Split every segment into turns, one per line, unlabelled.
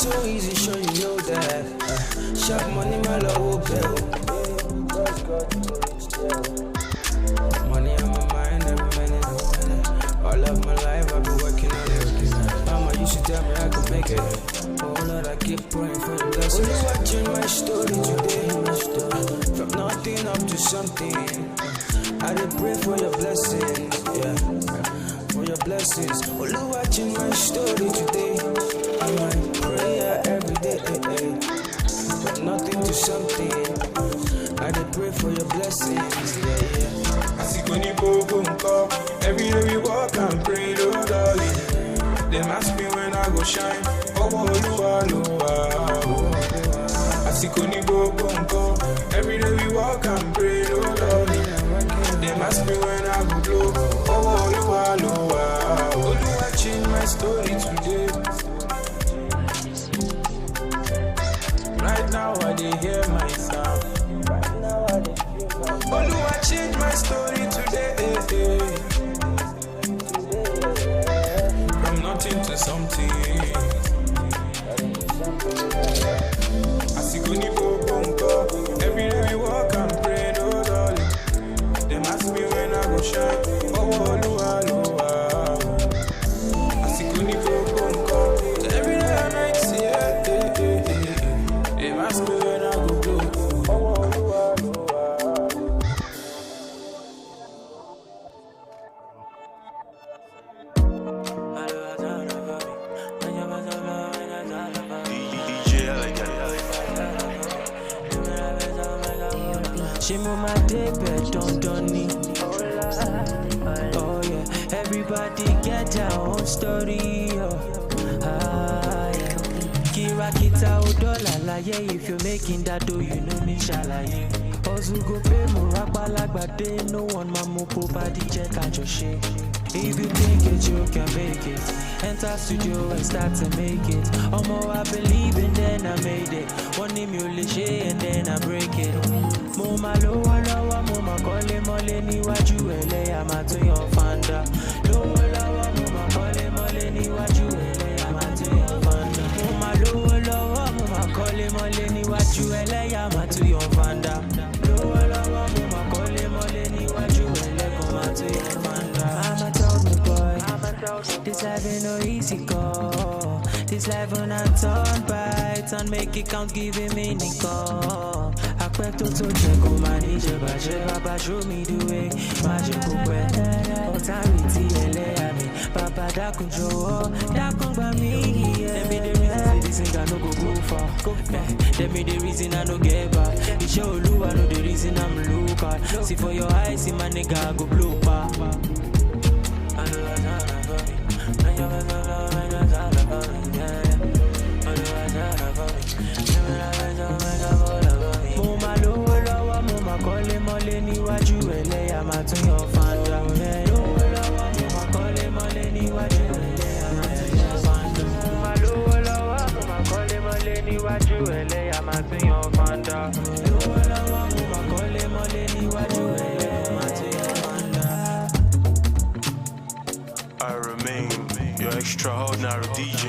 so easy, sure you know that. Sharp money, my love will bill. Money on my mind every minute. All of my life I've been working on it. Mama used to tell me I could make it. Oh Lord, I keep praying for your blessings. Only watching my story today. From nothing up to something. I did pray for your blessings, yeah. For your blessings. Only watching my story today. I might prayer every day. From nothing to something. I did pray for your blessings, yeah. I see Kuni Bobo. Every day we walk and pray, Lord, darling. Them ask me when I go shine. Oh, Lua. I see Kuni Bobo. Every day we walk and pray, Lord, darling. Them ask me when I go blow. Oh, Lua. Change my story today. Right now I dey hear my sound. Oluwa change my story today. From nothing to something. I see Kuni Bobo. Every day we walk and pray, no darling. Them ask me when I go shine. Oh, Oluwa. I see Kuni Bobo. Every day and night, yeah. Them ask me when I go blow.
She move my day bed, don't need. Oh yeah, everybody get their own story. Yeah. Kira kita odola la yeah. If you're making that dough, you know me shalaye. Ozu go pay mo rapalagbade. No one mamu body check at your shit. If you think it, you can make it. Enter studio and start to make it. Omo, I believe and then I made it. One name you liché and then I break it. Mama lowa, mama kole mole ni waju ele ama to your fanda. Lowa, mama kole mole ni waju ele ama to your fanda. Mama lowa, mama kole mole ni waju ele ama to your fanda. Lowa, mama kole mole ni waju ele ama to your fanda. Mama told me boy, this life ain't no easy go. This life when I turn by, turn make it count, giving meaning go. I expect to check on my nature, Baba show me the way. Magical way, authority, me. Papa that control, that come by me. Let me the reason this thing I no go far. Let me the reason I no get back. It show you I know the reason I'm local. See for your eyes, see my nigga I go blue pa. Kole mole ni waju ele ama to your fanda. Mama kole mole ni waju ele ama to your fanda. Mama kole mole ni waju ele ama to your fanda. Mama kole mole ni waju ele ama to your fanda.
I remain your extraordinary DJ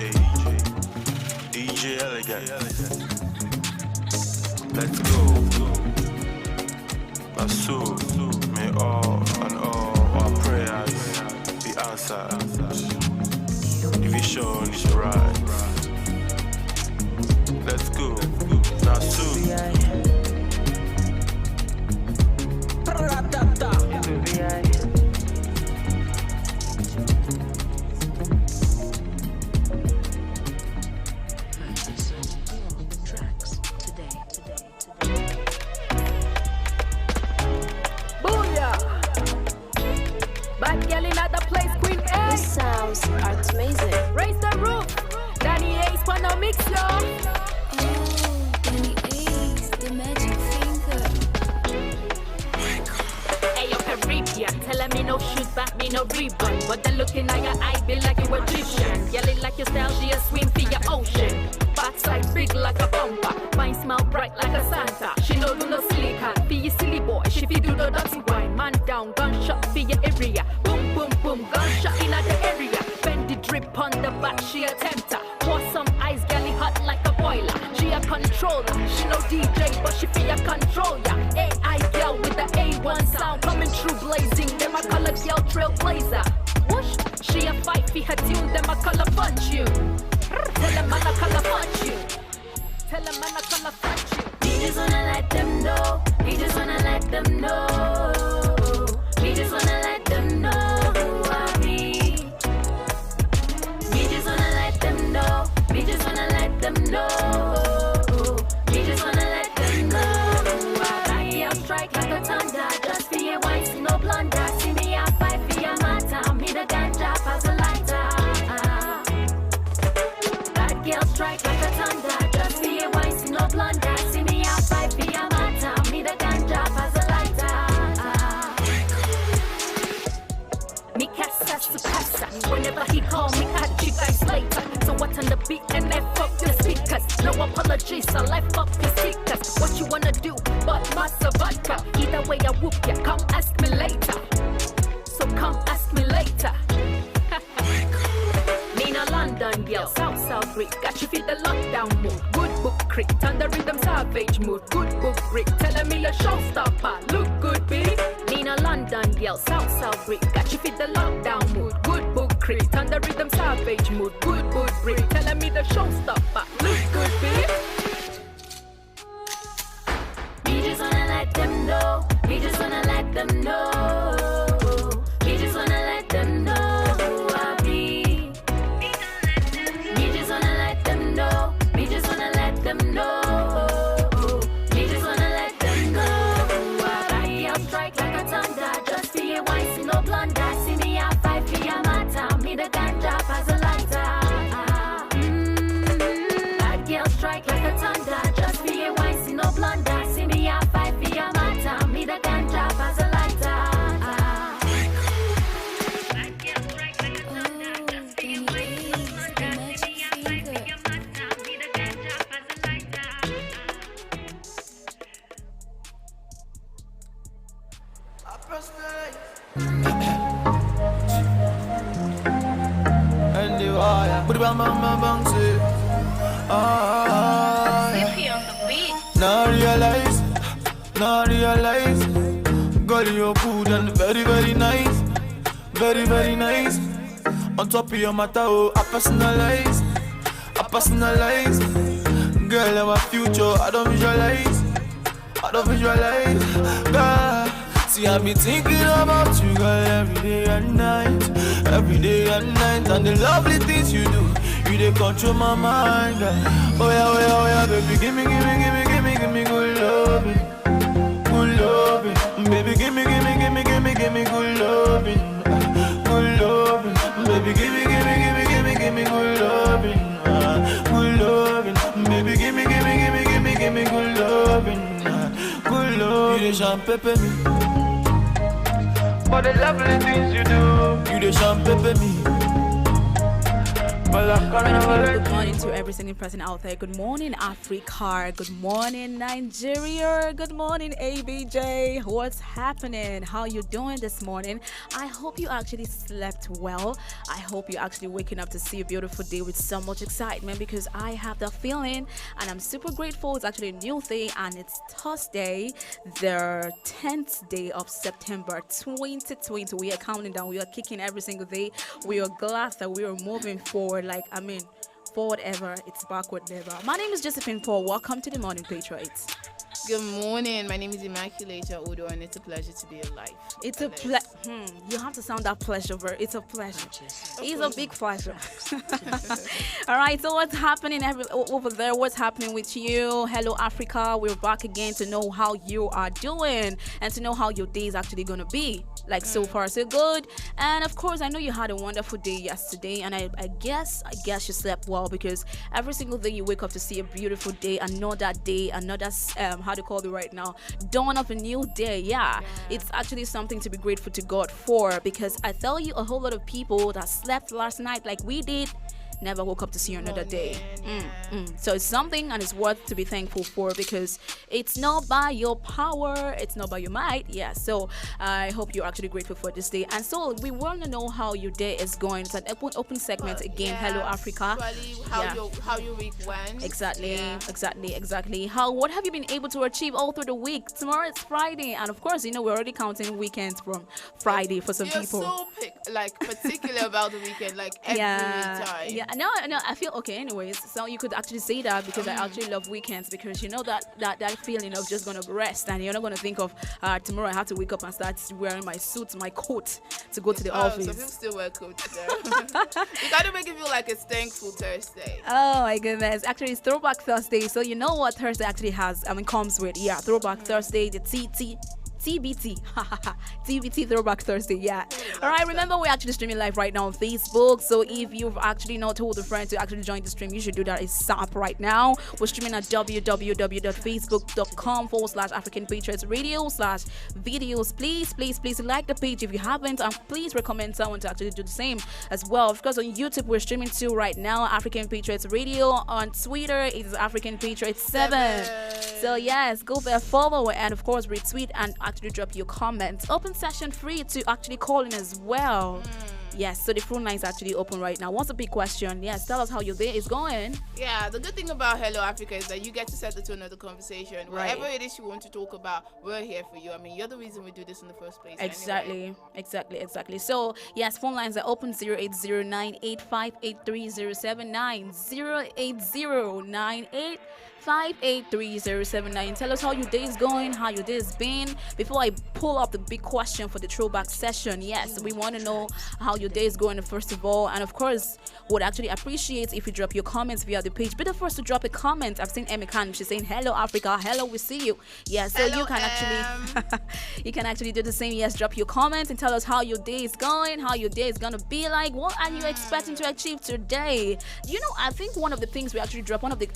Elegant. Let's go. So may all and all our prayers be answered. The vision is right. Let's go. Now soon.
But then looking at your eye, be like you Egyptian. Yelling like your style, she a swim for your ocean. Backside big like a bumper, mine smell bright like a Santa. She no do no silly cat, for your silly boy. She fi do the dirty wine, man down, gunshot for your area. Boom, boom, boom, gunshot in the area. Bend the drip on the back, she a tempter. Pour some ice, galley hot like DJ, but she feel control ya. AI girl with the A1 sound coming through blazing. Them a color girl trailblazer. Whoosh, she a fight for her tune. Them a color punch you. Tell them man a color punch you. Tell them man a color punch you. We just wanna let them know. We just wanna let them know. We just wanna let them know who I be. We just wanna let them know. We just wanna let them know. We just wanna let them know who I be. I'll strike like a thunder. Just for your white, no blunder. See me I fight for your matter. Me the ganja pass a lighter. That girl strike like a thunder. Just for your white, no blunder. See me I fight for your matter. Me the ganja pass a lighter. Me casa su casa. Whenever he call me, catch you guys later. So what on the beat and then fuck your speakers. No apologies, I life up your speakers. What you wanna do, but massa vodka. Either way I whoop ya, come ask me later. So come ask me later. Nina London girl, South Greek. Got you feel the lockdown mood. Good book crit, on the rhythm savage mood. Good book Greek, telling me the showstopper. Look good, baby. Nina London girl, South Greek. Got you feel the lockdown mood. Good book crit, on the rhythm savage mood. Good book Greek, telling me the showstopper. Look good, baby. We just wanna let them know. We just wanna let them know. We just wanna let them know who I be. We just wanna let them know. We just wanna let them know. We just wanna let them know who I be. I'll strike like a thunder. Just for your white, no blunder. See me I fight for your matter. Me the ganja pass a lighter. That girl strike like a thunder. Just for your white, no blunder. See me I fight for your matter. Me the ganja pass a lighter. That girl strike like a thunder. Just for your white, no blunder. See me I fight for your matter. Me the ganja pass a lighter.
And the wire, but bang bang bang bang say, now realize, girl you're good and very very nice, very very nice. On top of your matter, oh I personalize, girl I'm a future, I don't visualize, girl. See, I be thinking about you, girl, every day and night, and the lovely things you do, you they control my mind, girl. Oh yeah, baby, give me good loving, baby, give me good loving, baby, give me good loving, baby, give me good loving, You the champagne me. For the lovely things you do, you the champagne me.
Good morning to every single person out there. Good morning, Africa. Good morning, Nigeria. Good morning, ABJ. What's happening? How you doing this morning? I hope you actually slept well. I hope you're actually waking up to see a beautiful day with so much excitement, because I have the feeling and I'm super grateful. It's actually a new day and it's Thursday, the 10th day of September 2020. We are counting down. We are kicking every single day. We are glad that we are moving forward. Forward ever, it's backward never. My name is Josephine Paul. Welcome to the Morning Patriots.
Good morning. My name is Immaculata Odo, and it's a pleasure to be alive.
It's a pleasure. You have to sound that pleasure, bro. It's a pleasure. It's a big pleasure. All right. So what's happening over there? What's happening with you? Hello, Africa. We're back again to know how you are doing and to know how your day is actually going to be. Like so far, so good. And of course, I know you had a wonderful day yesterday, and I guess you slept well, because every single day you wake up to see a beautiful day, another how to call it right now, dawn of a new day. Yeah, it's actually something to be grateful to God for, because I tell you, a whole lot of people that slept last night like we did, never woke up to see another day. So it's something and it's worth to be thankful for, because it's not by your power, it's not by your might. Yeah, so I hope you're actually grateful for this day. And so we want to know how your day is going. It's an open segment again. Hello Africa.
How your week went.
Exactly. What have you been able to achieve all through the week? Tomorrow is Friday, and of course, we're already counting weekends from Friday for some people.
You're so particular about the weekend, like every time.
Yeah, no, I feel okay. Anyways, so you could actually say that, because I actually love weekends, because that feeling of just gonna rest, and you're not gonna think of tomorrow I have to wake up and start wearing my suit, my coat to go to the office.
Some people still wear coats there. You gotta make it feel like it's Thankful Thursday.
Oh my goodness! Actually, it's Throwback Thursday, so you know what Thursday actually comes with. Yeah, Throwback Thursday, the TBT. TBT Throwback Thursday, yeah. Alright, remember we're actually streaming live right now on Facebook. So if you've actually not told a friend to actually join the stream, you should do that ASAP right now. We're streaming at www.facebook.com/African Patriots Radio/videos. Please like the page if you haven't, and please recommend someone to actually do the same as well. Of course, on YouTube we're streaming too right now, African Patriots Radio. On Twitter it is African Patriots 7. So yes, go there, follow, and of course retweet and actually drop your comments. Open session free to actually call in as well. Yes, so the phone line is actually open right now. What's the big question? Yes, tell us how your day is going.
Yeah, the good thing about Hello Africa is that you get to set the tone of the conversation. Right. Whatever it is you want to talk about, we're here for you. I mean, you're the reason we do this in the first place.
Exactly. So, yes, phone lines are open 08098583079. 08098583079. Tell us how your day is going, how your day has been. Before I pull up the big question for the throwback session, yes, we want to know how your day is going first of all, and of course would actually appreciate if you drop your comments via the page. Be the first to drop a comment. I've seen Emma Khan, she's saying hello Africa, hello, we see you. Yeah, so hello, you can you can actually do the same. Yes, drop your comments and tell us how your day is going, how your day is gonna be like. What are you expecting to achieve today? I think one of the things we actually dropped, one of the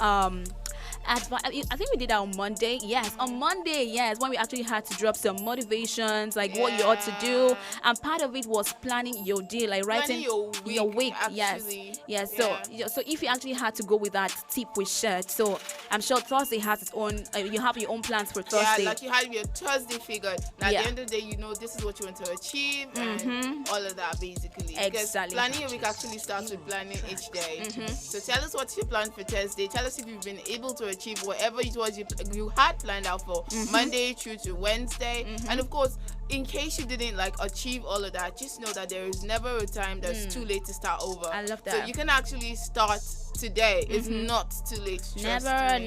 I think we did that on Monday. Yes, on Monday, yes, when we actually had to drop some motivations, like what you ought to do, and part of it was planning your day, like writing your week. Yes. So if you actually had to go with that tip we shared, so I'm sure Thursday has its own. You have your own plans for Thursday.
Yeah, like you have your Thursday figured. Now at the end of the day, this is what you want to achieve, and all of that basically.
Exactly.
Because planning your week actually starts with planning each day. So tell us what you planned for Thursday. Tell us if you've been able to achieve whatever it was you had planned out for Monday through to Wednesday. And of course, in case you didn't achieve all of that, just know that there is never a time that's too late to start over.
I love that.
So you can actually start today. It's not too late.
Never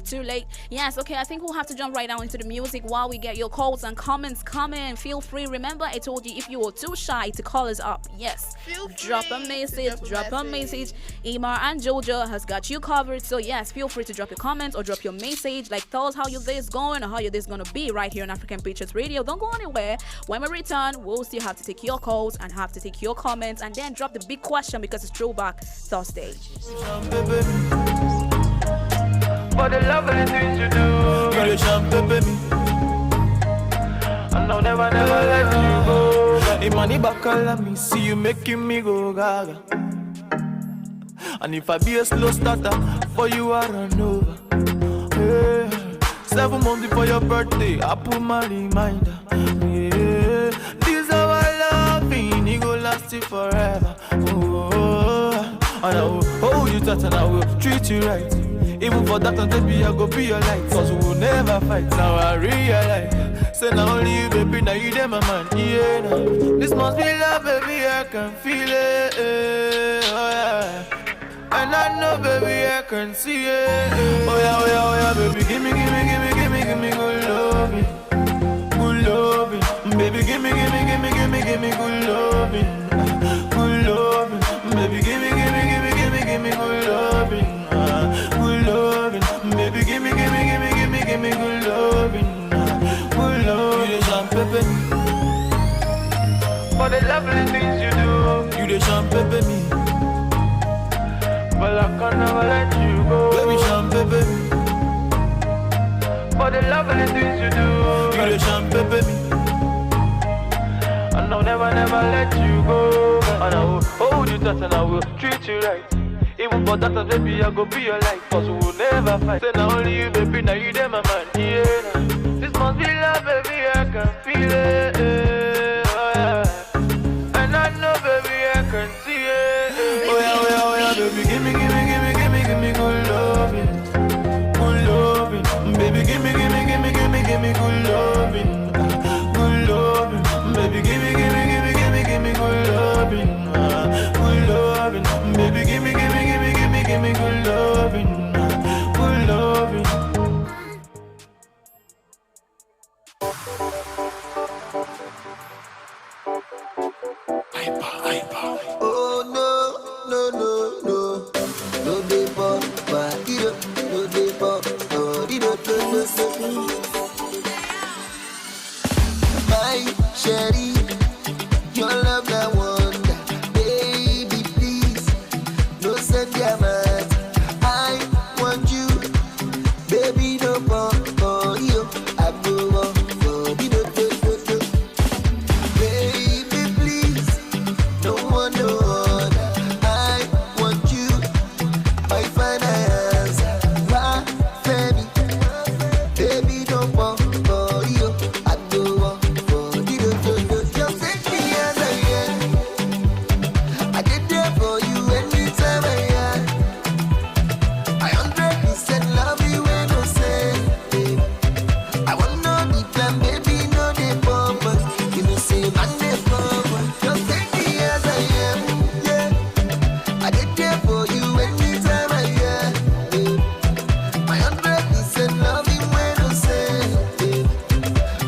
too late. Yes, okay, I think we'll have to jump right now into the music while we get your calls and comments coming. Feel free. Remember, I told you if you were too shy to call us up, yes, drop a message. Imar and Jojo has got you covered. So yes, feel free to drop your comments or drop your message. Tell us how your day is going or how your day is gonna be right here on African Patriots Radio. Don't go anywhere. When we return, we'll still have to take your calls and have to take your comments, and then drop the big question because it's Throwback Thursday.
For the lovely things you do, you the champion, baby. And I'll never let you go. Hey, money back, let me see you making me go gaga. And if I be a slow starter, for you I run over. Hey, 7 months before your birthday, I put my reminder. Yeah, this how I love me, it go last you forever. Oh, and I will hold you tight and I will treat you right. Even for that, baby, I go be your light. Cause we will never fight. Now I realize. Say now only you, baby, now you there, my man. Yeah, now. This must be love, baby, I can feel it. Oh yeah. And I know, baby, I can see it. Oh yeah, baby, give me good loving. Good loving. Baby, give me good loving. Good loving. Baby, give me good loving. Good loving. Baby, give me good loving. Good loving. You the champagne. For the lovely things you do, you the champagne me. But I can never let you go. Baby, champagne. For the lovely things you that and I will treat you right. Even for that, baby, I go be your life. Cause we will never fight. Say now only you, baby, now you there, my man. Yeah, this must be love, baby, I can feel it. Oh, yeah. And I know, baby, I can see it. Oh, yeah, baby, give me good loving. Good loving. Baby, give me good loving. Good loving. Baby, give me good loving. Good loving. Baby, give me good loving. Good loving.
Oh no, no, no, no. No dey for body, no dey for body, no. My sherry, your love that wonder, baby please, no send your mind. I want you, baby no for you. I go on for you, baby please, no one no other. I want you, my finance, why baby, baby no for you. I go on for you, just take me as I am. I did there for you anytime I am. I 100% love you when I say, babe. I want no the plan, baby, no the bump. You know say man the bump. Just take me as I am, yeah. I did there for you anytime I am, babe. I 100% love you when I say, babe.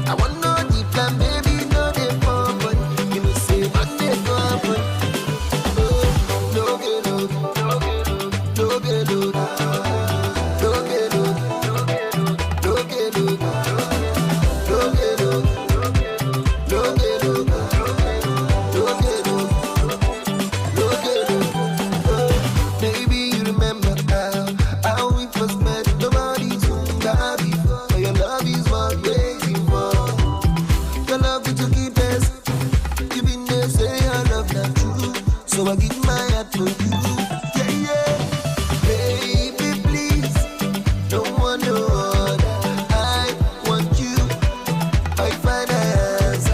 I want no the plan, baby, no the bump. You know say man the bump. Oh, no get no, no get no, no get no, no get no, no get no, baby, you remember how we first met? Nobody's home that before. Your love is what we're waiting for. Your love we to keep us. You been there, say I love not true. So I give my heart for you. Yeah, yeah. Baby, please, no one no other. I want you, my finance,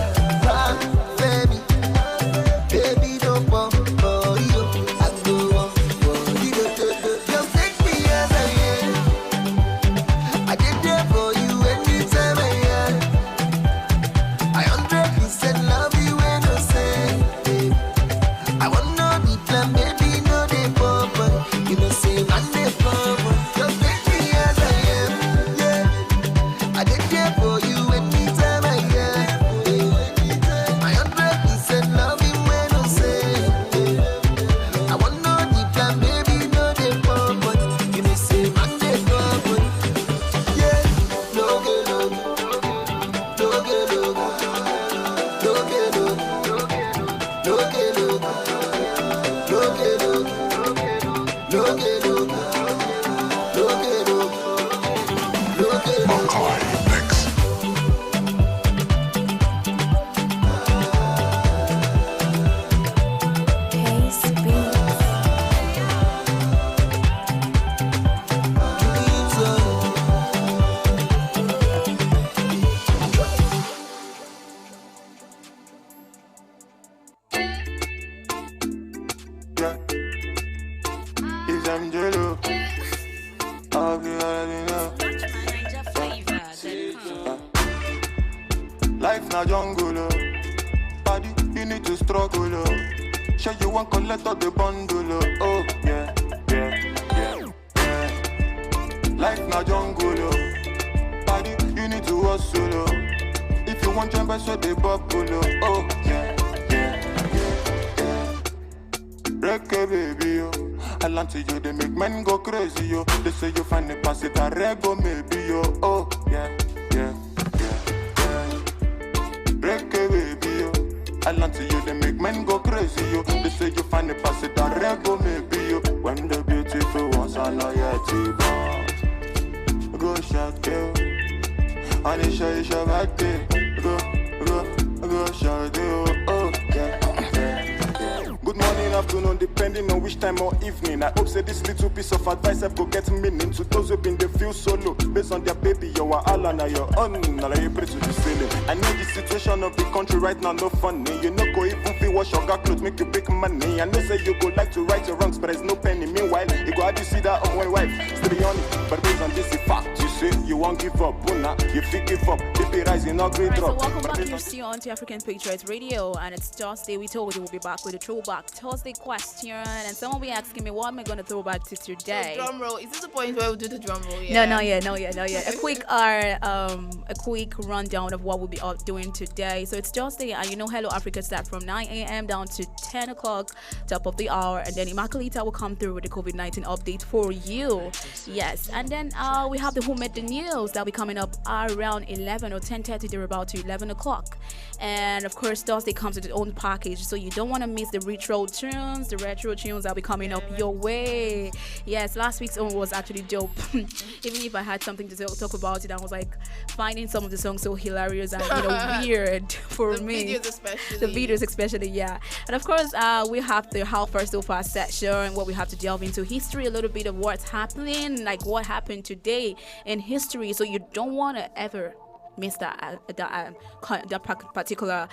why, baby, baby, don't want for you. I go on for you. Just take me as I am. I did there for you anytime I am. I 100% love you when I say, babe. I want no the plan, baby, no the bump. You know say man the bump. Just take me as I am, yeah. I did there for you anytime I am, babe. I 100% love you when I say, babe. I want no the plan, baby, no the bump. You know say man the bump, yeah. No get no, no get no, no get no, no get no.
Yeah. It's Angelo. I'll be already know. Life na jungle, oh. Body, you need to struggle, oh. Sure you want collect all the bundle, oh. Oh, yeah, yeah, yeah, yeah. Life na jungle, oh. Body, you need to hustle, oh. If you want jump, so they bubble, oh. Oh, yeah, yeah, yeah, yeah. Reggae, baby, yo. I land to you, they make men go crazy, yo. They say you find the pass it a rego, maybe, yo. Oh, yeah, yeah, yeah, yeah. Reggae, baby, yo. I land to you, they make men go crazy, yo. They say you find the pass it a rego, maybe, yo. When the beautiful ones are not yet born. Go shot, yo. And it's your birthday. Go shot, yo. Oh, yeah, yeah, yeah. Good morning, afternoon, depending on which time or evening. I hope say this little piece of advice I go get meaning to those who been they feel solo based on their baby. Your Allah na your own. Now you pray to the ceiling. I know the situation of the country right now no funny. You know go even feel wash your clothes make you big money. I know say you go like to right your wrongs, but there's no penny. Meanwhile, you go how you see that on one wife still on it. But based on this fact, you say you won't give up. Buna, you feel give up. Baby rising, not great drop.
So welcome back to see on to African Patriots Radio, and it's Thursday. We told you we'll be back with a throwback Thursday question, and someone be asking me what am I going to throw back to today?
So drum roll. Is this the point where we do the drum roll? Yeah.
No, not yet. A quick rundown of what we'll be up doing today. So it's Thursday, and you know Hello Africa start from 9 a.m. down to 10 o'clock, top of the hour, and then Immaculata will come through with the COVID-19 update for you. Yes, and then we have the Who Made the News that'll be coming up around 11 or 10:30. They're about to 11 o'clock, and of course Thursday comes with its own package, so you don't want to miss the retro tunes, the retro tunes that'll be coming up your way. Yes, last week's one was actually dope. Even if I had something to talk about it, I was like finding some of the songs so hilarious and weird for me. The videos especially, yeah. And of course, we have the How Far So Far section where we have to delve into history, a little bit of what's happening, like what happened today in history. So you don't want to ever miss that particular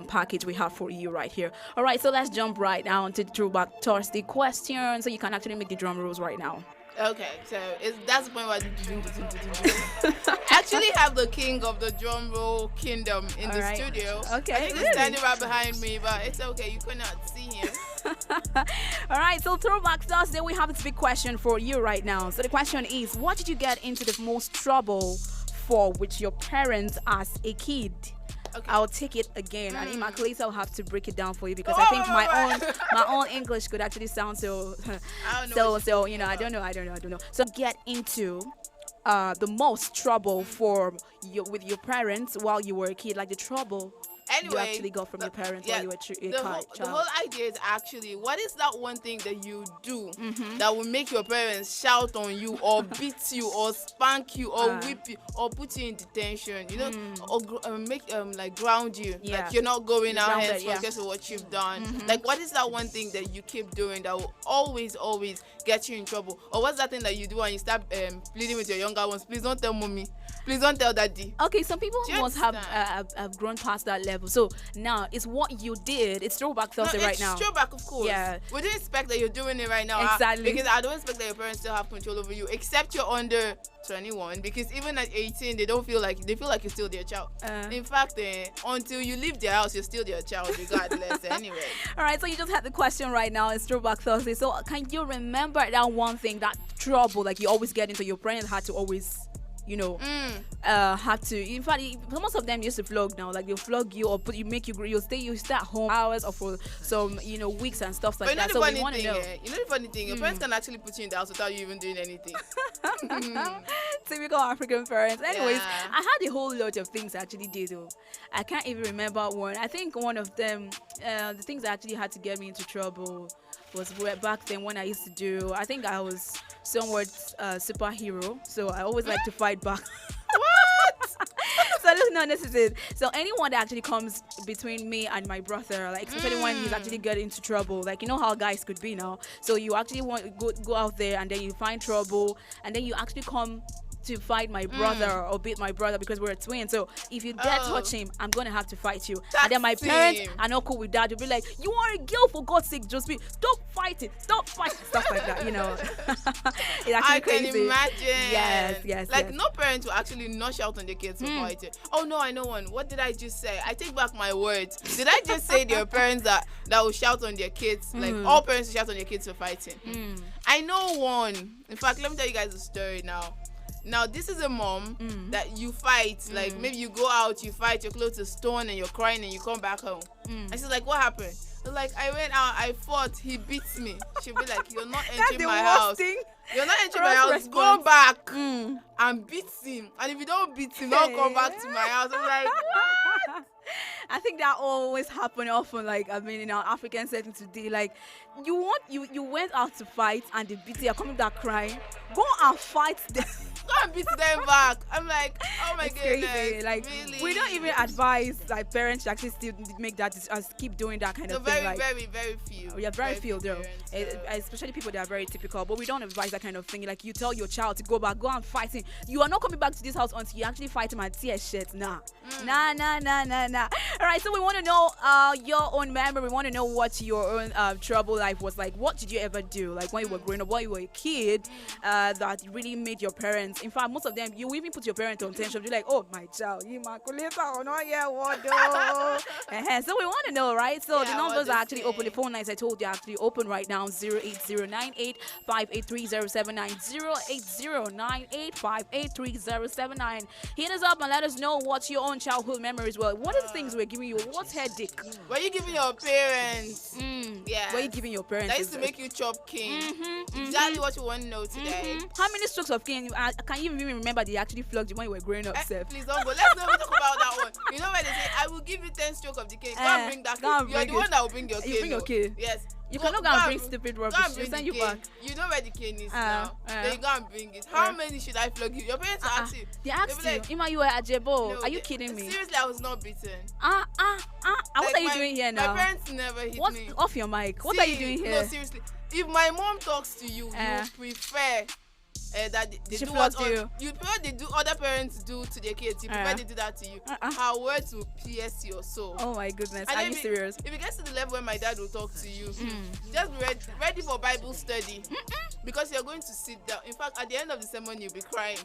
package we have for you right here. All right, so let's jump right now into the Throwback Thursday question. So you can actually make the drum rolls right now.
Okay, so that's the point where I actually have the king of the drum roll kingdom in the studio.
Okay,
I think he's standing right behind me, but it's okay. You cannot see him.
All right, so Throwback Thursday, we have this big question for you right now. So the question is, what did you get into the most trouble for with your parents as a kid? Okay. I'll take it again, and Immaculata will have to break it down for you because I think my own English could actually sound so I don't know. So get into the most trouble with your parents while you were a kid, like the trouble you actually got from your parents while you were a child.
The whole idea is actually, what is that one thing that you do that will make your parents shout on you or beat you or spank you or whip you or put you in detention, or make like ground you, like you're not going out here because of what you've done. Like, what is that one thing that you keep doing that will always get you in trouble? Or what's that thing that you do and you start pleading with your younger ones? Please don't tell mommy. Please don't tell daddy.
Okay, some people must have grown past that level. So now it's what you did. It's Throwback Thursday right now.
It's throwback, of course. Yeah. We don't expect that you're doing it right now.
Exactly.
Because I don't expect that your parents still have control over you, except you're under 21. Because even at 18, they feel like you're still their child. In fact, until you leave their house, you're still their child, regardless. Anyway. All
right. So you just had the question right now. It's Throwback Thursday. So can you remember that one thing, that trouble, like you always get into? Your parents had to always have to. In fact, most of them used to flog now. Like they'll flog you or you'll stay at home hours or for some weeks and stuff like that. So we want to know.
You know the funny thing, your parents can actually put you in the house without you even doing anything.
Typical African parents. Anyways, I had a whole lot of things I actually did though. I can't even remember one. I think one of them, the things that actually had to get me into trouble was back then when I used to do. I think I was somewhat superhero, so I always like to fight back.
What?
So this is it. So anyone that actually comes between me and my brother, like especially when he's actually getting into trouble, like you know how guys could be now. So you actually want to go out there and then you find trouble and then you actually come to fight my brother or beat my brother because we're twins. So if you dare touch him, I'm gonna have to fight you. And then my parents are not cool with that. They'll be like, "You are a girl, for God's sake, just stop fighting, stuff like that." It's actually crazy.
I can imagine.
Yes.
Like no parents will actually not shout on their kids for fighting. Oh no, I know one. What did I just say? I take back my words. Did I just say there are parents that will shout on their kids? Like all parents will shout on their kids for fighting. I know one. In fact, let me tell you guys a story now. Now, this is a mom that you fight. Like, maybe you go out, you fight, your clothes are torn, and you're crying, and you come back home. And she's like, what happened? Like, I went out, I fought, he beats me. She'll be like, you're not entering my house. You're not entering my house. Go back and beat him. And if you don't beat him, don't come back to my house. I'm like, what?
I think that always happen often, like in our African setting today. Like you went out to fight and they beat you, you're coming back crying. Go and fight them.
go and beat them back. I'm like, oh my
It's
goodness.
crazy. Like
really?
we don't even advise like parents to actually still make that keep doing that kind
So
of thing.
very,
Like
very few.
we are very few though,
parents,
especially people that are very typical. But we don't advise that kind of thing. Like you tell your child to go back, go and fight him. You are not coming back to this house until you actually fight him and tear shit. Nah. Nah. All right, so we want to know your own memory. We want to know what your own trouble life was like. What did you ever do? Like when you were growing up, when you were a kid, that really made your parents. In fact, most of them, you even put your parents on tension. You're like, oh my child, you calculator or not? Yeah, what do? So we want to know, right? So the numbers are actually open. The phone lines I told you are actually open right now. 08098583079. Hit us up and let us know what your own childhood memories were. What are the things we're giving you? What's headache?
Were you giving your parents? Yeah.
What are you giving your parents?
That used to make you chop king. Exactly what you want to know today.
How many strokes of cane? I can't even remember they actually flogged you when you were growing up, Seth.
Please don't go. Let's not even talk about that one. You know where they say, I will give you 10 strokes of the cane. Go and bring that cane. You're the one that will bring your cane.
You bring your cane.
Yes.
You cannot go and bring stupid rubbish. They'll send you back.
You know where the cane is now. Then you go and bring it. How many should I flog you? Your parents ask you.
They asked you.
Like,
Ima, you were at Jebo.
No,
Are you kidding me?
Seriously, I was not beaten.
What are you doing here now?
My parents never hit
What's
me.
off your mic? What are you doing here?
No, seriously. If my mom talks to you, you prefer that they
She
do what
you
prefer they do other parents do to their kids. You prefer they do that to you. Her words will pierce your soul.
Oh my goodness,
and
are you serious?
If it gets to the level where my dad will talk to you, just be ready for Bible study because you're going to sit down. In fact, at the end of the sermon, you'll be crying.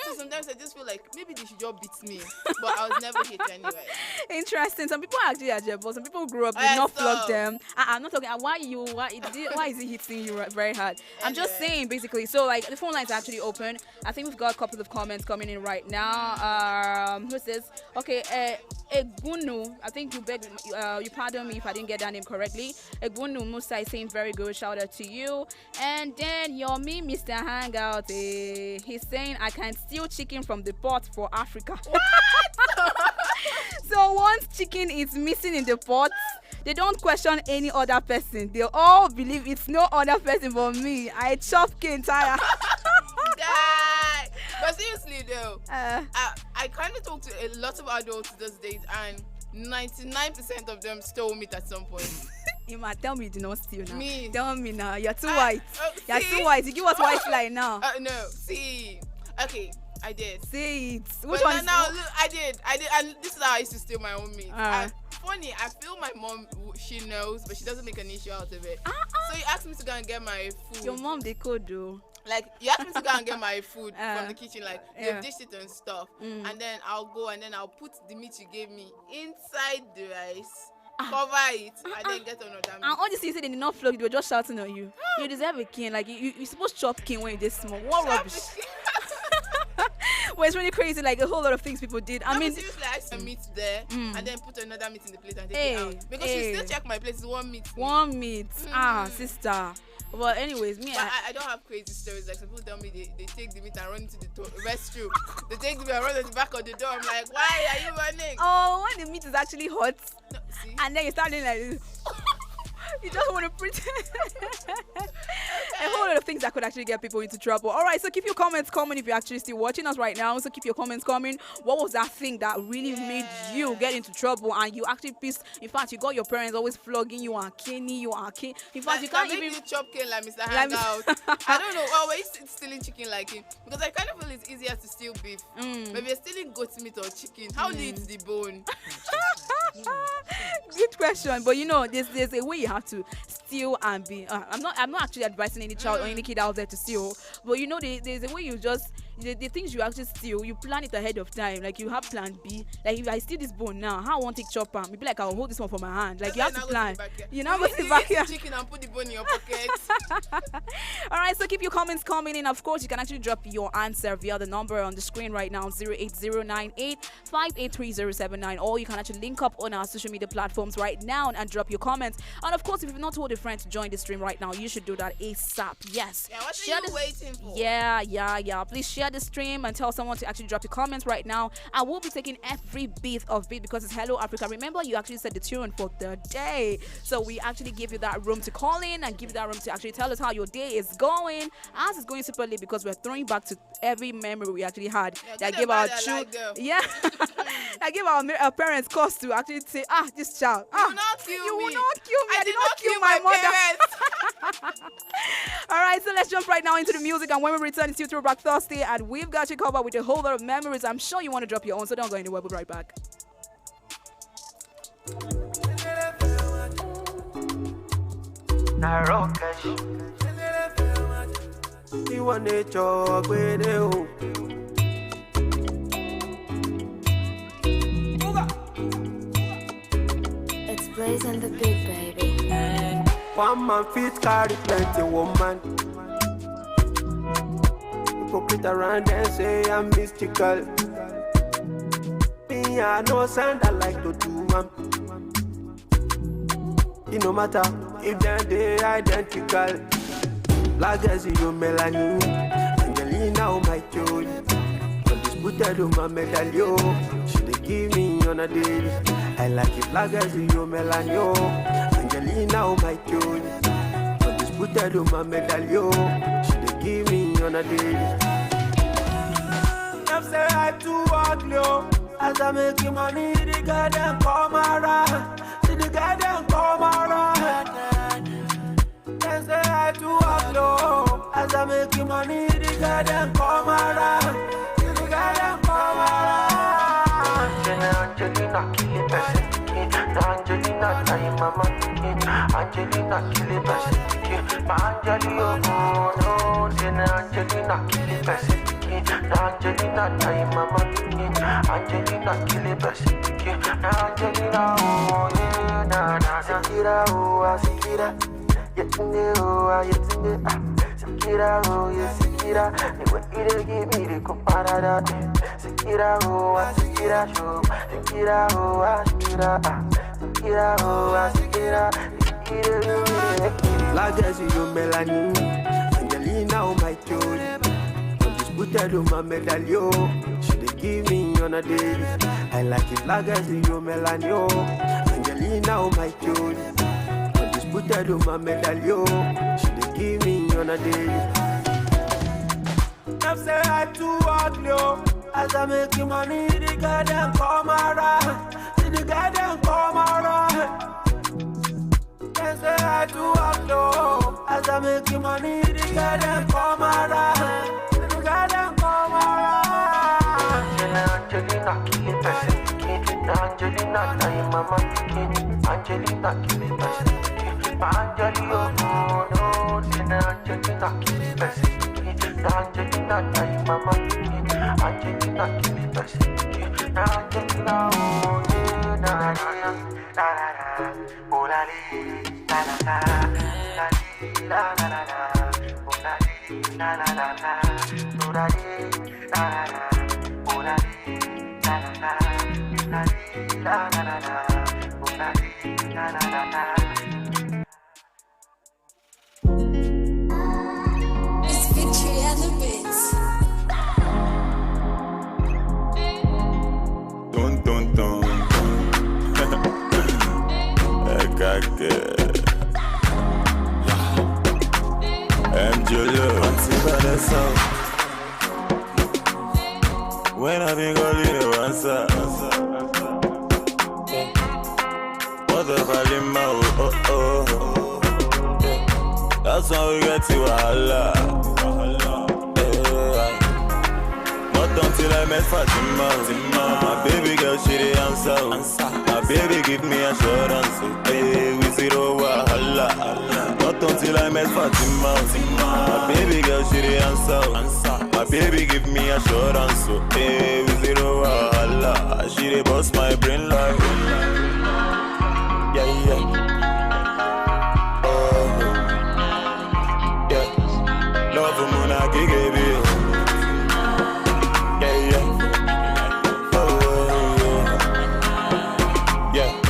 So sometimes I just feel like maybe they should just beat me, but I was never hit anyway.
Interesting. Some people are actually at Jebo. Some people grew up did not flog them. I'm not talking. Why is he hitting you very hard? I'm just saying basically. So like the phone lines are actually open. I think we've got a couple of comments coming in right now. Who says, okay, Egbunu, I think you pardon me if I didn't get that name correctly. Egbunu Musa is saying very good, shout out to you. And then Yomi Mr. Hangout, he's saying I can steal chicken from the pot for Africa. What? So once chicken is missing in the pot, they don't question any other person. They all believe it's no other person but me. I chop cane tire.
But seriously though, I kind of talk to a lot of adults these days, and 99% of them stole meat at some point.
Ima, tell me you did not steal now.
Me?
Tell me now. You're too white. You're
See?
too white. You give us white lie now.
No, see. Okay, I did.
Say it.
But
Which one?
now, look, I did, and this is how I used to steal my own meat. And funny, I feel my mom, she knows, but she doesn't make an issue out of it. So you asked me to go and get my food.
Your mom, they could do.
Like, you asked me to go and get my food from the kitchen, like, they've dished it and stuff. And then I'll go and then I'll put the meat you gave me inside the rice, cover it, and then get another meat.
And all these things they did not flog, they were just shouting on you. You deserve a king. Like, you're supposed to chop king when you're this small. What rubbish? Well, it's really crazy. Like, a whole lot of things people did. I mean,
seriously, I used to meat there and then put another meat in the plate and take it out. Because you still check my plate, it's one meat.
One meat. Sister. Well, anyways, me.
But I don't have crazy stories. Like, some people tell me they take the meat and run into the restroom. They take the meat and run at the back of the door. I'm like, why are you running?
Oh, when the meat is actually hot.
No, see?
And then you start doing like this. You just want to pretend. A whole lot of things that could actually get people into trouble. All right, so keep your comments coming if you're actually still watching us right now. So keep your comments coming. What was that thing that really made you get into trouble and you actually pissed? In fact, you got your parents always flogging you and caning you and cane. In fact, you can't even
chop cane like Mr. Hangout. I don't know. Oh, were you stealing chicken like him? Because I kind of feel it's easier to steal beef. Maybe you're stealing goat meat or chicken. How do you eat the bone?
Good question, but you know, there's a way you have to steal and be. I'm not actually advising any child or any kid out there to steal, but you know, there's a way you just the things you actually steal, you plan it ahead of time. Like you have plan B. Like if I steal this bone now, how I want to chop am? Maybe like I'll hold this one for my hand. Like you have to plan. You know, go to the backyard.
Chicken and put the bone in your pocket.
All right, so keep your comments coming in. Of course, you can actually drop your answer via the number on the screen right now, 08098583079, or you can actually link up on our social media platforms right now and drop your comments. And of course, if you've not told a friend to join the stream right now, you should do that ASAP. Yes.
Yeah, what are you waiting for?
Yeah. Please share the stream and tell someone to actually drop your comments right now. I will be taking every bit of it because it's Hello Africa. Remember, you actually set the tune for the day. So we actually give you that room to call in and give you that room to actually tell us how your day is going. As it's going super late because we're throwing back to every memory we actually had that gave our children. I give our parents cause to actually say, this child.
You will not kill
you
me.
will not kill me. I did not kill my mother. All right, so let's jump right now into the music. And when we return, it's Throwback Thursday, and we've got you covered with a whole lot of memories. I'm sure you want to drop your own, so don't go anywhere. We'll be right back.
It's Blaze and the Big Baby.
One man fit carry plenty woman. Hypocrite around and say I'm mystical. Me I know sound I like to do one. It no matter if they identical. Like as you Melanie, Angelina oh my joy. Undisputed on my medallion. She dey give me on a daily. I like it like as you Melanie, Angelina oh my joy. Undisputed on my medallion. She dey give me on a daily. Them say I too ugly. As I make money, the guy them come around. See the guy them come around. Them say I too ugly. As I make money, the guy them come around. See the guy them come around. Angelina kill it best. Angelina time mama. Angelina kill it best. Angelina no. Angelina kill it best. Angelina time mama. Angelina kill it best. Angelina oh yeah na Sikira oh Sikira yetinde oh yetinde Sikira oh yeah Sikira the way you give me the comparada Sikira oh Sikira show Sikira oh Sikira oh Sikira like as you Melanie Angelina oh my joy Undisputed on my medallion she dey give me on a daily I like it like as you Melanie Angelina oh my joy Undisputed on my medallion she dey give me on a daily Them say I too ugly as I make money the guy them come around see the guy them come around Them say I too ugly as I make money the guy them come around see the guy them come around Angelina kill it best Angelina time mama Angelina kill it best Angelina no Angelina kill it best Angelina time mama Angelina kill it best Angelina oh yeah na na oh la la la la la oh la la la la oh la la oh la
It's Victory and the Bits.
Dun dun dun when I think only the answer. What the volume oh. That's why we get to Allah. Not until I met Fatima. My baby girl, she the answer. My baby give me assurance. Hey, we zero wahala. Not until I met Fatima. My baby girl, she the answer. My baby give me assurance. Hey, we zero wahala. She the boss my brain like. Yeah. Love for moon, I give you. Yeah. Oh, yeah.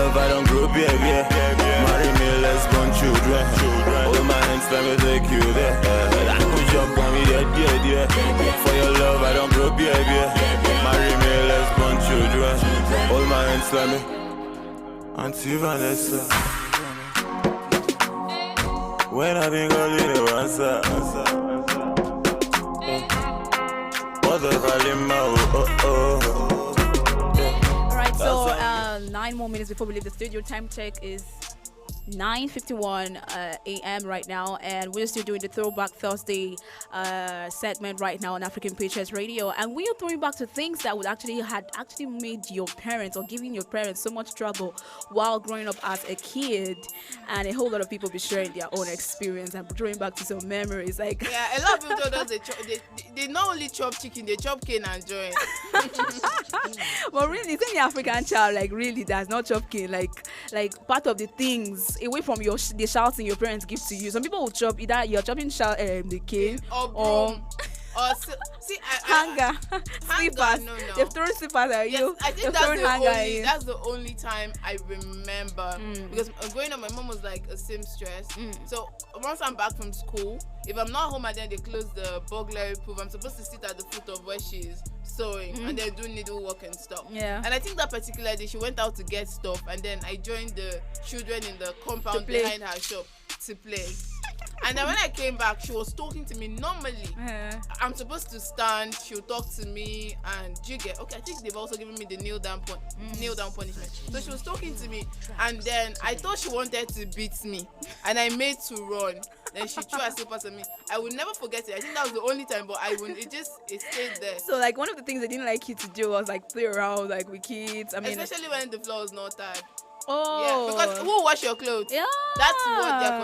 love, I don't grow beer. Marry me, let's born children. Hold my hands, let me take you there. I push up on me, yeah. For your love, I don't grow beer. Marry me, let's born children. Hold my hands, let me. Auntie Vanessa. When I been calling you answer. What the
Alright, so 9 more minutes before we leave the studio. Time check is 9:51 a.m. right now, and we're still doing the Throwback Thursday segment right now on African Patriots Radio, and we are throwing back to things that would actually made your parents or giving your parents so much trouble while growing up as a kid, and a whole lot of people be sharing their own experience and throwing back to some memories. Like
a lot of people told us they not only chop chicken, they chop cane and joint.
But really, it's any African child like really does not chop cane, like part of the things away from the shouting your parents give to you. Some people will chop either you're chopping the cane or hanger, slippers.
No.
They've thrown slippers at you.
I think that's the only time I remember, because growing up, my mom was like a seamstress. So once I'm back from school, if I'm not home and then they close the burglary proof, I'm supposed to sit at the foot of where she's sewing and then do needlework and stuff.
Yeah.
And I think that particular day she went out to get stuff, and then I joined the children in the compound behind her shop to play. And then when I came back, she was talking to me normally. I'm supposed to stand, she'll talk to me, and jigger. Okay, I think they've also given me the kneel down punishment. So she was talking to me, and then I thought she wanted to beat me, and I made to run. Then she threw her slippers at me. I will never forget it. I think that was the only time, but it stayed there.
So like one of the things I didn't like you to do was like play around like with kids. I mean,
especially when the floor was not tired.
Oh,
yeah, because who wash your clothes?
Yeah,
that's what they're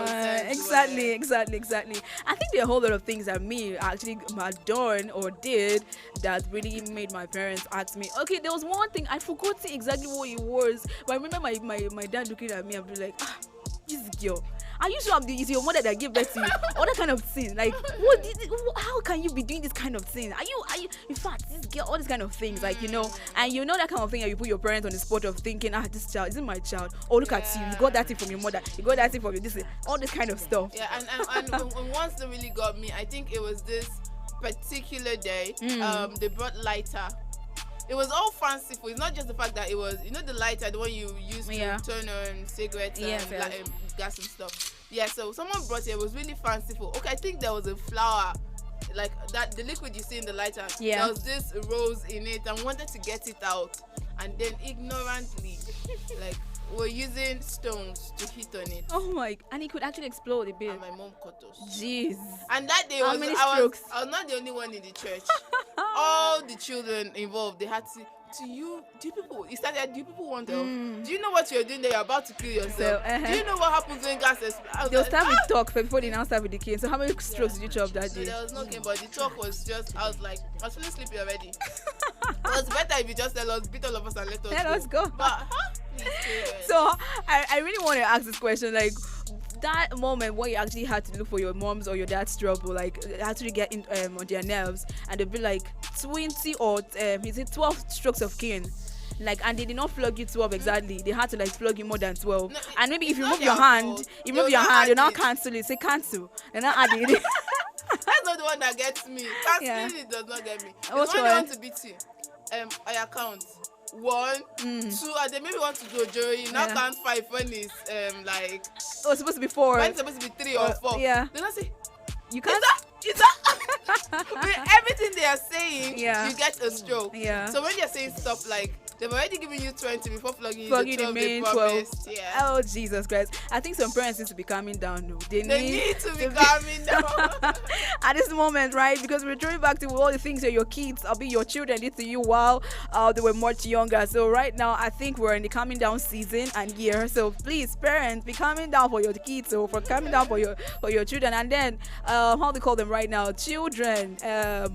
concerned.
Exactly. I think there are a whole lot of things that me actually had done or did that really made my parents ask me. Okay, there was one thing I forgot exactly what it was, but I remember my dad looking at me and be like, this girl. Are you sure it's your mother that gave birth to you? All that kind of thing. Like, how can you be doing this kind of thing? Are you, in fact, this girl, all these kind of things, like, and that kind of thing, and you put your parents on the spot of thinking, this child isn't my child. Oh, look at you got that thing from your mother, you got that thing from your this, all this kind of stuff.
Yeah, and once that really got me, I think it was this particular day, they brought lighter. It was all fanciful. It's not just the fact that it was, the lighter, the one you use to turn on cigarettes and gas and stuff. Yeah, so someone brought it. It was really fanciful. Okay, I think there was a flower, like that, the liquid you see in the lighter. Yeah. There was this rose in it, and wanted to get it out, and then ignorantly, like, we're using stones to hit on it.
Oh my! And it could actually explode a bit.
And my mom caught us.
Jeez.
And that day I was not the only one in the church. All the children involved, they had to. Do you people want help? Do you know what you're doing there? You're about to kill yourself. Do you know what happens when gas explodes?
They'll start with talk before they now start with the cane. So how many strokes did you chop that day?
So there was no cane, but the talk was just, I was feeling sleepy already. It was better if you just tell us, beat all of us and let us
go.
But,
so I really want to ask this question, like, that moment where you actually had to look for your mom's or your dad's trouble, like actually get on their nerves, and they'll be like 20 or 12 strokes of cane, like, and they did not flog you 12 exactly. They had to like flog you more than 12. No, and maybe if you move your hand, they'll now cancel it. Say cancel, and now add it.
That's not the one that gets me. Canceling it does not get me. It's when they want to beat you. I count 1, 2, and then maybe want to do a jury. You now count 5 when it's like.
Oh, it's supposed to be 4.
When it's supposed to be 3 or 4.
Yeah.
Then I say,
you can't.
Is that? With everything they are saying, you get a stroke.
Yeah.
So when they're saying stuff like, they've already given you 20 before flogging you
the main 12. Yeah. Oh, Jesus Christ. I think some parents need to be calming down. No. They need
to be calming down.
At this moment, right? Because we're drawing back to all the things that your kids, your children did to you while they were much younger. So right now, I think we're in the calming down season and year. So please, parents, be calming down for your kids, or for calming down for your children. And then, how they call them right now? Children,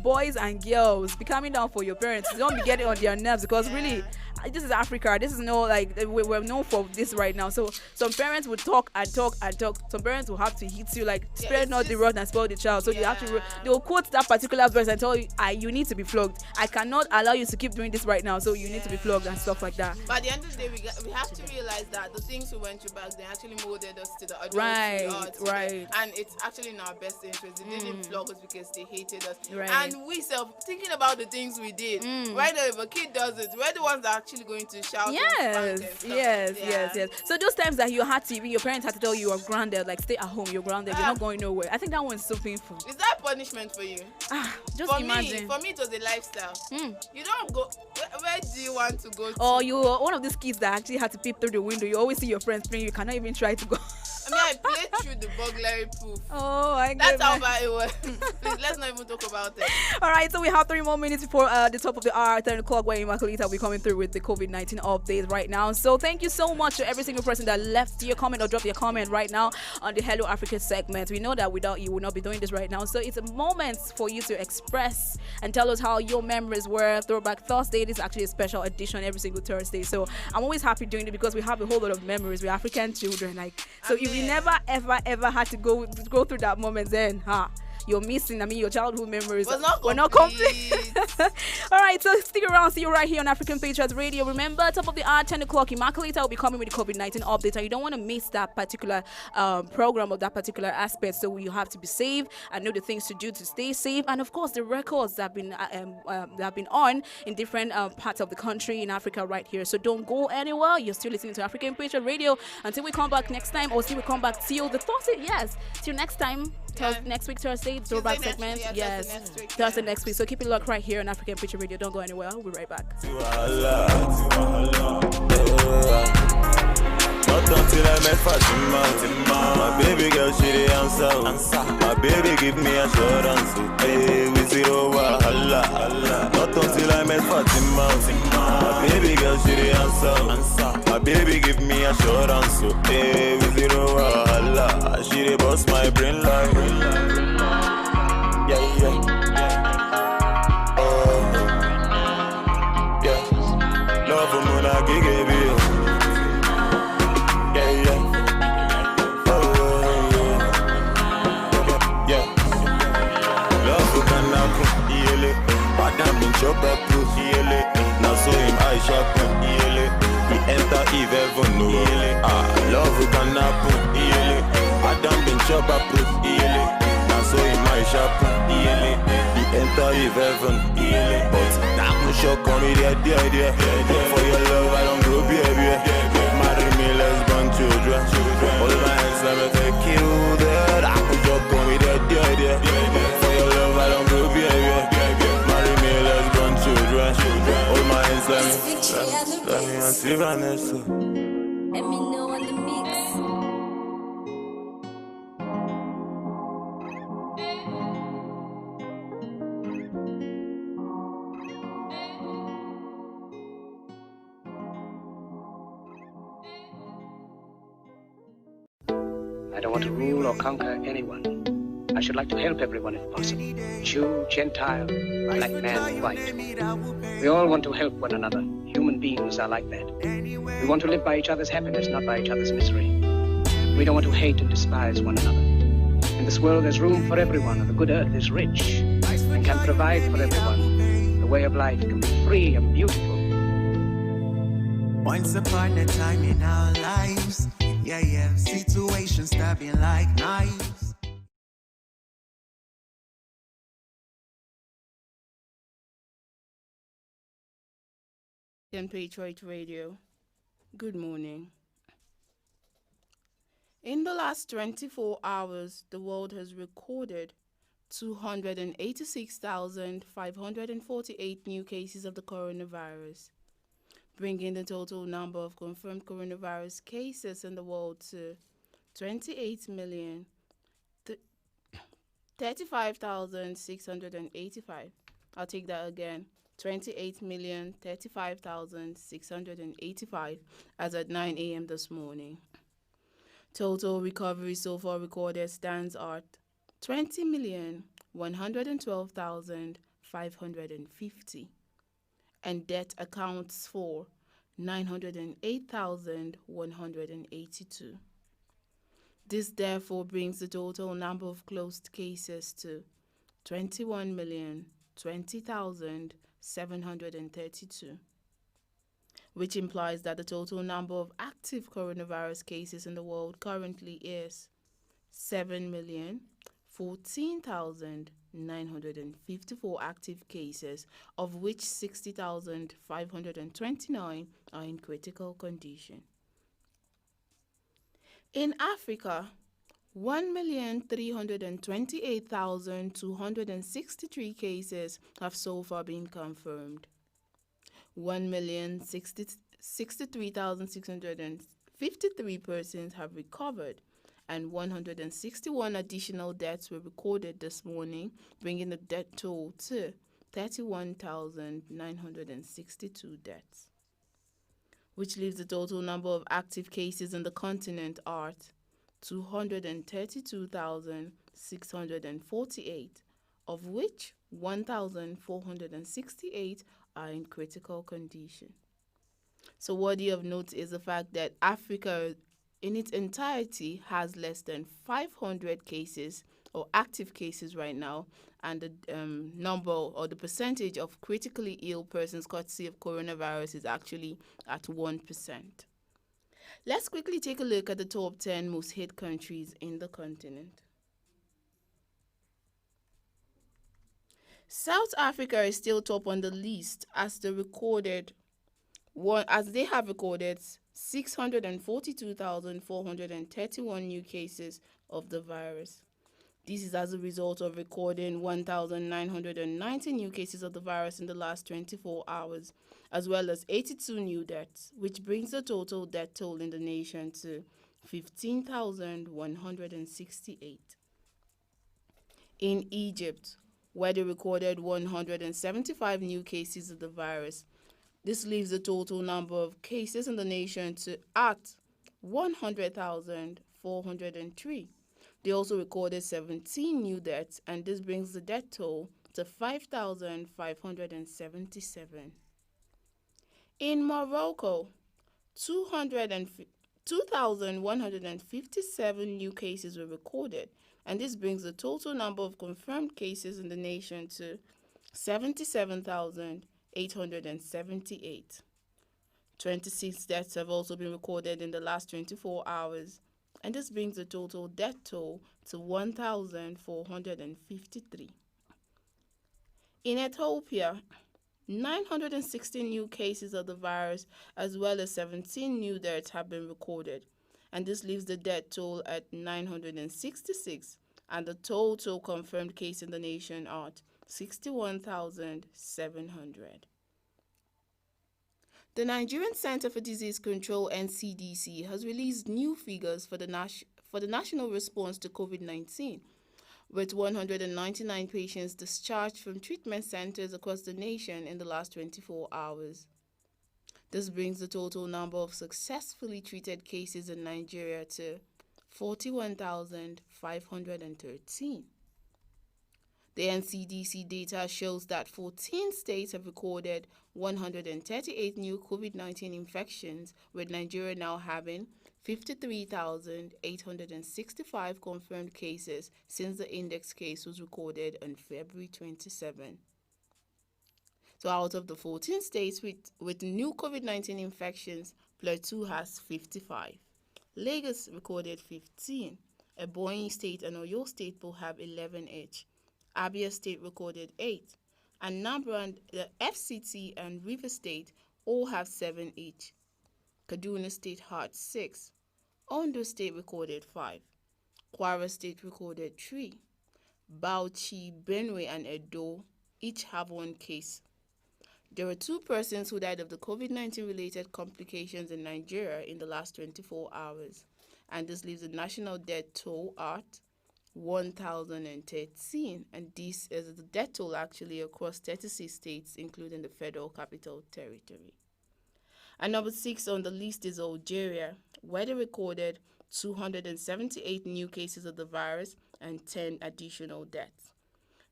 boys and girls, be calming down for your parents. Don't be getting on their nerves, because really, this is Africa. This is no like we're known for this right now. So some parents would talk and talk and talk. Some parents will have to hit you like spare not the rod and spoil the child. So you have to. They will quote that particular verse and tell you, you need to be flogged. I cannot allow you to keep doing this right now. So you need to be flogged and stuff like that.
But at the end of the day, we have to realize that the things we went through back then actually molded us to the adults
Right,
we are today.
right.
And it's actually in our best interest. They didn't flog us because they hated us.
Right.
And we thinking about the things we did. Right now, if a kid does it, we're the ones that are actually going to shout.
Yes. So those times that you had to, even your parents had to tell you are grounded, like stay at home, you're grounded, you're not going nowhere. I think that one's so painful.
Is that punishment for you?
Just
for
imagine.
For me, it was a lifestyle. You don't go. Where do you want to go to?
Or you were one of these kids that actually had to peep through the window. You always see your friends playing. You cannot even try to go.
I mean, I played through the burglary proof.
Oh, I get
That's how bad it was. Please, let's not even talk about it.
All right, so we have 3 more minutes before the top of the hour, 10 o'clock, where Immaculata will be coming through with the COVID-19 updates right now. So thank you so much to every single person that left your comment or dropped your comment right now on the Hello Africa segment. We know that without you, we would not be doing this right now. So it's a moment for you to express and tell us how your memories were. Throwback Thursday, this is actually a special edition every single Thursday. So I'm always happy doing it because we have a whole lot of memories. We're African children. So if you never, ever had to go through that moment, then, you're missing. I mean, your childhood memories were not complete. All right, so stick around. See you right here on African Patriots Radio. Remember, top of the hour, 10 o'clock, Immaculata will be coming with the COVID-19 update. And you don't want to miss that particular program or that particular aspect. So you have to be safe and know the things to do to stay safe. And of course, the records that have been on in different parts of the country in Africa right here. So don't go anywhere. You're still listening to African Patriot Radio until we come back next time, or till we come back till the Thursday. Yes, till next time. Next week, Thursday, throwback segment. Yes, Thursday next week. So keep it locked right here on African Picture Radio. Don't go anywhere. We'll be right back.
Not until I met Fatima. My baby girl, she the answer. My baby give me assurance. Hey, we zero wahala. Not until I met Fatima. My baby girl, she the answer. My baby give me assurance. Hey, we zero wahala. She the boss my brain like. Yeah. Love for Mona Gigi. Chop up proof, now so him I sharpen, he enter Eve heaven, no, love who can happen, Adam been chop up proof, now so him I sharpen, he enter Eve heaven, but now I'm shock on me, dear, for your love I don't grow, baby, marry me, let's born children, all my hands let me take you there, I'm shock on me, dear, for your love I don't grow, baby. All my hands, let me see Vanessa.
Let me know on the mix.
I don't want to rule or conquer anyone. I should like to help everyone if possible. Jew, Gentile, black man, white. We all want to help one another. Human beings are like that. We want to live by each other's happiness, not by each other's misery. We don't want to hate and despise one another. In this world there's room for everyone, and the good earth is rich and can provide for everyone. The way of life can be free and beautiful.
Once upon a time in our lives, situations stabbing like knives.
Patriot Radio. Good morning. In the last 24 hours, the world has recorded 286,548 new cases of the coronavirus, bringing the total number of confirmed coronavirus cases in the world to 28,035,685. I'll take that again. 28,035,685 as at 9 a.m. this morning. Total recovery so far recorded stands at 20,112,550, and death accounts for 908,182. This therefore brings the total number of closed cases to 21,020,732, which implies that the total number of active coronavirus cases in the world currently is 7,014,954 active cases, of which 60,529 are in critical condition. In Africa, 1,328,263 cases have so far been confirmed. 1,063,653 persons have recovered, and 161 additional deaths were recorded this morning, bringing the death toll to 31,962 deaths, which leaves the total number of active cases in the continent at 232,648, of which 1,468 are in critical condition. So worthy of note is the fact that Africa in its entirety has less than 500 cases or active cases right now, and the number or the percentage of critically ill persons courtesy of coronavirus is actually at 1%. Let's quickly take a look at the top 10 most hit countries in the continent. South Africa is still top on the list as they have recorded 642,431 new cases of the virus. This is as a result of recording 1,990 new cases of the virus in the last 24 hours, as well as 82 new deaths, which brings the total death toll in the nation to 15,168. In Egypt, where they recorded 175 new cases of the virus, this leaves the total number of cases in the nation at 100,403. They also recorded 17 new deaths, and this brings the death toll to 5,577. In Morocco, 2,157 new cases were recorded, and this brings the total number of confirmed cases in the nation to 77,878. 26 deaths have also been recorded in the last 24 hours, and this brings the total death toll to 1,453. In Ethiopia, 916 new cases of the virus as well as 17 new deaths have been recorded, and this leaves the death toll at 966 and the total confirmed case in the nation at 61,700. The Nigerian Center for Disease Control (NCDC) has released new figures for the national response to COVID-19, with 199 patients discharged from treatment centers across the nation in the last 24 hours. This brings the total number of successfully treated cases in Nigeria to 41,513. The NCDC data shows that 14 states have recorded 138 new COVID-19 infections, with Nigeria now having 53,865 confirmed cases since the index case was recorded on February 27. So out of the 14 states with new COVID-19 infections, Plateau has 55. Lagos recorded 15. Ebonyi State and Oyo State will have 11 each. Abia State recorded 8. And Anambra and the FCT and River State all have 7 each. Kaduna State had 6. Ondo State recorded 5. Kwara State recorded 3. Bauchi, Benue, and Edo each have 1 case. There were 2 persons who died of the COVID-19 related complications in Nigeria in the last 24 hours, and this leaves the national death toll at 1,013, and this is the death toll actually across 36 states, including the Federal Capital Territory. And number 6 on the list is Algeria, where they recorded 278 new cases of the virus and 10 additional deaths.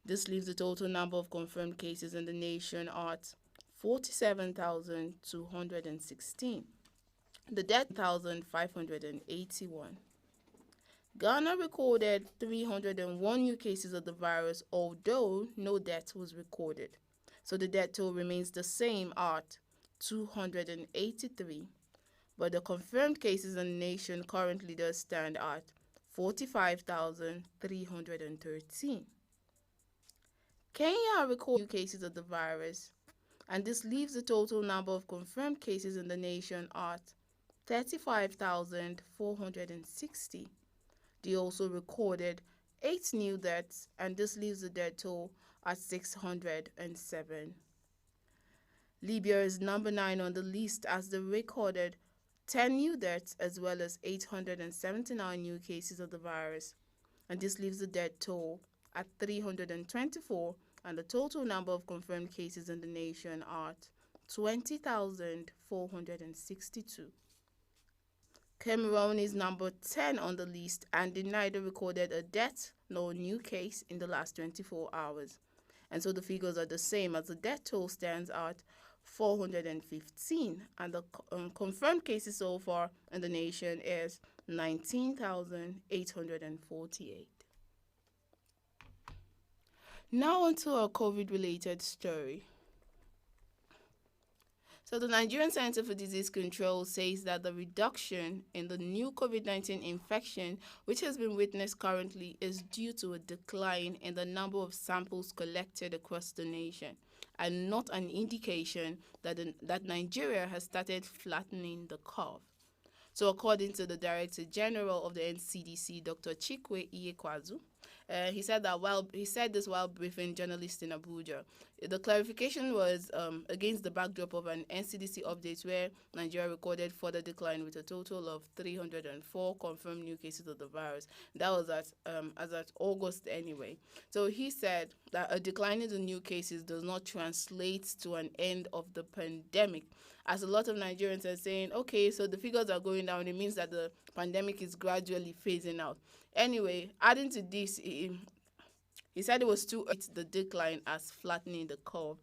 This leaves the total number of confirmed cases in the nation at 47,216. The death 1,581. Ghana recorded 301 new cases of the virus, although no death was recorded. So the death toll remains the same at 283. But the confirmed cases in the nation currently does stand at 45,313. Kenya recorded new cases of the virus, and this leaves the total number of confirmed cases in the nation at 35,460. They also recorded 8 new deaths, and this leaves the death toll at 607. Libya is number 9 on the list as they recorded 10 new deaths as well as 879 new cases of the virus, and this leaves the death toll at 324 and the total number of confirmed cases in the nation at 20,462. Cameroon is number 10 on the list, and they neither recorded a death nor new case in the last 24 hours. And so the figures are the same as the death toll stands at 415, and the confirmed cases so far in the nation is 19,848. Now onto a COVID-related story. So the Nigerian Center for Disease Control says that the reduction in the new COVID-19 infection, which has been witnessed currently, is due to a decline in the number of samples collected across the nation, and not an indication that Nigeria has started flattening the curve. So according to the Director General of the NCDC, Dr. Chikwe Iyekwazu, he said this while briefing journalists in Abuja. The clarification was against the backdrop of an NCDC update where Nigeria recorded further decline with a total of 304 confirmed new cases of the virus. That was as at August anyway. So he said that a decline in the new cases does not translate to an end of the pandemic, as a lot of Nigerians are saying, okay, so the figures are going down, it means that the pandemic is gradually phasing out. Anyway, adding to this, he said it was too early the decline as flattening the curve.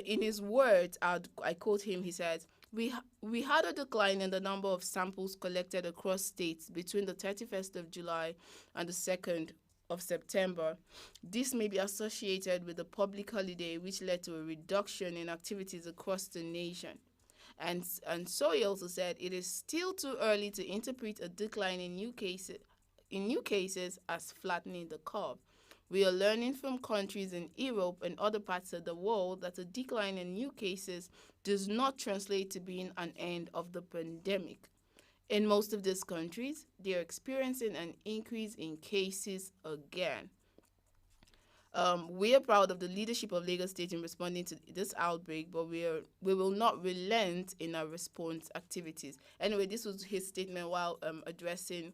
In his words, I quote him, he said, we had a decline in the number of samples collected across states between the 31st of July and the 2nd of September. This may be associated with the public holiday, which led to a reduction in activities across the nation. And so he also said it is still too early to interpret a decline in new cases as flattening the curve. We are learning from countries in Europe and other parts of the world that a decline in new cases does not translate to being an end of the pandemic. In most of these countries, they are experiencing an increase in cases again. We are proud of the leadership of Lagos State in responding to this outbreak, but we will not relent in our response activities. Anyway, this was his statement while addressing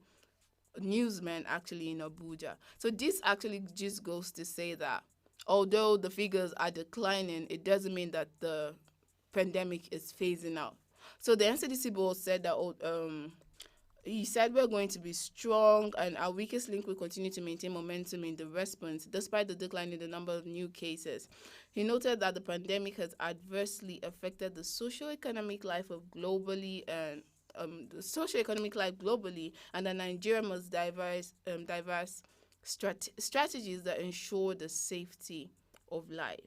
newsmen actually in Abuja. So this actually just goes to say that although the figures are declining, it doesn't mean that the pandemic is phasing out. So the NCDC board said that he said we're going to be strong and our weakest link will continue to maintain momentum in the response despite the decline in the number of new cases. He noted that the pandemic has adversely affected the socio-economic life globally and that Nigeria must devise strategies that ensure the safety of life.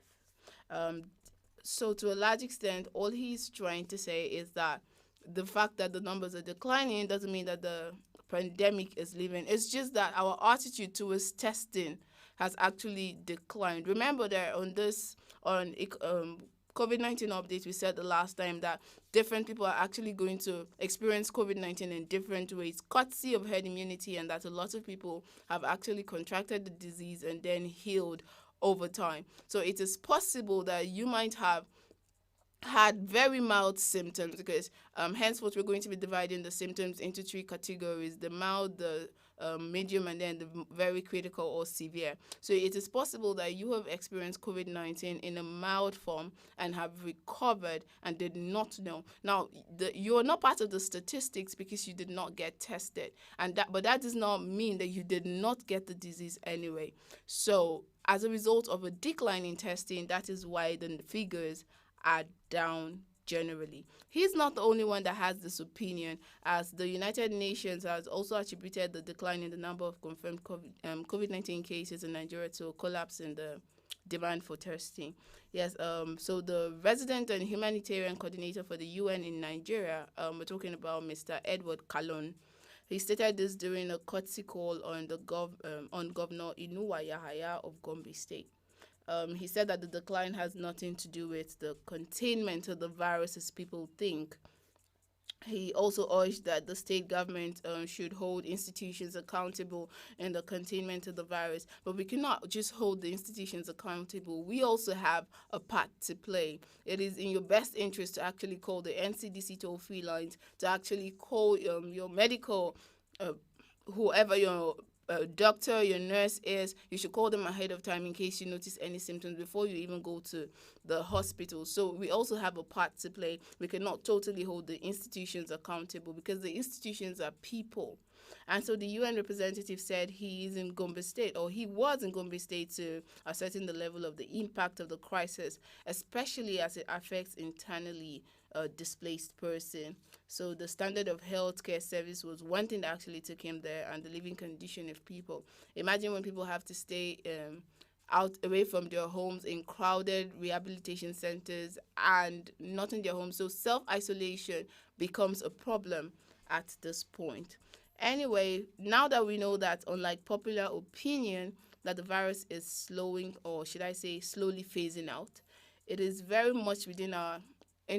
So to a large extent, all he's trying to say is that the fact that the numbers are declining doesn't mean that the pandemic is leaving. It's just that our attitude towards testing has actually declined. Remember that on COVID-19 update, we said the last time that different people are actually going to experience COVID-19 in different ways, courtesy of herd immunity, and that a lot of people have actually contracted the disease and then healed over time. So it is possible that you might have had very mild symptoms because henceforth we're going to be dividing the symptoms into 3 categories: the mild, the medium, and then the very critical or severe. So it is possible that you have experienced COVID-19 in a mild form and have recovered and did not know. Now, you are not part of the statistics because you did not get tested, but that does not mean that you did not get the disease anyway. So as a result of a decline in testing, that is why the figures are down generally. He's not the only one that has this opinion, as the United Nations has also attributed the decline in the number of confirmed COVID-19 cases in Nigeria to a collapse in the demand for testing. Yes, so the resident and humanitarian coordinator for the UN in Nigeria, we're talking about Mr. Edward Kalon. He stated this during a courtesy call on on Governor Inuwa Yahaya of Gombe State. He said that the decline has nothing to do with the containment of the virus as people think. He also urged that the state government should hold institutions accountable in the containment of the virus. But we cannot just hold the institutions accountable. We also have a part to play. It is in your best interest to actually call the NCDC toll-free lines, to actually call your medical, whoever your doctor, your nurse is. You should call them ahead of time in case you notice any symptoms before you even go to the hospital. So we also have a part to play. We cannot totally hold the institutions accountable because the institutions are people. And so the UN representative said he is in Gombe State, or he was in Gombe State, to ascertain the level of the impact of the crisis, especially as it affects internally displaced person. So the standard of healthcare service was one thing that actually took him there, and the living condition of people. Imagine when people have to stay out away from their homes in crowded rehabilitation centers and not in their homes. So self-isolation becomes a problem at this point. Anyway, now that we know that, unlike popular opinion, that the virus is slowing, or should I say slowly phasing out, it is very much in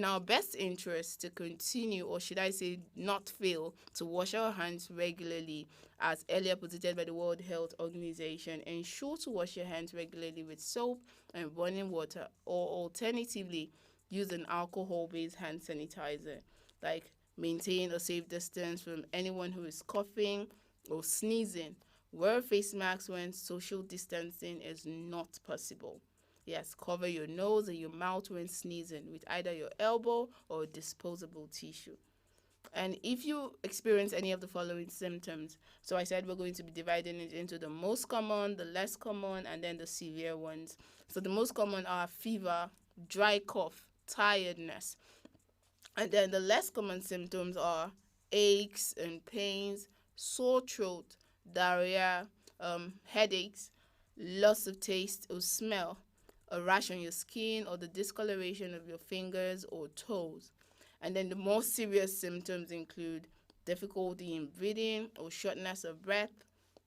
our best interest to continue, or should I say not fail, to wash our hands regularly, as earlier posited by the World Health Organization. Ensure to wash your hands regularly with soap and running water, or alternatively use an alcohol-based hand sanitizer. Like, maintain a safe distance from anyone who is coughing or sneezing. Wear face masks when social distancing is not possible. Yes, cover your nose and your mouth when sneezing with either your elbow or disposable tissue. And if you experience any of the following symptoms, so I said we're going to be dividing it into the most common, the less common, and then the severe ones. So the most common are fever, dry cough, tiredness. And then the less common symptoms are aches and pains, sore throat, diarrhea, headaches, loss of taste or smell, a rash on your skin, or the discoloration of your fingers or toes. And then the more serious symptoms include difficulty in breathing or shortness of breath,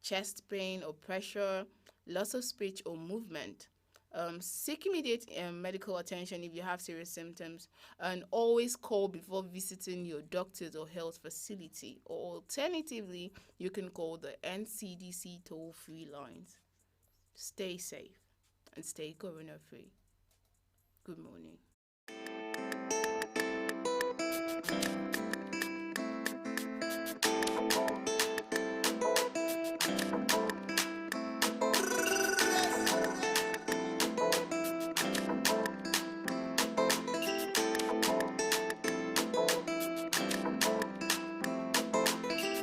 chest pain or pressure, loss of speech or movement. Seek immediate medical attention if you have serious symptoms, and always call before visiting your doctor's or health facility, or alternatively, you can call the NCDC toll-free lines. Stay safe and stay corona-free. Good morning.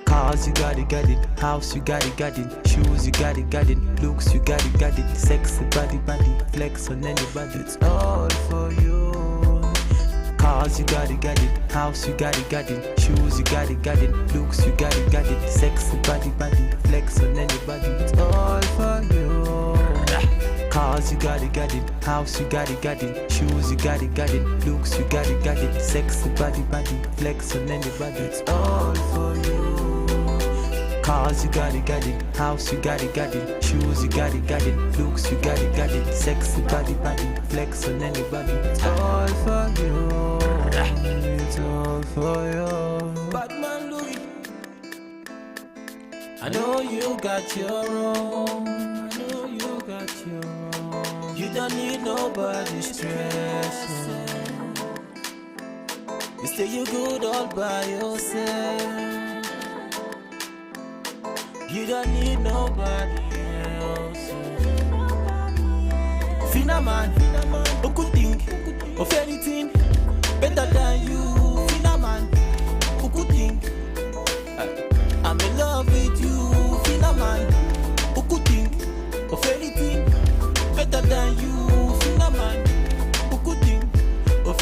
Cars, you got it. House, you got it. Shoes, you got it. Looks, you got it. Sexy body, flex on anybody. It's all for you. Cars, you got it. House, you got it. Shoes, you got it. Looks, you got it. Sexy body, flex on anybody. It's all for you. Cars, you got it. House, you got it. Shoes, you got it. Looks, you got it. Sexy body, flex on anybody. It's all for you. Cars, you got it. House, you got it. Shoes, you got it. Looks, you got it. Sexy body, flex on anybody. It's all for you. It's all for you.
Batman Louis, I know you got your own. I know you got your own. You don't need nobody's stress. You say you good all by yourself. You don't need nobody else. Fina man, who could think of anything better than you? Fina man, who could think I'm in love with you? Fina man, who could think of anything better than you? Fina man, who could think of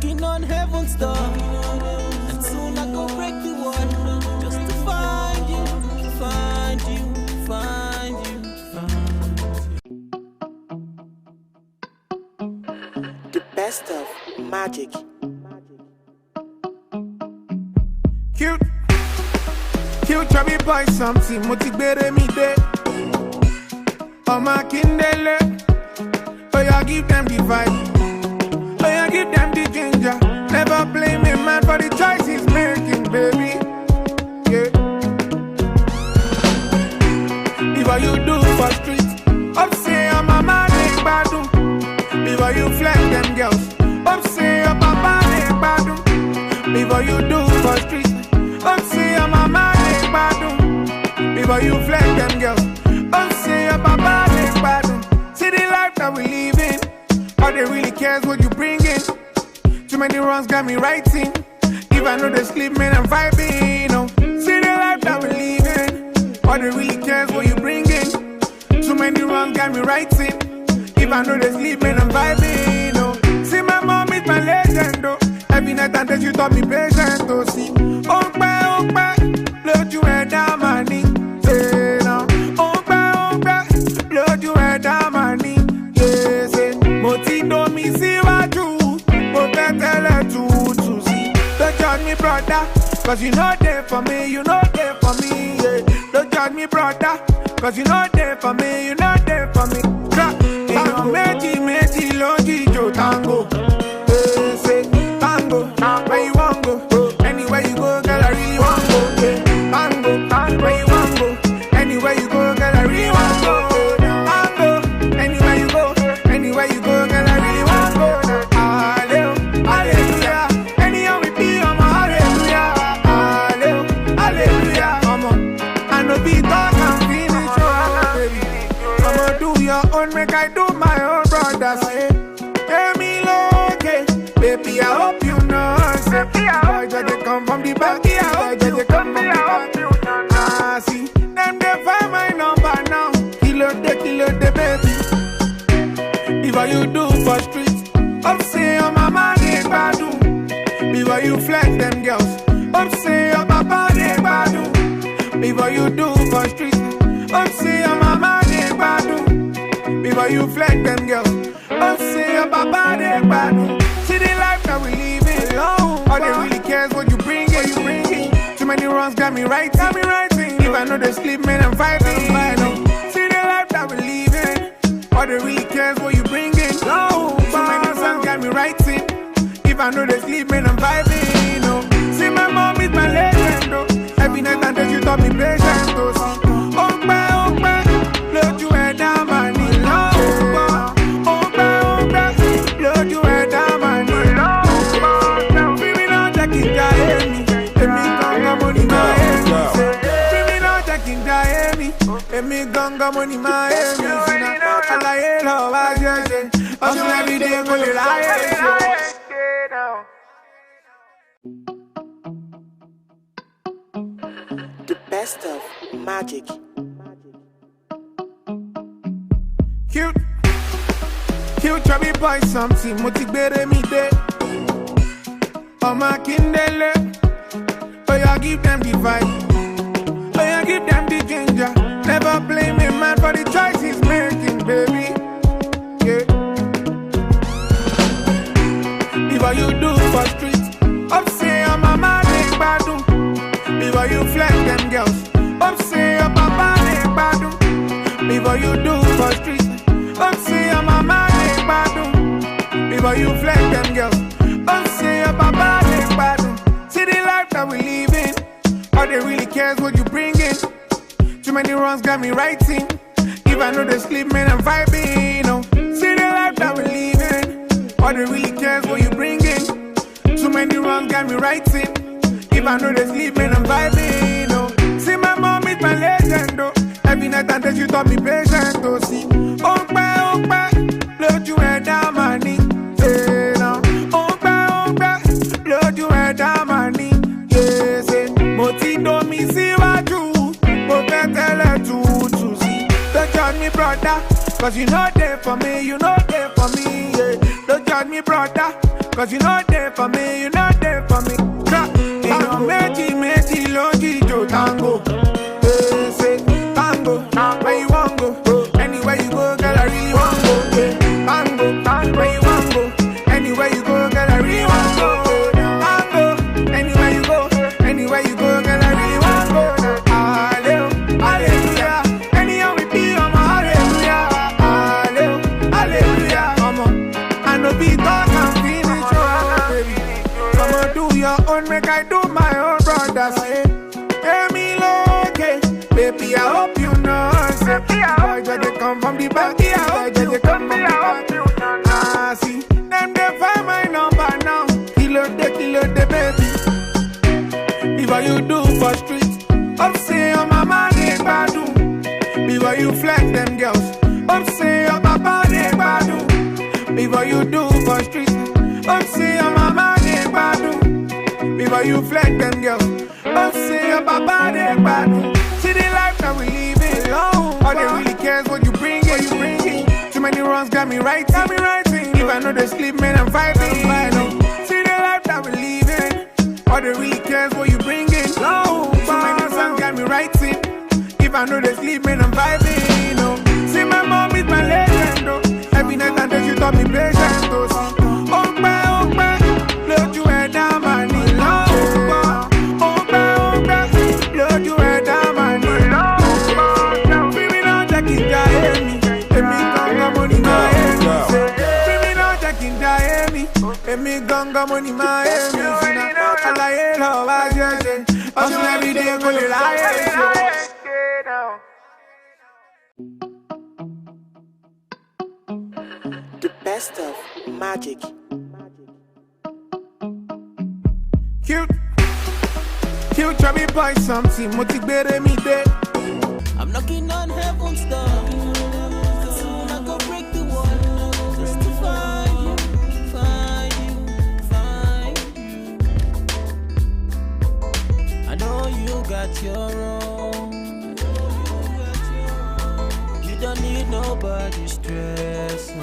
knocking on heaven's door. And soon I go break the wall just to find you, find you, find you, find you.
The best of magic.
Cute chubby boy, something motivated me there. Oh my kindle, oh yeah, give them the vibe. Oh yeah, give them the ginger. Never blame a man for the choice he's making, baby. Yeah. Before you do for street, up say I'm a man, badu. Before you flex them girls, up say I'm a man, badu. Before you do for street, up say I'm a man, badu. Before you flex them girls, up say I'm a man, badu. See the life that we live in. All they really cares what you bring in. Too many runs got me writing. If I know they sleep, man, I'm vibing. Oh. See the life that we live in. All they really cares what you bring in. Too many runs got me writing. If I know they sleep, man, I'm vibing. Oh. See my mom is my legend. Oh. Every night and day she taught me patience. Oh, see, oh, blood you head down my knee. Say now, oh, blood you head down my knee. Yeah, say, Moti do me see what you. To see. Don't judge me, brother, cause you know there for me, you know there for me, yeah. Don't judge me, brother, cause you know there for me, you know there for me. Tango, meji, longi, jo, tango. Say, tango, where you want go? Anywhere you go, girl, I really want go. Tango, where you want go? Anywhere you go, girl, I really want go. Tango, anywhere you go, girl, I really want go. Hallelujah, anyhow we be, I'm a hallelujah. Hallelujah, come on. I know be talk and finish, baby. I'ma do your own, make I do my own, brother. Say, get me low, okay. Baby, I hope you know. Say, boy, just they come from the back, I hope they come from the back. Ah, see, them they find my number now. Kilo the baby. Before you do for street, up say I'm a man, badu. Before you flex them girls, up say I'm a man, badu. Before you do for street, up say I'm a man, badu. Before you flex them girls, up say I'm a man, badu. See the life that we live in. All they really cares what you bring in. Too many runs got me writing. If I know they sleep, man, I'm vibing. See the life that we live in. All they really cares what you bring in. Too many runs got me writing. If I know they sleep, man, I'm vibing. Oh. See my mom is my legend. Oh. Every night and day she taught me patience. Oh, see, oh, blood you head down my knee. Blood you head down my knee. Free me now, Jackie, Jaemi. Emi ganga money Miami. Free me now, Jackie, Jaemi. Emi ganga money Miami. Alaye love, I just hustle every day, go to lie.
The best of magic.
Cute chubby boy, something motivated me there. Oh my kindle, oh yeah, give them the vibe. Oh yeah, give them the ginger. Never blame a man for the choice he's making, baby. Yeah. Before you do for street, up say I'm a man, badu. Before you flex them girls, up say I'm a man, badu. Before you do for street, up say I'm a man, badu. Before you flex them girls, up say I'm a man, badu. See the life that we live in. All they really cares what you bring in. Too many runs got me writing. If I know they sleep, man, I'm vibing. Oh. See the life that we live in. All they really cares what you bring in. Too many runs got me writing. If I know they sleep, man, I'm vibing. Oh. See my mom is my legend. Oh. Every night and day she taught me patience. Oh, see, oh, blood you head down my knee. Say now, oh, blood you head down my knee. Yeah, say, Moti do me see what you. To see. Don't judge me, brother, cause you know there for me, you know there for me, yeah. Don't judge me, brother, Cause you not there for me, you not there for me. Tango, meji, longi, jo, tango. Say, tango, where you want go? Anywhere you go, girl, I really want go. Tango, where you want go? Anywhere you go, girl, I really want go. Tango, anywhere you go, girl, I really want go. Hallelujah, anyhow we be, I'm a hallelujah. Hallelujah, come on. I know be talk and finish, baby. Come on, do your own, make I do my own, brother. Say, hear me low, okay. Baby, I hope you know. Say, boy, just they come from the back. Boy, just they come from the back. Ah, see, them they find my number now. Kilo the baby. Before you do for street, up say your mama they badu. Before you flex them girls, up say your papa they badu. Before you do for street, up say your mama they badu. Before you flex them girls, up say your papa they badu. See the life that we living long. All they really cares what you bring in. Too many runs got me writing. If I know they sleep, man, I'm vibing. See the life that we living. All they really cares what you bring in. Too many songs got me writing. If I know they sleep, man, I'm vibing. See my mom is my legend. Every night and day she taught me patience. Opa, load you head down, my knee. Load you head down, my knee. Baby, now Jackie Jaemi. Emi ganga money, my baby, now Jackie Jaemi. Emi ganga money, my I like how I just hustle every day, go to life.
The best of magic.
Cute, chubby boy, something motivated me there.
I'm knocking on heaven's door. Soon I go break the wall just to find you. I know you got your own. You don't need nobody stressing.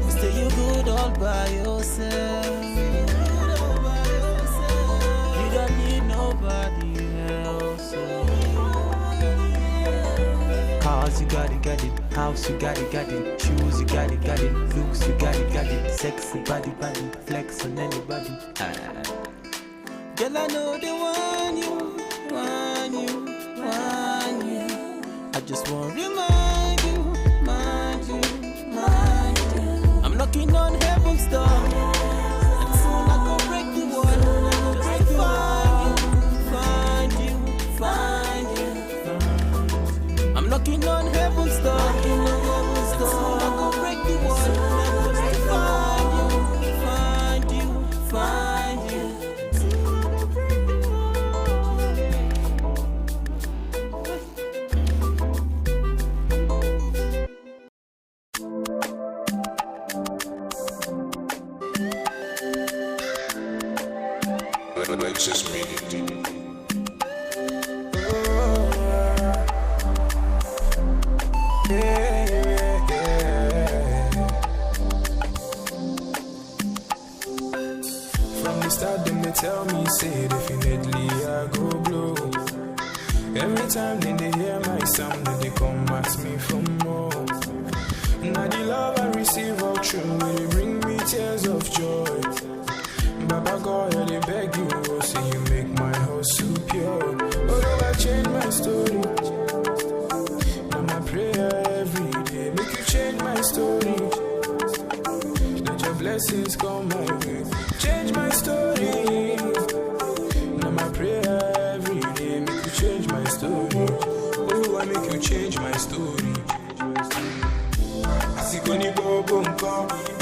Stay you good all by yourself. You don't need nobody else. Cars, you got it. House, you got it. Shoes, you got it. Looks, you got it. Sexy body, flex on anybody. Girl, I know they want you. I just want to remind you. I'm knocking on heaven's door, and soon I go break the wall. Find you. I'm knocking on heaven's door, and soon I go break the wall. Find you.
Alexis Media.
From the start, them they tell me, say definitely I go blow. Every time then they hear my sound, then they come ask me for more. Now the love I receive all true, will bring me tears of joy. Baba God, I beg you, oh, say you make my heart so pure. Although I change my story, now my prayer every day, make you change my story. Let your blessings come my way, change my story. Now my prayer every day, make you change my story. Oh, I make you change my story.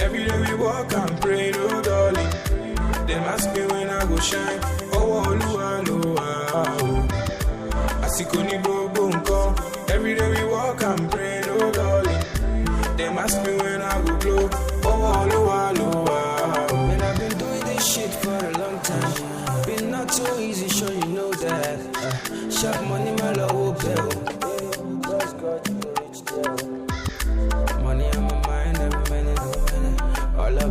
Every day we walk and pray, no darling. Them ask me when I go shine. Oh, every day we walk and pray, no darling. Them ask me when I go glow. Oh, and I've been doing this shit for a long time. Been not so easy, sure you know that. Sharp money, my love will bill. Money on my mind, every minute. All of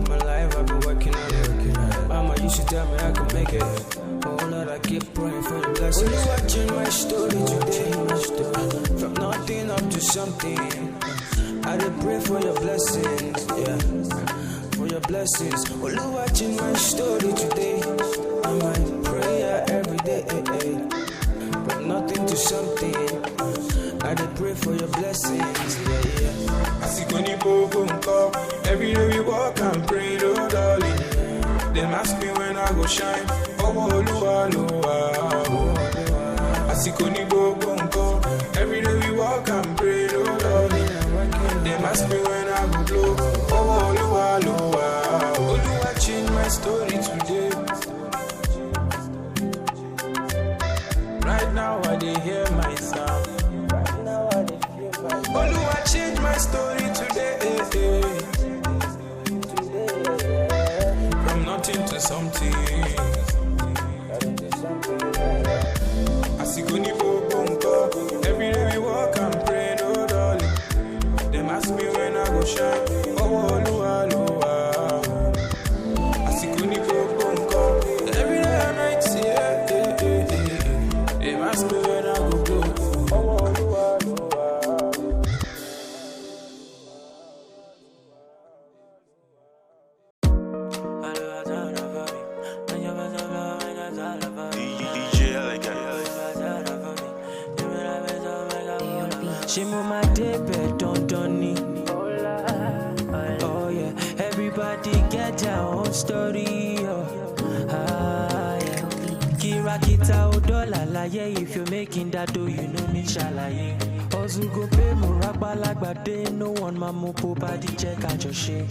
used to tell me I could make it. Oh Lord, I keep praying for your blessings. Only watching my story today, from nothing up to something. I did pray for your blessings, yeah, for your blessings. Only watching my story today, and my prayer every day, from nothing to something. I did pray for your blessings, yeah. I see Connie Bobo every day we walk and pray, oh darling. Them ask me when I go shine, oh Lua, Lua. I see Connie Bobo every day we walk and pray, oh darling. Them ask me when I go blow, oh Lua, Lua. Oh Lua, change my story today. Right now I dey hear my sound. Oluwa change my story today. From nothing to something. I see Guni Bobo. Every day we walk and pray, no darling. Them ask me when I go shine. Oh, Oluwa, Oluwa. I see Guni Bobo. Every day and night, yeah. Them ask me when I go blow.
She move my debit, don't oh yeah, everybody get their own story. Yeah. Kira kita odola laye, if you're making that dough, you know me shalaye. Ozu go pay muragba lagbade, no one mamu body check and your shake.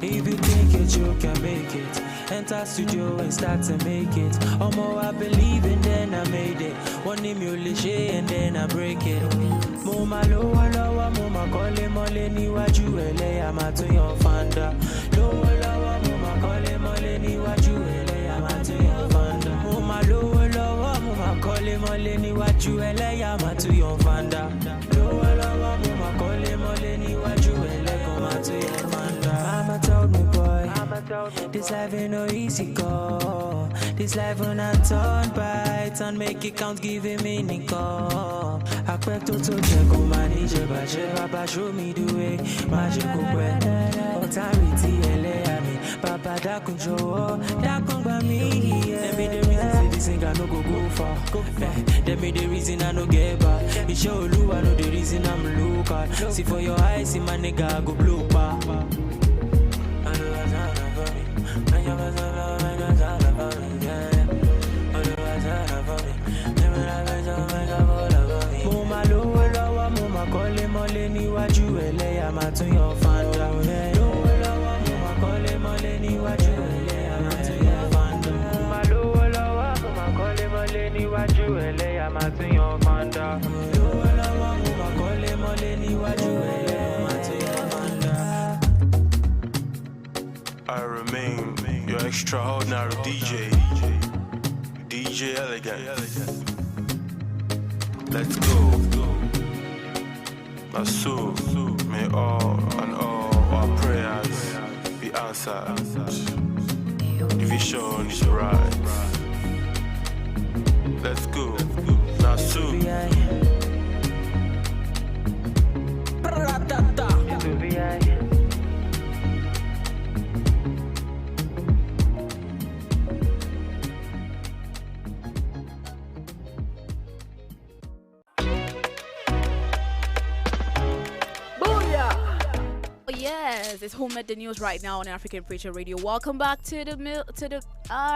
If you think it, you can make it. Enter studio and start to make it. Omo, I believe and then I made it. One name you lishe and then I break it. Muma lowa lowa, muma kole mole ni waju ele amatu yon fanda. Lowa lowa, muma kole mole ni waju ele amatu yon fanda. Muma lowa lowa, muma kole mole ni waju ele amatu yon fanda. Lowa lowa, muma kole mole ni waju ele amatu yon fanda. Mama told me, boy, this life ain't no easy go. This life when I turn bright and make it count, giving meaning go. I expect to check on my nije, Baba show me the way. Magic way, authority, LA, Papa Dakunjo, Dakun me. Let me the reason say this ain't got no go far. Let me the reason I no get back. It show you I know the reason I'm local. See for your eyes, see my nigga go blow back. Muma lowo lowo, muma kole mole ni waju ele amatu yon fanda. Lowo lowo, muma kole mole ni waju ele amatu yon fanda. Muma lowo lowo, muma kole mole ni waju ele amatu yon fanda. Lowo lowo, muma kole mole ni waju ele amatu yon fanda.
I remain your extraordinary DJ Elegant. Let's go. Masu, may all and all our prayers be answered. The vision is right. Let's go. Masu.
Yes, it's Home at the News right now on African Patriot Radio. Welcome back to the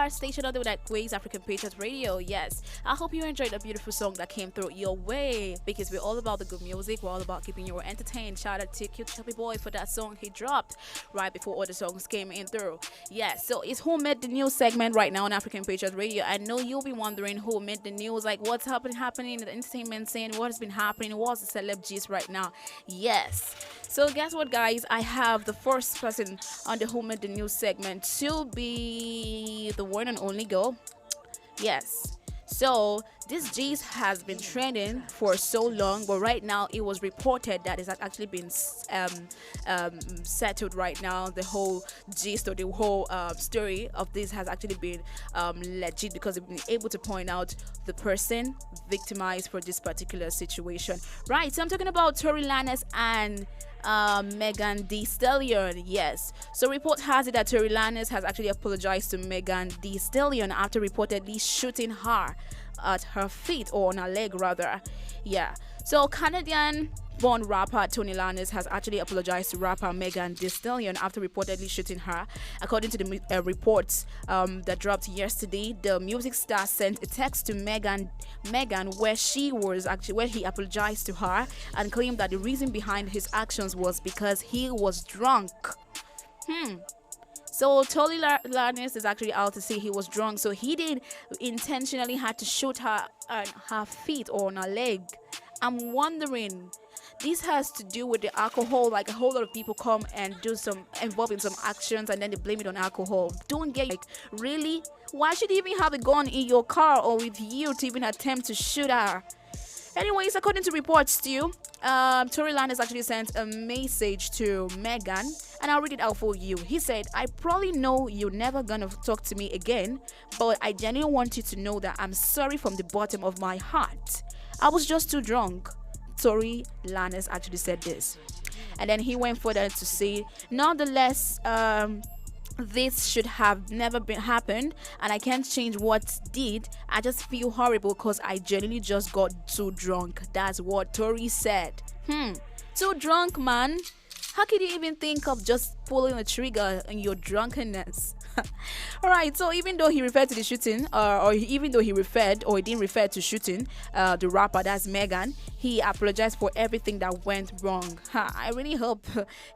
station under that Ways African Patriot Radio. Yes, I hope you enjoyed a beautiful song that came through your way, because we're all about the good music. We're all about keeping you entertained. Shout out to Cute Chubby Boy for that song he dropped right before all the songs came in through. Yes, so it's Who Made the News segment right now on African Patriot Radio. I know you'll be wondering who made the news, like what's happening in the entertainment scene, what has been happening, what's the celeb gist right now. Yes. So guess what, guys? I have the first person on the Who Made the News segment to be the one and only girl. Yes, So this gist has been trending for so long, but right now it was reported that it's actually been settled right now. The whole gist or the whole story of this has actually been legit because they've been able to point out the person victimized for this particular situation. Right, so I'm talking about Tory Lanez and Megan Thee Stallion. Yes. So report has it that Tory Lanez has actually apologized to Megan Thee Stallion after reportedly shooting her at her feet, or on her leg rather. Yeah. So Canadian-born rapper Tony Lanez has actually apologized to rapper Megan Thee Stallion after reportedly shooting her. According to the reports that dropped yesterday, the music star sent a text to Megan where he apologized to her and claimed that the reason behind his actions was because he was drunk. So Tory Lanez is actually out to say he was drunk, so he did intentionally had to shoot her on her feet or on her leg. I'm wondering, this has to do with the alcohol. Like, a whole lot of people come and involved in some actions and then they blame it on alcohol. Don't get, like, really? Why should you even have a gun in your car or with you to even attempt to shoot her? Anyways, according to reports too, Tory Lanez actually sent a message to Megan, and I'll read it out for you. He said, "I probably know you're never gonna talk to me again, but I genuinely want you to know that I'm sorry from the bottom of my heart. I was just too drunk." Tory Lanez actually said this. And then he went further to say, nonetheless, this should have never been happened, and I can't change what did. I just feel horrible because I genuinely just got too drunk. That's what Tory said. Too drunk, man. How could you even think of just pulling a trigger in your drunkenness? Alright, so even though he referred to the shooting, even though he didn't refer to shooting the rapper, that's Megan, he apologized for everything that went wrong. I really hope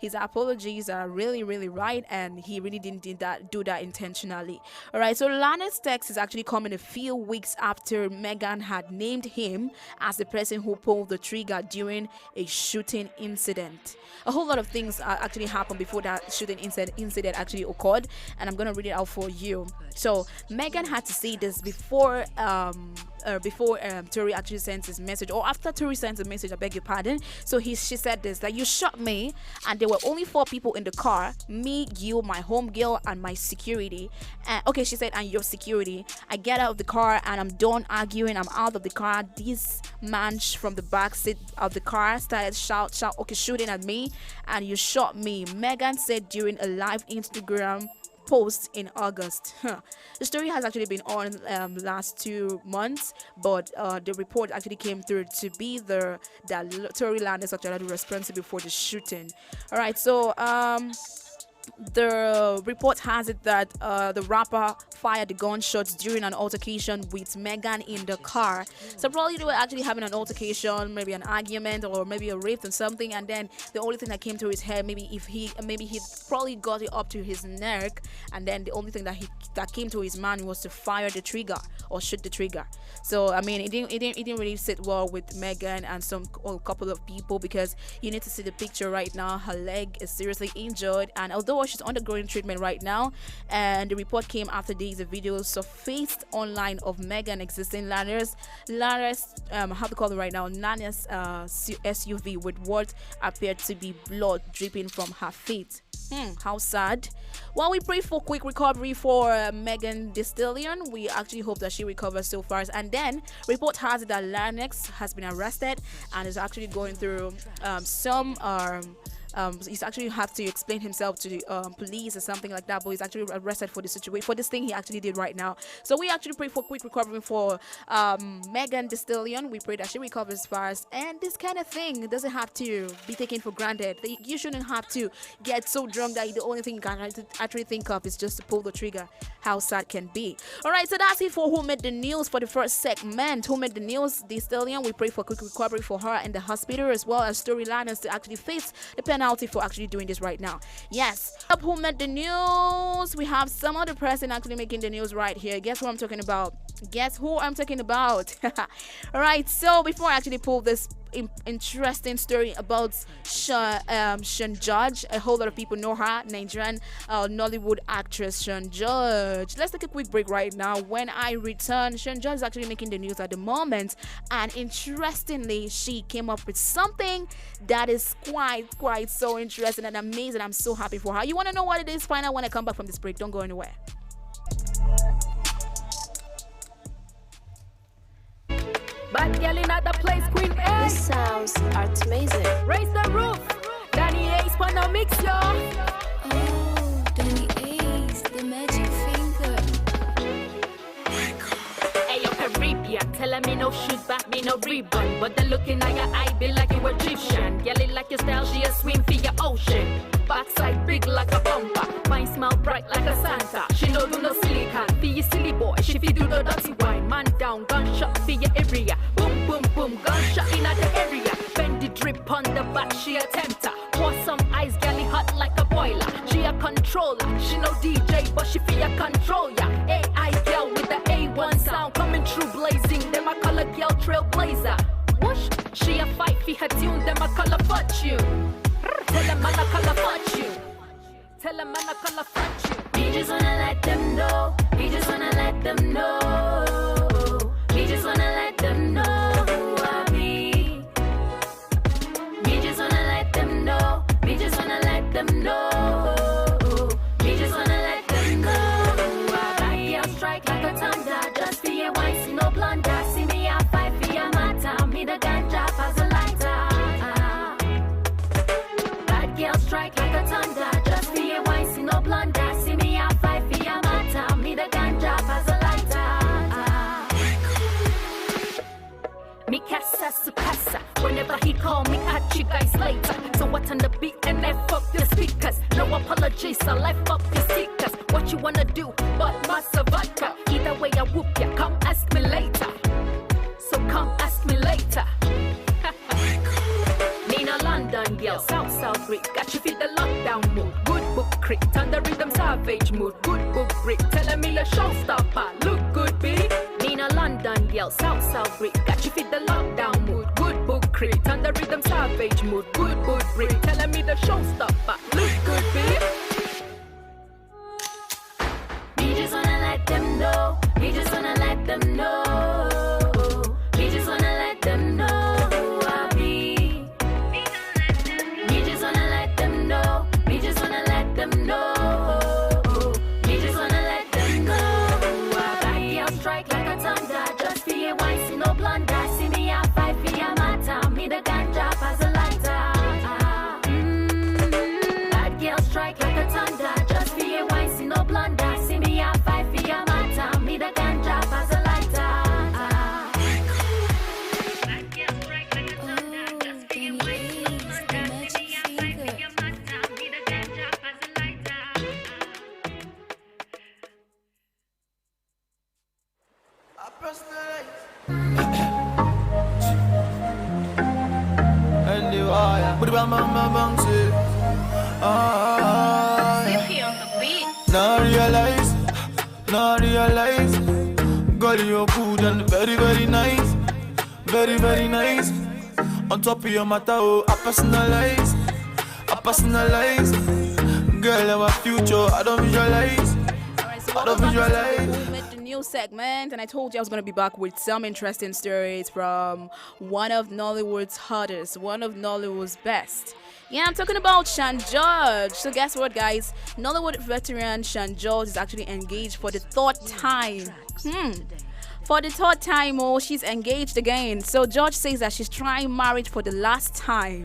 his apologies are really, really right, and he really didn't do that intentionally. Alright, so Lanez's text is actually coming a few weeks after Megan had named him as the person who pulled the trigger during a shooting incident. A whole lot of things actually happened before that shooting incident actually occurred, and I'm gonna read it out for you. So Megan had to say this before Tory actually sent his message, or after Tory sent a message, I beg your pardon. So she said this, that you shot me and there were only 4 people in the car, me, you, my homegirl, and my security. Okay, she said, and your security. I get out of the car and I'm done arguing. I'm out of the car. This man from the back seat of the car started shooting at me, and you shot me, Megan said during a live Instagram post in August. The story has actually been on last 2 months, but the report actually came through to be that Tory Lanez actually responsible for the shooting. All right, so the report has it that the rapper fired the gunshots during an altercation with Megan in the car. So probably they were actually having an altercation, maybe an argument, or maybe a rift or something, and then the only thing that came to his head, maybe he probably got it up to his neck, and then the only thing that came to his mind was to fire the trigger or shoot the trigger. So I mean, it didn't really sit well with Megan and a couple of people, because you need to see the picture right now. Her leg is seriously injured, and although she's undergoing treatment right now, and the report came after days of videos surfaced online of Megan existing Lanez, how to call it right now, Lanez SUV with what appeared to be blood dripping from her feet. How sad. While we pray for quick recovery for Megan Thee Stallion, we actually hope that she recovers so fast. And then report has it that Lanez has been arrested and is actually going through he's actually have to explain himself to the police or something like that, but he's actually arrested for the situation, for this thing he actually did right now. So we actually pray for quick recovery for Megan Thee Stallion. We pray that she recovers fast, and this kind of thing doesn't have to be taken for granted. You shouldn't have to get so drunk that the only thing you can actually think of is just to pull the trigger. How sad can be. Alright, so that's it for Who Made the News for the first segment. Who Made the News, Thee Stallion. We pray for quick recovery for her in the hospital, as well as Tory Lanez to actually face the penalty for actually doing this right now. Yes. Who Made the News? We have some other person actually making the news right here. Guess what I'm talking about? Guess who I'm talking about? Alright, so before I actually pull this interesting story about Sean Judge, a whole lot of people know her, Nigerian Nollywood actress Sean Judge. Let's take a quick break right now. When I return, Sean Judge is actually making the news at the moment, and interestingly, she came up with something that is quite so interesting and amazing. I'm so happy for her. You want to know what it is? Find out when I come back from this break. Don't go anywhere.
Bad girl in other place, Queen A.
This sounds amazing.
Raise the roof. Danny Ace, Pano Mix, yo.
Oh, Danny Ace, the magic finger.
Hey, yo, Caribbean. Tell me no shoot back, me no rebound. But the looking at your eye be like you Egyptian. Yelling like your style, she a swim for your ocean. Backside big like a bumper. Mine smell bright like a Santa. She no do no silly cat. Be you silly boy. She fi do the dirty wine. Man down, gunshot for your area. Boom, boom, boom, gunshot in the area. Bend the drip on the back, she a tempter. Pour some ice, galley hot like a boiler. She a controller. She no DJ, but she fi a control ya. AI girl with the A1 sound coming through blazing. Them a color girl trailblazer. Whoosh, she a fight for her tune. Them a color fudge you. Tell them man a color fudge you. Tell them man a color fudge you.
We just wanna let them know. We just wanna let them know. We just wanna let them know who I be. We just wanna let them know. We just wanna let them know. We just wanna let them know who I be. I'll strike like a thunder. Just for your wife, see no blunder. See me, I'll fight for your matter. Me the ganja as a lighter. Bad girl strike like a thunder. Just for your wife, see no blunder. See me, I'll fight for your matter. Me the ganja as a lighter.
Me casa su casa. Whenever he call me, catch you guys later. So what on the beat and F up your speakers. No apologies, I life up your stickers. What you wanna do, but massa vodka. Either way I whoop ya, come ask me later. So come ask me later. Nina London girl, South Greek. Got you feel the lockdown mood. Good book crit, on the rhythm savage mood. Good book brick, telling me the showstopper. Look good, B. Nina London girl, South Greek. Got you feel the lockdown mood. Good book crit, on the rhythm savage mood. Good book brick, telling me the showstopper. Look good, B.
We just wanna let them know. We just wanna let them know. We just wanna let them know who I be. We just wanna let them know. We just wanna let them know. We just wanna let them know who I be. I'll strike like a thunder. Just for your wife, see no blunder. See me, I'll fight for your matter. Me the ganja as a lighter. Bad girl strike like a thunder. Just for your wife, see no blunder. See me, I'll fight for your matter. Me the ganja as a lighter. Bad girl strike like a thunder. Just for your wife, see no blunder. See me, I'll fight for your matter. Me the ganja as a lighter.
And the wire, but bang bang bang bang say, now realize, girl you're good and very very nice, very nice. On top of your matter, oh I personalize, girl our future I don't visualize.
We met the new segment, and I told you I was going to be back with some interesting stories from one of Nollywood's hottest, one of Nollywood's best. Yeah, I'm talking about Sean Judge. So guess what, guys? Nollywood veteran Sean Judge is actually engaged for the third time. For the third time, oh, she's engaged again. So Judge says that she's trying marriage for the last time.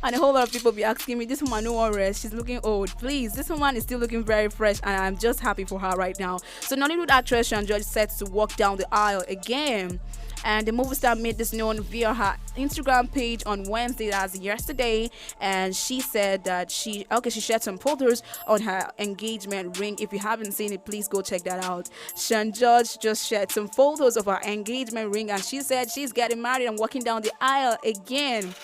And a whole lot of people be asking me, this woman no rest, she's looking old. Please, this woman is still looking very fresh, and I'm just happy for her right now. So Nollywood actress Sean Judge set to walk down the aisle again. And the movie star made this known via her Instagram page on Wednesday, that's yesterday, and she said that she shared some photos on her engagement ring. If you haven't seen it, please go check that out. Sean Judge just shared some photos of her engagement ring, and she said she's getting married and walking down the aisle again.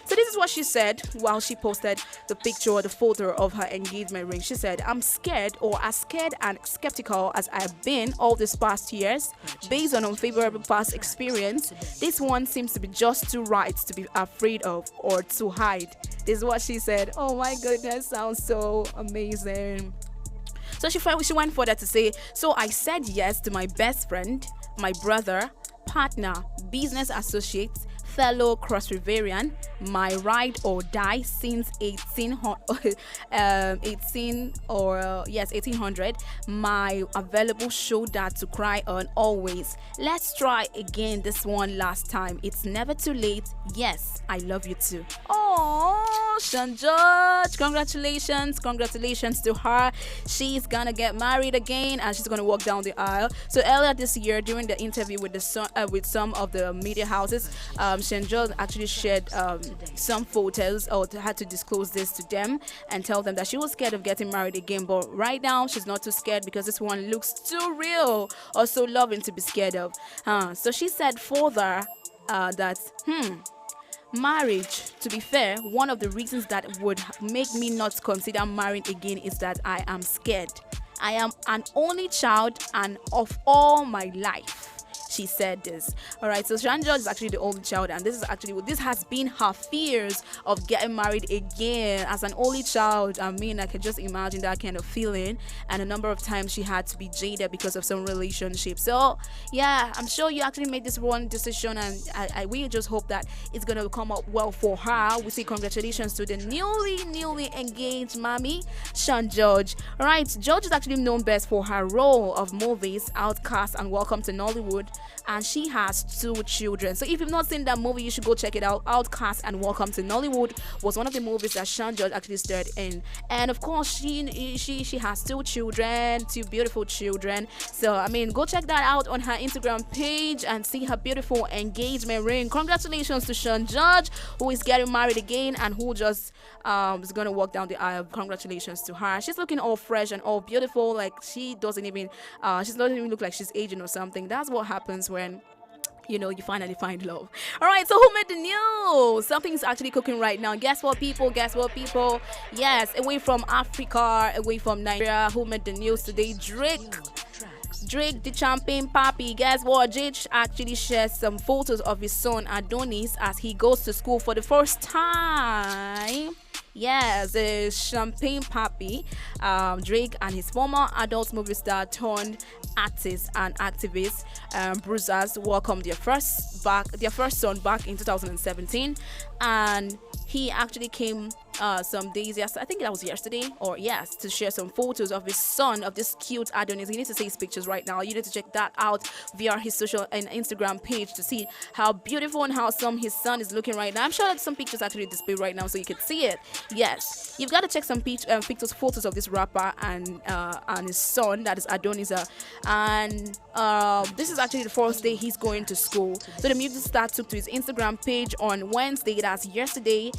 So this is what she said while she posted the picture or the photo of her engagement ring. She said, I'm scared, or as scared and skeptical as I've been all these past years, based on unfavorable past experience. This one seems to be just too right to be afraid of or to hide. This is what she said. Oh my goodness, sounds so amazing. So she went further to say, so I said yes to my best friend, my brother, partner, business associate, fellow Cross Riverian, my ride or die since 1800, my available shoulder to cry on always. Let's try again this one last time. It's never too late. Yes, I love you too. Oh, Sean George, congratulations to her. She's gonna get married again and she's gonna walk down the aisle. So earlier this year, during the interview with some of the media houses, Sean George actually shared some photos, or had to disclose this to them and tell them that she was scared of getting married again, but right now she's not too scared because this one looks too real or so loving to be scared of. So she said further that marriage, to be fair, one of the reasons that would make me not consider marrying again is that I am scared. I am an only child and of all my life. She said this. All right, so Sean George is actually the only child, and this has been her fears of getting married again as an only child. I mean, I can just imagine that kind of feeling, and a number of times she had to be jaded because of some relationship. So yeah, I'm sure you actually made this one decision, and I really just hope that it's gonna come up well for her. We say congratulations to the newly engaged mommy, Sean George. All right, George is actually known best for her role of movies Outcast and Welcome to Nollywood, and she has 2 children. So if you've not seen that movie, you should go check it out. Outcast and Welcome to Nollywood was one of the movies that Sean George actually starred in, and of course she has 2 children, 2 beautiful children. So I mean, go check that out on her Instagram page and see her beautiful engagement ring. Congratulations to Sean George, who is getting married again and who just is gonna walk down the aisle. Congratulations to her. She's looking all fresh and all beautiful, like she doesn't even look like she's aging or something. That's what happens when you finally find love. All right, so who made the news? Something's actually cooking right now. Guess what, people? Yes, away from Africa, away from Nigeria. Who made the news today? Drake, the champagne papi. Guess what? Drake actually shares some photos of his son Adonis as he goes to school for the first time. Yes, the champagne papi, Drake and his former adult movie star turned artist and activist, Bruisers, welcomed their first son back in 2017, and he actually came some days yesterday, I think that was yesterday, to share some photos of his son, of this cute Adonis. You need to see his pictures right now. You need to check that out via his social and Instagram page to see how beautiful and handsome his son is looking right now. I'm sure that some pictures actually displayed right now so you can see it. Yes, you've got to check some photos of this rapper and his son, that is Adonis, and this is actually the first day he's going to school. So the music star took to his Instagram page on Wednesday, that's yesterday,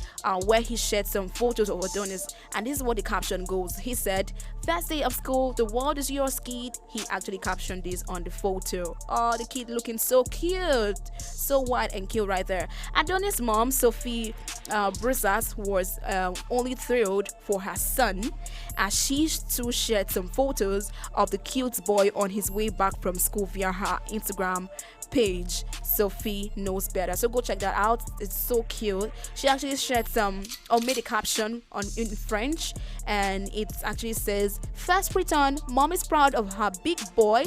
where he shared some photos of Adonis, and this is what the caption goes. He said, "First day of school, the world is yours, kid." He actually captioned this on the photo. Oh, the kid looking so cute, so white and cute right there. Adonis' mom, Sophie Bruisers, was only thrilled for her son, as she too shared some photos of the cute boy on his way back from school via her Instagram page. Sophie Knows Better, so go check that out. It's so cute. She actually shared made a caption in French, and it actually says, "First return, mom is proud of her big boy,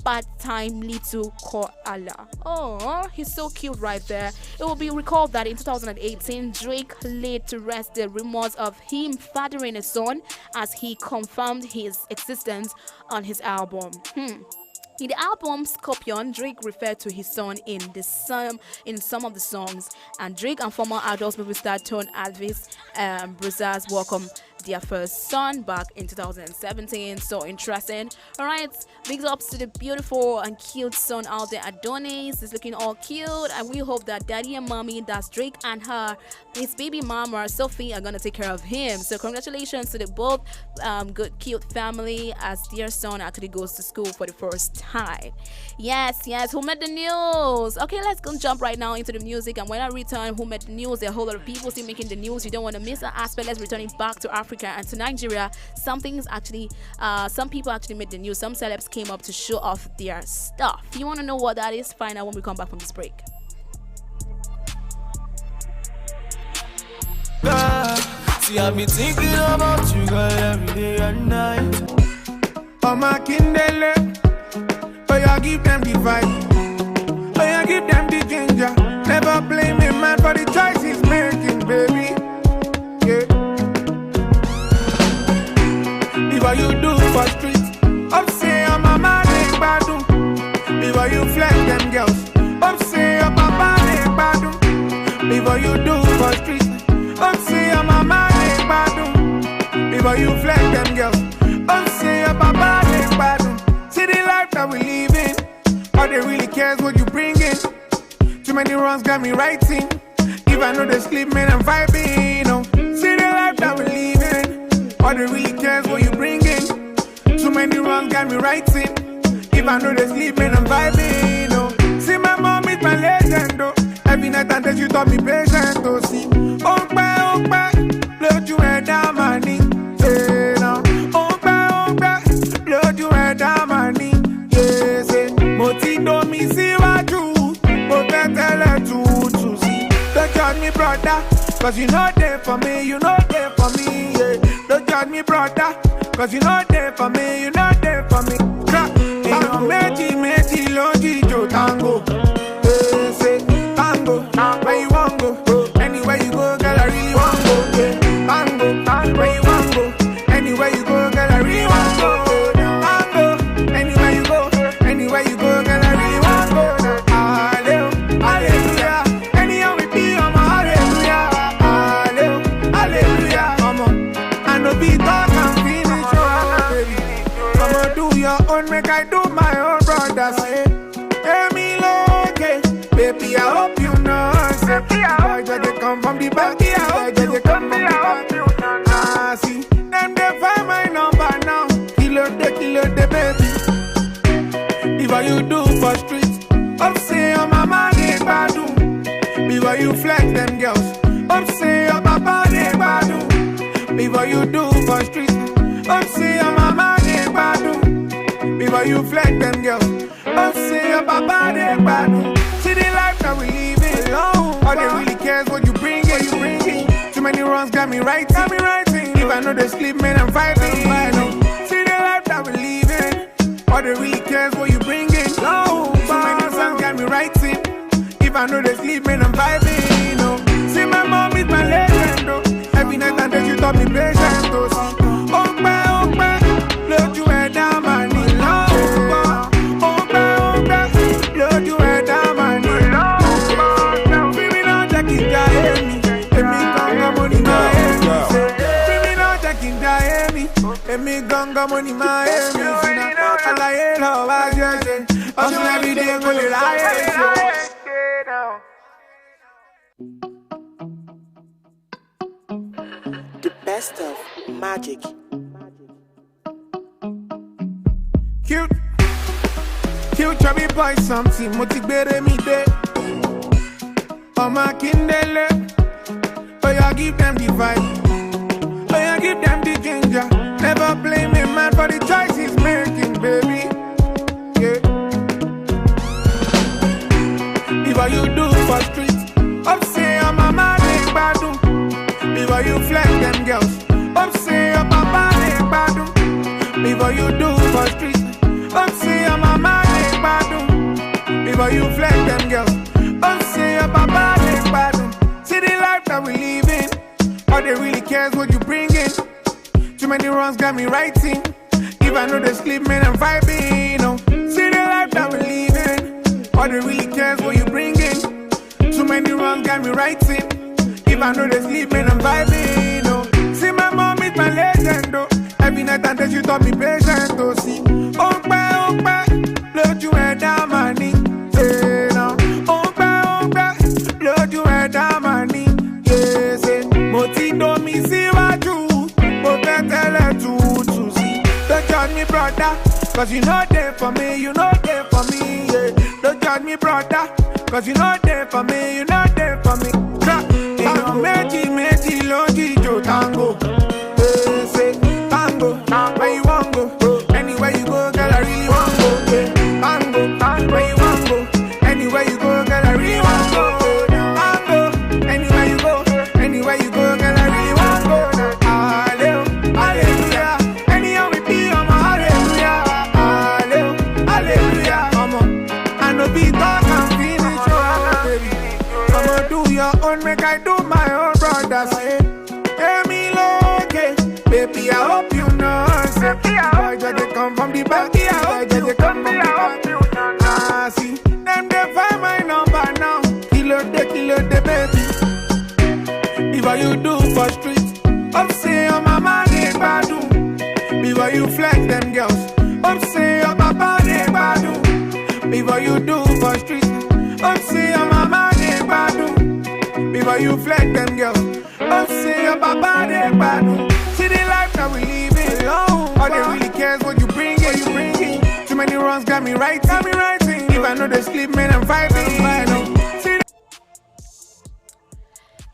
part-time little koala." Oh, he's so cute right there. It will be recalled that in 2018, Drake laid to rest the rumors of him fathering a son, as he confirmed his existence on his album. In the album Scorpion, Drake referred to his son in some of the songs, and Drake and former adult movie star turned activist Bruisers welcomed their first son back in 2017. So interesting. All right, big ups to the beautiful and cute son out there. Adonis is looking all cute, and we hope that daddy and mommy, that's Drake and his baby mama Sophie, are gonna take care of him. So congratulations to the both good cute family as their son actually goes to school for the first time. Yes, who made the news? Okay, let's go jump right now into the music, and when I return, who made the news? There are a whole lot of people still making the news. You don't want to miss that aspect. Let's return it back to Africa and to Nigeria. Some people actually made the news. Some celebs came up to show off their stuff. You want to know what that is? Find out when we come back from this break.
See, I've been thinking about you, girl, every day and night.
Oh, my Kindle, oh, yeah, give them the vibe. Oh, yeah, give them the ginger. Never blame a man for the choice he's making, baby. Yeah. If what you do for street, up say I'm a man, ain't badu. If what you flex them girls, up say I'm a man, ain't badu. If what you do for street, up say I'm a man, ain't badu. If what you flex them girls, up say I'm a man, ain't badu. See the life that we live in, all they really cares what you bring in. Too many runs got me writing. If I know they sleep, man, I'm vibing. Oh. See the life that we live in, all they really cares what you bring in. Too many runs got me writing. If I know they sleep, man, I'm vibing. Oh. See my mom is my legend. Oh. Every night and day she taught me patience. Oh, see, blood you head down my knee. Say no, blood you head down my knee. Yeah, say, Moti do me see what you. To see. Don't judge me, brother, cause you know there for me, you know there for me, yeah. Don't judge me, brother, cause you know there for me, you know there for me. Meji, longi, jo, tango. Say, tango, where you want go? Anywhere you go, girl, I really want go. Yeah. Tango, where you want go? Anywhere you go, girl, I really want go. Tango, anywhere you go, girl, I really want go. Make I do my own brother say, hey me okay, baby I hope you know. Say, I just come from the back, I just come from the back. Ah see, them they find my number now. Kilo the baby. If what you do for streets, up say I'm a man ain't badu. Before you flex them girls, up say I'm a man ain't badu. Before you do for streets, up say I'm a man ain't badu. Before you flex them girls, up say I'm a man ain't badu. See the life that we live in, all they really cares what you bring in. Too many runs got me writing. If I know they sleep, man, I'm vibing. See the life that we live in, all they really cares what you bring in. Too many songs got me writing. If I know they sleep, man, I'm vibing. See my mom is my legend. Every night and day she taught me patience. Blood you head down my knee. Blood you head down my knee. Baby, now Jackie Diami. Emi ganga money Miami. Baby, now Jackie Diami. Emi ganga money Miami. Alaye lo vaje. Hustle every day go the lie.
The best of magic.
Cute chubby boy, something motivate me day. Oh my Kindle, oh yeah, give them the vibe. Oh yeah, give them the ginger. Never blame a man for the choice he's making, baby. Yeah. If what you do for street, up say I'm a man ain't badu. If what you flex them girls, up say I'm a man ain't badu. If what you do for street, up say I'm a man ain't badu. If what you flex them girls, up say I'm a man ain't badu. See the life that we live in, all they really cares what you bring in. Too many runs got me writing. If I know they sleep, man, I'm vibing. See the life that we live in, all they really cares what you bring in. Too many runs got me writing. If I know they sleep, man, I'm vibing. See my mom is is my legend, oh. Every night and day she taught me patience, oh. See, load you head down my knee. Say now, load you head down my knee. Yeah, say, Motindo mi siwaju, Mopetele to see. Don't judge me, brother, cause you know there for me, you know there for me, yeah. Don't judge me, brother, cause you know there for me, you know there for me. Meji, loji, jo, tango. Say, tango, where you want go? Anywhere you go, girl, I really want go. Tango, where you want go? Anywhere you go, girl, I really want go. Tango, anywhere you go, girl, I really want go. Hallelujah, anyhow we be, I'm a hallelujah. Hallelujah, come on. I know be talk and finish, oh, baby. I'ma do your own, make I do my own, brother. Say, hey, me okay, baby, I hope you know. Say, boy, just they come from the back, boy, just they come from the back. Ah, see, them they find my number now. Kilo the baby. Before you do for street, up say your mama they badu. Before you flex them girls, up say your papa they badu. Before you do for street, up say your mama they badu. Before you flex them girls, up say your papa they badu. See the life that we live alone. All they really cares what you bring it. Too many runs got me writing. If I know they sleep, man, I'm fighting.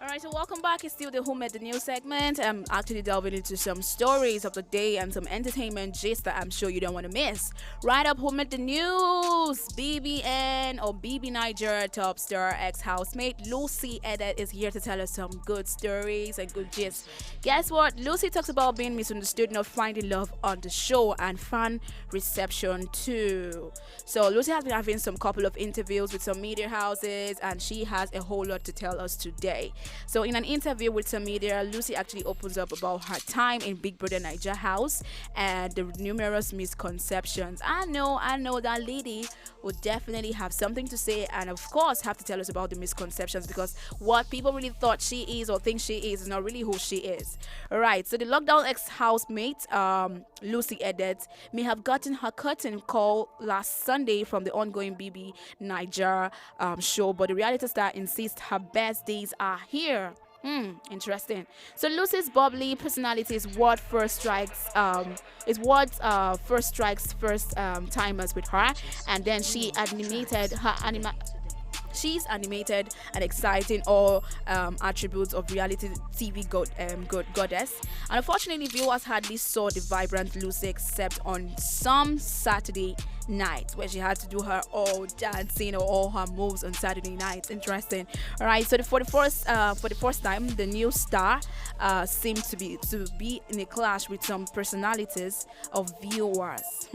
Alright, so welcome back. It's still the Who Met the News segment. I'm actually delving into some stories of the day and some entertainment gist that I'm sure you don't want to miss. Right up, Who Met the News? BBN or BB Niger top star ex-housemate Lucy Edet is here to tell us some good stories and good gist. Guess what? Lucy talks about being misunderstood, not finding love on the show, and fan reception too. So Lucy has been having some couple of interviews with some media houses, and she has a whole lot to tell us today. So in an interview with some media, Lucy actually opens up about her time in Big Brother Niger house and the numerous misconceptions. I know that lady will definitely have something to say, and of course have to tell us about the misconceptions, because what people really thought she is or think she is not really who she is. Alright, so the lockdown ex-housemate Lucy Edet may have gotten her curtain call last Sunday from the ongoing BB Niger show, but the reality star insists her best days are here. Interesting. So Lucy's bubbly personality is what first strikes first timers with her, and then she's animated and exciting, all attributes of reality TV goddess. And unfortunately, viewers hardly saw the vibrant Lucy except on some Saturday night where she had to do her all dancing or all her moves on Saturday nights. Interesting. All right. So for the first time, the new star seemed to be in a clash with some personalities of viewers.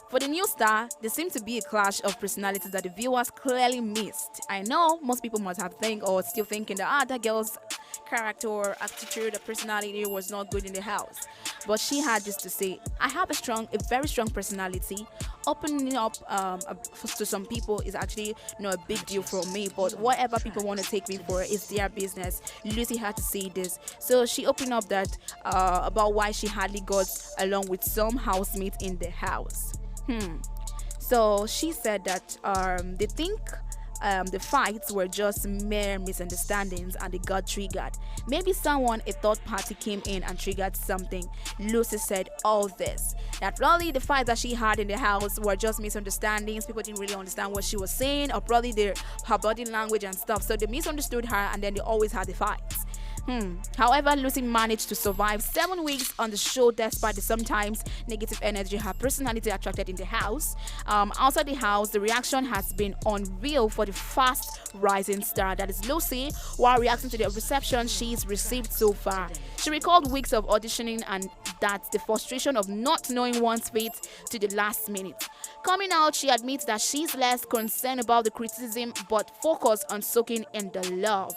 For the new star, there seemed to be a clash of personalities that the viewers clearly missed. I know most people must have still thinking that that girl's character or attitude or personality was not good in the house. But she had this to say: I have a very strong personality. Opening up to some people is actually not a big deal for me, but whatever people want to take me for is their business. Lucy had to say this. So she opened up that about why she hardly got along with some housemates in the house. So she said that they think the fights were just mere misunderstandings and they got triggered. Maybe a third party came in and triggered something. Lucy said all this, that probably the fights that she had in the house were just misunderstandings. People didn't really understand what she was saying, or probably her body language and stuff. So they misunderstood her, and then they always had the fights. However, Lucy managed to survive 7 weeks on the show despite the sometimes negative energy her personality attracted in the house. Outside the house, the reaction has been unreal for the fast rising star, that is Lucy, while reacting to the reception she's received so far. She recalled weeks of auditioning and that's the frustration of not knowing one's fate to the last minute. Coming out, she admits that she's less concerned about the criticism but focused on soaking in the love.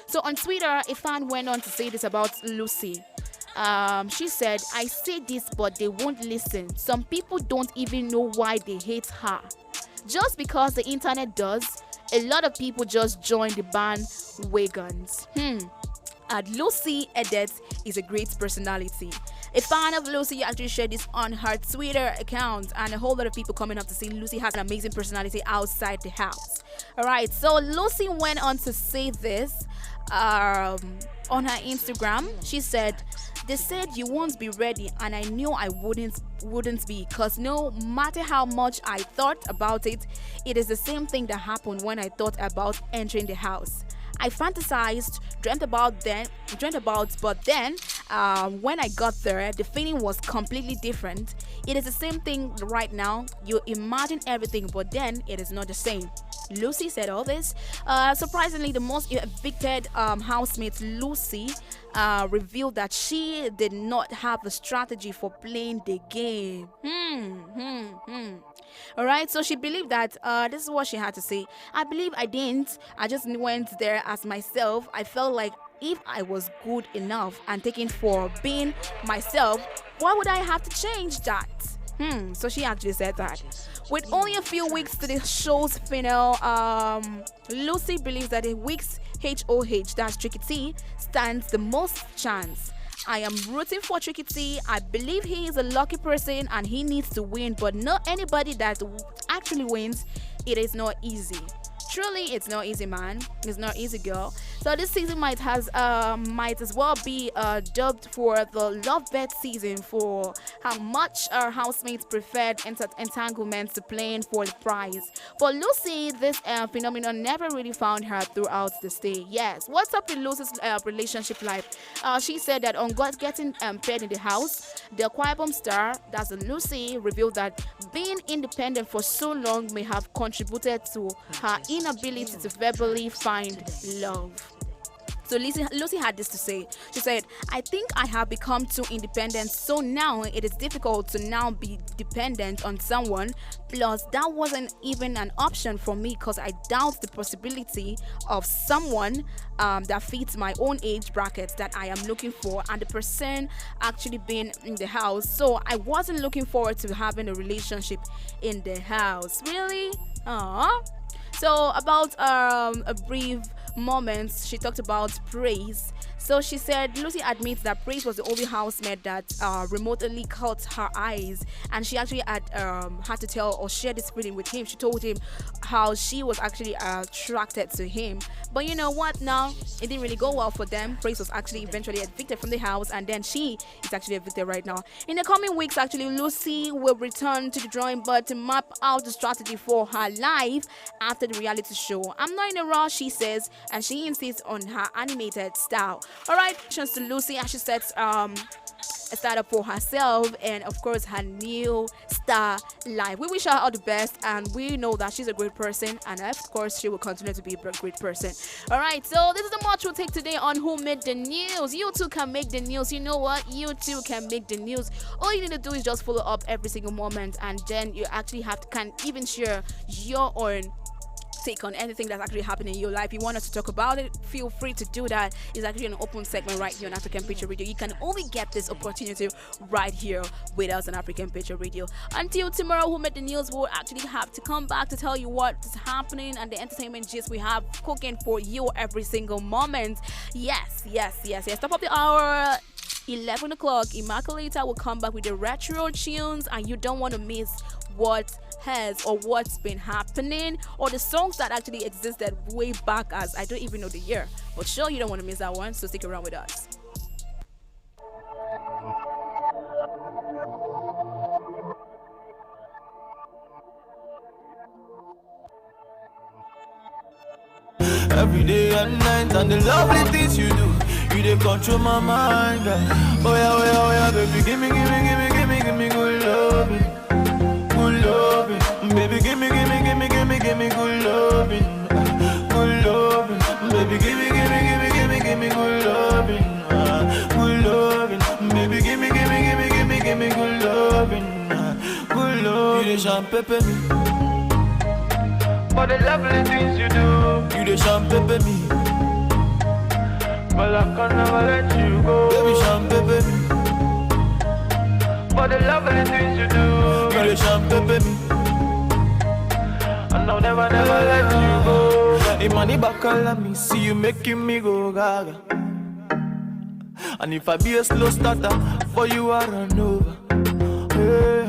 So on Twitter, a fan went on to say this about Lucy. She said, I say this, but they won't listen. Some people don't even know why they hate her. Just because the internet does, a lot of people just join the bandwagons. Lucy Edith is a great personality. A fan of Lucy actually shared this on her Twitter account, and a whole lot of people coming up to say Lucy has an amazing personality outside the house. Alright, so Lucy went on to say this on her Instagram. She said, "They said you won't be ready, and I knew I wouldn't be, because no matter how much I thought about it, it is the same thing that happened when I thought about entering the house. I fantasized, dreamt about, but then when I got there, the feeling was completely different. It is the same thing right now. You imagine everything, but then it is not the same." Lucy said all this. Surprisingly, the most evicted housemate, Lucy, revealed that she did not have a strategy for playing the game. Alright, so she believed that this is what she had to say. "I believe I didn't. I just went there as myself. I felt like if I was good enough and taken for being myself, why would I have to change that?" So she actually said that. With only a few weeks to the show's finale, Lucy believes that the week's HOH, that's Tricky T, stands the most chance. "I am rooting for Tricky T. I believe he is a lucky person and he needs to win, but not anybody that actually wins. It is not easy. Truly, it's not easy, man. It's not easy, girl." So this season might as well be dubbed for the lovebird season, for how much our housemates preferred entanglements to playing for the prize. For Lucy, this phenomenon never really found her throughout the stay. Yes, what's up with Lucy's relationship life? She said that on getting paired in the house, the Aquarium star, that's Lucy, revealed that being independent for so long may have contributed to her inability to verbally find love. So Lucy had this to say. She said, "I think I have become too independent, so now it is difficult to now be dependent on someone. Plus, that wasn't even an option for me because I doubt the possibility of someone that fits my own age bracket that I am looking for, and the person actually being in the house. So I wasn't looking forward to having a relationship in the house." Really? Aww. So about a brief moments, she talked about Praise. So she said Lucy admits that Praise was the only housemate that remotely caught her eyes, and she actually had to tell or share this feeling with him. She told him how she was actually attracted to him, but you know what, now it didn't really go well for them. Praise was actually eventually evicted from the house, and then she is actually evicted right now. In the coming weeks, actually, Lucy will return to the drawing board to map out the strategy for her life after the reality show. "I'm not in a rush," she says, and she insists on her animated style. Alright, chance to Lucy, as she sets a startup for herself and of course her new star life. We wish her all the best, and we know that she's a great person, and of course she will continue to be a great person. Alright, so this is the much we'll take today on Who Made the News. You too can make the news. You know what? You too can make the news. All you need to do is just follow up every single moment, and then you actually can even share your own take on anything that's actually happening in your life. You want us to talk about it, feel free to do that. It's actually an open segment right here on African Picture Radio. You can only get this opportunity right here with us on African Picture Radio. Until tomorrow, Who Made the News will actually have to come back to tell you what is happening and the entertainment gist we have cooking for you every single moment. Yes. Top of the hour, 11 o'clock, Immaculata will come back with the retro tunes, and you don't want to miss what has or what's been happening, or the songs that actually existed way back as I don't even know the year. But sure, you don't want to miss that one, so stick around with us.
Every day and night, and the lovely things you do, you dey control my mind, girl. Oh yeah, baby, give me good loving, baby, give me good loving, baby, give me good loving, baby, give me good loving. You dey champagne me. For the lovely things you do, you the champagne me. But I can never let you go, baby, champagne me. For the lovely things you do, you the champagne me. And I'll never let you go. Hey, money back all of me, see you making me go gaga. And if I be a slow starter, for you I run over. Yeah.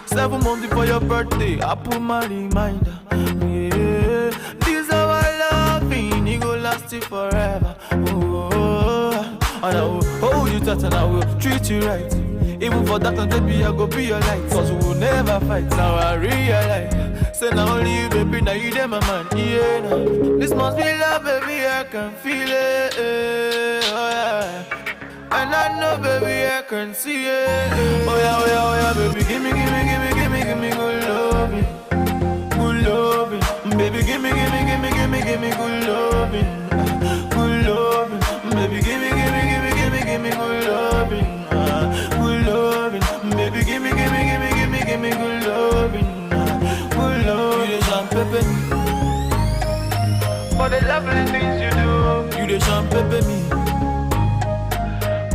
7 months before your birthday, I put my reminder. Yeah. This our loving, it go last it forever. Oh, and I will hold you tight and I will treat you right. Even for that and baby, I go be your light. Cause we will never fight, now I realize. Say now only you, baby, now you them my man. Yeah, nah. This must be love, baby, I can feel it. Oh yeah. And I know, baby, I can see it. Oh yeah, baby, give me good loving. Good loving. Baby, give me good loving. Good loving. Baby, give me good loving. Good loving. Baby, give me good loving. Good loving. You the champagne. For the lovely things you do. You the champagne me.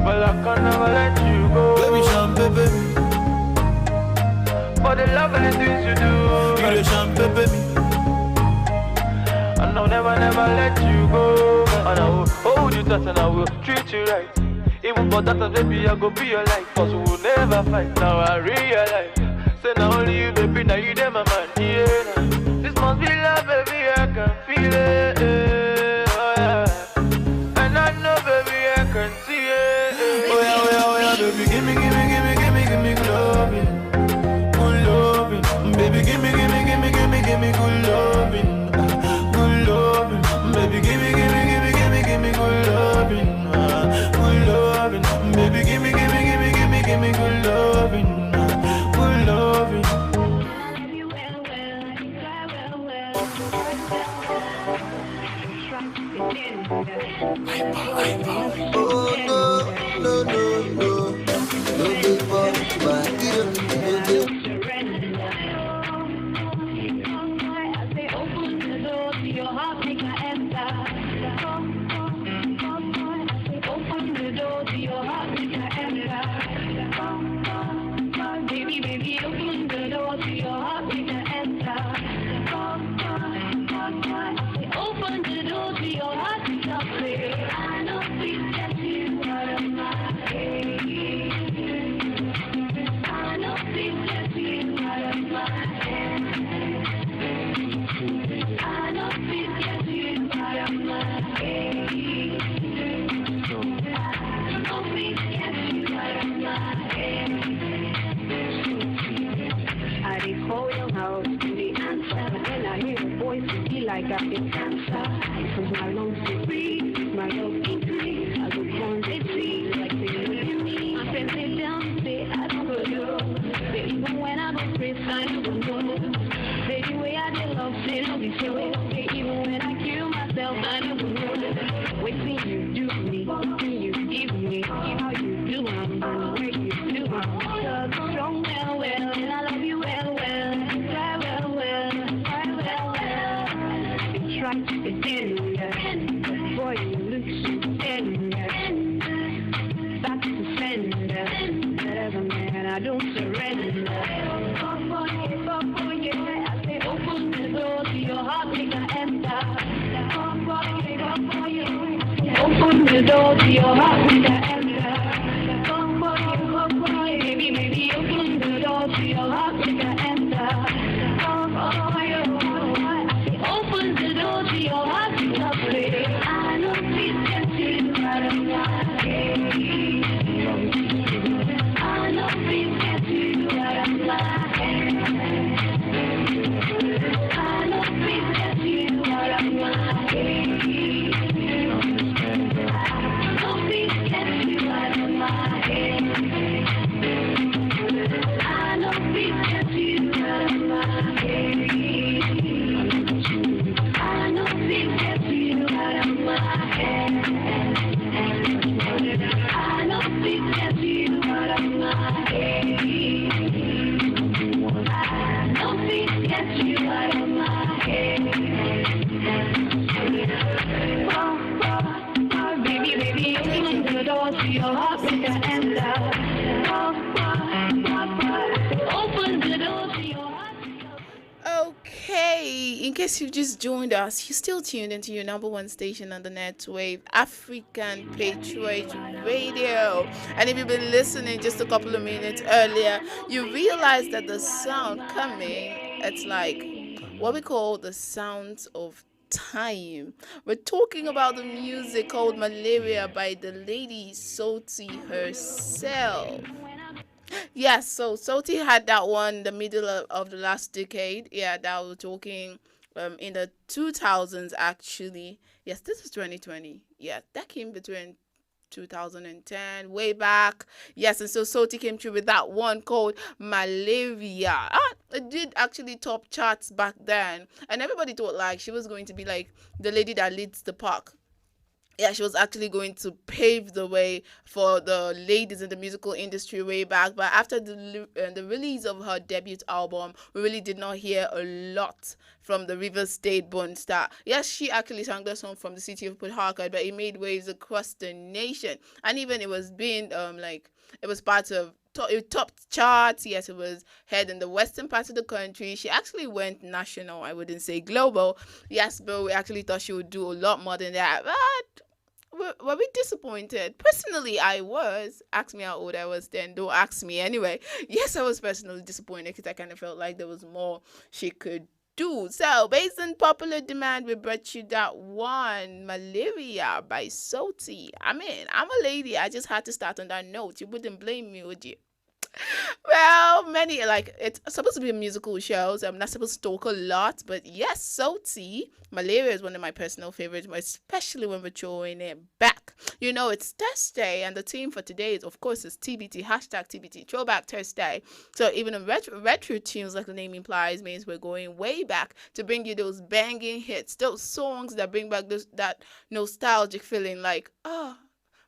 But I can never let you go. Baby, champagne baby. For the lovely things you do. You the champagne baby. And I'll never let you go. And I will hold you tight and I will treat you right. Even for that, baby, I go be your life. Cause we will never fight, now I realize. Say now only you, baby, now you them my man. Yeah, nah. This must be love, baby, I can feel it. Oh yeah. And I know, baby, I can see it. Oh yeah, baby, give me good loving. Good loving. Baby, give me good loving. Good loving. Baby, give me good loving. Good loving. Baby, give me good loving. Good loving.
Oh no, no big boy, but you
open the door to your heart, make I enter. Open the door to your heart, make I enter. Baby, open the door to your heart, make I enter. Open the door to your heart, make I play. I know please get you out of my head. I know please get you out of my head. I know please get you out of my head. I know please get you out of my head. I call your house to the answer. When I hear a voice, it be like I get cancer. Cause my lungs to breathe, my love increase. I look on the tree like they look at me. My friends sit down and say I don't go you. But even when I don't pray, I don't go. Baby, way I did love, say no be so. Even when I kill myself, I don't go. Wait till you do me, till you give me. How you do, I'm gonna where you do. I'm strong, well, and I love you well. Try to pretend, boy, you look so tender. Back to sender, as a man, I don't surrender. I say, open the door to your heart, make I enter. Open the door to your heart, make I enter. Baby, open the door to your heart, make I enter. Open the door to your heart, make I play. I know please get you out of my head. I know please get you out of my head. I know please get you out of my head. I know please get you
in case you just joined us, you're still tuned into your number one station on the net wave, African Patriots Radio. And if you've been listening just a couple of minutes earlier, you realize that the sound coming, it's like what we call the sounds of time. We're talking about the music called Malaria by the lady Soti herself. Yes, so Soti had that one in the middle of the last decade. Yeah, that we're talking in the 2000s actually. Yes, this is 2020. Yeah, that came between 2010, way back. Yes, and so Soti came through with that one called Malaria. It did actually top charts back then. And everybody thought like she was going to be like the lady that leads the pack. Yeah, she was actually going to pave the way for the ladies in the musical industry way back. But after the release of her debut album, we really did not hear a lot from the River State born star. Yes, she actually sang the song from the city of Port Harcourt, but it made waves across the nation. And even it was being it was part of it topped charts. Yes, it was heard in the western part of the country. She actually went national. I wouldn't say global. Yes, but we actually thought she would do a lot more than that. But were we disappointed? Personally, I was. Ask me how old I was then. Don't ask me anyway. Yes, I was personally disappointed because I kind of felt like there was more she could do. So, based on popular demand, we brought you that one, Malaria by Soti. I mean, I'm a lady. I just had to start on that note. You wouldn't blame me, would you? Well, many, like, it's supposed to be a musical show, so I'm not supposed to talk a lot, but yes, Soti, Malaria is one of my personal favorites, especially when we're throwing it back. You know, it's Thursday, and the theme for today is, of course, is TBT, hashtag TBT, Throwback Thursday. So even in retro tunes, like the name implies, means we're going way back to bring you those banging hits, those songs that bring back that nostalgic feeling like, oh,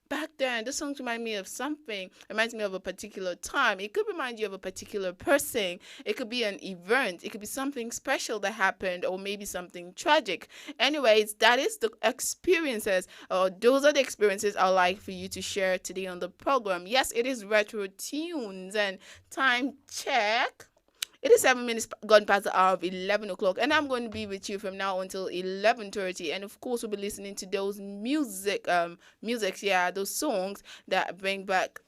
back then, this song reminds me of something. It reminds me of a particular time. It could remind you of a particular person. It could be an event. It could be something special that happened, or maybe something tragic. Anyways, that is the experiences, or those are the experiences I'd like for you to share today on the program. Yes, it is Retro Tunes, and time check. It is 7 minutes gone past the hour of 11 o'clock, and I'm going to be with you from now until 11:30. And of course, we'll be listening to those those songs that bring back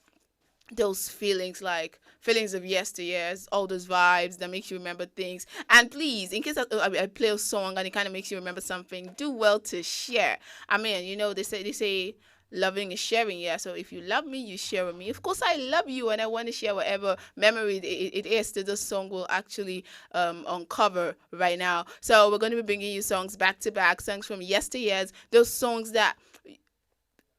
those feelings, like feelings of yesteryears, all those vibes that makes you remember things. And please, in case I play a song and it kind of makes you remember something, do well to share. I mean, you know, they say loving is sharing, yeah. So if you love me, you share with me. Of course, I love you, and I want to share whatever memory it is that this song will actually uncover right now. So we're going to be bringing you songs back to back, songs from yesteryears, those songs that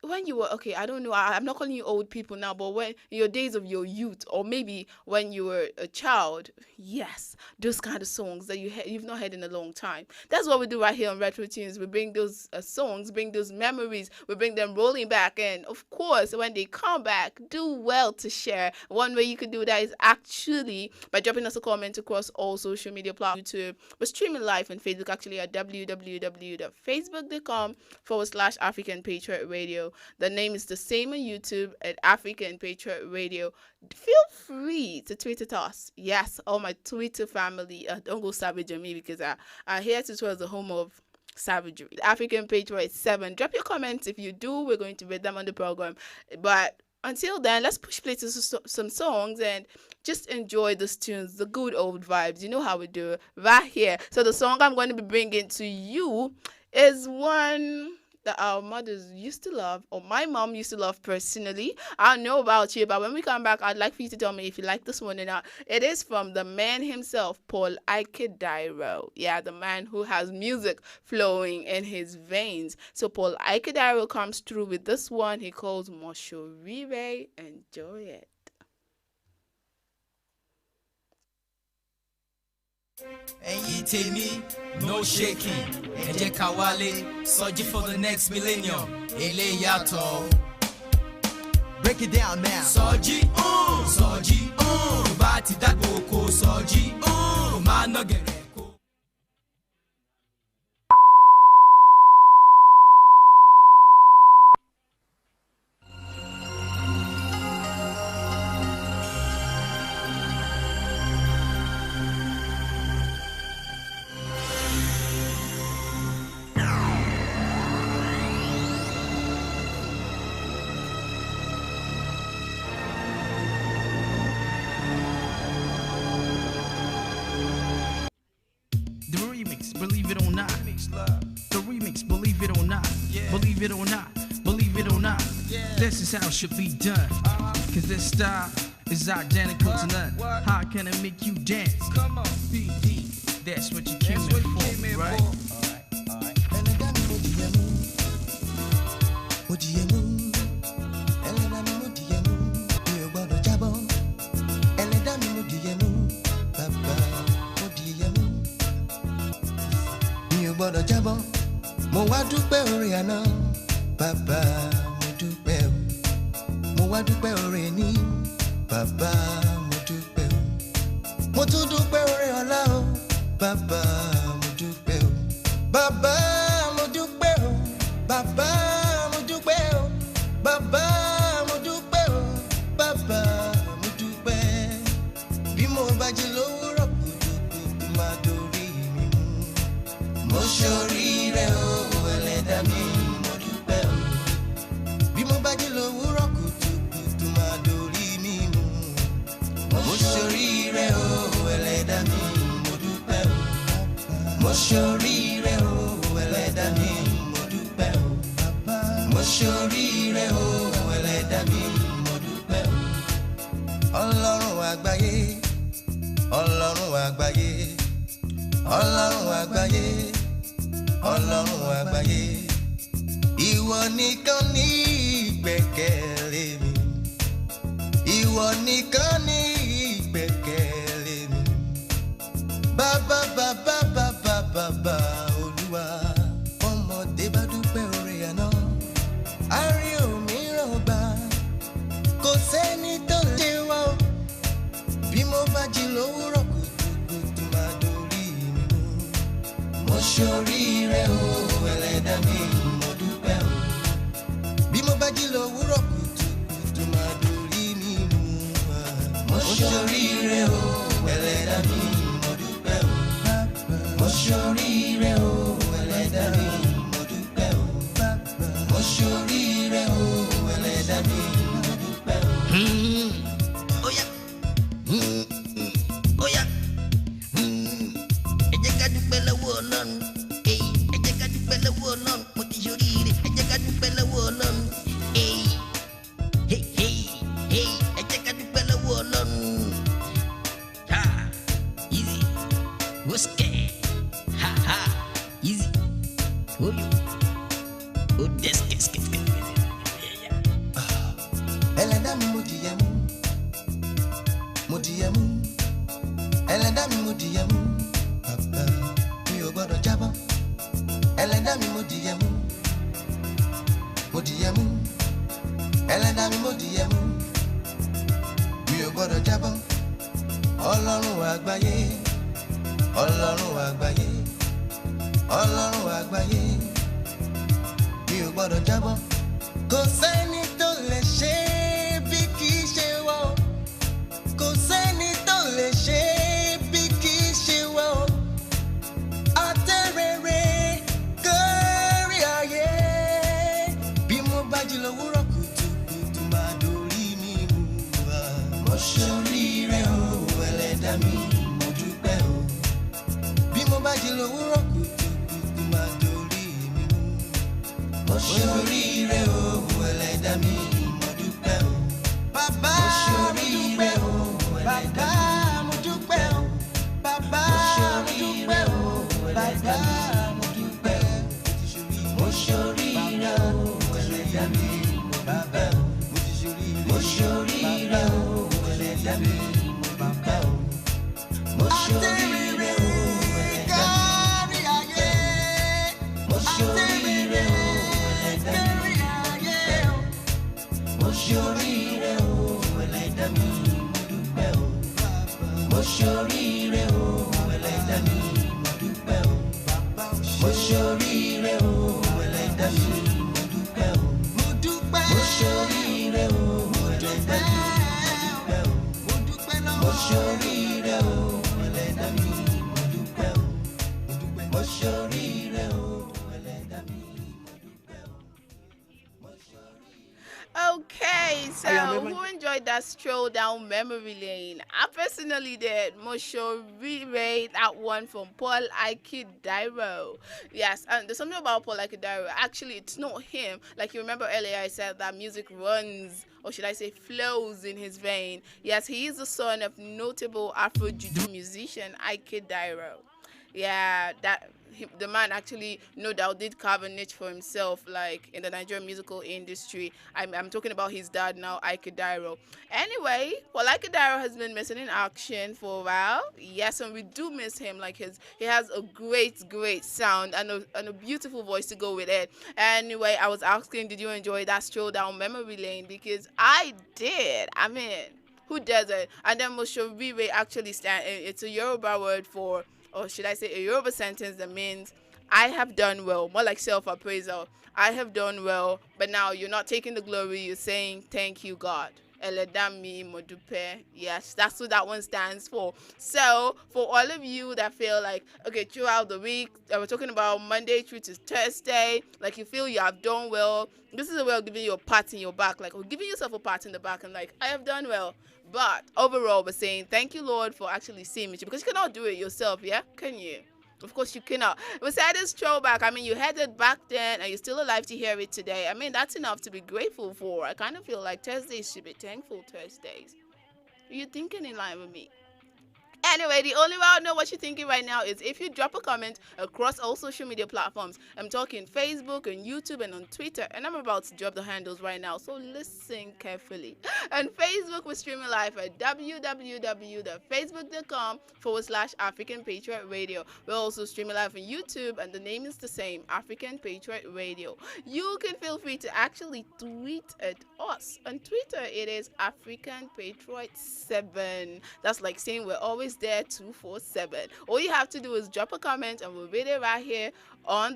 when you were, okay, I don't know, I'm not calling you old people now, but when in your days of your youth, or maybe when you were a child, yes, those kind of songs that you've not heard in a long time. That's what we do right here on Retro Tunes. We bring those songs, bring those memories, we bring them rolling back, and of course, when they come back, do well to share. One way you could do that is actually by dropping us a comment across all social media platforms. YouTube, we're streaming live on Facebook, actually at www.facebook.com/African Patriot Radio. The name is the same on YouTube at African Patriot Radio. Feel free to tweet at us. Yes, all my Twitter family. Don't go savage on me because I hear it was the home of savagery. African Patriot 7. Drop your comments if you do. We're going to read them on the program. But until then, let's push play to some songs and just enjoy those tunes, the good old vibes. You know how we do it right here. So the song I'm going to be bringing to you is one that our mothers used to love, or my mom used to love personally. I don't know about you, but when we come back, I'd like for you to tell me if you like this one or not. It is from the man himself, Paul Ikedairo. Yeah, the man who has music flowing in his veins. So Paul Ikedairo comes through with this one he calls Moshorire. Enjoy it.
Ẹ̀yin tèmi, no shaking. Ẹ jẹ́ ká wálé, sọjí for the next millennium. Eléyìí yàtọ̀. Break it down now. Sọjí, sọjí, bá ti dàgbò kò sọjí, kò máa ná gẹ̀rẹ́. believe it or not, believe it or not, this is how it should be done. Cause this style is identical to none. How can I make you dance? Come on, BD, that's what you came in for, right?
Gbọ́dọ̀ jábọ́ mo wá dúpẹ́ oore àná bàbá mo dúpẹ́ o mo wá dúpẹ́ oore ní bàbá mo dúpẹ́ o mo tún dúpẹ́ oore ọ̀la o bàbá mo dúpẹ́ o bàbá mo dúpẹ́ o bàbá mo dúpẹ́ o bàbá mo dúpẹ́ o bàbá mo dúpẹ́ bí mo bá jí lówùúrọ̀ kùtùkùtù máa dorí mi mú. Mo ṣoríire o ẹlẹ́dàá mi mo dúpẹ́ o bí mo bá jí lówùúrọ̀ kùtùkùtù máa dorí mi mú. Mo ṣoríire o ẹlẹ́dàá mi mo dúpẹ́ o mo ṣoríire o ẹlẹ́dàá mi mo dúpẹ́ o mo ṣoríire o ẹlẹ́dàá mi mo dúpẹ́ o. Ọlọ́run àgbáyé Ọlọ́run àgbáyé Ọlọ́run àgbáyé Ọlọ́run àgbáyé ìwọ nìkan ní ìgbẹ́kẹ̀lé mi ìwọ nìkan ní ìgbẹ́kẹ̀lé mi bàbá bàbá bàbá bàbá Olúwa ọmọdé bá dúpẹ́ oore àná á rí òmíràn gbà kò sẹ́ni tó lè wá o bí mo bá jí lówùúrọ̀ kùtùkùtù máa dorí mi mú. Mo ṣoríire o ẹlẹ́dàá mi mo dúpẹ́ o bí mo bá jí lówùúrọ̀ kùtùkùtù máa dorí mi mú. Mo ṣoríire o ẹlẹ́dàá mi mo dúpẹ́ o mo ṣoríire o ẹlẹ́dàá mi mo dúpẹ́ o mo ṣoríire o ẹlẹ́dàá mi mo dúpẹ́ o. Oya oya ẹ jẹ́ ká dúpẹ́ lọ́wọ́ Ọlọ́run ẹ jẹ́ ká dúpẹ́ lọ́wọ́ Ọlọ́run mo ti ṣoríire ẹ jẹ́ ká dúpẹ́ lọ́wọ́ Ọlọ́run ẹ jẹ́ ká dúpẹ́ lọ́wọ́ Ọlọ́run easy woske ha easy oyo o deske ẹlẹ́dàá mi mo dìyẹ mú mo dìyẹ mú ẹlẹ́dàá mi mo dìyẹ mú bàbá mi ò gbọ́dọ̀ jábọ́ ẹlẹ́dàá mi mo dìyẹ mú mo dìyẹ mú ẹlẹ́dàá mi mo dìyẹ mú mi ò gbọ́dọ̀ jábọ́ Ọlọ́run àgbáyé Ọlọ́run àgbáyé Ọlọ́run àgbáyé mi ò gbọ́dọ̀ jábọ́ kò sẹ́ni tó lè ṣe bí kì í ṣe wọ́ kò sẹ́ni tó lè ṣe bí kì í ṣe wọ́ àtẹ̀rẹ̀rẹ̀ kárí ayé bí mo bá jí lówùúrọ̀ kùtùkùtù máa dorí mi mú wa. Mo ṣoríire o ẹlẹ́dàá mi mo dúpẹ́ o bí mo bá jí lówùúrọ̀ kùtùkùtù máa dorí mi mú. Mo ṣoríire o ẹlẹ́dàá mi mo dúpẹ́ o bàbá mo dúpẹ́ o bàbá mo dúpẹ́ o bàbá mo dúpẹ́ o bàbá mo dúpẹ́ o mo ṣoríire o ẹlẹ́dàá mi mo dúpẹ́ o mo ṣoríire o ẹlẹ́dàá mi mo dúpẹ́ o mo ṣoríire o ẹlẹ́dàá mi mo ṣoríire o ẹlẹ́dàá mi mo ṣoríire o ẹlẹ́dàá mi mo dúpẹ́ o mo ṣoríire o ẹlẹ́dàá mi mo dúpẹ́ o mo ṣoríire o ẹlẹ́dàá mi mo dúpẹ́ o mo dúpẹ́ mo ṣoríire o ẹlẹ́dàá mi mo dúpẹ́ o mo ṣoríire o ẹlẹ́dàá mi mo dúpẹ́ o mo ṣoríire o ẹlẹ́dàá mi mo dúpẹ́ o.
Okay, so who enjoyed enjoyed that stroll down memory lane? I personally did. Mosho re-rate that one from Paul Aikidairo. Yes, and there's something about Paul Aikidairo. Actually, it's not him. Like you remember earlier, I said that music runs, or should I say flows in his vein. Yes, he is the son of notable Afro-Juju musician Aikidairo. Yeah, the man actually, no doubt, did carve a niche for himself, like in the Nigerian musical industry. I'm talking about his dad now, Ike Dairo. Anyway, well, Ike Dairo has been missing in action for a while. Yes, and we do miss him. Like he has a great sound and a beautiful voice to go with it. Anyway, I was asking, did you enjoy that stroll down memory lane? Because I did. I mean, who doesn't? And then Moshoriwe actually it's a Yoruba word for, or should I say a Yoruba sentence that means I have done well, more like self-appraisal. I have done well, but now you're not taking the glory, you're saying thank you, God. Eledami Modupe. Yes, that's what that one stands for. So for all of you that feel like, okay, throughout the week, we're talking about Monday through to Thursday, like you feel you have done well, this is a way of giving you a pat in your back, like, or giving yourself a pat in the back and like, I have done well. But overall, we're saying thank you, Lord, for actually seeing me, because you cannot do it yourself, yeah? Can you? Of course you cannot. We said this throwback. I mean, you had it back then and you're still alive to hear it today. I mean, that's enough to be grateful for. I kind of feel like Thursdays should be thankful Thursdays. Are you thinking in line with me? Anyway, the only way I know what you're thinking right now is if you drop a comment across all social media platforms. I'm talking Facebook and YouTube and on Twitter, and I'm about to drop the handles right now, so listen carefully. On Facebook, we're streaming live at www.facebook.com/African Patriot Radio. We're also streaming live on YouTube, and the name is the same, African Patriot Radio. You can feel free to actually tweet at us. On Twitter, it is African Patriot 7. That's like saying we're always there 247. All you have to do is drop a comment and we'll read it right here on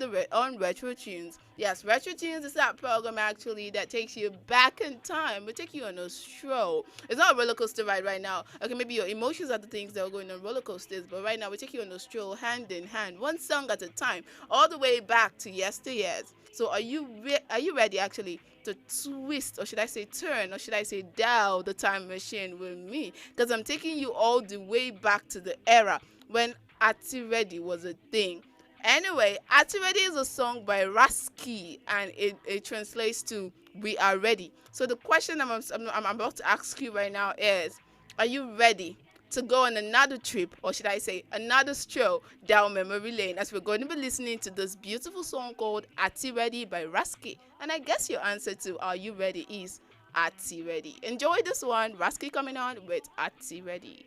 Retro Tunes. Yes, Retro Tunes is that program actually that takes you back in time. We take you on a stroll. It's not a roller coaster ride right now. Okay, maybe your emotions are the things that are going on roller coasters, but right now we take you on a stroll hand in hand, one song at a time, all the way back to yesteryears. So are you ready actually to twist, or should I say turn, or should I say dial the time machine with me? Because I'm taking you all the way back to the era when Ati Ready was a thing. Anyway, Ati Ready is a song by Rasky, and it translates to "We Are Ready." So the question I'm about to ask you right now is, are you ready to go on another trip, or should I say another stroll down memory lane, as we're going to be listening to this beautiful song called Ati Ready by Rasky? And I guess your answer to "Are you ready?" is Ati Ready. Enjoy this one. Rasky coming on with Ati Ready.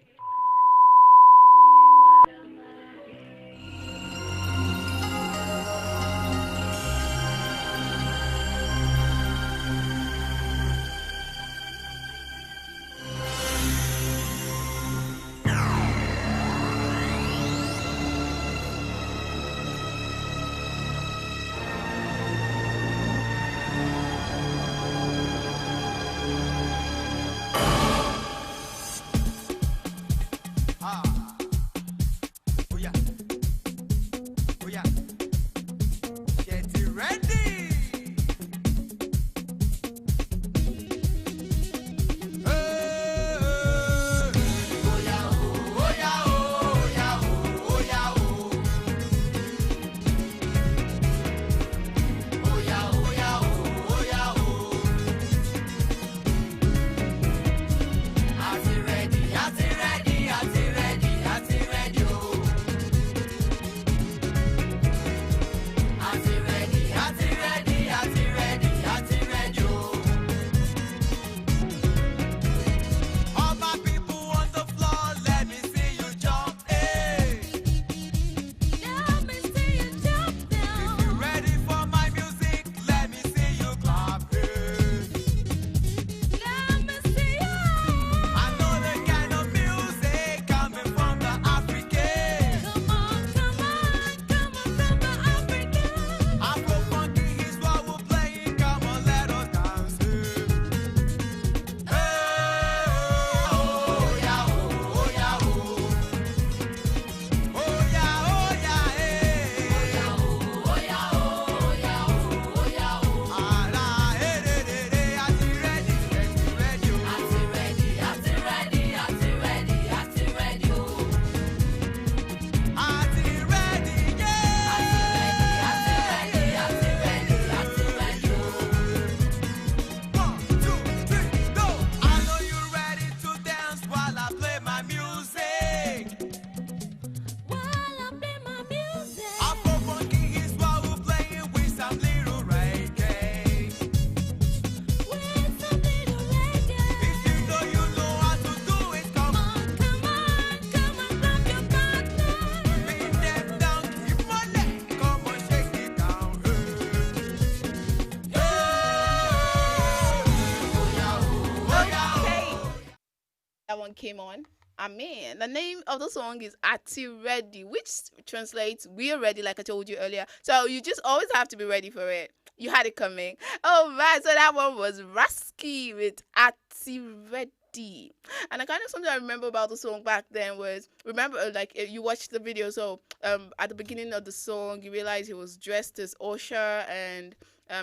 came on. I mean, the name of the song is Ati Ready, which translates "We're ready," like I told you earlier. So you just always have to be ready for it. You had it coming. Oh man, so that one was Rasky with Ati Ready. And the kind of something I remember about the song back then was, remember, like you watched the video, so at the beginning of the song, you realize he was dressed as Osha, and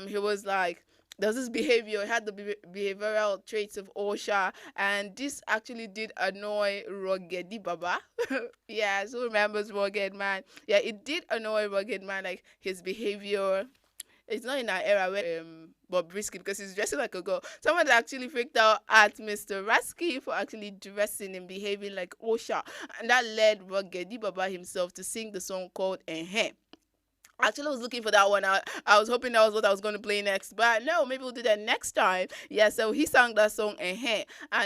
he was like, there's this behavior, he had the behavioral traits of Osha, and this actually did annoy Ruggedy Baba. Yeah, so remembers Rugged Man. Yeah, it did annoy Rugged Man, like his behavior. It's not in our era where Bob Risky, because he's dressing like a girl. Someone actually freaked out at Mr. Rasky for actually dressing and behaving like Osha, and that led Ruggedy Baba himself to sing the song called Ehem. Actually, I was looking for that one. I was hoping that was what I was going to play next, but no, maybe we'll do that next time. Yeah, so he sang that song, and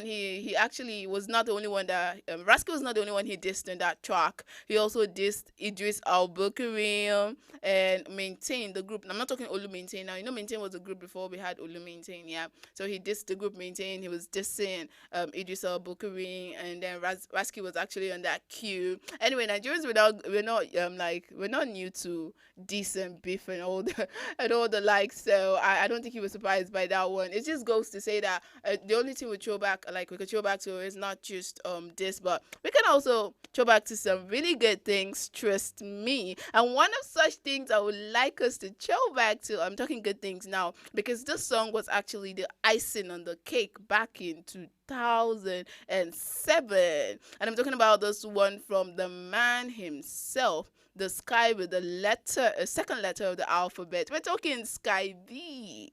he actually was not the only one that, Rascal was not the only one he dissed in that track. He also dissed Idris Al-Bukarim and Maintain, the group. I'm not talking Olu Maintain now. You know, Maintain was a group before we had Olu Maintain, yeah. So he dissed the group Maintain. He was dissing Idris Al-Bukarim, and then Rascal was actually on that queue. Anyway, Nigerians, we're not new to decent beef and all the likes, so I don't think he was surprised by that one. It just goes to say that the only thing we could throw back to is not just this, but we can also throw back to some really good things, trust me. And one of such things I would like us to throw back to, I'm talking good things now, because this song was actually the icing on the cake back in 2007, and I'm talking about this one from the man himself, the Sky, with the second letter of the alphabet. We're talking Sky B.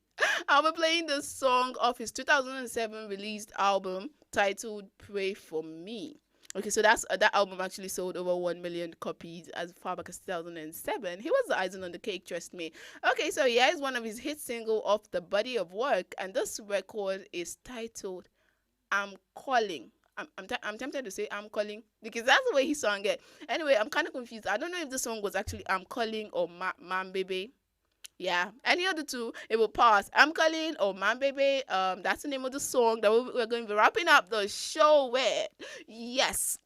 I'll be playing the song of his 2007 released album titled Pray For Me. Okay, so that album actually sold over 1 million copies as far back as 2007. He was the icing on the cake, trust me. Okay, so here's one of his hit single off the body of work, and this record is titled I'm Calling. I'm tempted to say I'm Calling because that's the way he sang it. Anyway, I'm kind of confused. I don't know if the song was actually I'm Calling or Man Baby. Yeah, any of the two, it will pass. I'm Calling or Man Baby. That's the name of the song that we're going to be wrapping up the show with. Yes.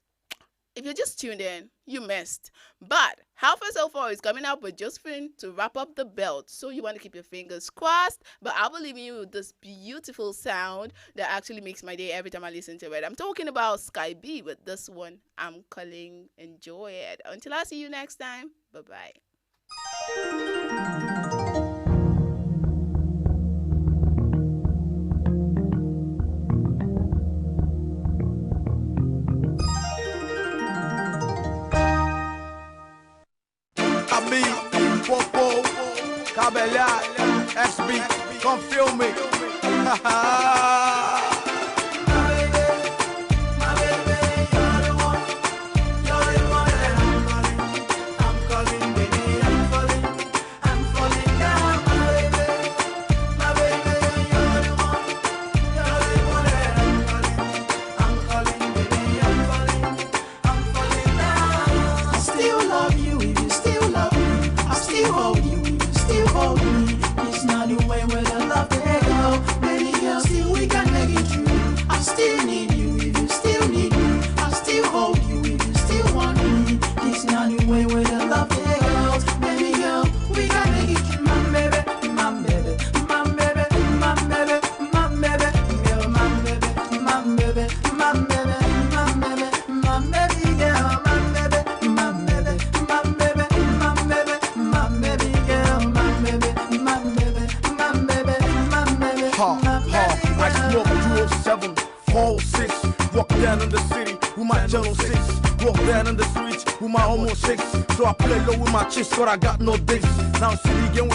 If you're just tuned in, you missed. But Half and So Far is coming up with Josephine to wrap up the belt. So you want to keep your fingers crossed. But I will leave you with this beautiful sound that actually makes my day every time I listen to it. I'm talking about Sky B with this one. I'm Calling. Enjoy it. Until I see you next time. Bye-bye.
Abi, Popo, Cabella, SB, come feel me. So I play low with my chest, but I got no dates. Now see the game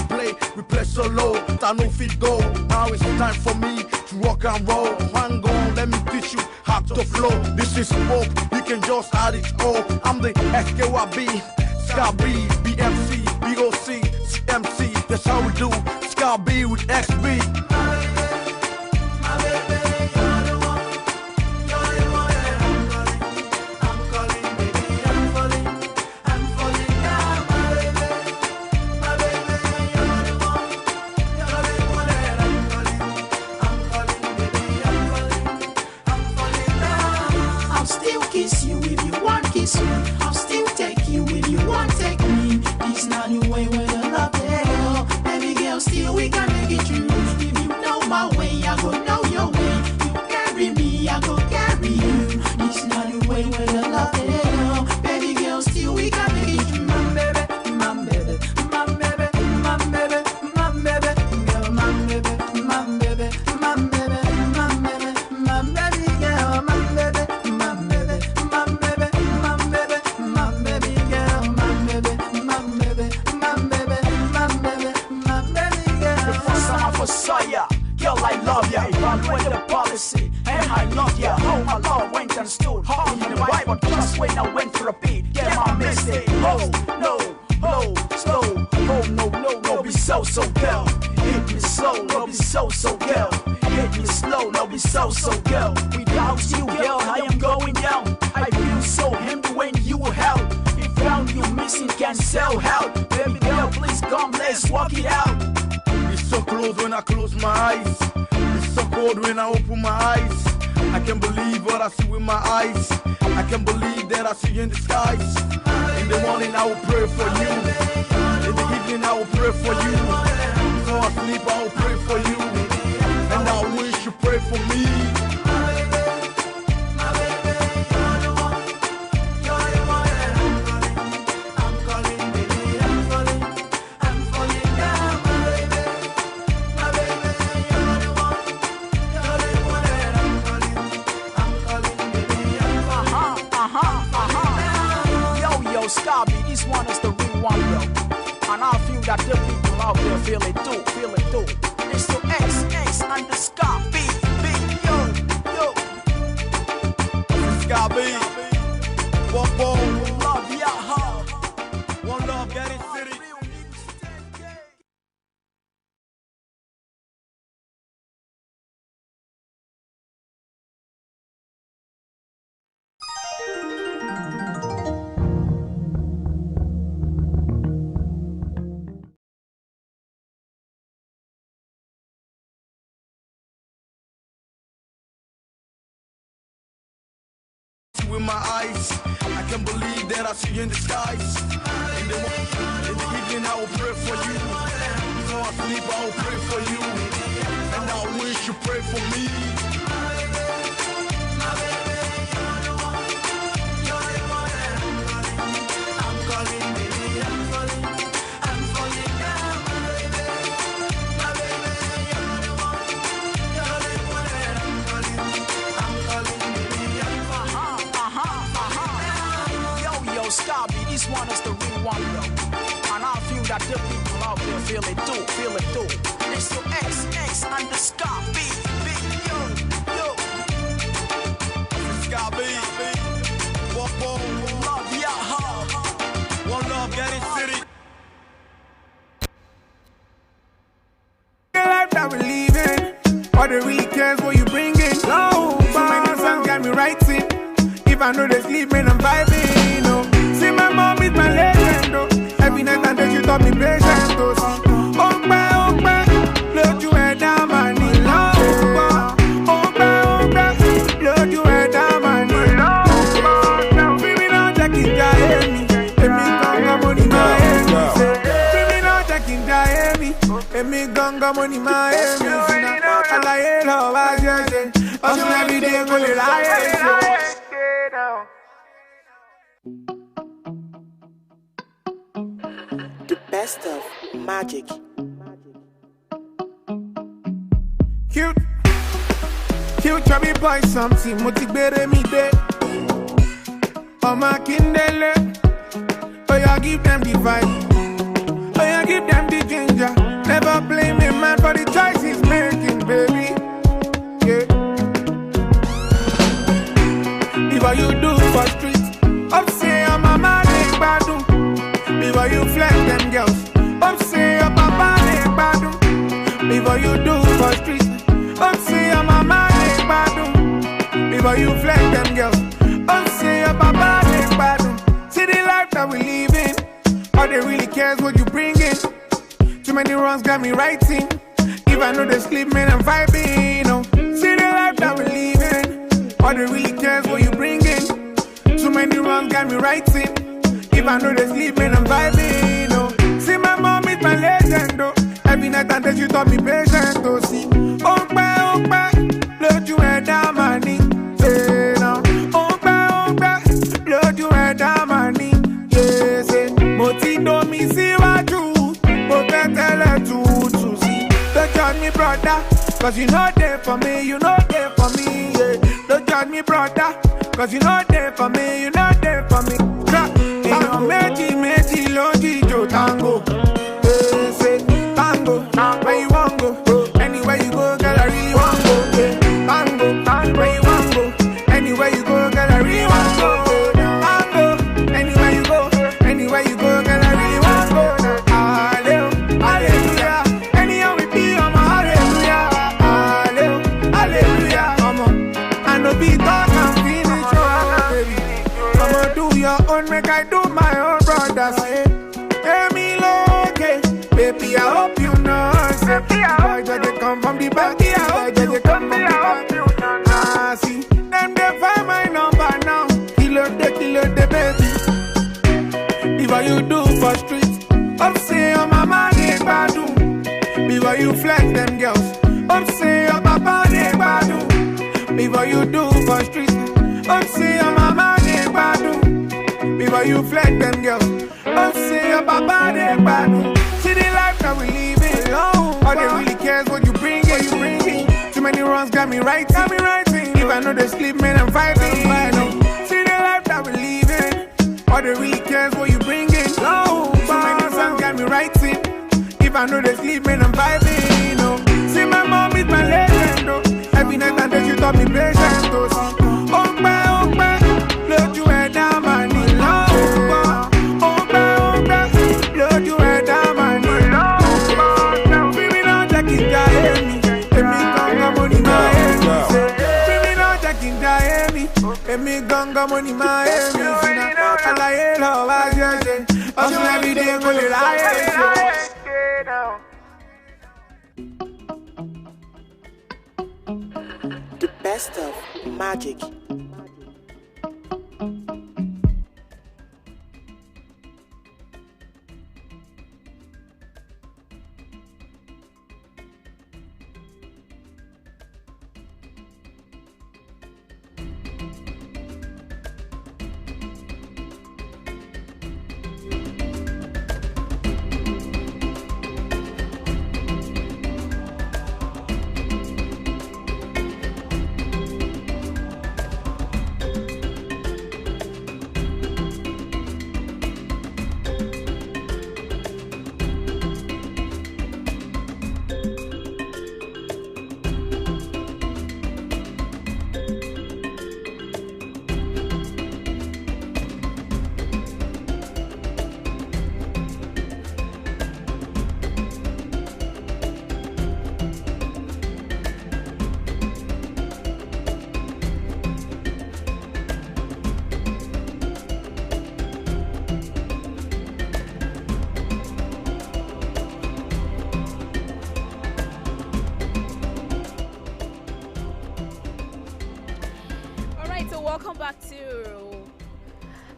we play so low, I no fit go. Now it's time for me to rock and roll. Hang on, let me teach you how to flow. This is hope, you can just add it all. I'm the SKYB, Sky B, BMC, BOC, CMC. That's how we do, Sky B with XB.
me soon. I'll still take you when you won't take me. This not the way where the love they go. Baby girl, still we can make it through. If you know my way, I go know your way. You carry me, I go carry you. This not the way where the love they go. Baby girl, still we can make it through. My baby, my baby, my baby, my baby, my baby, girl, my baby, my baby, my baby, my baby, my baby girl, my baby, my baby, my baby, my baby, my baby girl, my baby, my baby, my baby, my baby, my baby girl.
The first time I first saw ya, girl, I love ya. Evaluate the policy, and I love ya. Oh, my love went and stood. Hard in the Bible, just when I went for a beat. Get my mistake. Oh, no, oh, slow. Oh, no, no, no, be so, girl. Hit me slow, no, be so, girl. Hit me slow, no, be so, girl. Without you, girl, I am going down. I feel so empty when you help. If found you missing, can't sell help. Baby girl, please come, let's walk it out.
It's so close when I close my eyes. It's so cold when I open my eyes. I can't believe what I see with my eyes. I can't believe that I see you in the skies. In the morning I will pray for you. In the evening I will pray for you. Before I sleep I will pray for you. And I wish you pray for me.
Scabby, this one is the real one, yo. And I feel that the people out there feel it too. It's the X and the Scabby, yo.
Scabby, Bobo,
love ya,
one love, get it, city. With my eyes, I can't believe that I see you in the skies. In the evening I will pray for you. Before I sleep I will pray for you. And I wish you pray for me.
Scabby, this one is the real one, yo. And I feel that the people out there feel it too. It's the X and the Scabby, yo.
Scabby, Bobo,
love ya,
one love, get it, city.
The life that we live in, all they really cares what you bring in. So many songs got me writing. If I know they sleep, man, I'm vibing, no. See my mom is my legend, oh. Every night and day she taught me patience, oh. Opa, load you head down, my knee, Lord. Opa, load you head down, my knee, Lord. Free me now, Jackie, Jaemi. Emi gonga money, my Emi. Free me now, Jackie, Jaemi. Emi gonga money, my Emi. I like love, I just say. Also every day, go to lie.
The best of magic.
Cute, chubby boy, something motivate me day. Oh my kindle, oh yeah, give them the vibe, oh yeah, give them the ginger. Never blame a man for the choice he's making, baby. Yeah. If what you do for street, up say I'm a man, badu. Before you flex them girls, up say your papa ain't badu. Before you do for street, up say your mama ain't badu. Before you flex them girls, up say your papa ain't badu. See the life that we live in, all they really cares what you bring in. Too many wrongs got me writing. If I know they sleep, man, I'm vibing. Oh. See the life that we live in, all they really cares what you bring in. Too many many wrongs got me writing. If I know they sleep, man, I'm vibing, oh. See my mom is my legend, oh. Every night and day she taught me patience, oh. See, load you head down, my knee. Say now, load you head down, my knee. Yeah, say, Moti do me see what you, but better to see. Don't judge me, brother, cause you know there for me, you know there for me, yeah. Don't judge me, brother, cause you know there for me, you know there for me. Meji, longi, jo, tango. Say, tango, where you want go? Anywhere you go, girl, I really want go. Yeah. Tango, where you want go? Anywhere you go, girl, I really want go. Tango, anywhere you go, girl, I really want go. Hallelujah, anyhow we be, I'm a hallelujah. Hallelujah, come on. I know be talk and finish, oh, baby. Come on, do your own, make I do my own, brother. Say, hey, me okay, baby, I hope you know. Say, I just come from the back, I just come from the back. Ah, see, them they find my number now. Kilo the baby. Before you do for streets, up say your mama they badu. Before you flex them girls, up say your papa they badu. Before you do for streets, up say your mama they badu. Before you flex them girls, up say your papa they badu. See the life that we living, all they really cares what you bring in. Too many wrongs got me writing. If I know they sleep, man, I'm fighting. See the life that we living, all they really cares what you bring in. Too many songs got me writing. If I know they sleep, man, I'm vibing. See my mom is my legend. Every night and day she taught me patience. Load you head down, my knee. Load you head down, my knee. Baby, now Jackie Jaemi. Emi ganga money, my Emi. Baby, now Jackie Jaemi. Emi ganga money, my Emi. Alaye lo wa jeje. Hustle every day, go to lie.
The best of magic.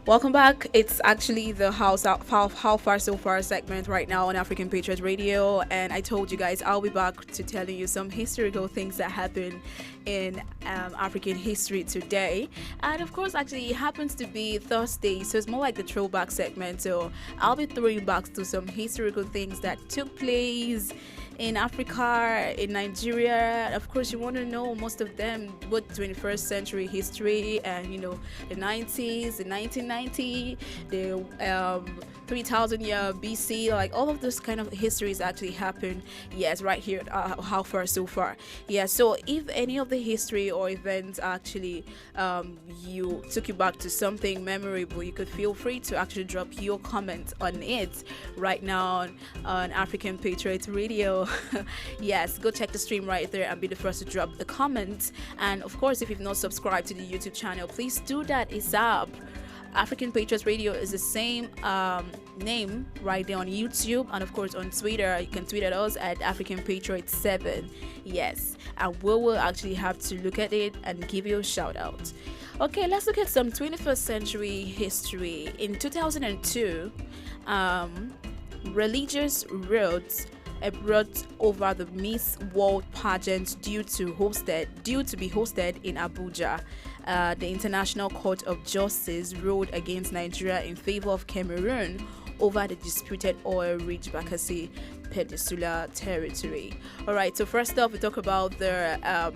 Welcome back. It's actually the how far so far segment right now on African Patriots Radio, and I told you guys I'll be back to telling you some historical things that happened in African history today. And of course, actually, it happens to be Thursday, so it's more like the throwback segment. So I'll be throwing back to some historical things that took place in Africa, in Nigeria. Of course, you want to know most of them, what 21st century history, and the 90s, the 1990, the 3000 year BC, like all of those kind of histories actually happened. Yes, right here at How Far So Far. Yeah, so if any of the history or events actually you took you back to something memorable, you could feel free to actually drop your comment on it right now on African Patriots Radio. Yes, go check the stream right there and be the first to drop the comment. And of course, if you've not subscribed to the YouTube channel, please do that ASAP. African Patriots Radio is the same name right there on YouTube, and of course on Twitter. You can tweet at us at African Patriots 7. Yes, and we will actually have to look at it and give you a shout out. Okay, let's look at some 21st century history. In 2002, religious riots brought over the Miss World pageant due to be hosted in Abuja. The International Court of Justice ruled against Nigeria in favor of Cameroon over the disputed oil-rich Bakassi Peninsula territory. All right, so first off, we talk about the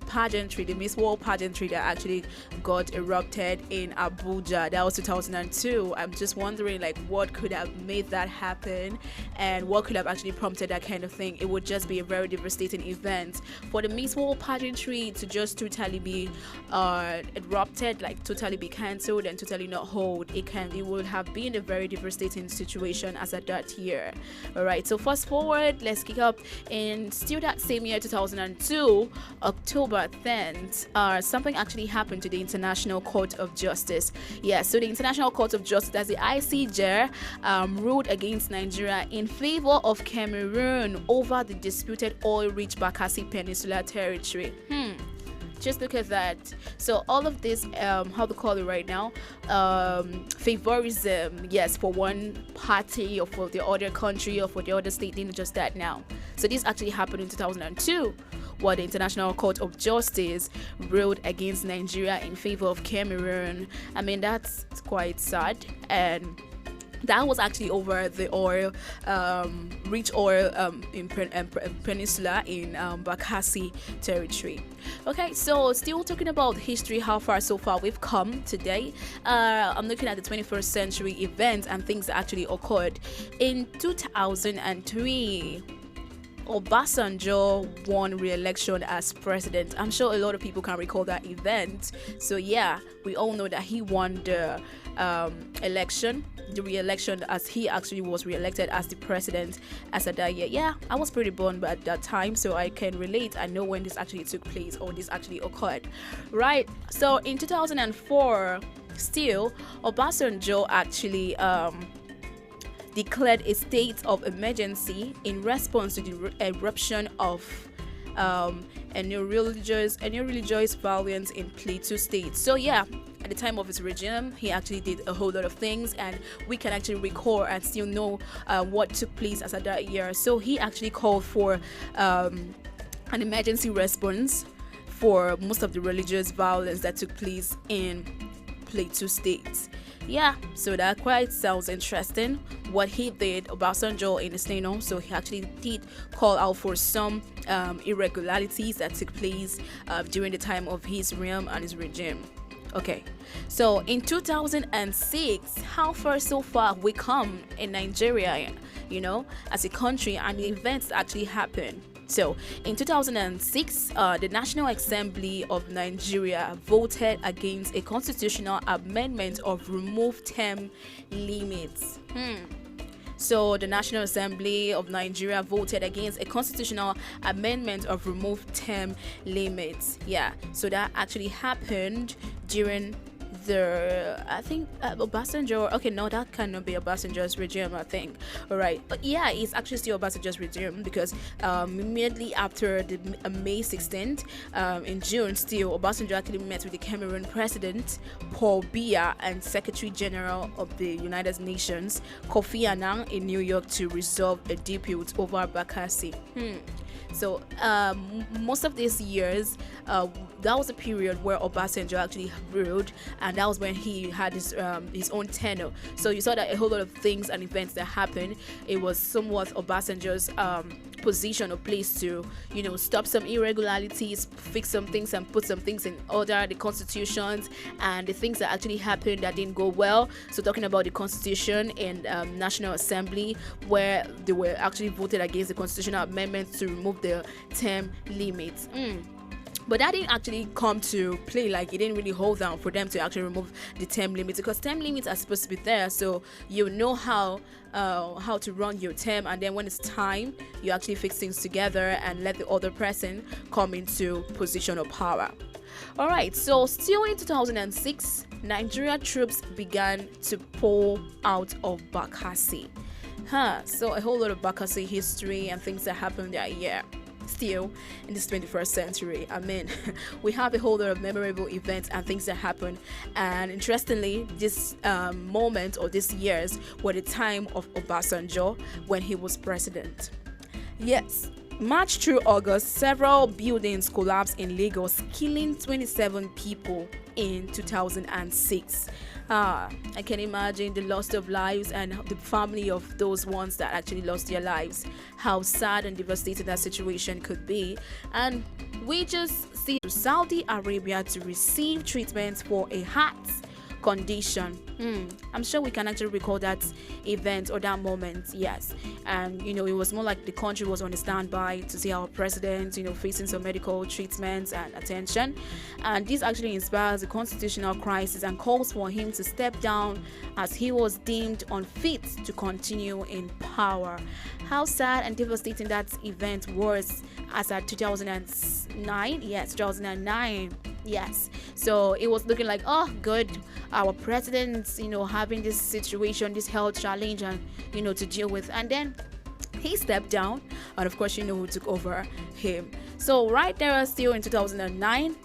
pageantry, the Miss World pageantry that actually got erupted in Abuja. That was 2002. I'm just wondering, like, what could have made that happen and what could have actually prompted that kind of thing. It would just be a very devastating event for the Miss World pageantry to just totally be erupted, like totally be cancelled and totally not hold. It would have been a very devastating situation as at that year. All right, so fast forward, let's kick up in still that same year, 2002, October 10th, something actually happened to the International Court of Justice. Yeah, so the International Court of Justice, that's the ICJ, ruled against Nigeria in favor of Cameroon over the disputed oil-rich Bakassi Peninsula territory. Just look at that. So all of this, how to call it right now, favorism, yes, for one party or for the other country or for the other state, didn't just that now. So this actually happened in 2002, where the International Court of Justice ruled against Nigeria in favor of Cameroon. I mean, that's quite sad. And that was actually over the oil, rich oil in peninsula in Bakassi territory. Okay, so still talking about history, how far so far we've come today. I'm looking at the 21st century events and things that actually occurred. In 2003, Obasanjo won re-election as president. I'm sure a lot of people can recall that event. So yeah, we all know that he won the re-election, as he actually was re-elected as the president as at that year. Yeah, I was pretty born at that time, so I can relate. I know when this actually took place or this actually occurred. Right, so in 2004, still, Obasanjo actually declared a state of emergency in response to the eruption of any religious violence in Plateau State. So yeah, at the time of his regime, he actually did a whole lot of things, and we can actually recall and still know what took place as at that year. So he actually called for an emergency response for most of the religious violence that took place in Plateau State. Yeah, so that quite sounds interesting. What he did, Obasanjo, in the state, so he actually did call out for some irregularities that took place during the time of his reign and his regime. Okay, so in 2006, how far so far we come in Nigeria, you know, as a country, and the events actually happened. So, in 2006, the National Assembly of Nigeria voted against a constitutional amendment of remove term limits. So, the National Assembly of Nigeria voted against a constitutional amendment of remove term limits. Yeah, so that actually happened during I think Obasanjo. Okay, no, that cannot be Obasanjo's regime, I think. All right, but yeah, it's actually still Obasanjo's regime, because immediately after the May 16th, in June, still Obasanjo actually met with the Cameroon president Paul Biya and Secretary General of the United Nations Kofi Annan in New York to resolve a dispute over Bakassi. So most of these years, that was a period where Obasanjo actually ruled, and that was when he had his own tenure. So you saw that a whole lot of things and events that happened, it was somewhat Obasanjo's position or place to, you know, stop some irregularities, fix some things, and put some things in order, the constitutions and the things that actually happened that didn't go well. So talking about the constitution and National Assembly, where they were actually voted against the constitutional amendments to remove the term limits. But that didn't actually come to play. Like, it didn't really hold down for them to actually remove the term limits, because term limits are supposed to be there, so you know how to run your term, and then when it's time, you actually fix things together and let the other person come into position of power. All right, so still in 2006, Nigeria troops began to pull out of Bakassi. So a whole lot of Bakassi history and things that happened that year. still in this 21st century. I mean, we have a whole lot of memorable events and things that happen. And interestingly, this moment or these years were the time of Obasanjo when he was president. Yes. March through August, several buildings collapsed in Lagos, killing 27 people in 2006. I can imagine the loss of lives and the family of those ones that actually lost their lives. How sad and devastating that situation could be. And we just see Saudi Arabia to receive treatment for a heart condition. I'm sure we can actually recall that event or that moment. Yes. And it was more like the country was on a standby to see our president facing some medical treatments and attention, and this actually inspires a constitutional crisis and calls for him to step down as he was deemed unfit to continue in power. How sad and devastating that event was as at 2009. Yes, 2009. Yes. So it was looking like, oh, good, our president's, having this situation, this health challenge, and, to deal with. And then he stepped down, and of course, who took over him. So right there, still in 2009,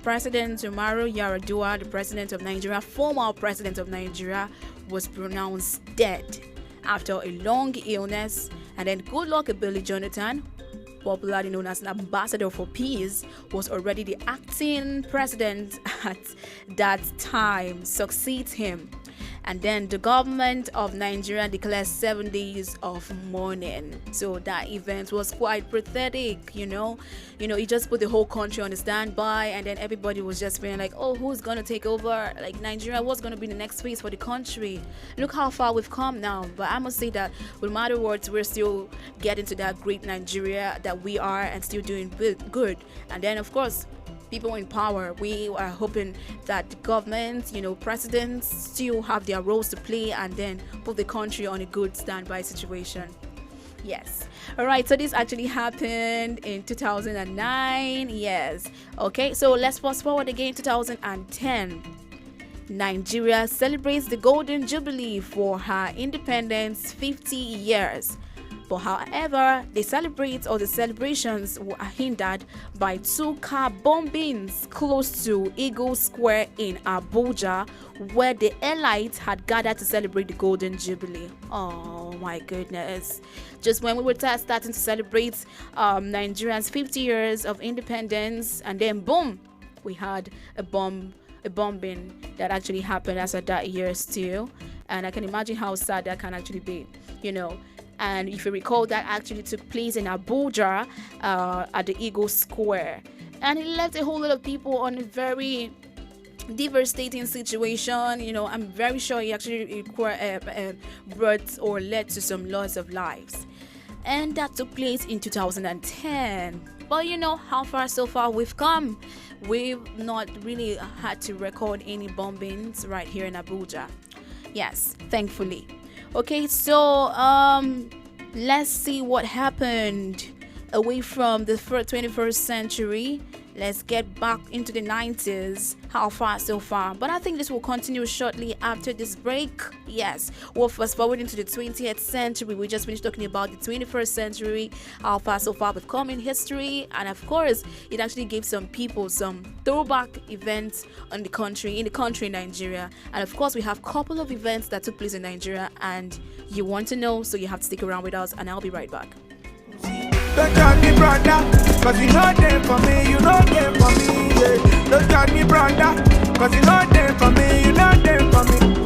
President Umaru Yar'Adua, the president of Nigeria, former president of Nigeria, was pronounced dead after a long illness. And then Goodluck Ebele Jonathan, popularly known as an ambassador for peace, was already the acting president at that time, succeeds him. And then the government of Nigeria declared 7 days of mourning. So that event was quite pathetic, He just put the whole country on a standby, and then everybody was just feeling like, oh, who's going to take over? Like, Nigeria, what's going to be the next phase for the country? Look how far we've come now. But I must say that with matter words, we're still getting to that great Nigeria that we are and still doing good. And then, of course, people in power, we are hoping that the government, presidents still have their roles to play and then put the country on a good standby situation. Yes. All right. So this actually happened in 2009. Yes. Okay. So let's fast forward again. 2010. Nigeria celebrates the Golden Jubilee for her independence 50 years. But however, the celebrations were hindered by 2 car bombings close to Eagle Square in Abuja, where the elites had gathered to celebrate the Golden Jubilee. Oh my goodness. Just when we were starting to celebrate Nigeria's 50 years of independence, and then boom, we had a bombing that actually happened as of that year still. And I can imagine how sad that can actually be, And if you recall, that actually took place in Abuja at the Eagle Square. And it left a whole lot of people on a very devastating situation. I'm very sure it actually brought or led to some loss of lives. And that took place in 2010. But how far so far we've come. We've not really had to record any bombings right here in Abuja. Yes, thankfully. Okay, so let's see what happened away from the 21st century. Let's get back into the 90s. How far so far? But I think this will continue shortly after this break. Yes, we'll fast forward into the 20th century. We just finished talking about the 21st century, how far so far we've come in history. And of course, it actually gave some people some throwback events in the country, Nigeria. And of course, we have a couple of events that took place in Nigeria and you want to know, so you have to stick around with us, and I'll be right back.
Don't judge me, brother, cause you not there for me, you not there for me, yeah. Don't judge me, brother, cause you not there for me, you not there for me.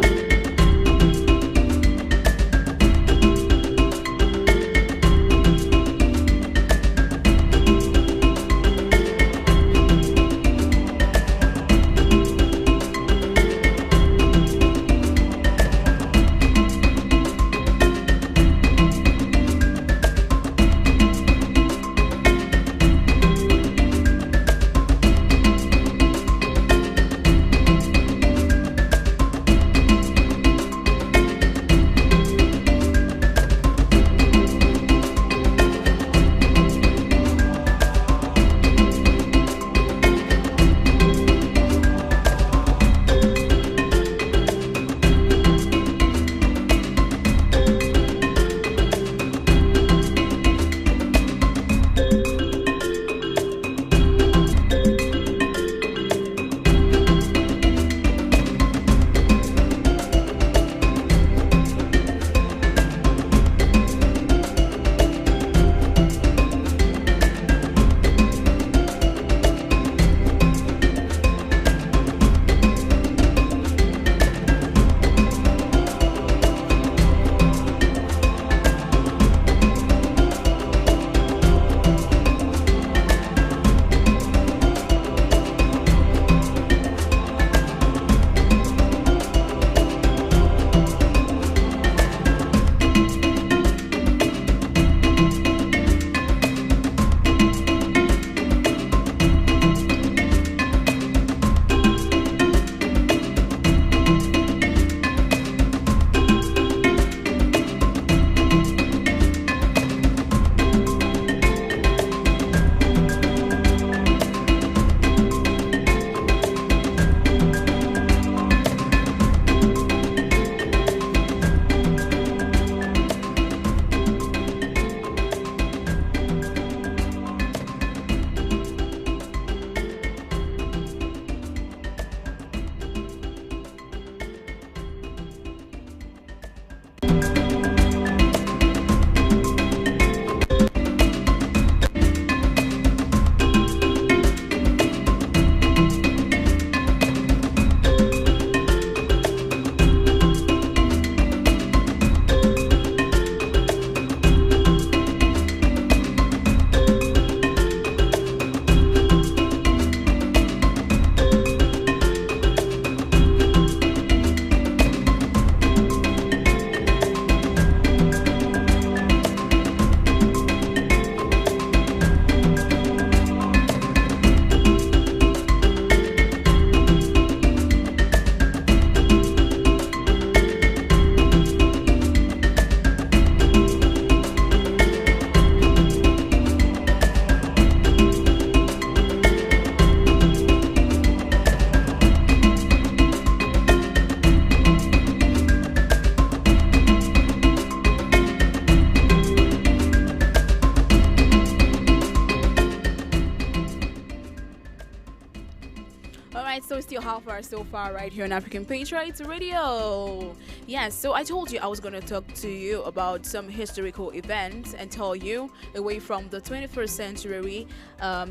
how far so far right here on African Patriots Radio. Yes, so I told you I was going to talk to you about some historical events and tell you away from the 21st century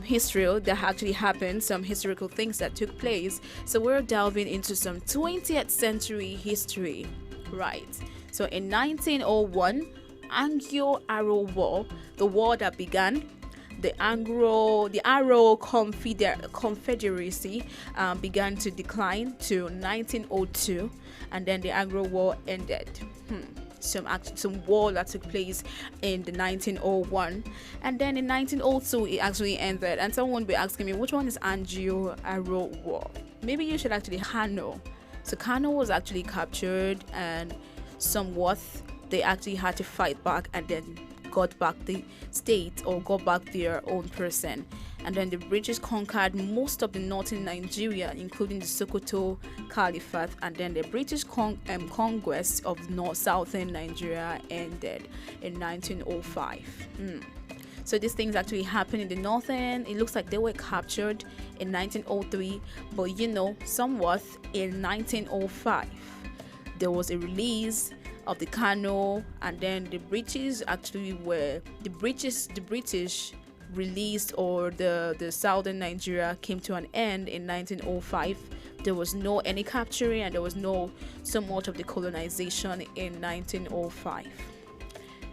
history that actually happened, some historical things that took place. So we're delving into some 20th century history, right? So in 1901, Anglo-Arrow War, the war that began the Arrow Confederacy began to decline to 1902, and then the Anglo War ended. Some war that took place in the 1901, and then in 1902 it actually ended. And someone will be asking me, which one is Anglo-Arrow War? Maybe you should actually Kano. So Kano was actually captured, and somewhat they actually had to fight back and then got back the state or got back their own person. And then the British conquered most of the northern Nigeria, including the Sokoto Caliphate, and then the British conquest of southern Nigeria ended in 1905. So these things actually happened in the northern. It looks like they were captured in 1903, but somewhat in 1905 there was a release of the Kano, and then the British released, or the southern Nigeria came to an end in 1905. There was no any capturing, and there was no somewhat of the colonization in 1905.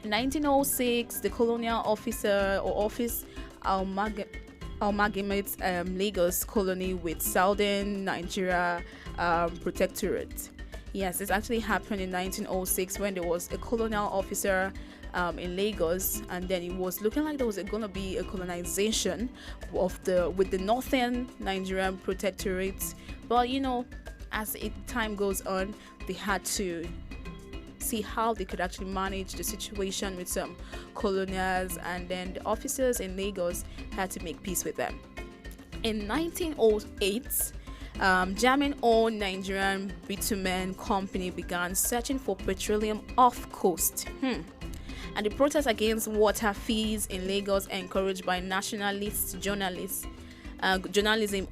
In 1906, the colonial officer or office amalgamates Lagos colony with southern Nigeria protectorate. Yes, this actually happened in 1906 when there was a colonial officer in Lagos, and then it was looking like there was going to be a colonization with the northern Nigerian protectorate. But as time goes on, they had to see how they could actually manage the situation with some colonials, and then the officers in Lagos had to make peace with them. In 1908, German-owned Nigerian bitumen company began searching for petroleum off coast. And the protest against water fees in Lagos, encouraged by nationalist journalism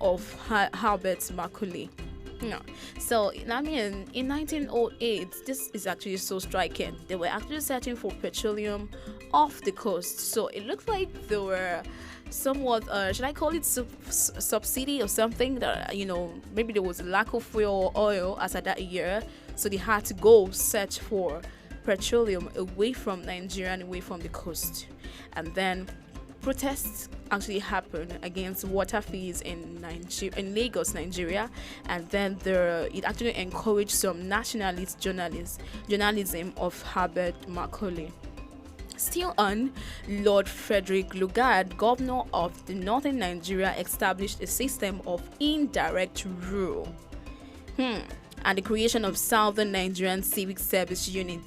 of Herbert Macaulay. So in 1908, this is actually so striking. They were actually searching for petroleum off the coast. So it looked like they were somewhat should I call it subsidy or something, that maybe there was a lack of fuel or oil as at that year, so they had to go search for petroleum away from Nigeria and away from the coast. And then protests actually happened against water fees in Lagos, Nigeria, and then it actually encouraged some nationalist journalism of Herbert Macaulay. Still on, Lord Frederick Lugard, governor of the northern Nigeria, established a system of indirect rule. And the creation of Southern Nigerian Civic Service Union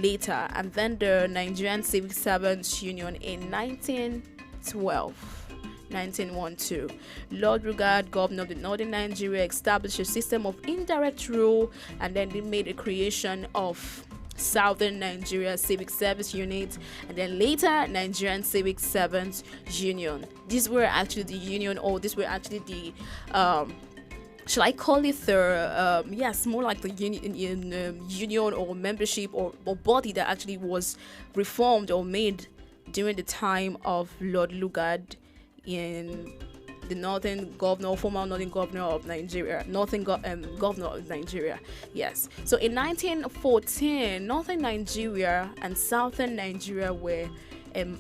later, and then the Nigerian Civic Servants Union in 1912. Lord Lugard, governor of the northern Nigeria, established a system of indirect rule, and then they made a creation of Southern Nigeria Civic Service Unit, and then later Nigerian Civic Servants Union. These were actually the union, or these were actually the shall I call it the more like the union or membership or body that actually was reformed or made during the time of Lord Lugard in the former northern governor of Nigeria, governor of Nigeria. Yes. So in 1914, northern Nigeria and southern Nigeria were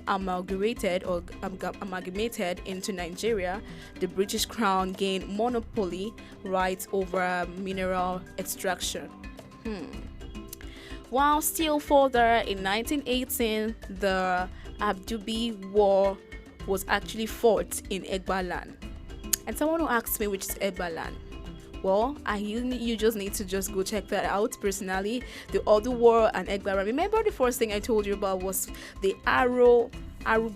amalgamated into Nigeria. The British Crown gained monopoly rights over mineral extraction. While still further, in 1918, the Abdubi War was actually fought in Egbaland. And someone who asked me, which is Egbaland? Well, you just need to just go check that out personally. The other war and Egbaland. Remember the first thing I told you about was the Arrow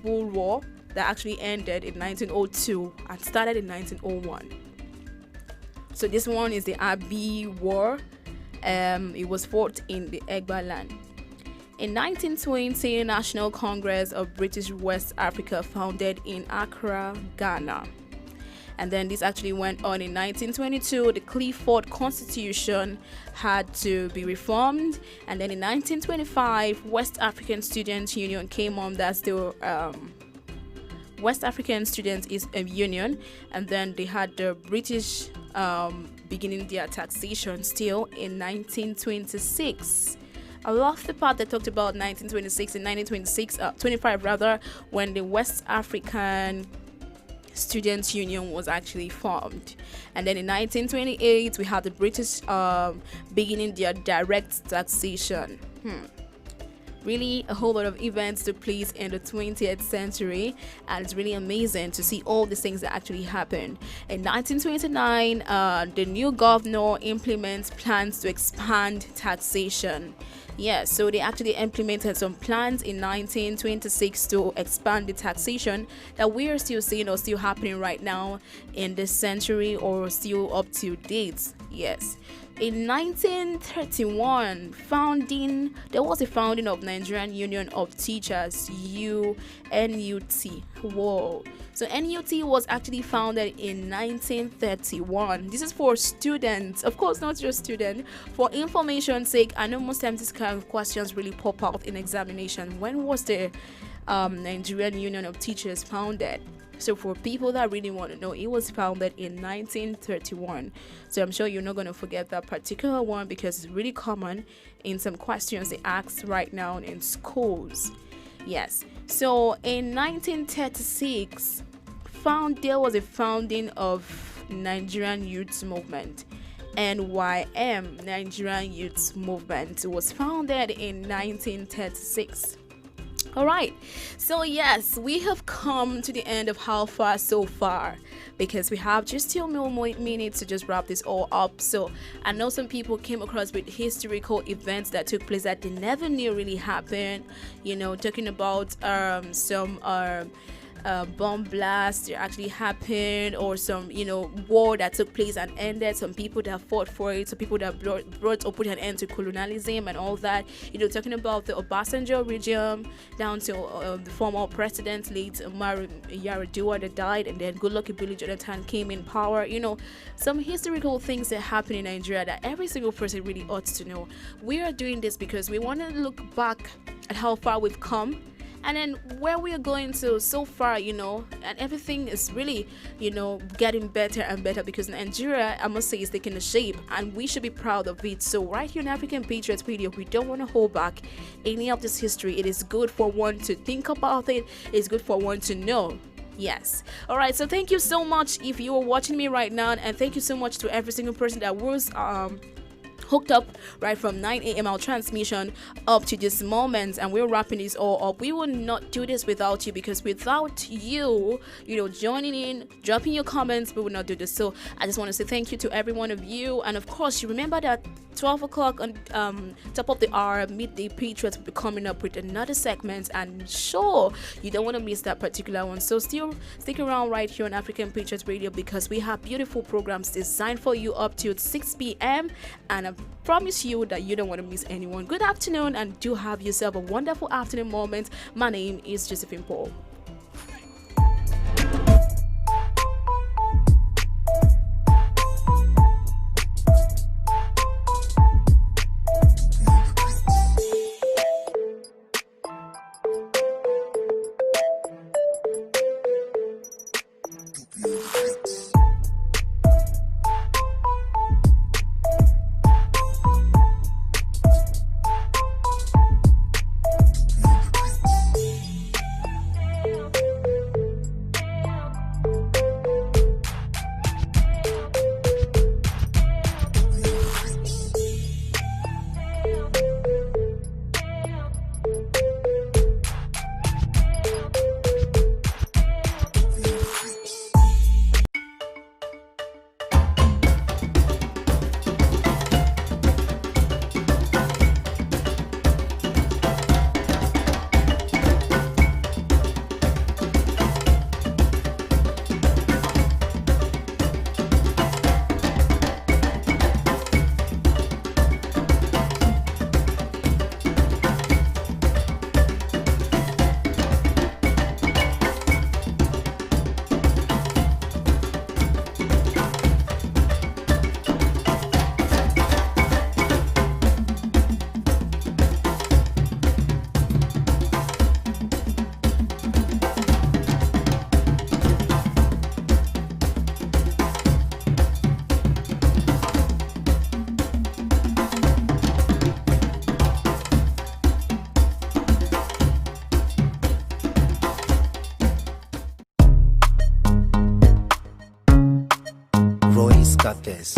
War that actually ended in 1902 and started in 1901. So this one is the Abi War. It was fought in the Egbaland. In 1920, National Congress of British West Africa founded in Accra, Ghana. And then this actually went on in 1922. The Clifford Constitution had to be reformed. And then in 1925, West African Students Union came on. That's the West African Students Union. And then they had the British beginning their taxation still in 1926. I love the part that talked about 1926 and 25 rather, when the West African Students Union was actually formed. And then in 1928 we had the British beginning their direct taxation. Really, a whole lot of events took place in the 20th century, and it's really amazing to see all these things that actually happened. In 1929, the new governor implements plans to expand taxation. Yes, so they actually implemented some plans in 1926 to expand the taxation that we are still seeing or still happening right now in this century or still up to date. Yes. In 1931, there was a founding of Nigerian Union of Teachers, NUT. Whoa. So NUT was actually founded in 1931. This is for students, of course, not just students. For information's sake, I know most times these kind of questions really pop out in examination. When was the Nigerian Union of Teachers founded? So for people that really want to know, it was founded in 1931. So I'm sure you're not going to forget that particular one because it's really common in some questions they ask right now in schools. Yes. So in 1936, there was a founding of Nigerian Youth Movement. NYM, Nigerian Youth Movement, was founded in 1936. All right, so yes, we have come to the end of How Far So Far, because we have just 2 more minutes to just wrap this all up. So I know some people came across with historical events that took place that they never knew really happened, talking about some bomb blast that actually happened, or some war that took place and ended, some people that fought for it, some people that brought or put an end to colonialism and all that, talking about the Obasanjo regime down to the former president late Umar Yar'Adua that died, and then good lucky Billy Jonathan came in power. Some historical things that happen in Nigeria that every single person really ought to know. We are doing this because we want to look back at how far we've come, and then where we are going to so far, and everything is really, getting better and better, because Nigeria, I must say, is taking a shape, and we should be proud of it. So right here in African Patriots Radio, we don't want to hold back any of this history. It is good for one to think about it. It's good for one to know. Yes. All right. So thank you so much if you are watching me right now, and thank you so much to every single person that was hooked up right from 9 a.m. our transmission up to this moment, and we're wrapping this all up. We will not do this without you, because without you, joining in, dropping your comments, we will not do this. So I just want to say thank you to every one of you, and of course, you remember that 12 o'clock on top of the hour, Midday Patriots will be coming up with another segment, and sure, you don't want to miss that particular one. So still stick around right here on African Patriots Radio, because we have beautiful programs designed for you up to 6 p.m. and I promise you that you don't want to miss anyone. Good afternoon, and do have yourself a wonderful afternoon moment. My name is Josephine Paul.
Tez.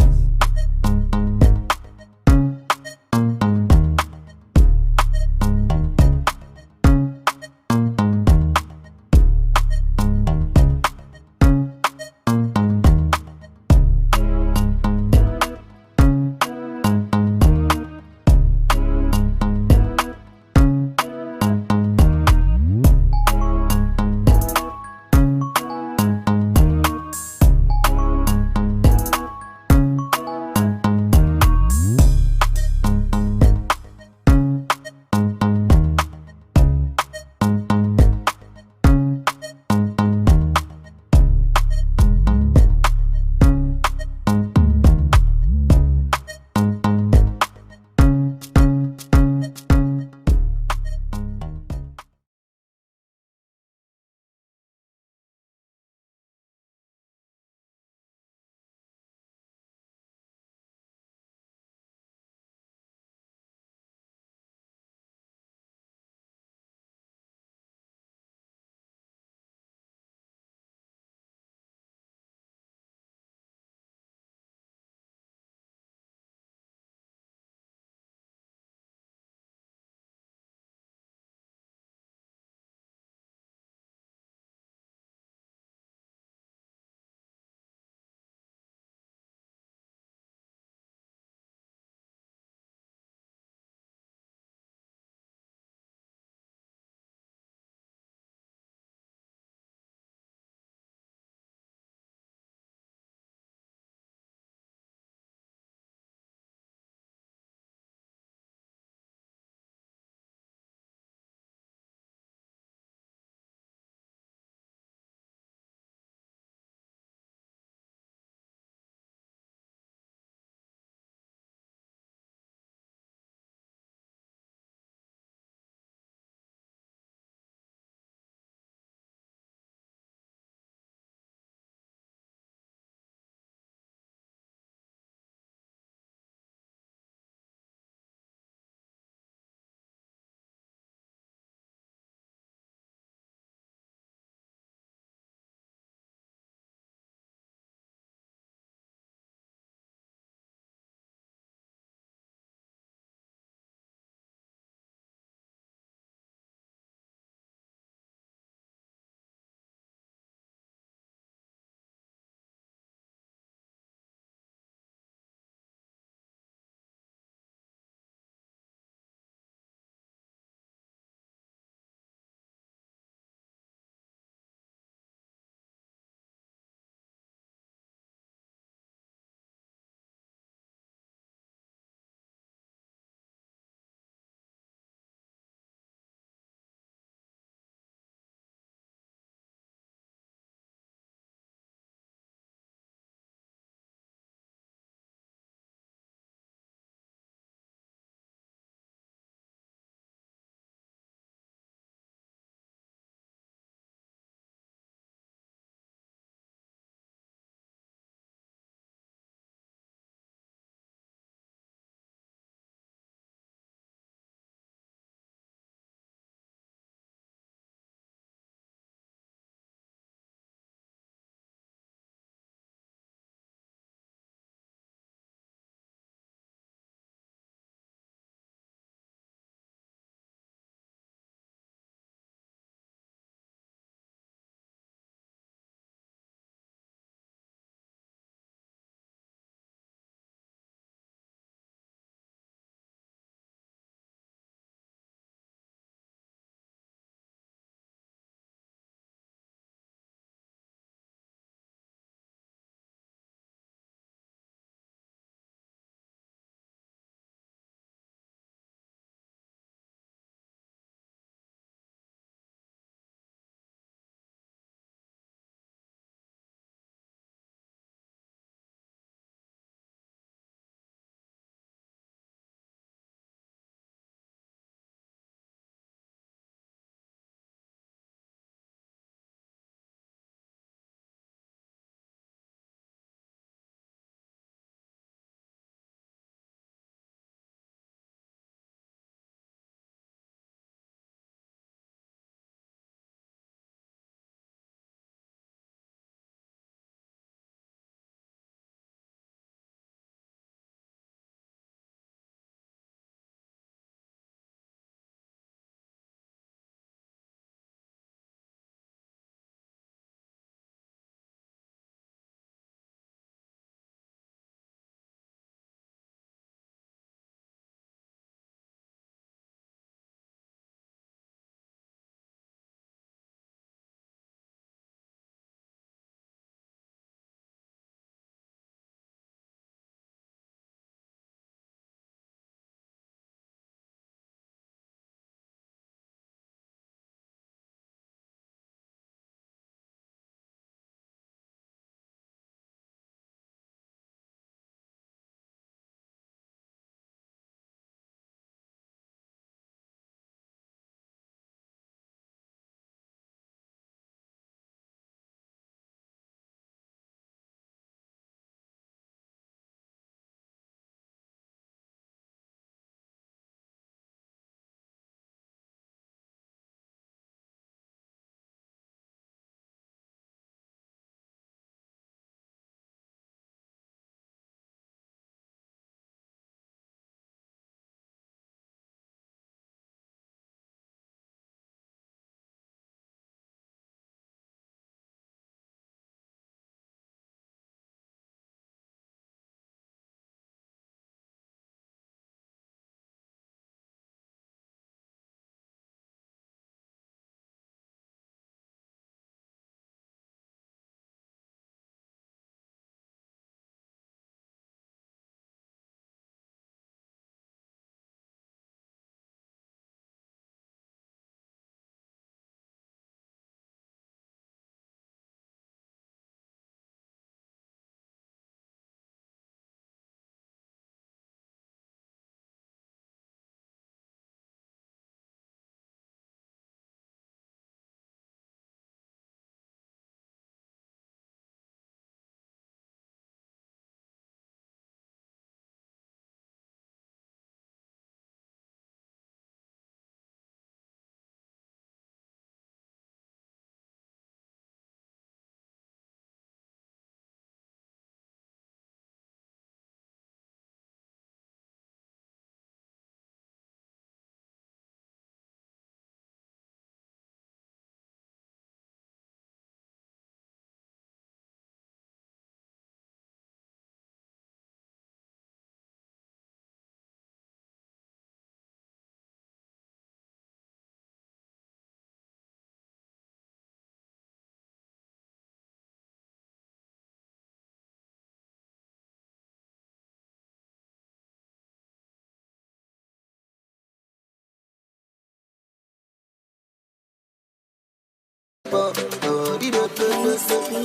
pop, oh, di do do do do.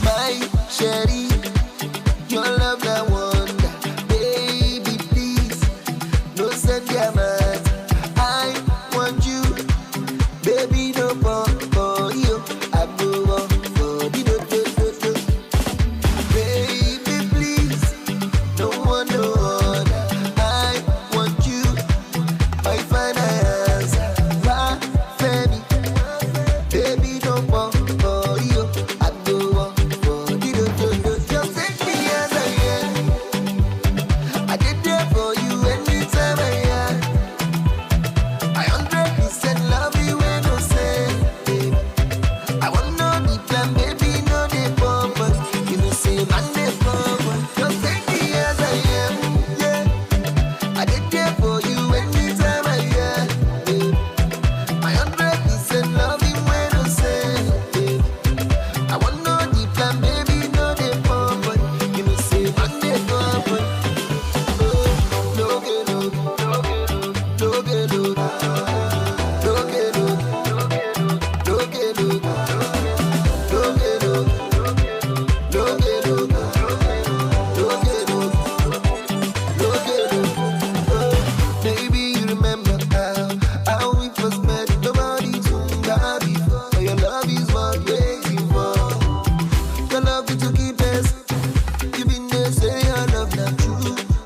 My sherry, your love that wonder, baby please, no send your man. I want you, baby no pop, oh you, I go on for di do do do do. Baby please, no one no other. I want you, my finance, my family, baby no pop, oh you, I go on. Just take me as I am. I did there for you anytime I am. I 100% love you when you say, babe. I want no the plan, baby, no the purple. You know say man the purple. Just take me as I am, yeah. I did there for you anytime I am, babe. I 100% love you when you say, babe. I want no the plan, baby.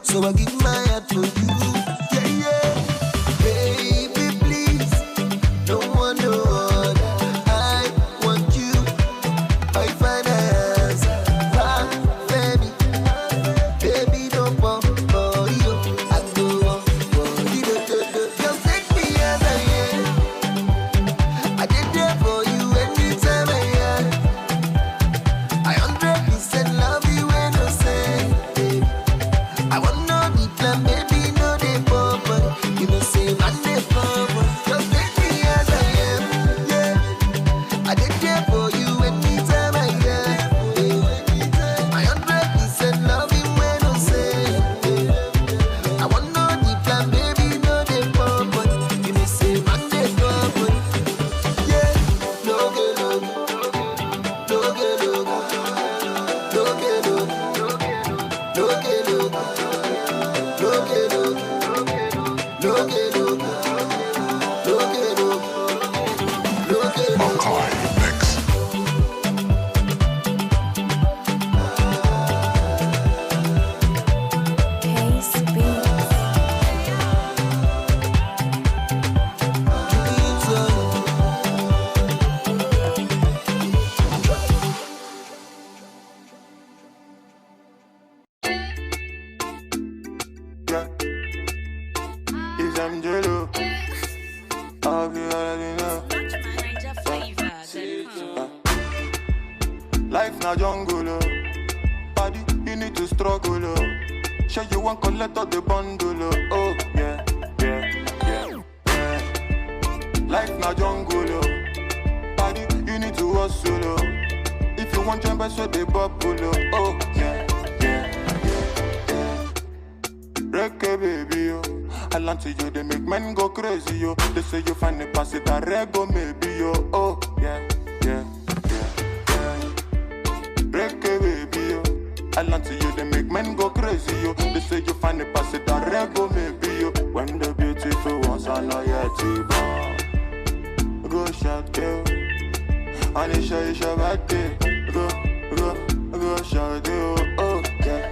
So I give my heart for you, yeah, yeah. Baby, please, no one no other. I want you, my finance, my family, baby, don't pop for you. I go on for you, just take me as I am. I did there for you anytime I am. I 100% love you when I say, baby. I want no the plan, baby, no the purple. You know say man the purple. Just take me as I am, yeah. I did there for you anytime I am, yeah. I 100% love you when I say, yeah. I want no the plan, baby, no the purple. You know say man the purple, yeah. No get no, no get no, no get no, no get no.
Life na jungle, body you need to struggle. Sure you want collect all the bundle. Oh yeah, yeah, yeah, yeah. Life na jungle, body you need to hustle. If you want jump, so they bubble. Oh yeah, yeah, yeah, yeah. Reggae baby, yo. I land to you, they make men go crazy, yo. They say you find the pass it a rego maybe, yo. Oh yeah, yeah. Reggae baby, yo. I land to you, they make men go crazy, yo. They say you find the pass it a rego maybe, yo. When the beautiful ones are not yet born, go shout, yo. And it's your birthday, go shout, yo. Oh yeah.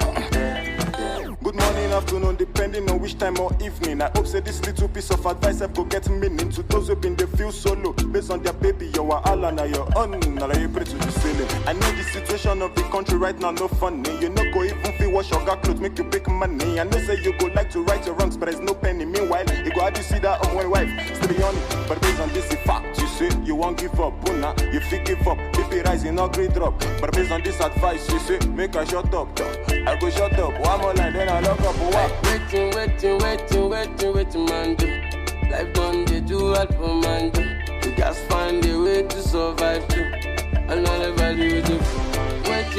Good morning, afternoon, depending on which time or evening. I hope say this little piece of advice I go get meaning to those who been they feel solo. Based on their baby, you are all on your own. Now you pray to the ceiling. I know the situation of the country right now, no funny. You know go even feel wash your clothes, make you big money. I know say you go like to right your wrongs, but there's no penny. Meanwhile, you go how do you see that on my wife? Still be on it, but based on this fact, you say you won't give up. Buna, you feel give up. BP rising, not great drop. But based on this advice, you say make I shut up. I go shut up. One more line, then I lock up.
Waiting, man, do. Life done, they do all for man, do. You just find a way to survive, too. And all everybody with you.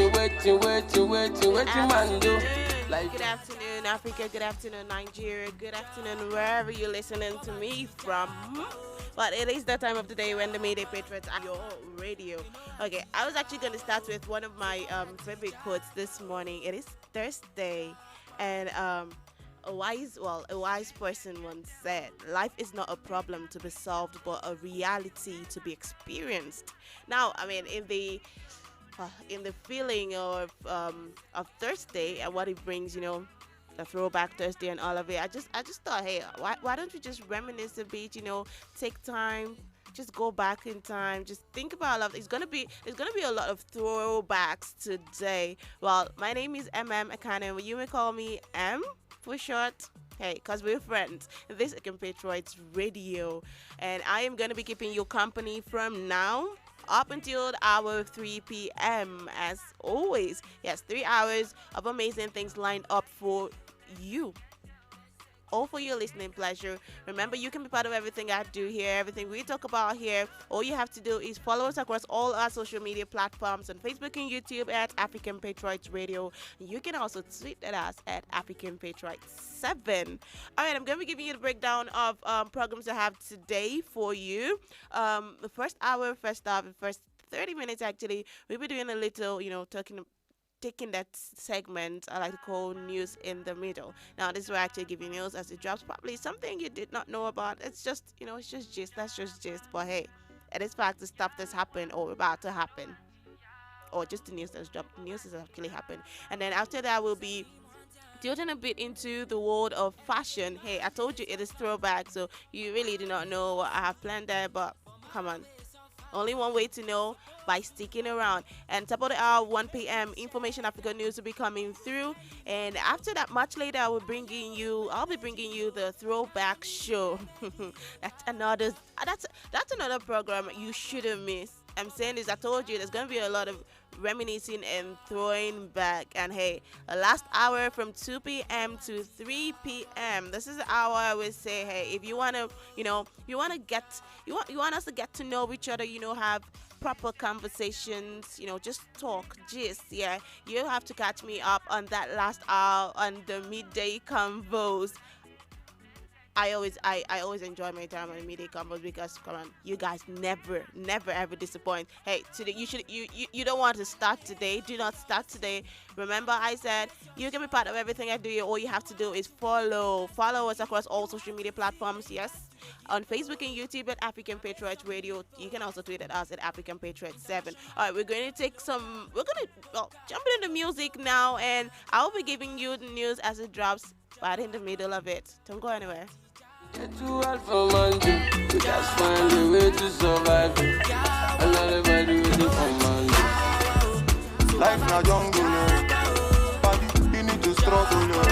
Waiting, man, do.
Good afternoon, Africa. Good afternoon, Nigeria. Good afternoon, wherever you're listening to me from. But it is that time of the day when the Mayday Patriots are your radio. Okay, I was actually going to start with one of my favorite quotes this morning. It is Thursday, and a wise person once said, "Life is not a problem to be solved, but a reality to be experienced." Now, I mean, in the feeling of Thursday and what it brings, the throwback Thursday and all of it, I just thought, hey, why don't we just reminisce a bit, take time, just go back in time, just think about love. There's gonna be a lot of throwbacks today. Well, my name is Akane. You may call me M for short. Hey, because we're friends. This is Patriots Radio, and I am going to be keeping you company from now up until hour 3 p.m. as always. Yes, 3 hours of amazing things lined up for you. All for your listening pleasure. Remember, you can be part of everything I do here, everything we talk about here. All you have to do is follow us across all our social media platforms on Facebook and YouTube at African Patriots Radio. You can also tweet at us at African Patriots 7. All right, I'm going to be giving you the breakdown of programs I have today for you. The first hour, the first 30 minutes actually, we'll be doing a little, taking that segment I like to call news in the middle. Now, this is where I actually give you news as it drops. Probably something you did not know about. It's just, it's just gist. That's just gist. But hey, it is fact the stuff that's happened or about to happen. Or just the news that's dropped. The news has actually happened. And then after that, we'll be tilting a bit into the world of fashion. Hey, I told you it is throwback, so you really do not know what I have planned there, but come on. Only one way to know, by sticking around. And top of the hour, 1 p.m. Information Africa News will be coming through. And after that, much later, I'll be bringing you the Throwback Show. That's another program you shouldn't miss. I'm saying this, I told you, there's going to be a lot of reminiscing and throwing back. And hey, a last hour from 2 p.m. to 3 p.m. This is the hour I would say, hey, if you want to, you want us to get to know each other, have proper conversations, just talk, gist, yeah. You have to catch me up on that last hour on the midday convos. I always enjoy my time on the midday combos because, come on, you guys never ever disappoint. Hey, today you don't want to start today. Do not start today. Remember, I said you can be part of everything I do here. All you have to do is follow us across all social media platforms. Yes, on Facebook and YouTube at African Patriots Radio. You can also tweet at us at African Patriots 7. All right, we're going to jump into the music now, and I'll be giving you the news as it drops right in the middle of it. Don't go anywhere.
It's too hard for man to just find a way to survive. Another with the command.
Life na jungle, body, you need to struggle.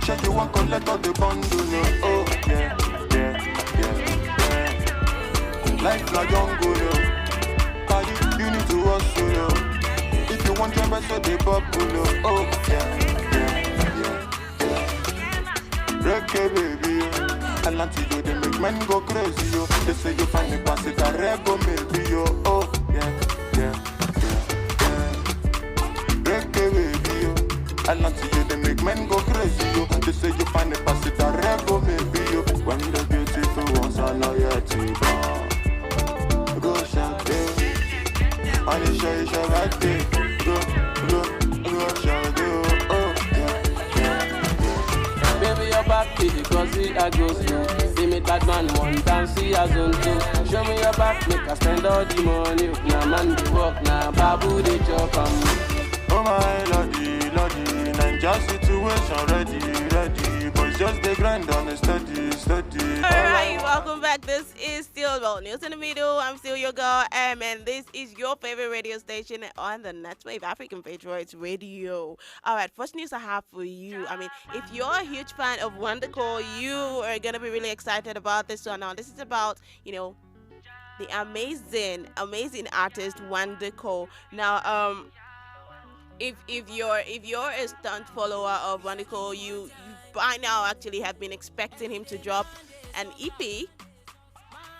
Check you want collect all the bundle. Oh yeah. Life na jungle, body, you need to hustle. If you want your best, so they bubble. Oh yeah. Reggae baby, Atlantic, they make men go crazy, yo. They say you find me pass it, I rego maybe, yo. Oh, yeah. Reggae baby, yo. Atlantic, they make men go crazy, yo. They say you find me pass it, I rego maybe, yo. When the beautiful ones are loyalty, go champagne. On the show, you show right there. Go champagne.
Baby, your back, because I go slow. See me that man one time, see as on two. Show me your back, make I spend all the money. Now man, they walk, now babu, they chop.
Oh my lordy, Ninja situation ready. But just the grind on the steady.
Alright, welcome back. This is still News in the Middle. I'm still your girl, and this is your favorite radio station on the Netwave, African Patriots Radio. Alright, first news I have for you. I mean, if you're a huge fan of Wondercore, you are gonna be really excited about this one. Now, this is about, the amazing artist Wondercore. Now, if you're a stunt follower of Wondercore, you by now actually have been expecting him to drop an EP.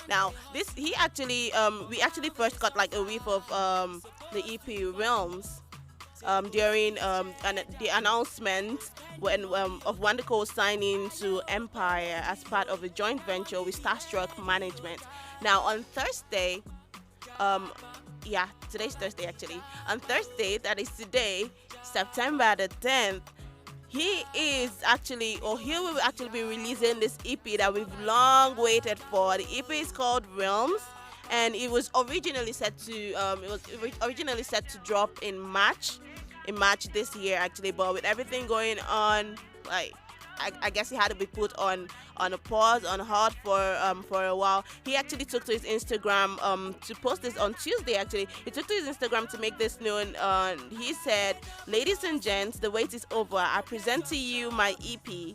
Now, we actually first got like a whiff of the EP Realms during the announcement of Wandaco signing to Empire as part of a joint venture with Starstruck Management. Now on Thursday, today's Thursday actually. On Thursday, that is today, September the 10th, he will actually be releasing this EP that we've long waited for. The EP is called Realms, and it was originally set to drop in March this year actually, but with everything going on, like I guess he had to be put on a pause, on hold for a while. He actually took to his Instagram to post this on Tuesday. Actually, he took to his Instagram to make this known. He said, "Ladies and gents, the wait is over. I present to you my EP."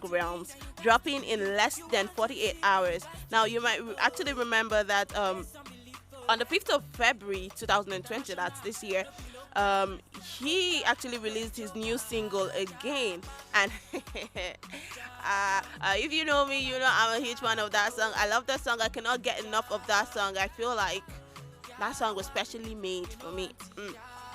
#Realms, dropping in less than 48 hours. Now, you might actually remember that on the 5th of February 2020, that's this year, he actually released his new single Again. And if you know me, you know I'm a huge fan of that song. I love that song. I cannot get enough of that song. I feel like that song was specially made for me.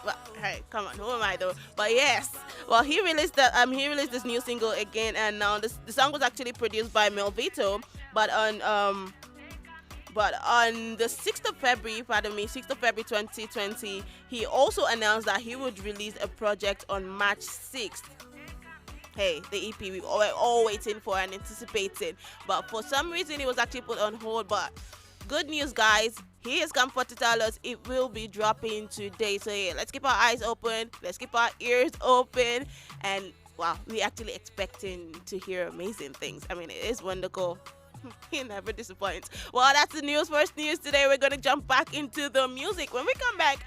Well, hey, come on, who am I though? But yes, well, he released this new single Again, and now the song was actually produced by Melvito, but on the 6th of February 2020, he also announced that he would release a project on March 6th. Hey, the EP we're all waiting for and anticipating, but for some reason it was actually put on hold. But good news, guys. He has come for to tell us it will be dropping today. So yeah, let's keep our eyes open. Let's keep our ears open. And wow, we're actually expecting to hear amazing things. I mean, it is wonderful. He never disappoints. Well, that's the news. First news today. We're going to jump back into the music. When we come back,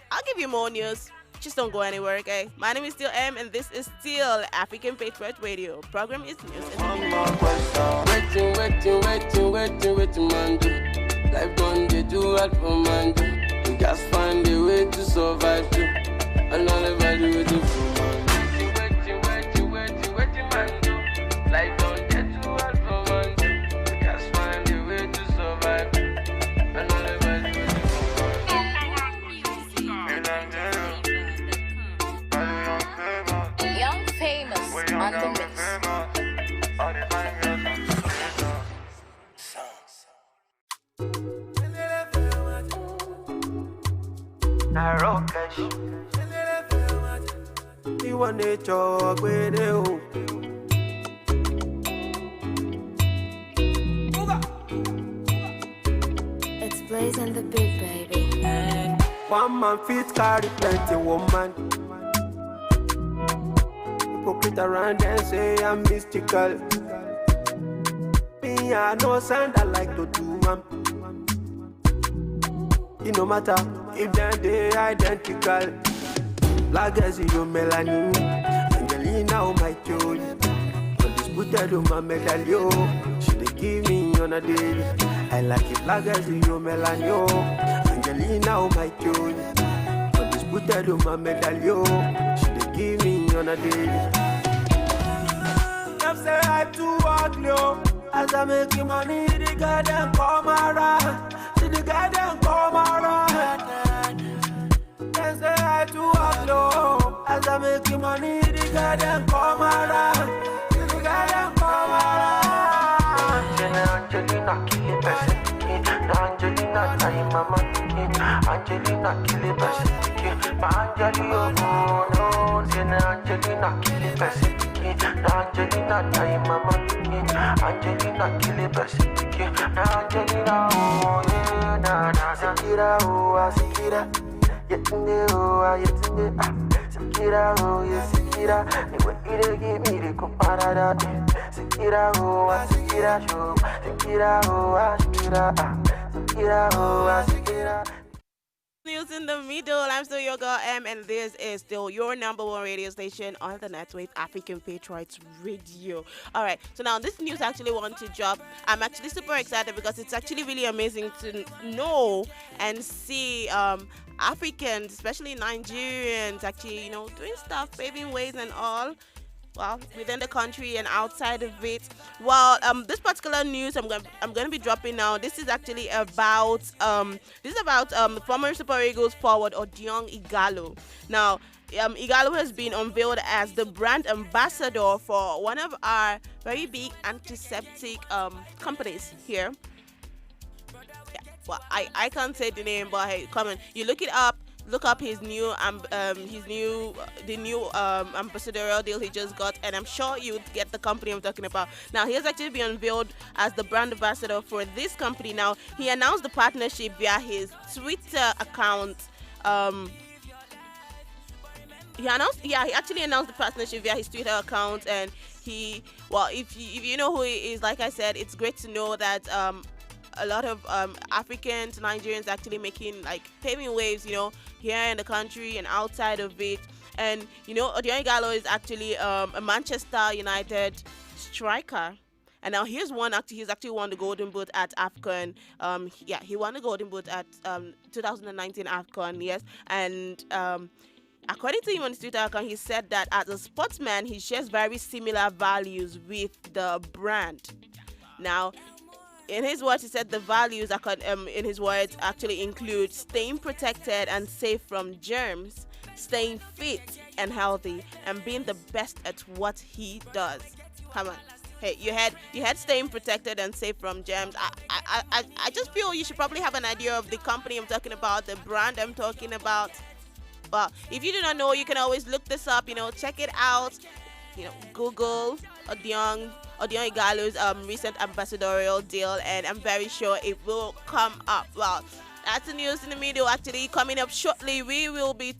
I'll give you more news. Just don't go anywhere, okay? My name is still M, and this is still African Patriot Radio. Program is News in
Waiting, man, do. Life done, they do what for man, do. You just find a way to survive, too. And all the value with the food, man. Waiting, man, do. Life done, they do what for man, do. You just find a way to survive, and all the value with the food, man.
Young Famous on the mix.
It's Blaze and the Big Baby.
One man fit carry plenty woman. Hypocrite around and say I'm mystical. Me, I know sound I like to do, man. It no matter if they identical. Black as you melanin, Angelina oh my joy. Undisputed on my medallion. She dey give me on a daily. I like it black as you melanin. Angelina oh my joy. Undisputed on my medallion. She dey give me on a daily. Them say I too ugly. As I make money, the guy them come around. See the guy them come around. They say I too ugly. As I make money, the guy them come around. See the guy them come around. Angelina kill it person. Angelina time mama. Angelina kill it person. But Angelina no. Angelina kill it person. Angelina time mama. Angelina kill it person. Angelina oh yeah na Sikira oh Sikira. Yetunde oh yetunde Sikira oh yeah Sikira. The way you give me the comparada. Sikira oh Sikira show. Sikira oh Sikira. Sikira oh Sikira.
News in the middle. I'm still your girl M, and this is still your number one radio station on the net with African Patriots Radio. All right, so now this news actually want to drop. I'm actually super excited because it's actually really amazing to know and see Africans, especially Nigerians, actually doing stuff, paving ways and all. well, within the country and outside of it. Well, this particular news I'm going to be dropping now. This is actually about former Super Eagles forward Odion Igalo. Now, Igalo has been unveiled as the brand ambassador for one of our very big antiseptic companies here. Yeah, well, I can't say the name, but hey, come on, you look it up. Look up his new ambassadorial deal he just got, and I'm sure you'd get the company I'm talking about. Now, he has actually been unveiled as the brand ambassador for this company. Now, he announced the partnership via his Twitter account. He actually announced the partnership via his Twitter account, and if you know who he is, like I said, it's great to know that a lot of Africans, Nigerians actually paving waves, here in the country and outside of it. And Odion Igalo is actually a Manchester United striker. And now he's actually won the Golden Boot at AFCON. He won the Golden Boot at 2019 AFCON, yes. And according to him on his Twitter account, he said that as a sportsman, he shares very similar values with the brand. Now, in his words, he said the values, in his words, actually include staying protected and safe from germs, staying fit and healthy, and being the best at what he does. Come on. Hey, you had staying protected and safe from germs. I just feel you should probably have an idea of the company I'm talking about, the brand I'm talking about. Well, if you do not know, you can always look this up, check it out. Google Odion Igalo's recent ambassadorial deal, and I'm very sure it will come up. Well, that's the news in the middle. Actually, coming up shortly, we will be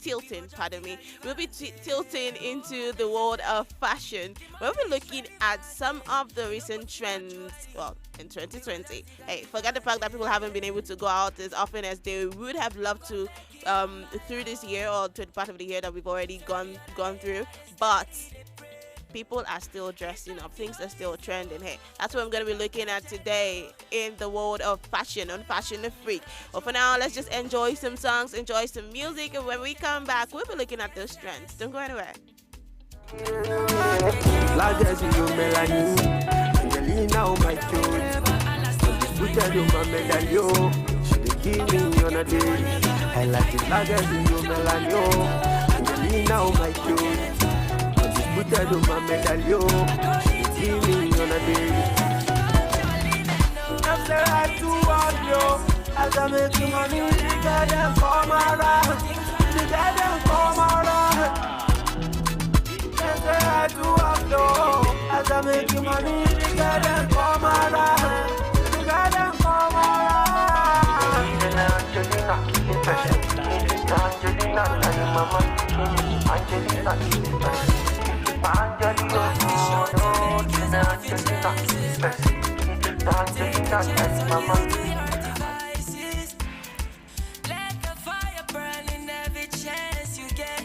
tilting, pardon me. We'll be tilting into the world of fashion. We'll be looking at some of the recent trends, in 2020. Hey, forget the fact that people haven't been able to go out as often as they would have loved to through this year, or to the part of the year that we've already gone through. But people are still dressing up. Things are still trending. Hey, that's what I'm going to be looking at today in the world of fashion on Fashion the Freak. But for now, let's just enjoy some songs, enjoy some music, and when we come back, we'll be looking at those trends. Don't go anywhere.
Largest in your melanin, Angelina, oh my God. Undisputed, you my medallion. She dey give me on a day. I like it largest in your melanin, Angelina, oh my God. Undisputed, you my medallion. She dey give me on a day. I'm so hard to want you. As I make you money, the girl them come around. The girl them come around. As I make you money, the girl them come around. The girl them come around. Angelina, Angelina, mama. Angelina, Angelina, mama.
Let the fire burn in every chance you get.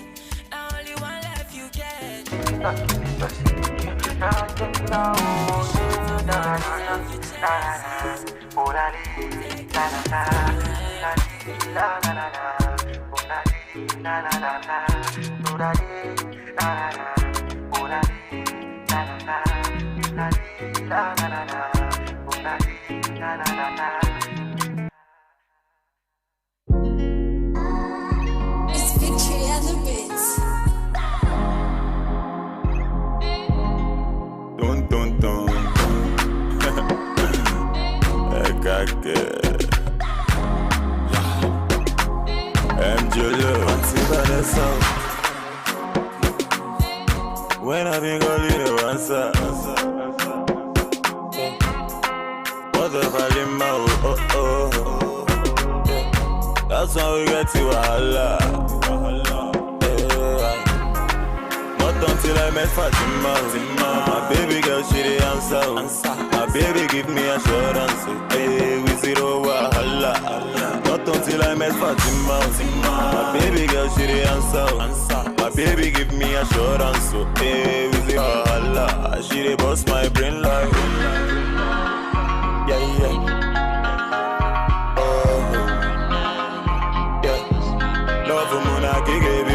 Now only one life you get.
It's Victory and the Bits.
Dun dun dun dun. When I been calling you answer. What if I leave my That's how we get to Allah. Not until I met Fatima. My baby girl, she the answer. My baby give me assurance. Hey, we zero wahala. Not until I met Fatima. My baby girl, she the answer. My baby give me assurance. Hey, we zero wahala. She the boss my brain like. Yeah, yeah. Love for Mona, give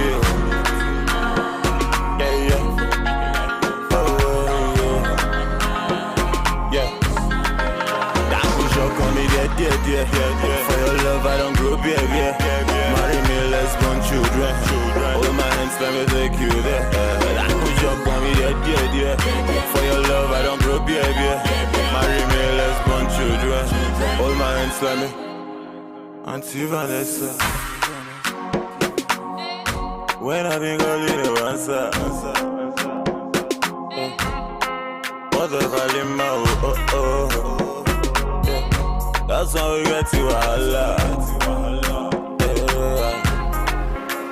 hands, let me take you there. I push up on me, yeah. For your love, I don't grow, yeah. Marry me, let's born children. Hold my hands, let me. Auntie Vanessa. When I been calling you, answer. What the hell in my yeah. That's why we get to Allah.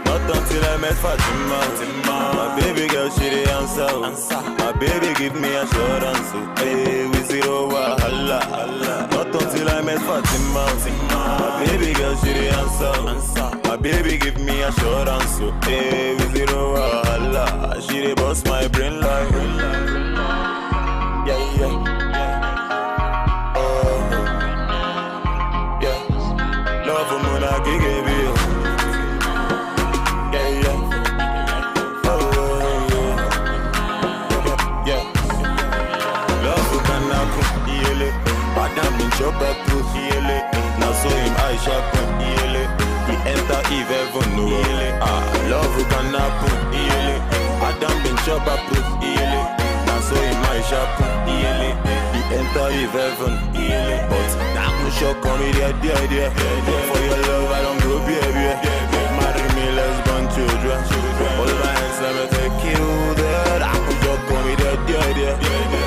Not until I met Fatima. My baby girl, she the answer. My baby give me assurance. Hey, we zero wahala. Not until I met Fatima. My baby girl, she the answer. My baby give me assurance. Hey, we zero wahala. She the boss my brain like. Yeah. Love for Mona Gigi. Chop up to heal it. Now so him I sharpen heal it. He enter Eve heaven no love who can happen heal it. Adam been chop up to heal it. Now so him I sharpen heal it. He enter Eve heaven heal it. But now I'm shock on me dear. For your love I don't grow baby. Marry me let's born children. Hold my hands let me take you there. I'm shock on me dear.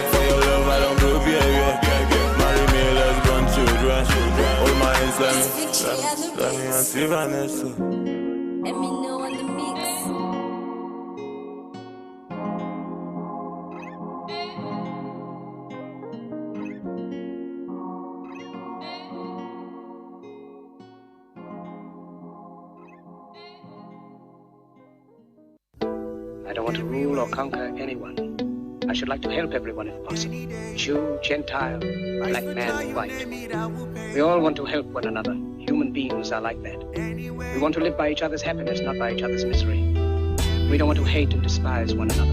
For your love I don't grow baby. All my hands, let me Auntie Vanessa.
Let me know on the mix.
I don't want to rule or conquer anyone. I should like to help everyone if possible. Jew, Gentile, black man, white. We all want to help one another. Human beings are like that. We want to live by each other's happiness, not by each other's misery. We don't want to hate and despise one another.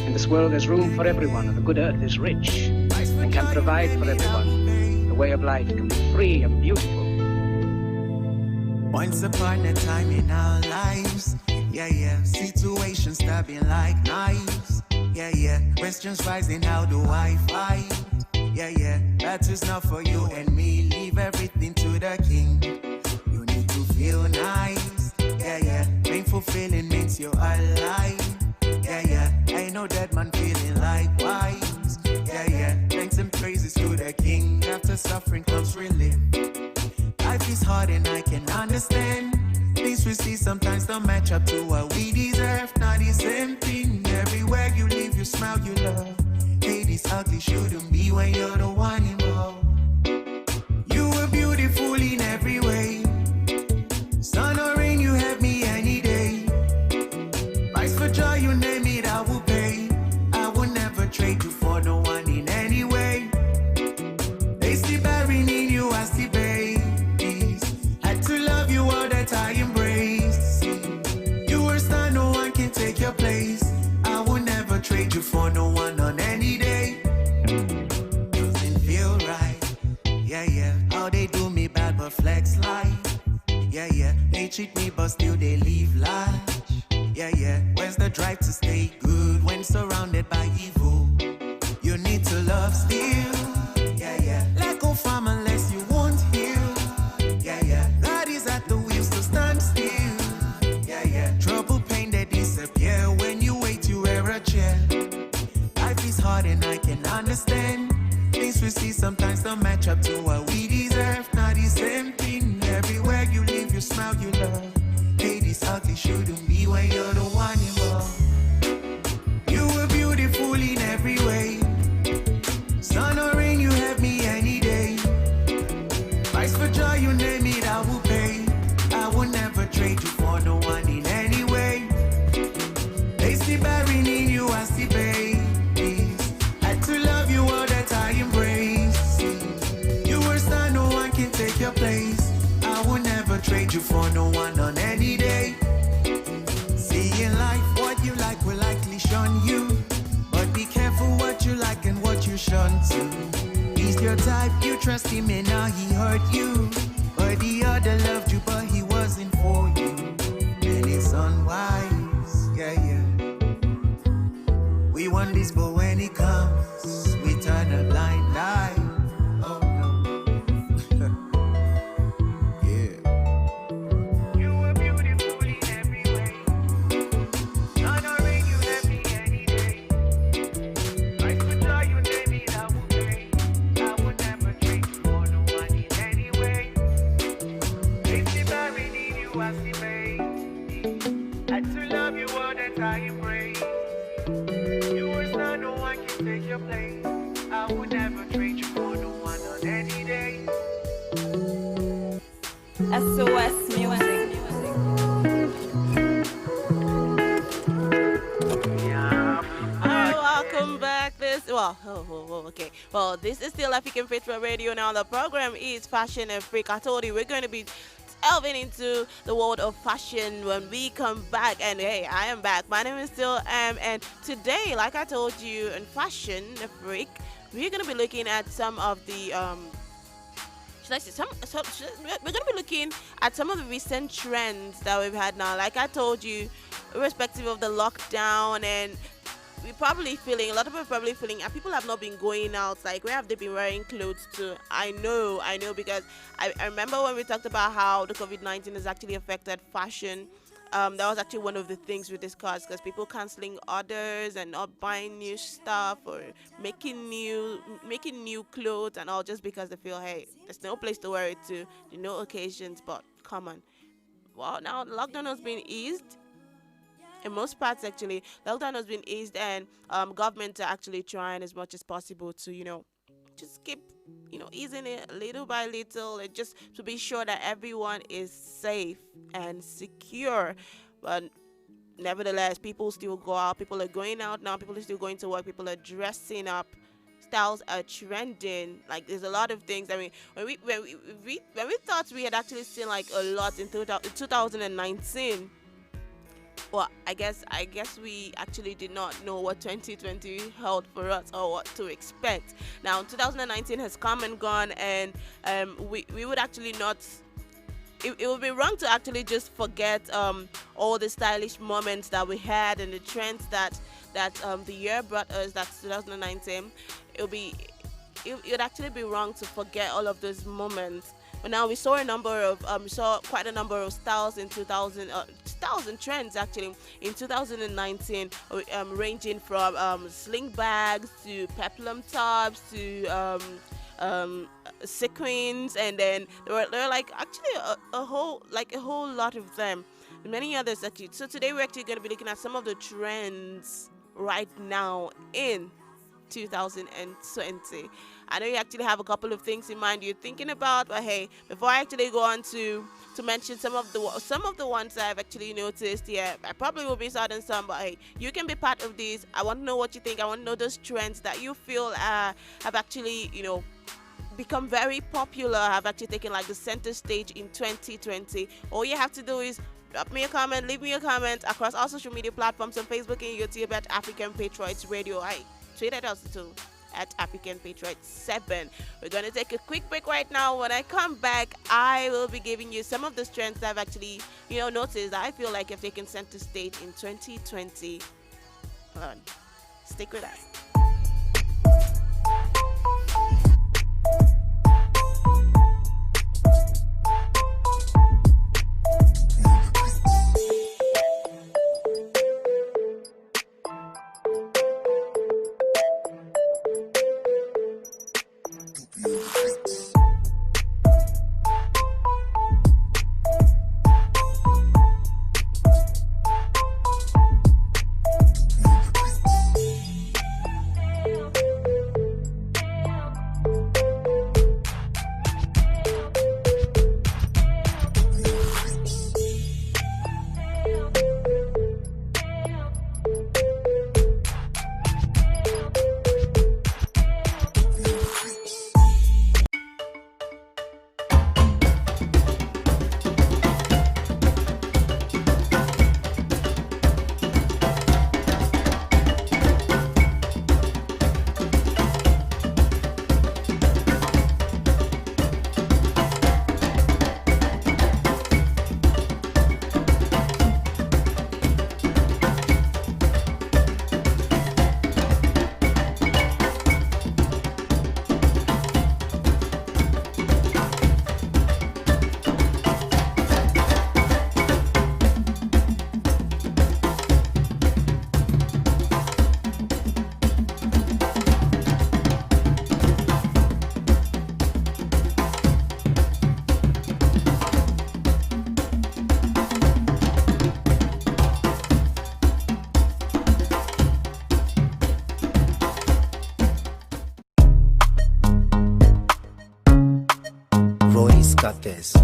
In this world there's room for everyone, and the good earth is rich and can provide for everyone. The way of life can be free and beautiful.
Once upon a time in our lives, yeah, situations stabbing like knives. Yeah, questions rising, how do I fight? Yeah, that is not for you and me, leave everything to the king. You need to feel nice, yeah, painful feeling makes you alive. Yeah, ain't no dead man feeling likewise. Yeah, thanks and praises to the king, after suffering comes relief. Life is hard and I can understand. Things we see sometimes don't match up to what we deserve. Not the same thing. Everywhere you live, you smile, you love. Hey, this ugly shouldn't be when you're the one involved. You were beautiful in every way. Sun or rain, you have me any day. Price for joy, you name it, I will pay. I will never trade you for no one in any way. They still bearing in you as the babies. Had to love you all that I embrace. You were star, no one can take your place. I will never trade you for no one on any day. Doesn't feel right. Yeah, how they do me bad but flex life. Yeah, they cheat me but still they leave large. Yeah, where's the drive to stay good when surrounded by evil? You need to love still. Yeah, let go from unless you won't heal. Yeah, that is at the wheels to stand still. Yeah, trouble, pain that disappear when you wait, you wear a chair. Life is hard and I can understand. Things we see sometimes don't match up to what we deserve. Not the same thing. Everywhere you live, you smile, you love. Hey, this ugly shouldn't be when you're the one involved. You were beautiful in every way. Sun or rain, you have me any day. Price for joy, you name it, I will pay. I will never trade you for no one in any way. They still bearing in you as the babies. Had to love you all that I embrace. You were star, no one can take your place. I will never trade you for no one on any day. See in life, what you like will likely shun you. But be careful what you like and what you shun to. He's your type, you trust him and now he hurt you. But the other loved you but he wasn't for you. And it's unwise. want this, but when it comes, we turn a blind eye. Oh no. Yeah.
You were beautiful in every way. Honoring you let me any day. I could tell you, baby, I would pay. I would never trade you for no one in any way. If the buried in you as the bay. And to love you all that I embrace. You was not no one can take your place. I would never trade you for no one on any day.
SOS Music.
Alright, welcome back. Okay. Well, this is still African Patriots Radio. Now, the program is Fashion and Freak. I told you we're going to be delving into the world of fashion when we come back. And hey, I am back. My name is still and today, like I told you, in Fashion and Freak, we're going to be looking at some of the we're going to be looking at some of the recent trends that we've had now. Like I told you, irrespective of the lockdown, and we're probably feeling, a lot of people are probably feeling, and people have not been going out. Like, where have they been wearing clothes to? I know, because I remember when we talked about how the COVID-19 has actually affected fashion. That was actually one of the things we discussed, because people canceling orders and not buying new stuff or making new clothes and all, just because they feel, hey, there's no place to wear it to, no occasions. But come on, well, now lockdown has been eased. In most parts, actually, lockdown has been eased, and governments are actually trying as much as possible to, just keep, easing it little by little, and just to be sure that everyone is safe and secure. But nevertheless, people still go out. People are going out now. People are still going to work. People are dressing up. Styles are trending. Like, there's a lot of things. I mean, when we thought we had actually seen like a lot in 2019. Well, I guess we actually did not know what 2020 held for us or what to expect. Now, 2019 has come and gone, and we would actually not. It would be wrong to actually just forget all the stylish moments that we had and the trends that the year brought us. That's 2019. It would actually be wrong to forget all of those moments. But now we saw quite a number of styles in 2000 styles and trends actually in 2019, ranging from sling bags to peplum tops to sequins, and then there were like actually a whole lot of them, many others actually. So today we're actually going to be looking at some of the trends right now in 2020. I know you actually have a couple of things in mind you're thinking about, but hey, before I actually go on to mention some of the ones I've actually noticed, yeah, I probably will be starting some, but hey, you can be part of these. I want to know what you think. I want to know those trends that you feel have actually, become very popular, have actually taken like the center stage in 2020. All you have to do is drop me a comment, leave me a comment across all social media platforms on Facebook and YouTube at African Patriots Radio. I tweet at us too at African Patriots 7. We're going to take a quick break right now. When I come back, I will be giving you some of the trends that I've actually, noticed that I feel like have taken center stage in 2020. Hold on. Stick with us.
Yes.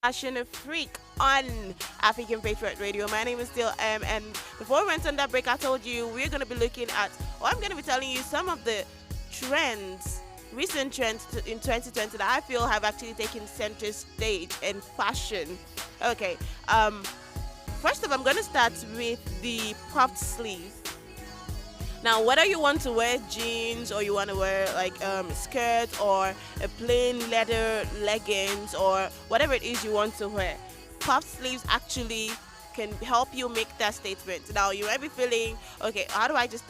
Fashion Freak on African Patriot Radio. My name is still and before we went on that break, I told you we're going to be looking at, or I'm going to be telling you some of the trends, recent trends in 2020 that I feel have actually taken center stage in fashion. Okay, first of all, I'm going to start with the puffed sleeve. Now, whether you want to wear jeans or you want to wear like skirt or a plain leather leggings or whatever it is you want to wear, puff sleeves actually can help you make that statement. Now, you might be feeling, okay, how do I just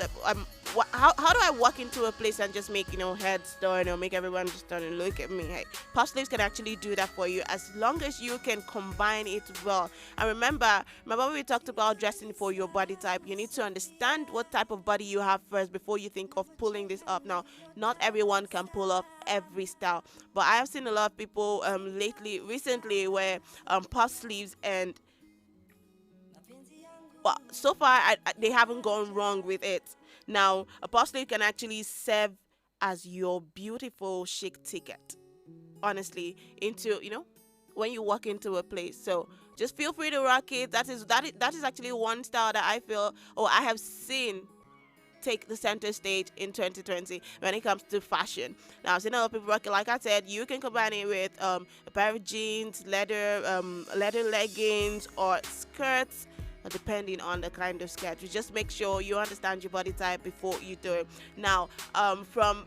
how do I walk into a place and just make heads turn or make everyone just turn and look at me? Hey, puff sleeves can actually do that for you as long as you can combine it well. And remember when we talked about dressing for your body type, you need to understand what type of body you have first before you think of pulling this up. Now, not everyone can pull up every style, but I have seen a lot of people recently wear puff sleeves, and well, so far they haven't gone wrong with it. Now, a puff sleeve can actually serve as your beautiful chic ticket, honestly, into when you walk into a place. So just feel free to rock it. That is actually one style that I feel, or I have seen, take the center stage in 2020 when it comes to fashion. Now, I've seen a lot of people rock it. Like I said, you can combine it with a pair of jeans, leather leggings, or skirts, depending on the kind of skirt. You just make sure you understand your body type before you do it. Now, from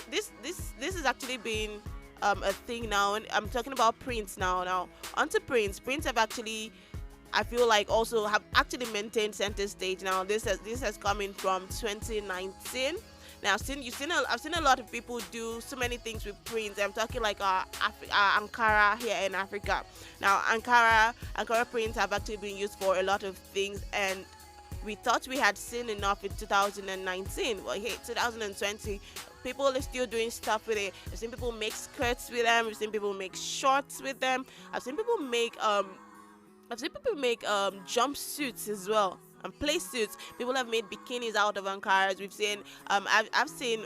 this has actually been a thing now, and I'm talking about prints now. Now, onto prints. Prints have actually, I feel like, also have actually maintained center stage. Now, this has come in from 2019. Now, I've seen a lot of people do so many things with prints. I'm talking like Ankara here in Africa. Now, Ankara prints have actually been used for a lot of things, and we thought we had seen enough in 2019. Well, hey, 2020, people are still doing stuff with it. I've seen people make skirts with them. I've seen people make shorts with them. I've seen people make jumpsuits as well, and play suits. People have made bikinis out of Ankaras. We've seen I've seen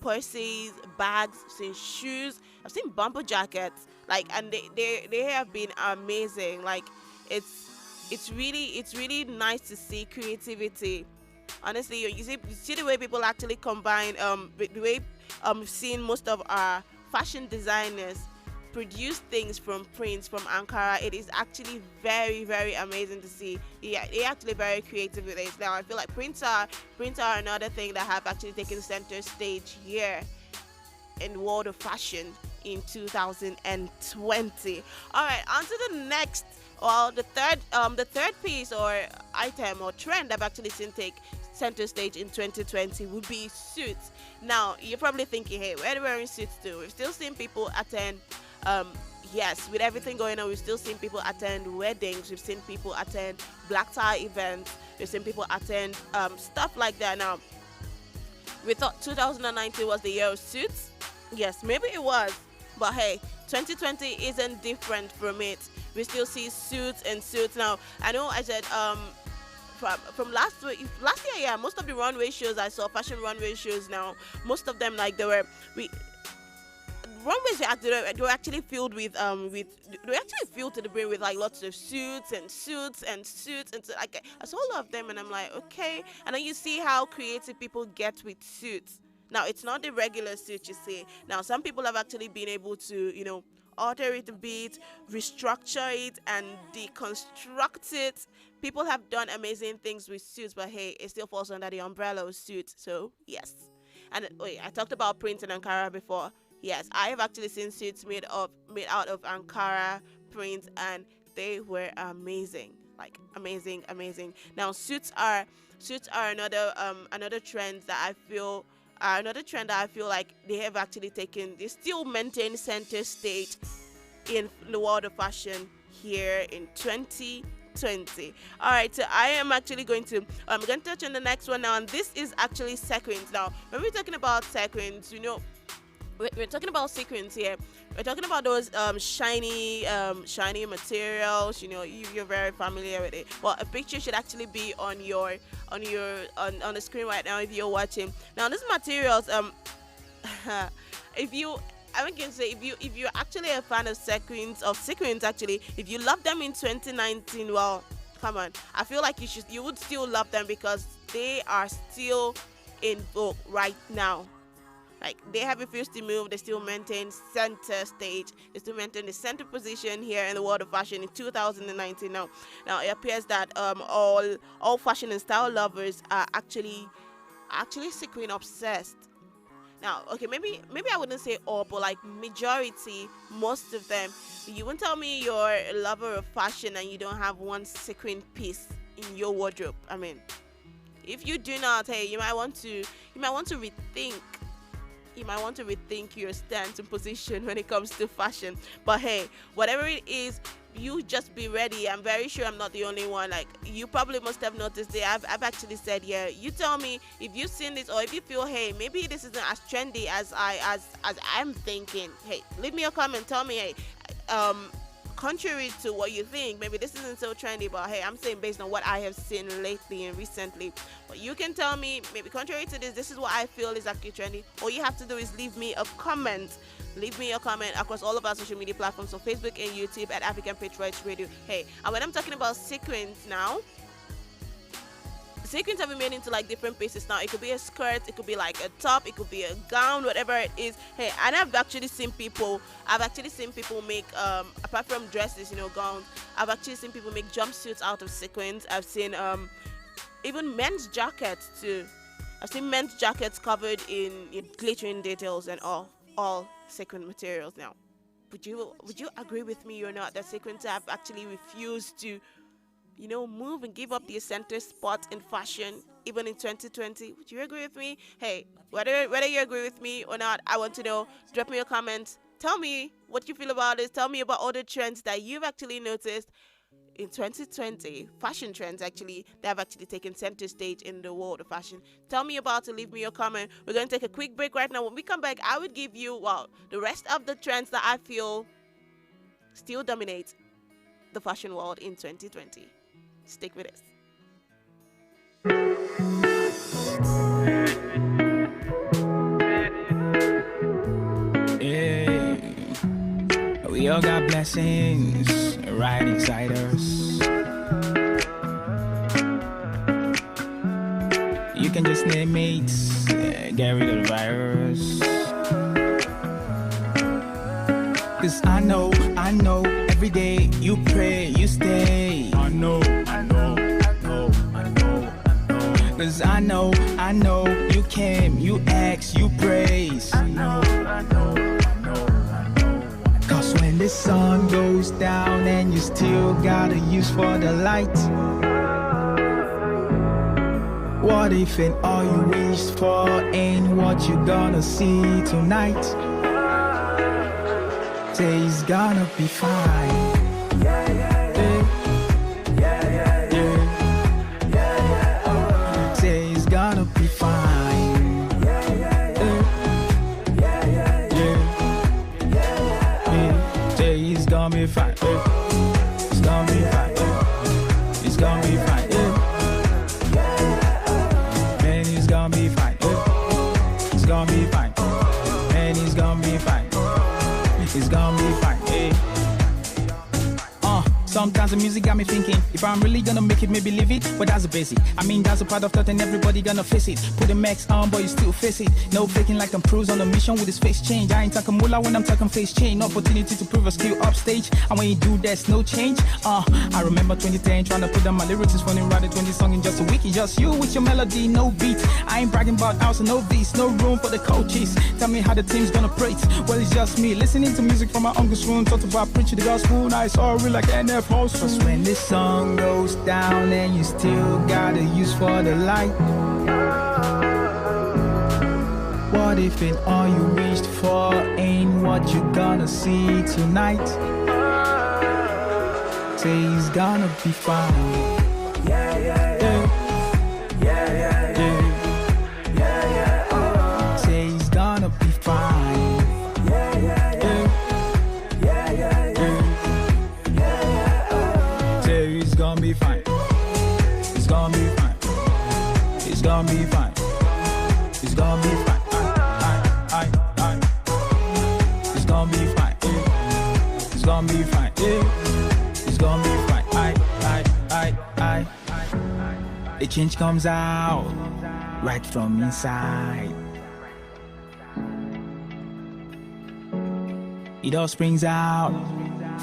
purses, bags, I've seen shoes, I've seen bumper jackets, and they have been amazing. Like, it's really nice to see creativity. Honestly, you see the way people actually combine the way we've seen most of our fashion designers produce things from prints from Ankara. It is actually very, very amazing to see. Yeah, they're actually very creative with it. Now, I feel like prints are another thing that have actually taken center stage here in the world of fashion in 2020. All right, on to the next. Well, the third piece or item or trend I've actually seen take center stage in 2020 would be suits. Now, you're probably thinking, hey, where are they wearing suits to? We've still seen people attend. Yes, with everything going on, we've still seen people attend weddings. We've seen people attend black tie events. We've seen people attend stuff like that. Now, we thought 2019 was the year of suits. Yes, maybe it was. But hey, 2020 isn't different from it. We still see suits and suits. Now, I know I said from last year, yeah, most of the runway shows I saw, fashion runway shows now, most of them, like, runways were actually filled with they were actually filled to the brim with like lots of suits and so, like, I saw a lot of them, and I'm like, okay. And then you see how creative people get with suits. Now, it's not the regular suit you see. Now, some people have actually been able to, alter it a bit, restructure it, and deconstruct it. People have done amazing things with suits, but hey, it still falls under the umbrella of suits. So yes. And wait, I talked about print and Ankara before. Yes, I have actually seen suits made out of Ankara prints, and they were amazing, like amazing. Now suits are another trend that I feel. Another trend that I feel like they have actually taken, they still maintain center stage in the world of fashion here in 2020. All right, so I am actually going to touch on the next one now, and this is actually sequins. Now, when we're talking about sequins, we're talking about sequins here. We're talking about those shiny materials. You're very familiar with it. Well, a picture should actually be on the screen right now if you're watching. Now, these materials, if you're actually a fan of sequins actually, if you love them in 2019, well, come on, I feel like you would still love them because they are still in vogue right now. Like, they have refused to move. They still maintain center stage. They still maintain the center position here in the world of fashion in 2019. Now it appears that all fashion and style lovers are actually sequin obsessed. Now, okay, maybe I wouldn't say all, but like majority, most of them. You won't tell me you're a lover of fashion and you don't have one sequin piece in your wardrobe. I mean, if you do not, hey, you might want to rethink. You might want to rethink your stance and position when it comes to fashion. But hey, whatever it is, you just be ready. I'm very sure I'm not the only one. Like, you probably must have noticed it. I've actually said, yeah. You tell me if you've seen this, or if you feel, hey, maybe this isn't as trendy as I'm thinking. Hey, leave me a comment. Tell me, hey, contrary to what you think, maybe this isn't so trendy, but hey, I'm saying based on what I have seen lately and recently. But you can tell me, maybe contrary to this is what I feel is actually trendy. All you have to do is leave me a comment. Leave me a comment across all of our social media platforms, so Facebook and YouTube at African Patriots Radio. Hey, and when I'm talking about sequins now, sequins have been made into like different pieces now. It could be a skirt, it could be like a top, it could be a gown, whatever it is. Hey, and I've actually seen people make apart from dresses, gowns, I've actually seen people make jumpsuits out of sequins. I've seen even men's jackets too. I've seen men's jackets covered in glittering details and all sequin materials. Now, would you agree with me or not that sequins have actually refused to move and give up their center spot in fashion, even in 2020? Would you agree with me? Hey, whether you agree with me or not, I want to know. Drop me a comment. Tell me what you feel about this. Tell me about other trends that you've actually noticed in 2020. Fashion trends, actually, that have actually taken center stage in the world of fashion. Tell me about it. Leave me a comment. We're going to take a quick break right now. When we come back, I would give you, the rest of the trends that I feel still dominate the fashion world in 2020. Stick with us.
Yeah, we all got blessings right inside us. You can just name it, get rid of the virus. 'Cause I know, every day you pray, you stay. I know. 'Cause I know, you came, you asked, you praise. I know. 'Cause when the sun goes down and you still gotta use for the light, what if and all you wished for ain't what you gonna see tonight? Say it's gonna be fine. Say it's gonna be fine. Say it's gonna be fine. It's gonna be fine. It's gonna be fine. Man, it's gonna be fine. It's gonna be fine. Man, it's gonna be fine. It's gonna be fine. Sometimes the music got me thinking, if I'm really gonna make it, maybe leave it. But that's the basic. I mean, that's a part of thought and everybody gonna face it. Put the max on, but you still face it. No faking like I'm Cruise on a mission with his face change. I ain't talking moolah when I'm talking face change. Opportunity to prove a skill upstage. And when you do, there's no change. I remember 2010 trying to put down my lyrics. It's funny, writing 20 songs in just a week. It's just you with your melody, no beat. I ain't bragging about house and no beats. No room for the coaches. Tell me how the team's gonna praise. Well, it's just me listening to music from my uncle's room. Talked about preaching the gospel. Now it's all real like NF host. Cause when this song goes down and you still got a use for the light. What if it all you reached for ain't what you gonna see tonight? Say he's gonna be fine. Yeah, yeah, yeah. Yeah, yeah, yeah. Yeah, yeah, oh. Say he's gonna be fine. Yeah, yeah, yeah. Yeah, yeah, yeah. Yeah, yeah, oh. Say he's gonna be fine. He's gonna be fine. He's gonna be fine. He's gonna be fine. It's gonna be fine. It's gonna be fine. It's gonna be fine. The change comes out right from inside. It all springs out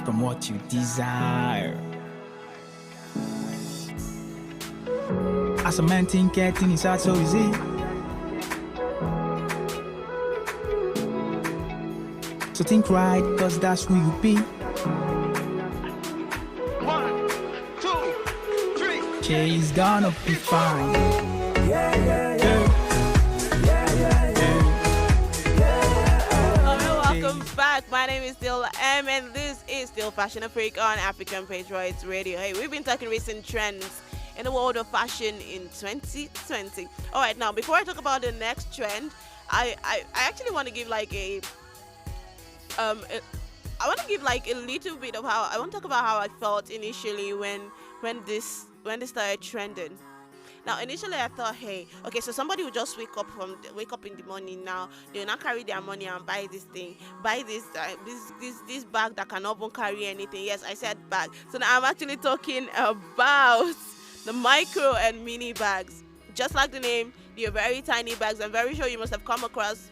from what you desire. As a man think getting inside so easy. So think right, cause that's who you be.
1, 2, 3.
Jay's gonna be fine. Yeah, yeah, yeah. Yeah, yeah, yeah.
Alright, welcome back. My name is still M, and this is still Fashion Africa on African Patriots Radio. Hey, we've been talking recent trends in the world of fashion in 2020. Alright, now before I talk about the next trend, I actually want to give like I want to give like a little bit of how I want to talk about how I felt initially when this started trending. Now initially I thought, hey, okay, so somebody will just wake up in the morning. Now they will not carry their money and buy this thing, buy this bag that cannot even carry anything. Yes, I said bag. So now I'm actually talking about the micro and mini bags. Just like the name, they're very tiny bags. I'm very sure you must have come across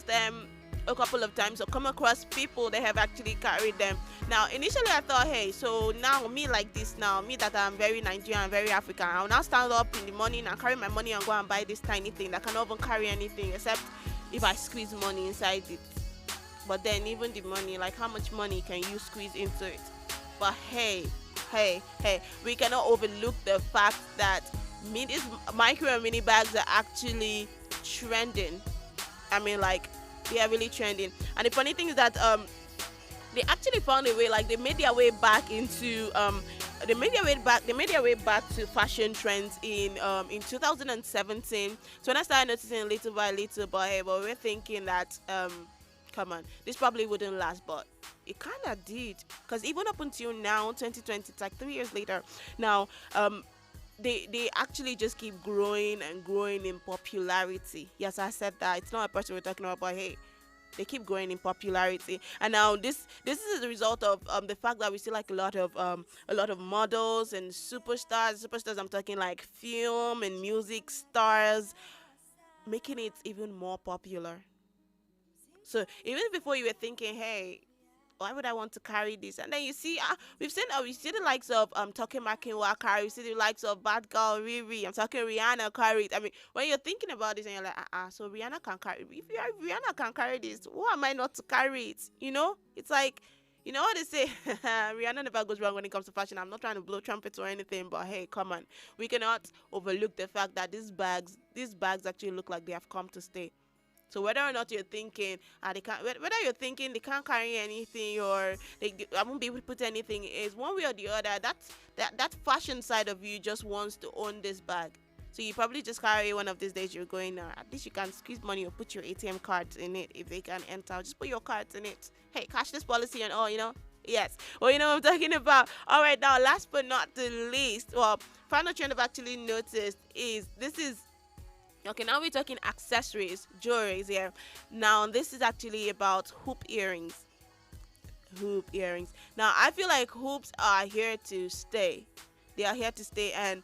them a couple of times, or come across people that have actually carried them. Now initially I thought, hey, so now me like this, now me that I'm very Nigerian and very African, I'll now stand up in the morning and carry my money and go and buy this tiny thing that cannot even carry anything except if I squeeze money inside it. But then even the money, like how much money can you squeeze into it? But hey, we cannot overlook the fact that these micro and mini bags are actually trending. I mean, like, they are really trending. And the funny thing is that they actually found a way, like they made their way back into they made their way back to fashion trends in 2017. So when I started noticing little by little, but we're thinking that come on, this probably wouldn't last, but it kind of did, because even up until now, 2020, it's like 3 years later now, they actually just keep growing and growing in popularity. Yes, I said that. It's not a person we're talking about, but hey, they keep growing in popularity. And now this is the result of the fact that we see like a lot of models and superstars. I'm talking like film and music stars, making it even more popular. So even before you were thinking, hey, why would I want to carry this? And then you see, we see the likes of Toke Makinwa carry, we see the likes of Bad Girl Riri. I'm talking Rihanna carry it. I mean, when you're thinking about this and you're like, so Rihanna can carry. If Rihanna can carry this, who am I not to carry it? You know, it's like, you know what they say, Rihanna never goes wrong when it comes to fashion. I'm not trying to blow trumpets or anything, but hey, come on, we cannot overlook the fact that these bags actually look like they have come to stay. So whether or not you're thinking they can't carry anything, or I won't be able to put anything, is one way or the other, that fashion side of you just wants to own this bag. So you probably just carry one of these days you're going, at least you can squeeze money or put your ATM cards in it if they can enter. Just put your cards in it. Hey, cashless policy and all, you know. Yes. Well, you know what I'm talking about. All right, now last but not the least, final trend I've actually noticed is okay, now we're talking accessories, jewelries here. Now, this is actually about hoop earrings. hoop earrings. Now, I feel like hoops are here to stay. They are here to stay, and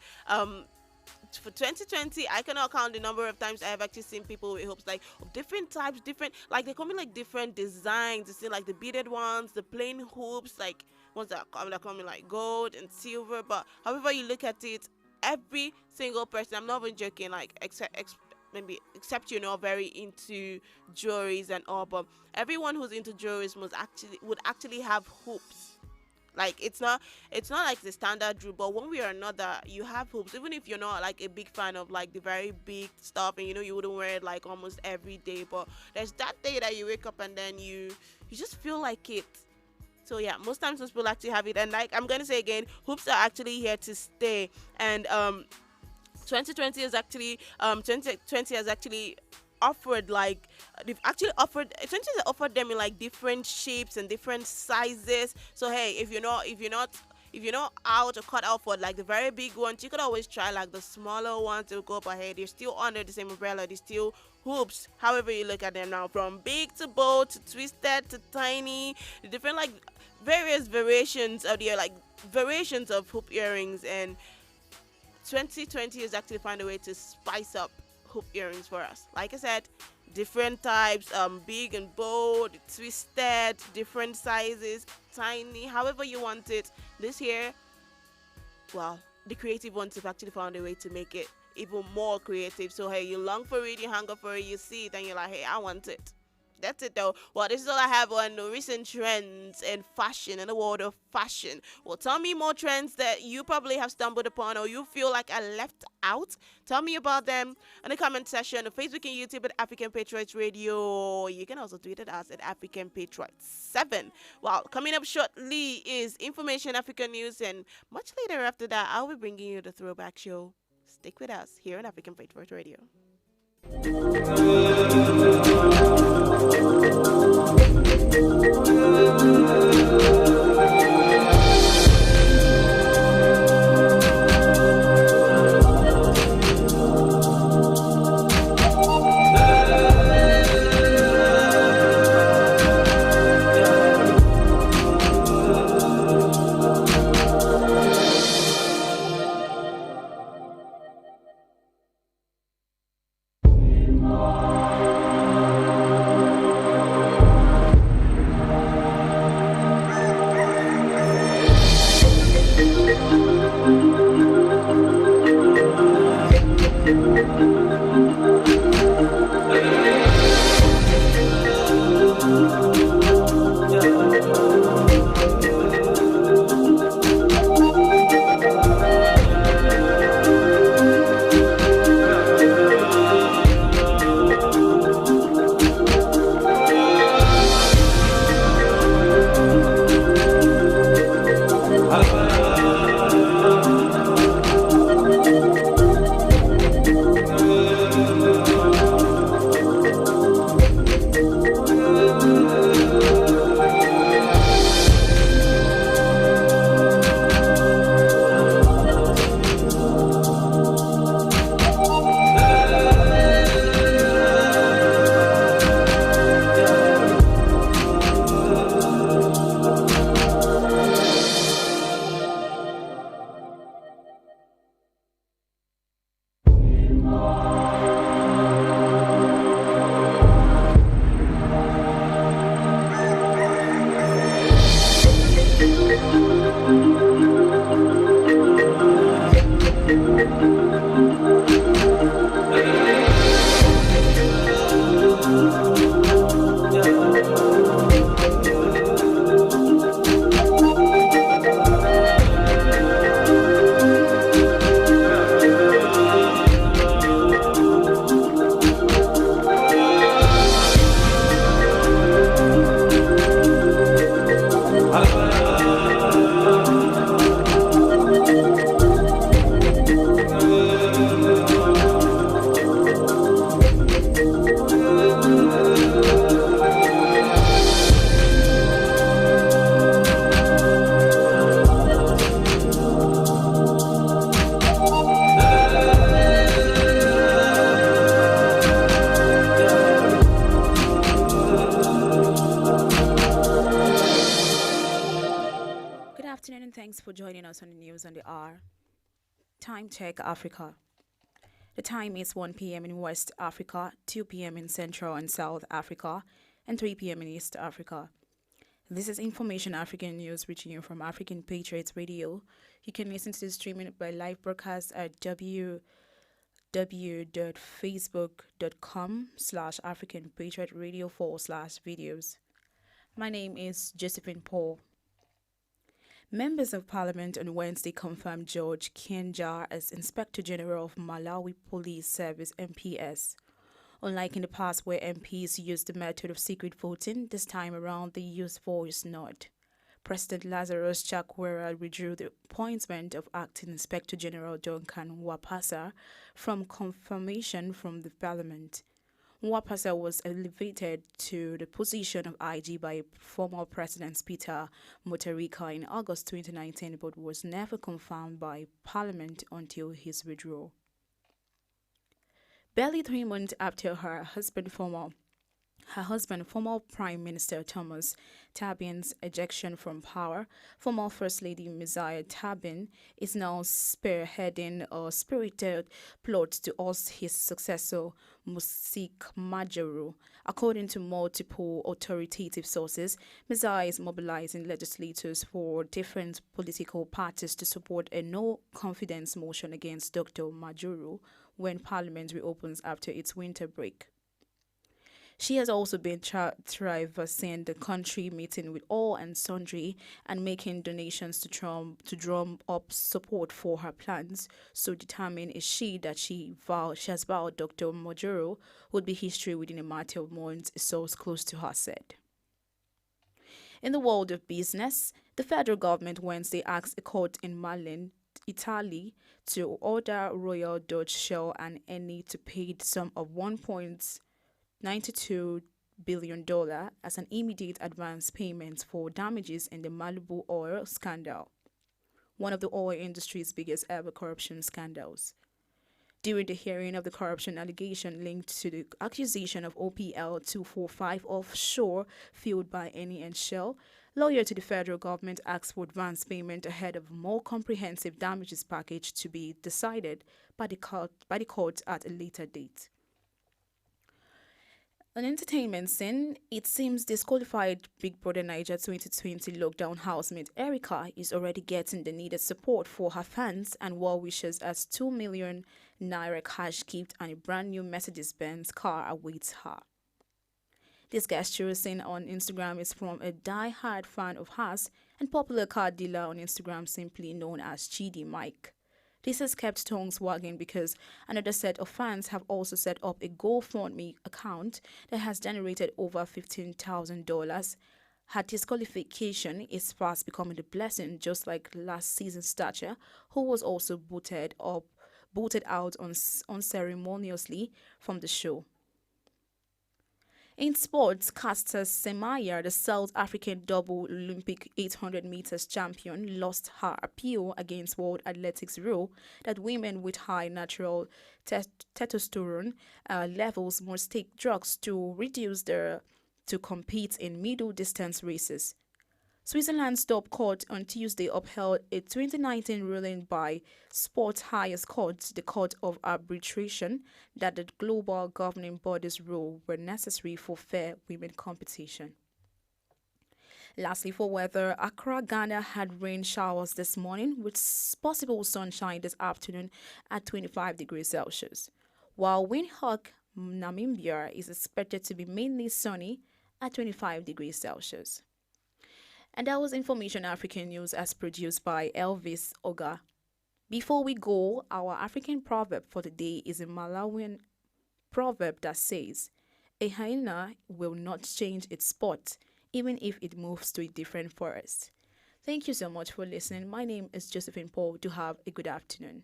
for 2020, I cannot count the number of times I have actually seen people with hoops, like of different types, different, like they come in like different designs. You see, like the beaded ones, the plain hoops, like ones that come in like gold and silver. But however you look at it, every single person, I'm not even joking, like maybe except you're not very into jewelries and all, but everyone who's into jewelries would actually have hoops. Like it's not like the standard rule, but one way or another you have hoops, even if you're not like a big fan of like the very big stuff, and you wouldn't wear it like almost every day, but there's that day that you wake up and then you just feel like it. So yeah, most times people actually have it, and like I'm gonna say again, hoops are actually here to stay. And 2020 is actually 2020 has actually offered, like they've actually offered, essentially they offered them in like different shapes and different sizes. So hey, if you're not out or cut out for like the very big ones, you could always try like the smaller ones to go up ahead. They're still under the same umbrella, they're still hoops, however you look at them now, from big to bold to twisted to tiny, the different like various variations of hoop earrings. And 2020 has actually found a way to spice up hoop earrings for us. Like I said, different types, big and bold, twisted, different sizes, tiny, however you want it. This year, well, the creative ones have actually found a way to make it even more creative. So hey, you long for it, you hunger for it, you see it, and you're like, hey, I want it. That's it though. Well, this is all I have on the recent trends in fashion, in the world of fashion. Well, tell me more trends that you probably have stumbled upon or you feel like are left out. Tell me about them in the comment section on Facebook and YouTube at African Patriots Radio. You can also tweet at us at African Patriots 7. Well, coming up shortly is Information African News, and much later after that, I'll be bringing you the Throwback Show. Stick with us here on African Patriots Radio.
afternoon and thanks for joining us on the news on the hour. Time check Africa. The time is 1 p.m. in West Africa, 2 p.m. in Central and South Africa, and 3 p.m. in East Africa. This is Information African News reaching you from African Patriots Radio. You can listen to the streaming by live broadcast at www.facebook.com/African Patriot Radio /videos. My name is Josephine Paul. Members of Parliament on Wednesday confirmed George Kienjar as Inspector General of Malawi Police Service (MPS). Unlike in the past where MPs used the method of secret voting, this time around they used voice nod. President Lazarus Chakwera withdrew the appointment of Acting Inspector General Duncan Wapasa from confirmation from the Parliament. Wapasa was elevated to the position of IG by former President Peter Mutharika in August 2019 but was never confirmed by Parliament until his withdrawal. Barely 3 months after her husband, former Prime Minister Thomas Tabin's ejection from power, former First Lady Messiah Tabin is now spearheading a spirited plot to oust his successor, Musik Majoru. According to multiple authoritative sources, Messiah is mobilizing legislators for different political parties to support a no-confidence motion against Dr. Majuru when Parliament reopens after its winter break. She has also been traversing the country, meeting with all and sundry and making donations to drum up support for her plans. So determined is she that she has vowed Dr. Majuro would be history within a matter of months, a source close to her said. In the world of business, the federal government Wednesday asked a court in Milan, Italy, to order Royal Dutch Shell and Eni to pay the sum of $1.92 billion as an immediate advance payment for damages in the Malibu oil scandal, one of the oil industry's biggest ever corruption scandals. During the hearing of the corruption allegation linked to the accusation of OPL 245 offshore field by Eni and Shell, lawyer to the federal government asked for advance payment ahead of a more comprehensive damages package to be decided by the court at a later date. On entertainment scene, it seems disqualified Big Brother Niger 2020 lockdown housemate Erica is already getting the needed support for her fans and well-wishers as 2 million naira cash gift and a brand new Mercedes-Benz car awaits her. This gesture seen on Instagram is from a die-hard fan of hers and popular car dealer on Instagram simply known as Chidi Mike. This has kept tongues wagging because another set of fans have also set up a GoFundMe account that has generated over $15,000. Her disqualification is fast becoming a blessing, just like last season's Stature, who was also booted out unceremoniously from the show. In sports, Caster Semenya, the South African double Olympic 800 meters champion, lost her appeal against World Athletics' rule that women with high natural testosterone levels must take drugs to compete in middle distance races. Switzerland's top court on Tuesday upheld a 2019 ruling by sport's highest court, the Court of Arbitration, that the global governing body's rule were necessary for fair women competition. Lastly, for weather, Accra, Ghana had rain showers this morning with possible sunshine this afternoon at 25 degrees Celsius, while Windhoek, Namibia is expected to be mainly sunny at 25 degrees Celsius. And that was Information African News as produced by Elvis Oga. Before we go, our African proverb for the day is a Malawian proverb that says, a hyena will not change its spot, even if it moves to a different forest. Thank you so much for listening. My name is Josephine Paul. Do have a good afternoon.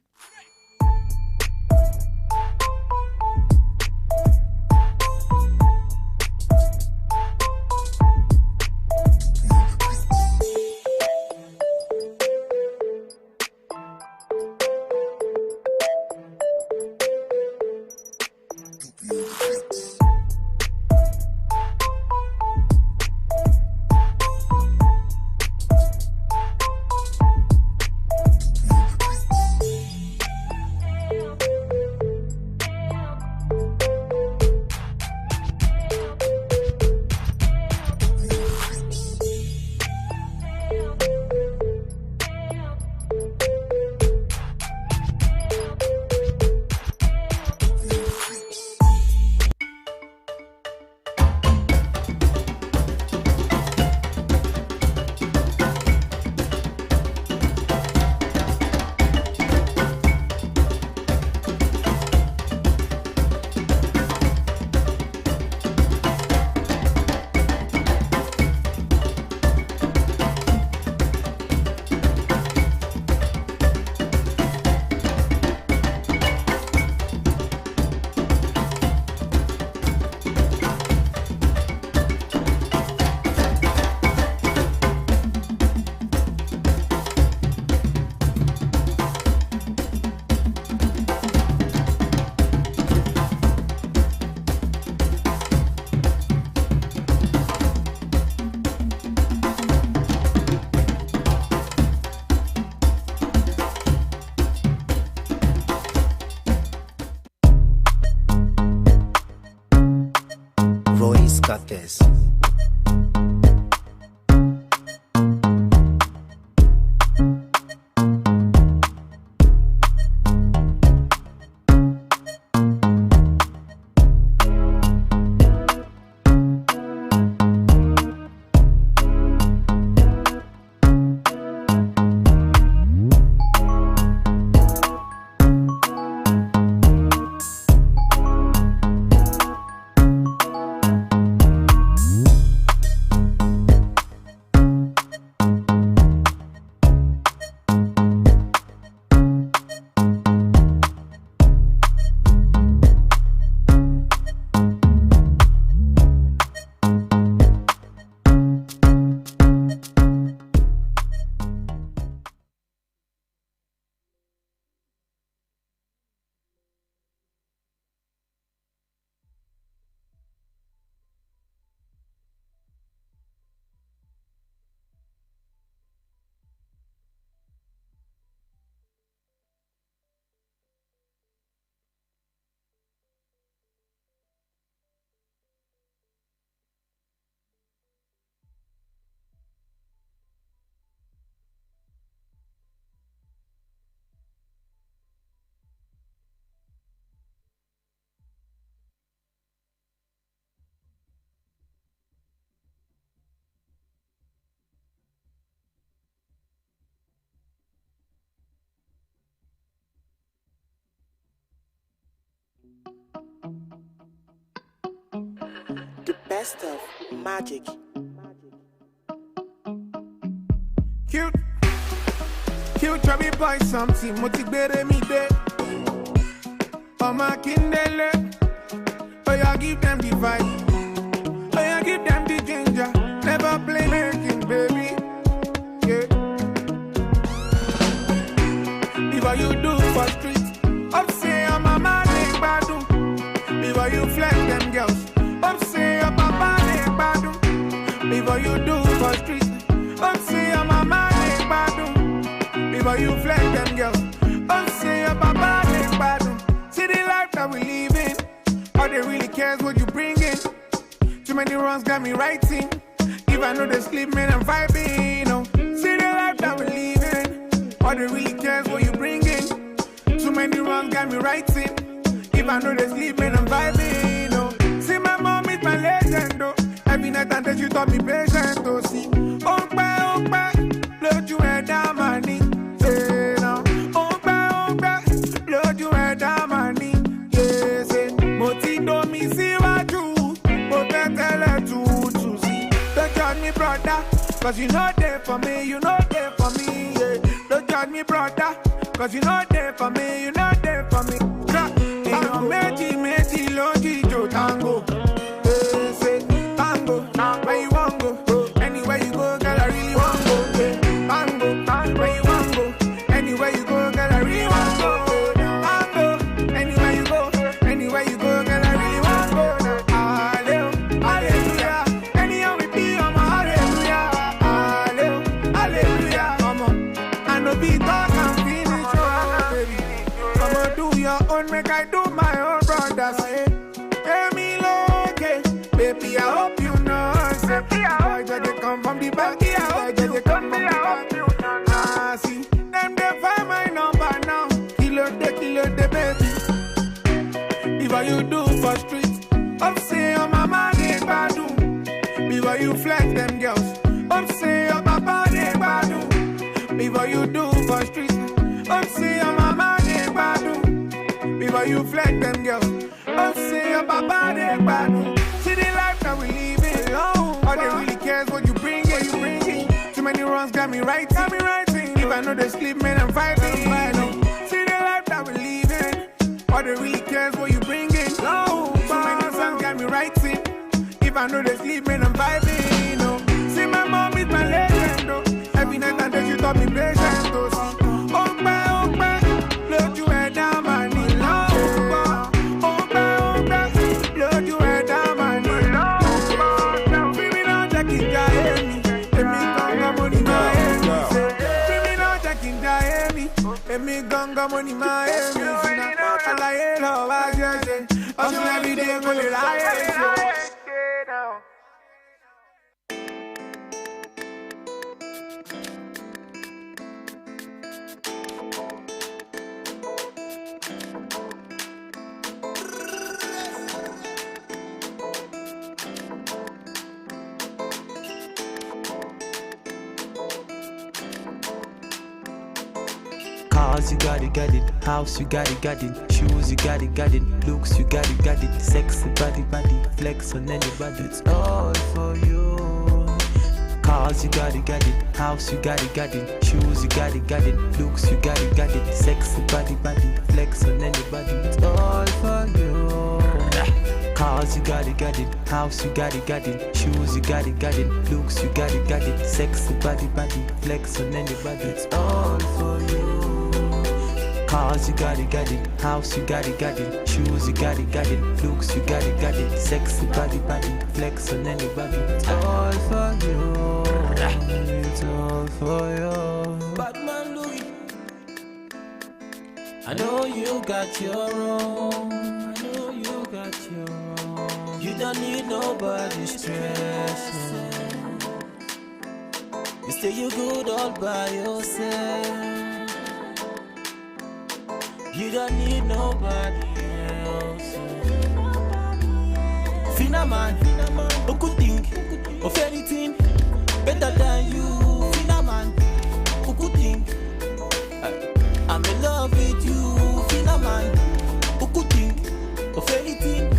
Yes.
The best of magic.
Cute, cute chubby boy, something motivated me there. Oh my kindle, oh yeah, give them the vibe, oh yeah, give them the ginger. Never play making, baby. Yeah. Before you do for street, up say I'm a man, badu. Before you flex them girls, up say I'm a man, badu. Before you do for street, up say I'm a man, badu. Before you flex them girls, up say I'm a man, badu. See the life that we live in, all they really cares what you bring in. Too many runs got me writing. If I know they sleep, man, I'm vibing. No. See the life that we live in, all they really cares what you bring in. Too many runs got me writing. If I know they sleep, man, I'm vibing. No. See my mom is my legend, though. Every night and day she taught me patience, though. See, blood you head down my knee. Say no, blood you head down my knee. Yeah, say, Moti don't me see what you, but tell her to see. Don't judge me, brother, cause you know there for me, you know there for me. Yeah. Don't judge me, brother, cause you know there for me, you know there for me. Tango, meji, longi, jo, tango. Say, tango, where you want go? Anywhere you go, girl, I really want go. Tango, where you want go? Anywhere you go, girl, I really want go. Tango, anywhere you go, girl, I really want go. Hallelujah, anyhow we be, I'm a hallelujah. Hallelujah, come on. I know be talk and finish, oh, baby. Come on, do your own, make I do my own, brother. Say, hey, me okay, baby, I hope you know. Say, I just come from the back, I just come from the back. Ah, see, them they find my number now. Kilo the baby. Before you do for street, up say I'm a man, badu. Before you flex them girls, up say I'm a man, badu. Before you do for street, up say I'm a man, badu. Before you flex them girls, up say I'm a man, badu. See the life that we live in, all they really cares what you bring in. Too many runs got me writing. If I know they sleep, man, I'm vibing. See the life that we live in, all they really cares what you bring in. Too many runs got me writing. If I know they sleep, man, I'm vibing. See my mom is my legend, though. Every night and day she taught me patience, though. Blood you head down my knee. Blood you head down my knee. Criminal Jackie Jaemi, emi ganga money Miami. Criminal Jackie Jaemi, emi ganga money Miami. Alaye lo wa jeje, hustle every day go le lie.
Cars, you got it. House, you got it. Shoes, you got it. Looks, you got it. Sexy body, flex on anybody. It's all for you. Cars, you got it. House, you got it. Shoes, you got it. Looks, you got it. Sexy body, flex on anybody. It's all for you. Cars, you got it. House, you got it. Shoes, you got it. Looks, you got it. Sexy body, flex on anybody. It's all for you. Cars, you got it. House, you got it. Shoes, you got it. Looks, you got it. Sexy body, flex on anybody. It's all for you. It's all for you.
Batman Louis, I know you got your own. I know you got your own. You don't need nobody's stress. You say you good all by yourself. You don't need nobody else. Fina man, who could think of anything better than you? Fina man, who could think I'm in love with you? Fina man, who could think of anything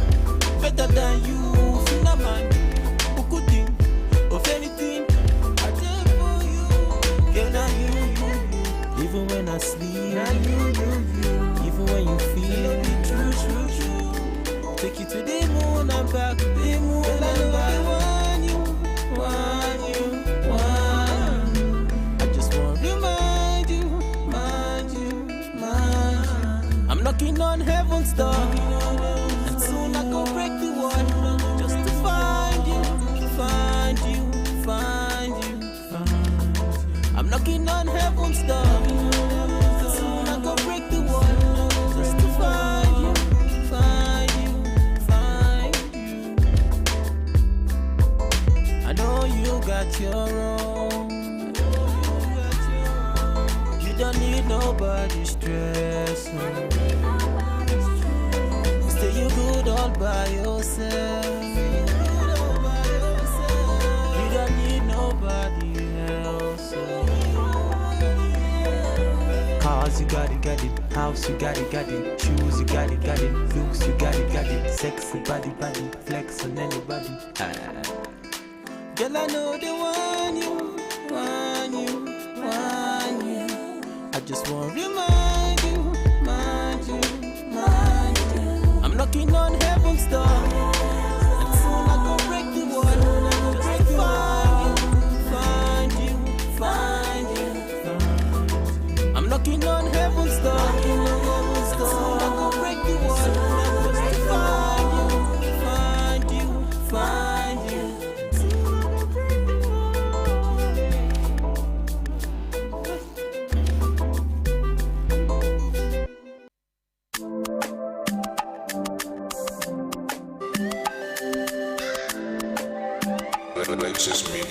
better than you? Fina man, who could think of anything I did for you? Yeah, now you. Even when I sleep, now you. Even when you feel it, true. Take you to the moon and back, the moon and back. Want you. I just want to remind you. I'm knocking on heaven's door, and soon I go break the wall, just to find you. I'm knocking on heaven's door, and soon I go break the wall, just to find you. I know you got your own. You don't need nobody's stress. You say you good all by yourself. You don't need nobody else.
Cars, you got it. House, you got it. Shoes, you got it. Looks, you got it. Sexy body, flex on anybody.
Girl, I know they want you. I just want to remind you. I'm knocking on heaven's door, and soon I go break the wall, just to find you. I'm knocking on heaven's door, and soon I go break the wall, just to find you.
Just media.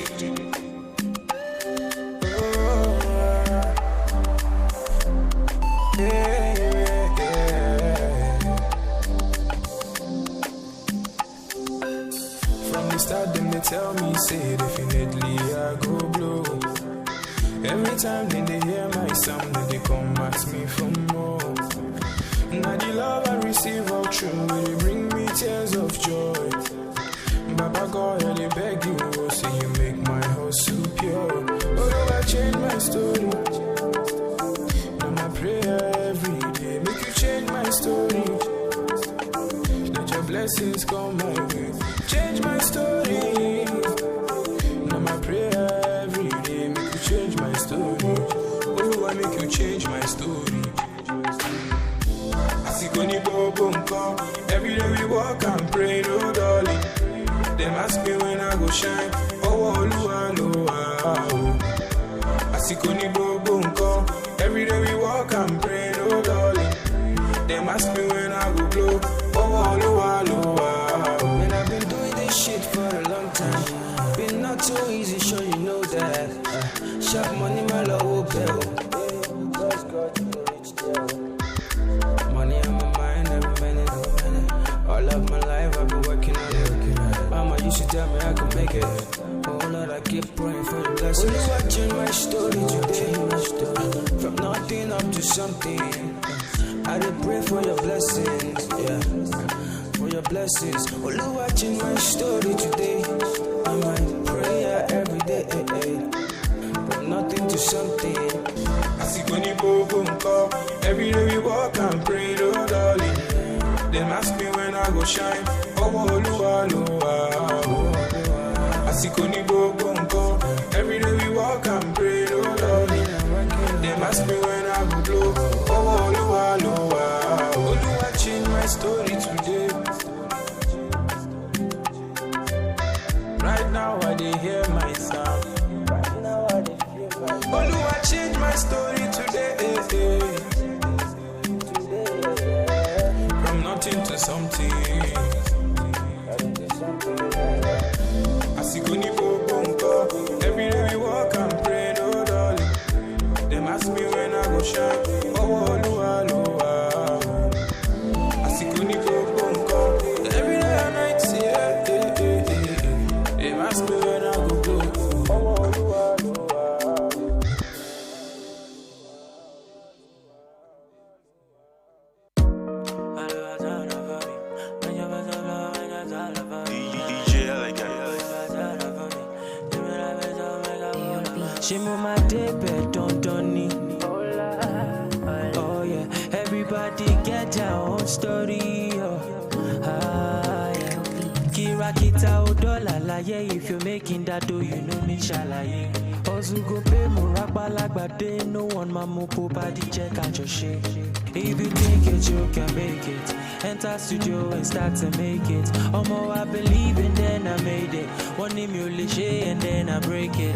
From the start, them they tell me, say definitely I go blow. Every time then they hear my sound, then they come ask me for more. Now the love I receive all true, they bring me tears of joy. Baba God, I dey beg you, oh, say you make my heart so pure. Oh, I change my story. Now my prayer every day, make you change my story. Let your blessings come my way, change my story. Now my prayer every day, make you change my story. Oh, I make you change my story. I see Goni Bobo come. Every day we walk and pray, no darling. Them ask me when I go shine. Oh, Oluwa no. I see Koni Bobo nko. Every day we walk and pray, no darling. Them ask me when I go blow. Oh, Oluwa no.
Man, I've been doing this shit for a long time. Been not too easy, sure you know that. Sharp money, my low bill. Money on my mind every minute. All of my life I've been working on it. Mama used to tell me I could make it. Oh Lord, I keep praying for the blessings. Only watching my story today. From nothing up to
something. I dey pray for your blessings, yeah, for your blessings. Only watching my story today, and my prayer every day, from nothing to something. I see Connie Bobo every day we walk and pray, oh darling. Them ask me when I go shine, oh Lua, I see Connie Bobo every day we walk and pray, oh darling. Them ask me when I go blow, oh Lua, change my story today. Right now I dey hear my sound. Oluwa change my story today. From nothing to something. I see Kuni Bobonko. Every day we walk and pray, no darling. Them ask me when I go shine. Oh, Oluwa. I see Kuni Bobonko. Every day and night, yeah. Them ask me when I go blow.
She move my day bed, don't need. Oh yeah, everybody get their own story. Oh, yeah. Kira kita odola la yeah. If you're making that dough, you know me shalaye. Ozu go pay murapa lagbade. No one mamu body check out your shit. If you think it, you can make it. Enter studio and start to make it. Omo, I believe and then I made it. One name you lishe and then I break it.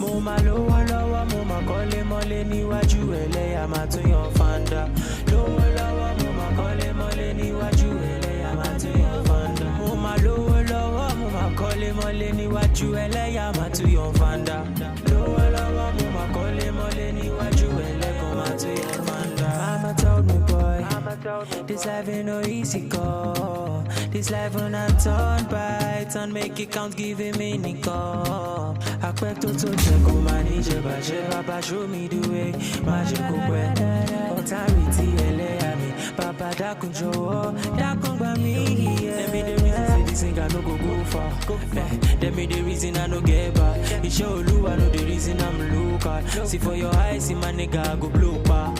Moma lowa, moma kole mole ni waju ele amatu yon fanda. Lowa, moma kole mole ni waju ele amatu yon fanda. Moma lowa, moma kole mole ni waju ele amatu yon fanda. Lowa, moma kole mole ni waju ele amatu yon fanda. Mama told me, boy, this life ain't no easy go. This life when I turn by, turn make it count, give it meaning go. I quit to check on my nije, Papa show me the way. Magic go where authority me. Papa da control, da come by me. Let me the reason say this thing I no go far. Let me the reason I no get back. It show you I know the reason I'm look at. See for your eyes, see my nigga I go blow pa.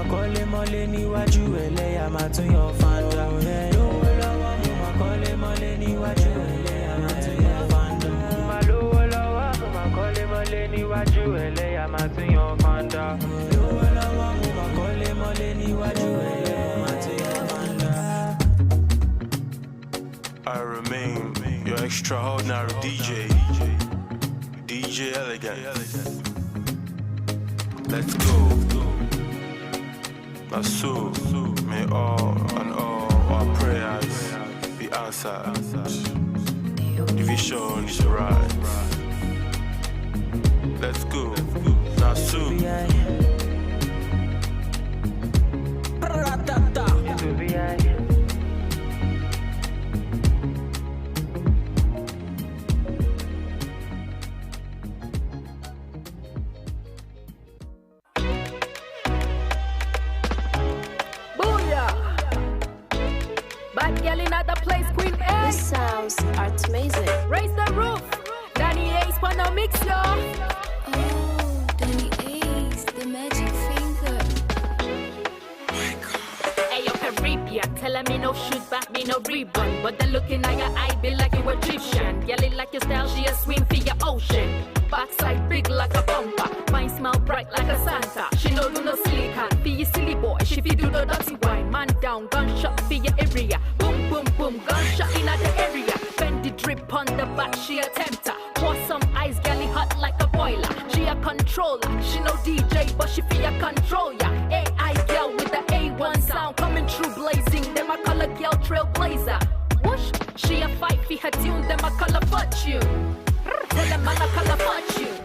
Kole mole ni waju ele amatu yon fanda. Lowa mama kole mole ni waju ele amatu yon fanda. Lowa mama kole mole ni waju ele amatu yon fanda. Lowa mama kole mole ni waju ele amatu yon fanda.
I remain your extraordinary DJ Elegant. Let's go. So may all our prayers be answered. The vision is right. Let's go. Now soon.
Sounds are amazing.
Raise the roof. Danny Ace on the mix, yo.
Oh, Danny Ace, the magic finger.
Hey, yo, Caribbean. Tell me no shoot back, me no rebound. But then looking at your eye, be like you Egyptian. Yelling like your style, she a swim for your ocean. Backside big like a bumper. Mine smell bright like a Santa. She no do no silicon. Be your silly boy. She fi do the dirty wine. Man down, gunshot for your area. Boom, boom, boom, gunshot in the area. Fendi drip on the back, she a tempter. Pour some ice, galley hot like a boiler. She a controller. She no DJ, but she fi a control ya. AI girl with the A1 sound coming through blazing. Them a color girl trailblazer. Whoosh, she a fight for her tune. Them a color fortune. Tell them man I color fortune.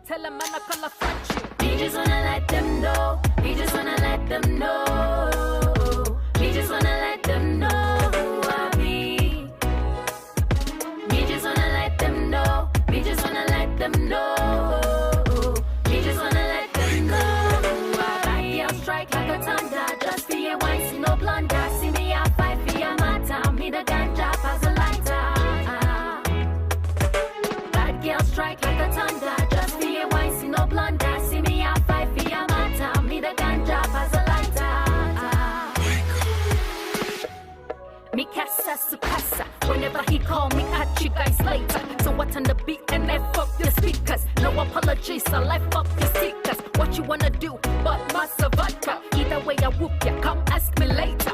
Tell them man I color fortune.
He just wanna let them know. He just wanna let them know. He just wanna let them know.
thunder. Just for your wine, see no blunder. See me a fight for your matter. Me the ganja as a lighter. Bad girl strike like a thunder. Just for your wine, see no blunder. See me a fight for your matter. Me the ganja as a lighter. Me casa su casa. Whenever he call me, catch you guys later. So what on the beat and F up your speakers. No apologies, I life up your stickers. What you wanna do, but massa vodka. Either way I whoop ya, come ask me later.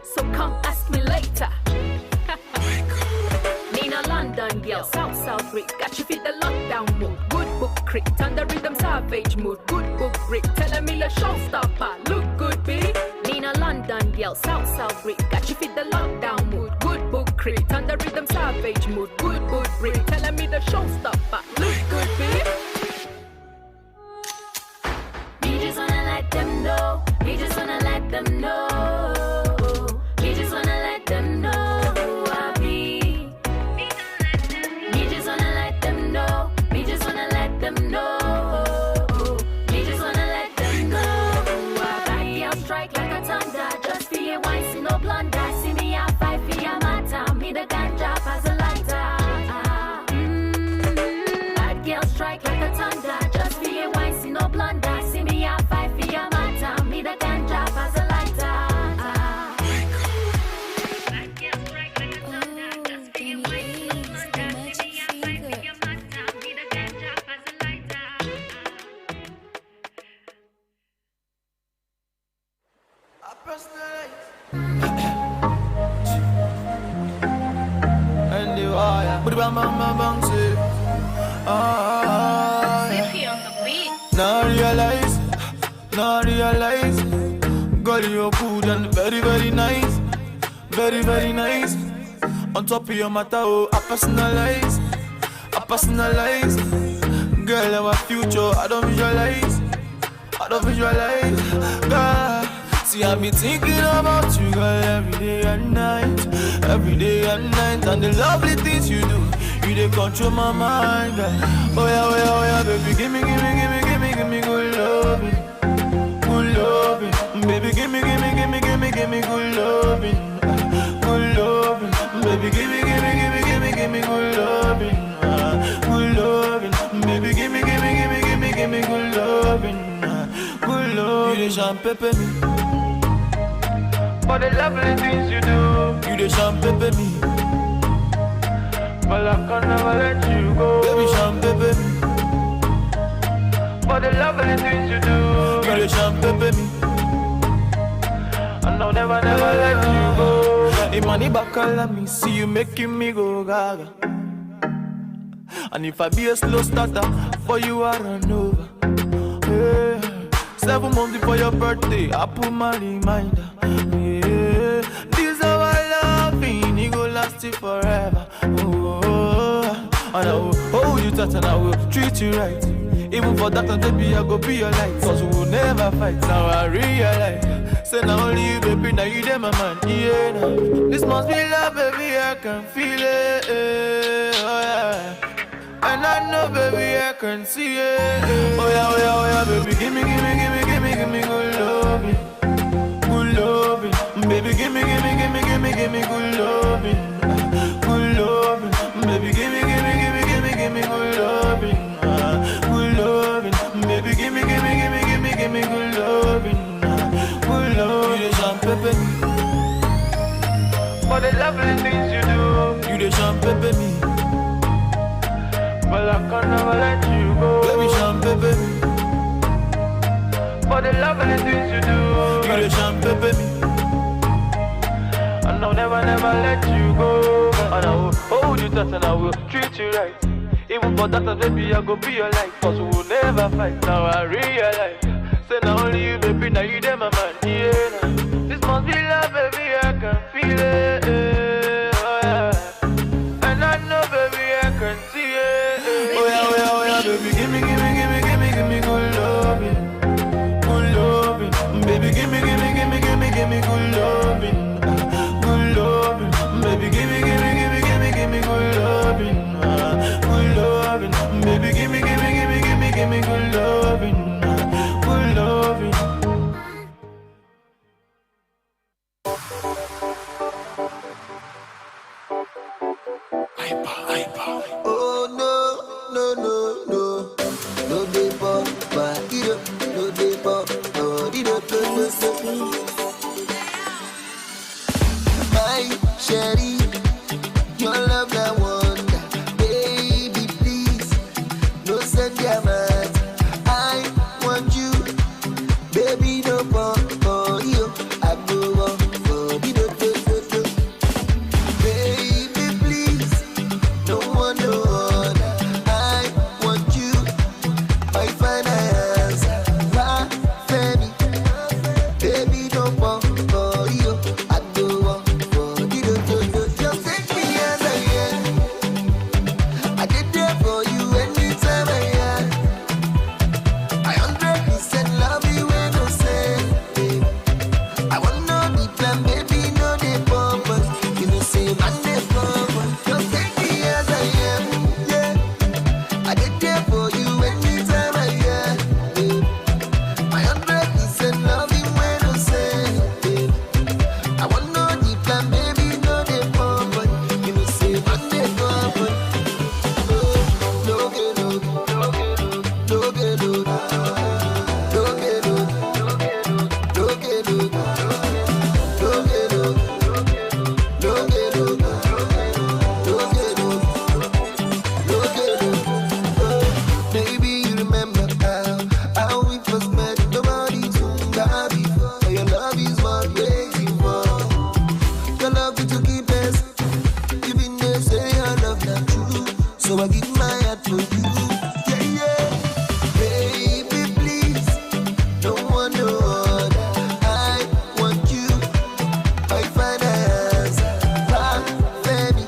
So come ask me later. Nina London girl, South Rick. Got you fit the lockdown mood. Good book crit, on the rhythm savage mood. Good book Rick, telling me the showstopper. Look good, B. Nina London girl, South Rick. Got you fit the lockdown mood. Good book crit, on the rhythm savage mood. Good book Rick, telling me the showstopper. Look good, B.
Me just wanna let them know. Me just wanna let them know. Me just wanna let them know who I be. Me just wanna let them know. Me just wanna let them know. Me just wanna let them know who I be. Bad girl strike like a thunder. Just for your wine, see no blunder. See me a fight for your matter. Me the ganja as a lighter. Bad girl strike like a thunder. Just for your wine, see no blunder. See me a fight for your matter. Me the ganja as a lighter. Bad girl strike like a thunder. Just for your wine, see no blunder. See me a fight for your matter. Me the ganja as a lighter.
And the wire, but bang bang bang bang say, now realize, girl you're good and very very nice, very very nice. On top of your matter, oh I personalize, girl our future I don't visualize, girl. See, I be thinking about you, girl, every day and night, and the lovely things you do, you they control my mind, girl. Oh yeah, baby, give me good loving, baby, give me good loving, baby, give me good loving, baby, give me good loving, You the champagne me. For the lovely things you do, you the champagne me. But I can never let you go, baby, champagne me. For the lovely things you do, you the champagne me. And I'll never let you go. Hey, money back all me, see you making me go gaga. And if I be a slow starter, for you I run over. Hey. 7 months before your birthday, I put my reminder. Yeah, this how I love you, it go last you forever. Oh, and I will hold you tight and I will treat you right. Even for that, and baby, I go be your light. Cause we will never fight. Now I realize, say now only you, baby, now you there, my man. Yeah, nah. This must be love, baby, I can feel it. Oh yeah. And I know, baby, I can see it. Oh yeah, baby, give me good loving, baby, give me good loving, baby, give me good loving, baby, give me good loving, You the champagne me. For the lovely things you do, you the champagne me. But I can never let you go, baby, champagne me. For the lovely things you do, you the champagne me. And I'll never let you go. And I will hold you tight and I will treat you right. Even for that, baby, I go be your life. Cause we will never fight. Now I realize, say now only you, baby, now you there, my man. Yeah, nah. This must be love, baby, I can feel it. Oh yeah. And I know, baby, I can see it. Oh yeah, baby, give me good loving, baby, give me good loving, baby, give me good loving, baby, give me good loving,
Oh no, no, no, no. No dey pop, dido. No dey pop, dido, no. My sherry, your love that wonder, baby please, no send your mouth. I want you, baby no pop, you. I go on for dido, baby please, no one no other. I want you, my finance, Femi, baby no pop, you. I go on. Just take me as I am. I did there for you anytime I am. I 100% love you when you say, I want no the plan, baby, no the pump. You know, say, man, the pump. Just take me as I am. Yeah. I did there for you anytime I am. I 100% love you when you say, I want no the plan, baby. So I give my heart for you, yeah, yeah. Baby, please, no one no other. I want you, my finance, Femi,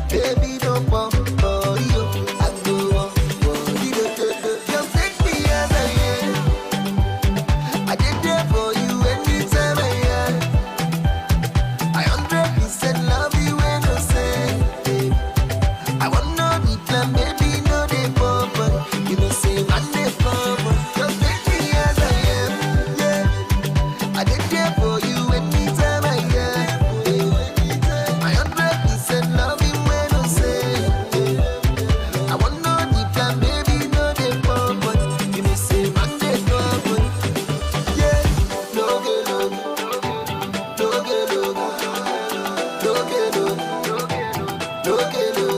baby, no pump for you. I go on for you, just take me as I am. I did there for you anytime I am. I 100% love you when I say, I want baby, no they pop, you know say man they pop. Just take me as I am, yeah. I did there for you anytime I am. I 100% love you when I say, I want no the plan, baby, no they pop, you know say man they pop. Yeah, no get low, no get low, no get low, no get low.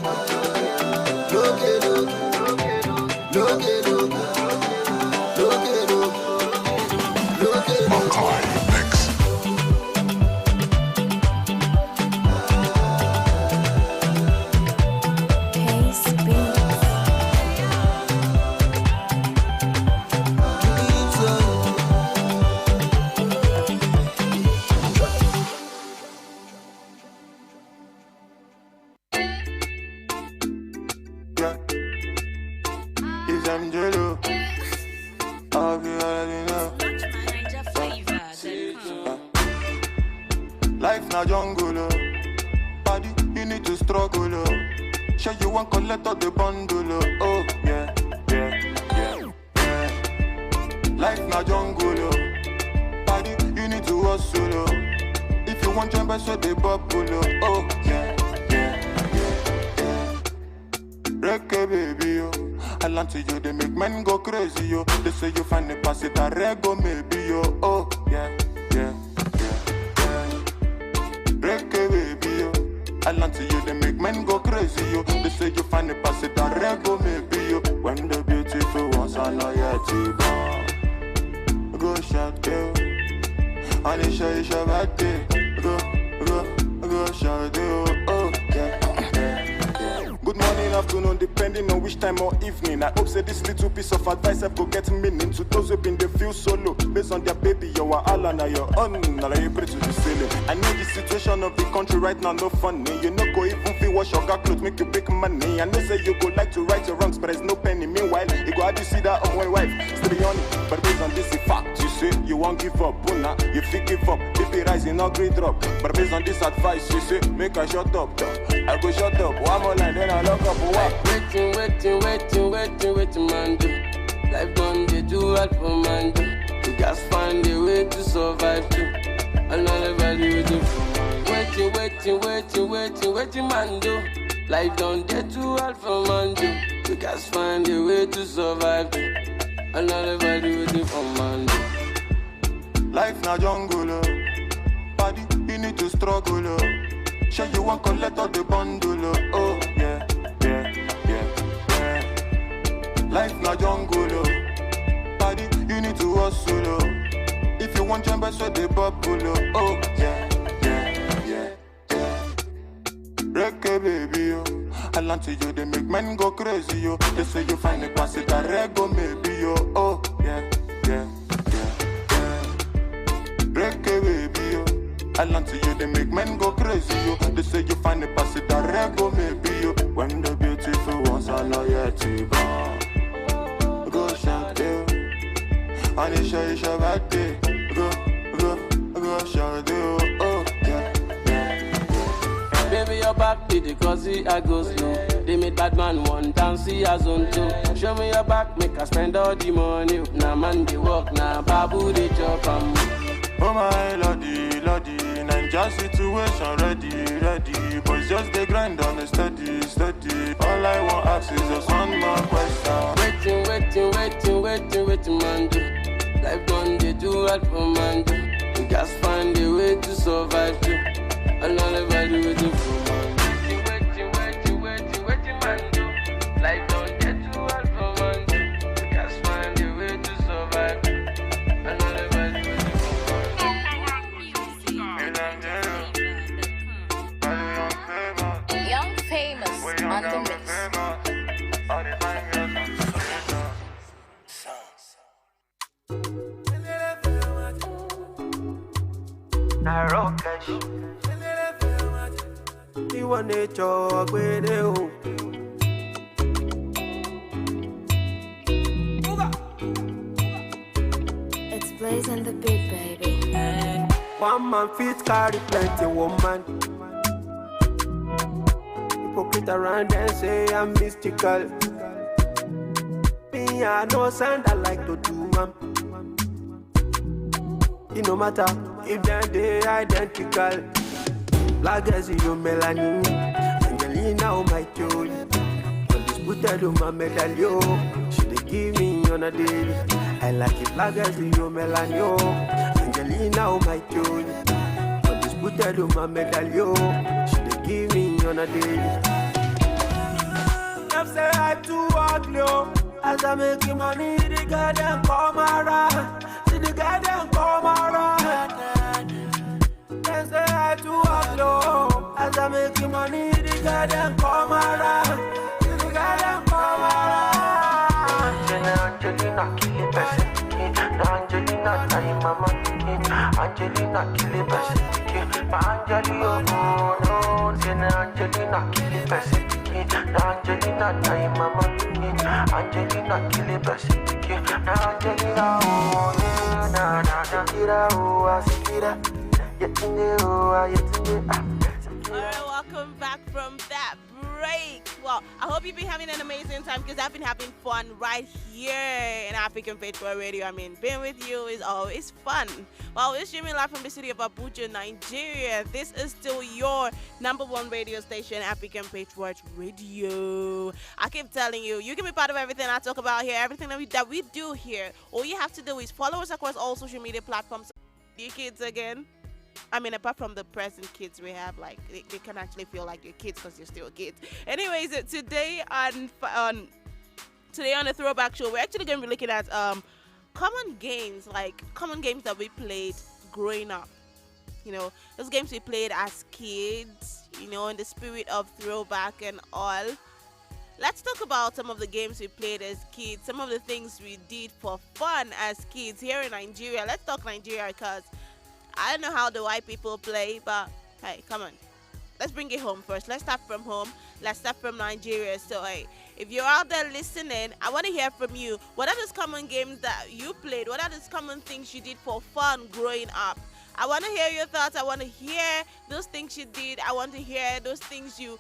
Life na jungle, body you need to struggle. Sure you want collect all the bundle. Oh yeah, yeah, yeah, yeah. Life na jungle, body you need to hustle. If you want jump, so they bubble. Oh yeah, yeah, yeah, yeah. Reggae baby yo, I learn to you they make men go crazy yo. They say you find the pass it a rego maybe yo. Oh yeah, yeah. Reggae baby yo, I learn to you they make men go crazy yo. They say you find the pass it a rego maybe yo. When the beautiful ones are not yet born, go shout yo. Anisha is your birthday, go shout yo. Oh yeah, yeah. Good morning, afternoon, depending on which time or evening. I hope say this little piece of advice have go get meaning to those who been they feel solo based on their baby. You are all on your own. Now you pray to the ceiling. I know the situation of the country right now no funny. You know go even feel wash your clothes make you big money. I know say you go like to right your wrongs, but there's no penny. Meanwhile, you go how do you see that on my wife? Still on it, but based on this fact, you say you won't give up. Buna, you feel give up. BP rising, not great drop. But based on this advice, you say make a shut up. I go shut up. One more line, then I lock up. What?
Waiting, man do. Life done they do hard for man do. You guys find a way to survive too. And all the value do. Waiting, man do. Life don't get too hard for man to. You guys find a way to survive. Another body waiting for man.
Life na jungle, oh. Body, you need to struggle, oh. Sure you want collect all the bundle, oh. Oh, yeah, yeah, yeah, yeah. Life na jungle, oh. Body, you need to hustle, oh. If you want jump, so they bubble, oh. Oh, yeah, yeah, yeah, yeah. Reggae baby, oh. I land to you, they make men go crazy, yo. They say you find a pass it, a rego maybe, yo. Oh, yeah, yeah, yeah, yeah. Reggae baby, yo. I land to you, they make men go crazy, yo. They say you find a pass it, a rego maybe, yo. When the beautiful ones are not yet to born. Go shout, yo. And it's your birthday. Go shout, yo. Oh, yeah.
Baby, your back to the cozy, I go slow. They made bad man one down, see as on two. Show me your back, make I spend all the money. Now man, they walk, now babu, they chop.
Oh my lordy, lordy, Ninja situation ready. Boys just they grind on the steady. All I want ask is just one more question.
Waiting, man, do. Life done, they do hard for man, do. You guys find a way to survive, too. Another body waiting for man. Waiting, man, do. Life don't get too hard for man, do. You guys find a way to survive. Another body waiting for man.
Young famous on the mix.
Iwa nature gwede o.
It's Blaze and the Big Baby.
One man fit carry plenty woman. Hypocrite around and say I'm mystical. Me I know sound I like to do man. It no matter if they identical. Black as you melanin, Angelina oh my joy. Undisputed on my medallion, she dey give me on a daily. I like it black as you melanin, Angelina oh my joy. Undisputed on my medallion, she dey give me on a daily. Them say I too ugly, as I make money, the girl them come around. See the girl them come around. They say I too upload. As I make money, the girl them come around. The girl them come around. Angelina kill it person. Angelina time mama. Angelina kill it person. Angelina oh no. Angelina kill it person. Angelina time mama. Angelina kill it person. Angelina oh yeah na Shakira oh Shakira.
Alright, welcome back from that break. Well, I hope you've been having an amazing time because I've been having fun right here in African Patriots Radio. I mean, being with you is always fun. Well, we're streaming live from the city of Abuja, Nigeria. This is still your number one radio station, African Patriots Radio. I keep telling you, you can be part of everything I talk about here, everything that we do here. All you have to do is follow us across all social media platforms. You kids again. I mean, apart from the present kids we have, like they can actually feel like you're kids because you're still kids. Anyways, today on the Throwback Show, we're actually going to be looking at common games that we played growing up. You know, those games we played as kids. You know, in the spirit of throwback and all. Let's talk about some of the games we played as kids, some of the things we did for fun as kids here in Nigeria. Let's talk Nigeria because I don't know how the white people play, but hey, come on. Let's bring it home first. Let's start from home. Let's start from Nigeria. So, hey, if you're out there listening, I want to hear from you. What are those common games that you played? What are those common things you did for fun growing up? I want to hear your thoughts. I want to hear those things you did. I want to hear those games you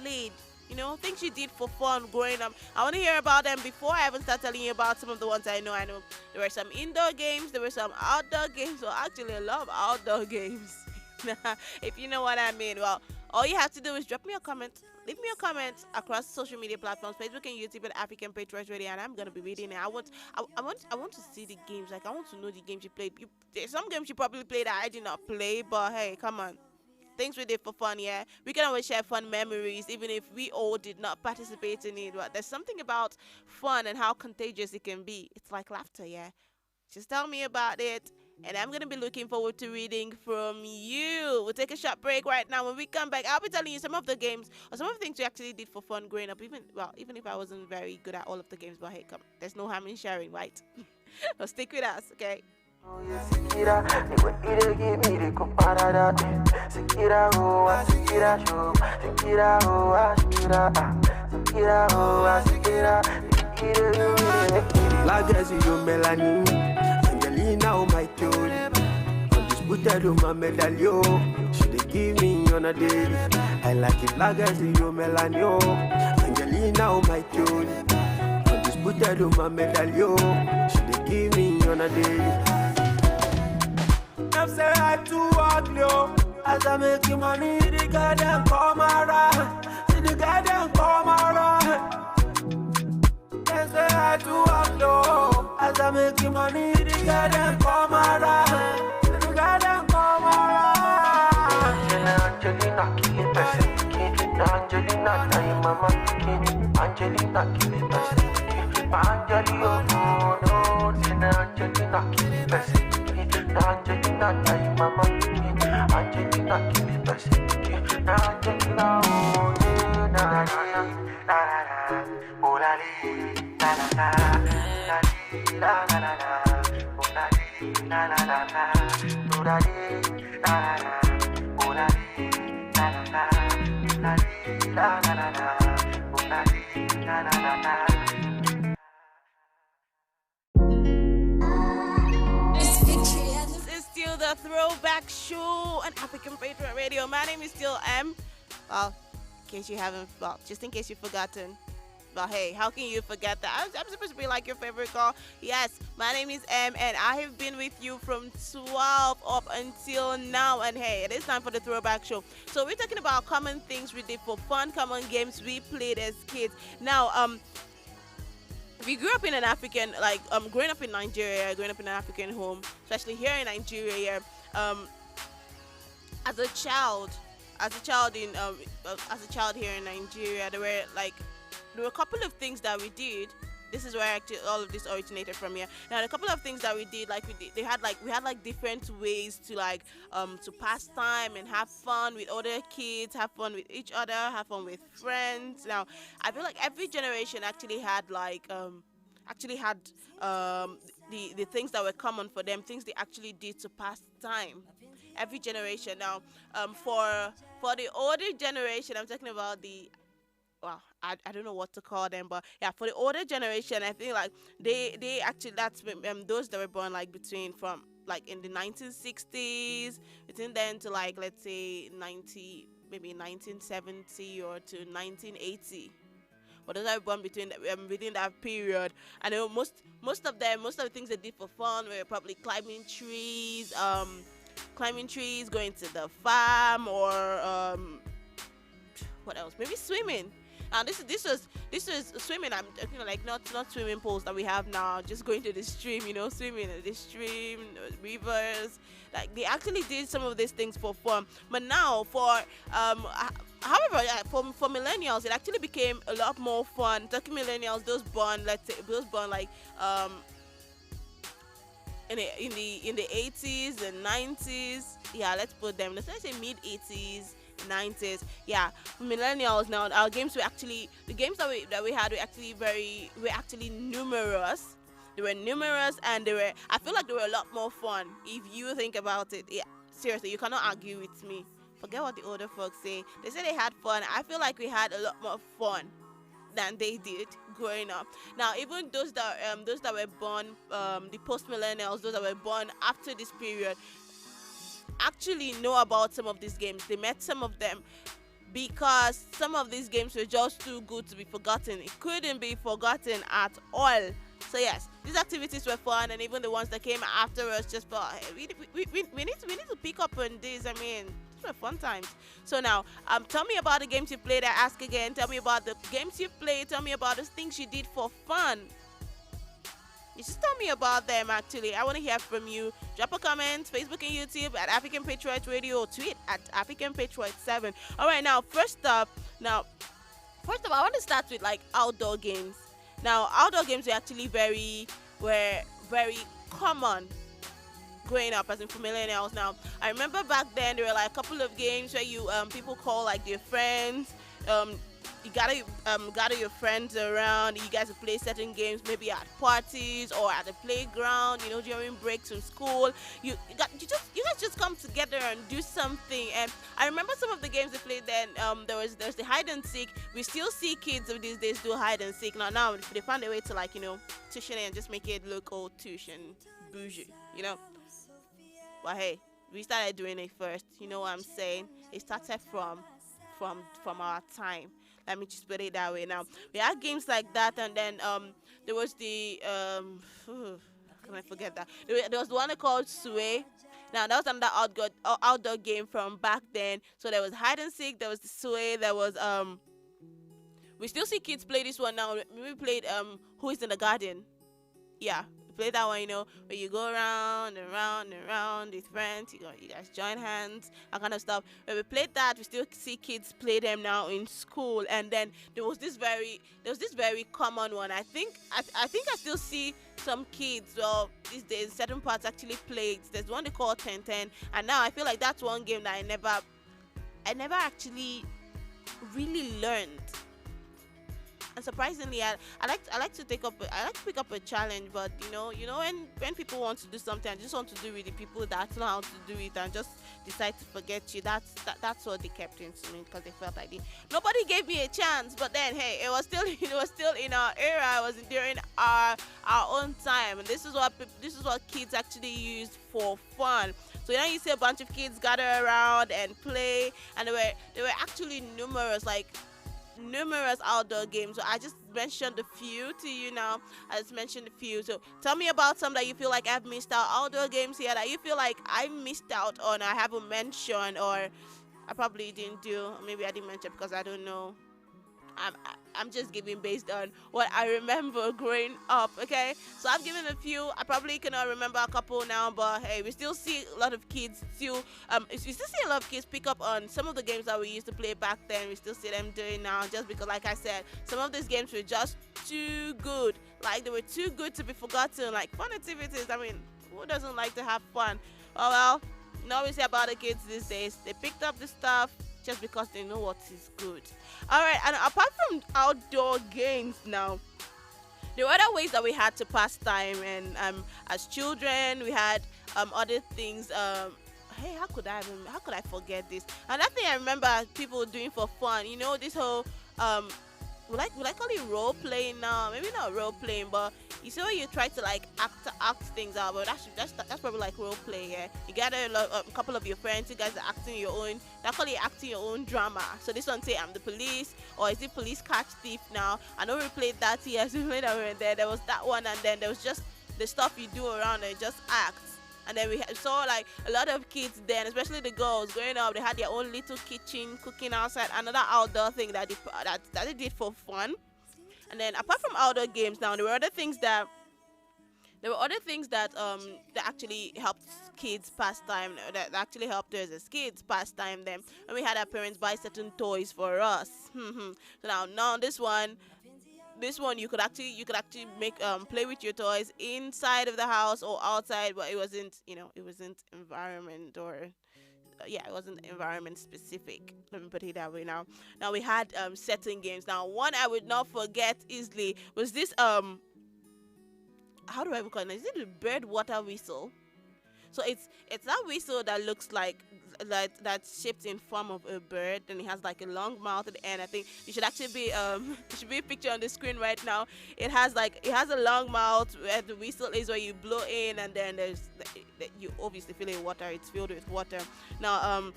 played. You know, things you did for fun growing up. I want to hear about them before I even start telling you about some of the ones I know. I know there were some indoor games. There were some outdoor games. Well, actually, I love outdoor games. If you know what I mean. Well, All you have to do is drop me a comment, leave me a comment across social media platforms, Facebook and YouTube at African Patriots Radio, and I'm gonna be reading it. I want to see the games. Like I want to know the games you played. There's some games you probably played that I did not play, but hey, come on. Things we did for fun, yeah. We can always share fun memories, even if we all did not participate in it. But there's something about fun and how contagious it can be. It's like laughter, yeah. Just tell me about it, and I'm gonna be looking forward to reading from you. We'll take a short break right now. When we come back, I'll be telling you some of the games or some of the things we actually did for fun growing up. Even if I wasn't very good at all of the games, but hey, come, there's no harm in sharing, right? So stick with us, okay?
Sikira, niwe ile gimi liko parada. Sikira hoa, sikira show. Sikira hoa, sikira. Sikira hoa, sikira. Lagasi yo melanin, Angelina oh my Jolie. Undisputed oh my medallion. She dey give me on a daily. I like it Lagasi yo melanin, oh. Angelina oh my Jolie. Undisputed oh my medallion. She dey give me on a daily. Them say I too ugly, oh. As I make you money, the guy them come around. See the guy them come around. Them say I too ugly, oh. As I make you money, the guy them come around. See the guy them come around. Angelina, kill it, person. Angelina, na mama, kill. Angelina, kill it, person. Angelina, oh no, Angelina, kill it, person. Angelina, na mama, Angelina, kill it, person. Angelina, oh na na na, oh la la la la la la la, oh la la la la la, oh la la la la, oh la la la la la, oh la la la la.
Still the throwback show on African Patriot Radio. My name is still M. Well, in case you haven't, just in case you've forgotten. But hey, how can you forget that? I'm supposed to be like your favorite girl. Yes, my name is M, and I have been with you from 12 up until now. And hey, it is time for the throwback show. So we're talking about common things we did for fun, common games we played as kids. Now, we grew up in an African, growing up in Nigeria, growing up in an African home, especially here in Nigeria. As a child here in Nigeria, there were a couple of things that we did. This is where actually all of this originated from here. Now, a couple of things that we did, we had different ways to pass time and have fun with other kids, have fun with each other, have fun with friends. Now, I feel like every generation actually had the things that were common for them, things they actually did to pass time. Every generation. Now, for the older generation, I'm talking about I don't know what to call them, but yeah, for the older generation, I think they actually, that's those that were born from in the 1960s, between then to let's say 1970 or to 1980. But those are born within that period. I know most of the things they did for fun were probably climbing trees, going to the farm, or what else? Maybe swimming. And this was swimming. I'm talking not swimming pools that we have now. Just going to the stream, swimming in the stream, rivers. They actually did some of these things for fun. But now however, for millennials, it actually became a lot more fun. Talking millennials, those born in the 80s and 90s. Yeah, let's put them. Let's say mid 80s. 90s. Yeah, millennials now, our games the games that we had were actually numerous. They were numerous, and I feel like they were a lot more fun if you think about it. Yeah, seriously, you cannot argue with me. Forget what the older folks say. They say they had fun. I feel like we had a lot more fun than they did growing up. Now, even those that were born, the post-millennials, those that were born after this period, actually know about some of these games. They met some of them because some of these games were just too good to be forgotten. It couldn't be forgotten at all. So yes, these activities were fun, and even the ones that came after us just thought, hey, we need to pick up on this. I mean, Those were fun times. So now, tell me about the games you played. I ask again. Tell me about the games you played. Tell me about the things you did for fun. You just tell me about them, actually. I want to hear from you. Drop a comment, Facebook and YouTube at African Patriots Radio, or tweet at African Patriots 7. All right, now, first of all, I want to start with, like, outdoor games. Now, outdoor games were very common growing up as in for millennials. Now, I remember back then there were like a couple of games where you people call like their friends. You gather your friends around. You guys play certain games, maybe at parties or at the playground. You know, during breaks from school. You guys just come together and do something. And I remember some of the games they played then. There's the hide and seek. We still see kids of these days do hide and seek. Now they found a way to, like, you know, tuition it and just make it look old tuition bougie. You know. But hey, we started doing it first. You know what I'm saying? It started from our time. Let me just put it that way. Now we had games like that, and then there was the how can I forget that? There was one called Sway. Now that was another outdoor game from back then. So there was hide and seek. There was the Sway. There was we still see kids play this one now. We played Who is in the Garden? Yeah. Play that one, you know, where you go around and around and around with friends. You guys join hands, that kind of stuff. When we played that, we still see kids play them now in school. And then there was this very common one. I think I still see some kids, well, these days, certain parts actually played. There's one they call 10-10, and now I feel like that's one game that I never actually really learned. And surprisingly, I like to pick up a challenge, but you know when people want to do something and just want to do with the people that know how to do it and just decide to forget you, that's what they kept into me, because they felt like nobody gave me a chance. But then hey, it was still in our era. It was during our own time, and this is what kids actually used for fun. So you see a bunch of kids gather around and play, and there were actually numerous outdoor games. So I just mentioned a few to you now. So tell me about some that you feel like I've missed out, outdoor games here that you feel like I missed out on, I haven't mentioned, or I probably didn't do. Maybe I didn't mention because I don't know. I'm just giving based on what I remember growing up, okay? So I've given a few. I probably cannot remember a couple now, but hey, we still see a lot of kids pick up on some of the games that we used to play back then. We still see them doing now, just because, like I said, some of these games were just too good. Like, they were too good to be forgotten. Like, fun activities. I mean, who doesn't like to have fun? Oh well, you know what we say about the kids these days. They picked up the stuff just because they know what is good. All right, and apart from outdoor games now, there were other ways that we had to pass time, and as children we had other things. Hey, how could I forget this? Another thing I remember people doing for fun, you know, this whole would I call it role playing now? Maybe not role playing, but you see when you try to like act things out, but that's probably like role playing. Yeah, you gather a couple of your friends, you guys are acting your own. They call it acting your own drama. So this one say I'm the police, or is it police catch thief? Now I know we played that years we played that we were there. There was that one, and then there was just the stuff you do around and just act. And then we saw like a lot of kids then, especially the girls growing up, they had their own little kitchen cooking outside. Another outdoor thing that they did for fun. And then apart from outdoor games, now there were other things that that actually helped kids pass time, that actually helped us as kids pass time then, and we had our parents buy certain toys for us. So now this one you could actually make play with your toys inside of the house or outside, but it wasn't environment or it wasn't environment specific. Let me put it that way. Now we had certain games. Now one I would not forget easily was this how do I call it? Is it a bird water whistle? So it's that whistle that looks like that's shaped in form of a bird, and it has like a long mouth at the end. I think it should actually be there should be a picture on the screen right now. It has a long mouth where the whistle is, where you blow in, and then you obviously fill it with water. It's filled with water. Now I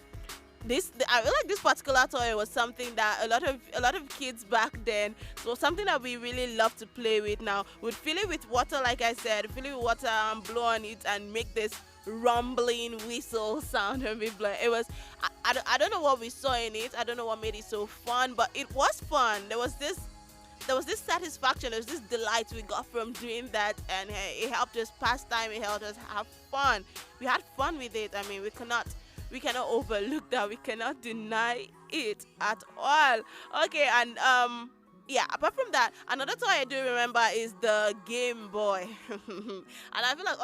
feel like this particular toy was something that a lot of kids back then, so something that we really love to play with. Now we'd fill it with water, like I said, fill it with water and blow on it and make this rumbling whistle sound when we play. It was, I don't know what we saw in it. I don't know what made it so fun, but it was fun. There was this satisfaction, there was this delight we got from doing that, and it helped us pass time, it helped us have fun. We had fun with it. I mean, we cannot overlook that. We cannot deny it at all. Okay, and yeah, apart from that, another toy I do remember is the Game Boy. And I feel like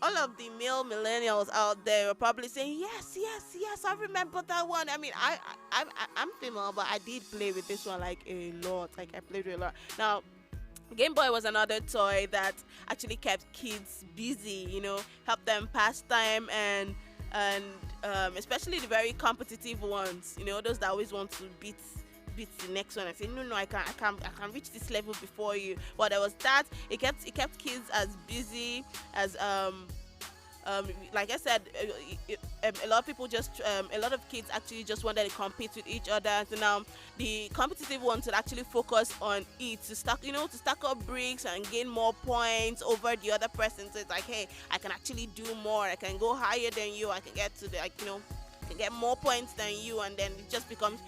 all of the male millennials out there are probably saying, yes, I remember that one. I mean, I'm female, but I did play with this one like a lot. Like, I played with it a lot. Now, Game Boy was another toy that actually kept kids busy, helped them pass time, and especially the very competitive ones, those that always want to beat the next one and say, no, I can reach this level before you. But there was that. It kept kids as busy as like I said, a lot of kids actually just wanted to compete with each other. So now the competitive ones would actually focus on it to stack up bricks and gain more points over the other person. So it's like, hey, I can actually do more. I can go higher than you. I can get to the can get more points than you, and then it just becomes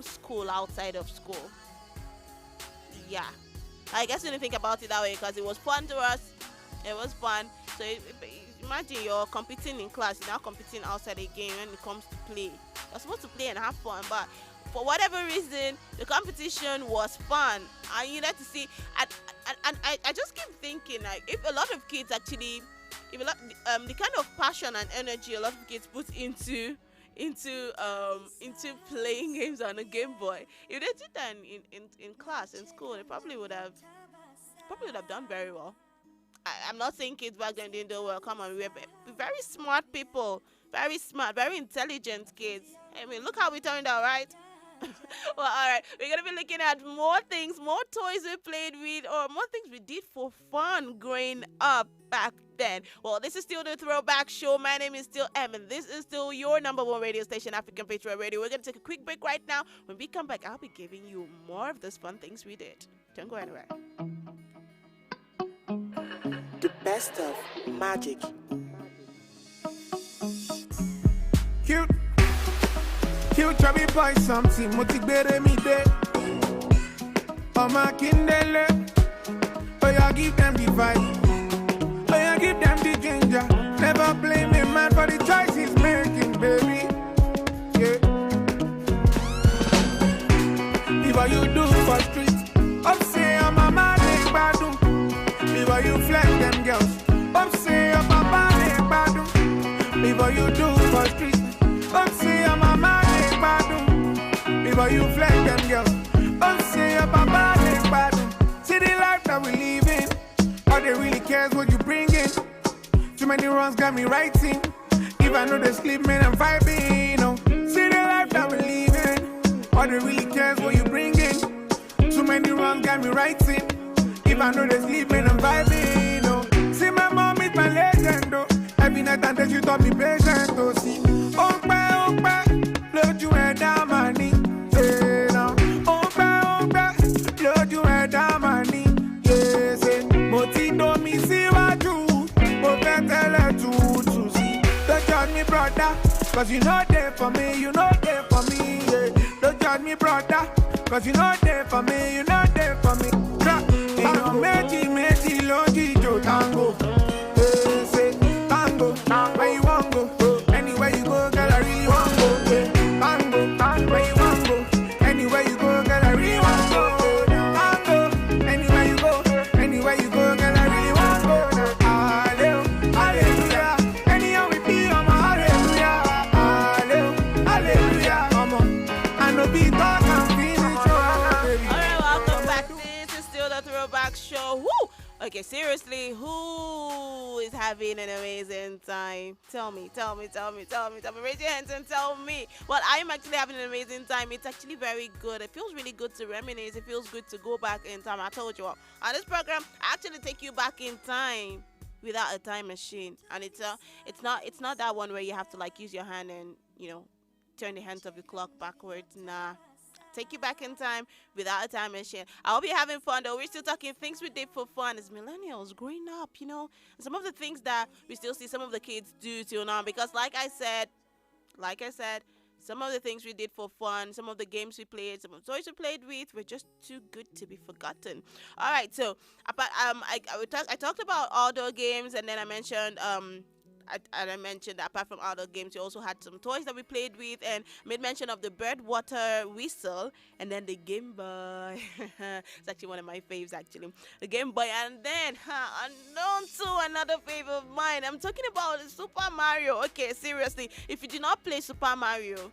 school outside of school. Yeah, I guess when you think about it that way, because it was fun to us. It was fun. So imagine you're competing in class, you're now competing outside again when it comes to play. You're supposed to play and have fun, but for whatever reason, the competition was fun. And you like to see, and I just keep thinking, like, if a lot of kids actually, the kind of passion and energy a lot of kids put into playing games on a Game Boy, if they did that in class, in school, they probably would have done very well. I'm not saying kids back then didn't do well. Come on, we're very smart people, very smart, very intelligent kids. I mean, look how we turned out, right? Well, all right, we're gonna be looking at more things, more toys we played with, or more things we did for fun growing up back then. Well, this is still the Throwback Show. My name is still Em, and this is still your number one radio station, African Patriot Radio. We're gonna take a quick break right now. When we come back, I'll be giving you more of those fun things we did. Don't go anywhere.
The best of magic. Cute chubby boy, something motivate me there. Oh my kindle, oh yeah, give them the vibe, oh yeah, give them the ginger. Never blame a man for the choice he's making, baby. Yeah. If what you do for street, up say I'm a man, badu. Before you flex them girls, up say I'm a man, badu. Before you do for street, up say I'm a man. Before you flex them girls, don't say your papa ain't bad. See the life that we live in, all they really cares what you bring in. Too many runs got me writing. If I know they sleep, man, I'm vibing. See the life that we live in, all they really cares what you bring in. Too many runs got me writing. If I know they sleep, man, I'm vibing. See my mom is my legend. Every night and day she taught me patience. See, load you head down my knee. Brother, cause you know there for me, you know there for me, yeah. Don't judge me, brother, cause you know there for me, you know there for me. Meji, longi, jo, tango. Say, tango, where you want go? Anywhere you go, girl, I really want go. Tango, where you want go? Anywhere you go, girl, I really want go. Tango, anywhere you go, girl, I really want go. Hallelujah, anyhow we be on my hallelujah. Hallelujah, come on. I know be talk and finish.
Alright, welcome back. This is still the Throwback Show. Woo! Okay, seriously, who is having an amazing time? Tell me. Raise your hands and tell me. Well, I am actually having an amazing time. It's actually very good. It feels really good to reminisce. It feels good to go back in time. I told you all. On this program, I actually take you back in time without a time machine. And it's not that one where you have to like use your hand and, turn the hands of the clock backwards. Nah. take you back in time without a time machine. I hope you're having fun though. We're still talking things we did for fun as millennials growing up, you know, and some of the things that we still see some of the kids do till now. Because like I said, some of the things we did for fun, some of the games we played, some of the toys we played with were just too good to be forgotten. All right, so I talked about outdoor games, and then I mentioned I mentioned that apart from outdoor games, we also had some toys that we played with, and made mention of the bird water whistle, and then the Game Boy. It's actually one of my faves, actually, the Game Boy. And then, unknown to another favorite of mine, I'm talking about Super Mario. Okay, seriously, if you did not play Super Mario,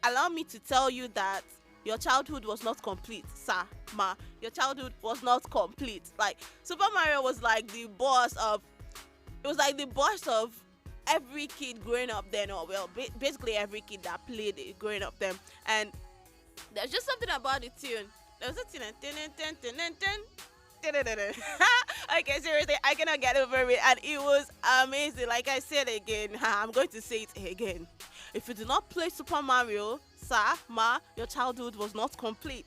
allow me to tell you that your childhood was not complete, sir, ma. Your childhood was not complete. Like, Super Mario was like the boss of. It was like the boss of every kid growing up then, or well, basically every kid that played it growing up then. And there's just something about the tune. There was a tune. Okay, seriously, I cannot get over it, and it was amazing. Like I said again, I'm going to say it again. If you do not play Super Mario, sir, ma, your childhood was not complete.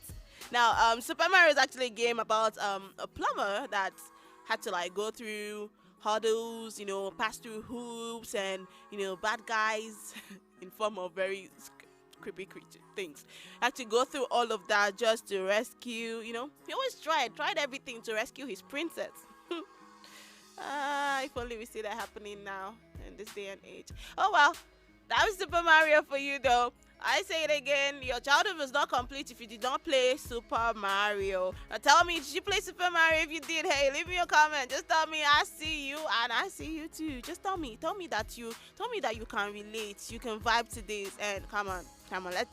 Now, Super Mario is actually a game about a plumber that had to like go through hurdles, you know, pass through hoops, and you know, bad guys in form of very creepy creature things. Actually go through all of that just to rescue, you know, he always tried everything to rescue his princess. If only we see that happening now in this day and age. Oh well, that was Super Mario for you though. I say it again, your childhood was not complete if you did not play Super Mario. Now tell me, did you play Super Mario? If you did, hey, leave me a comment. Just tell me I see you and I see you too. Just tell me that you can relate, you can vibe to this, and come on,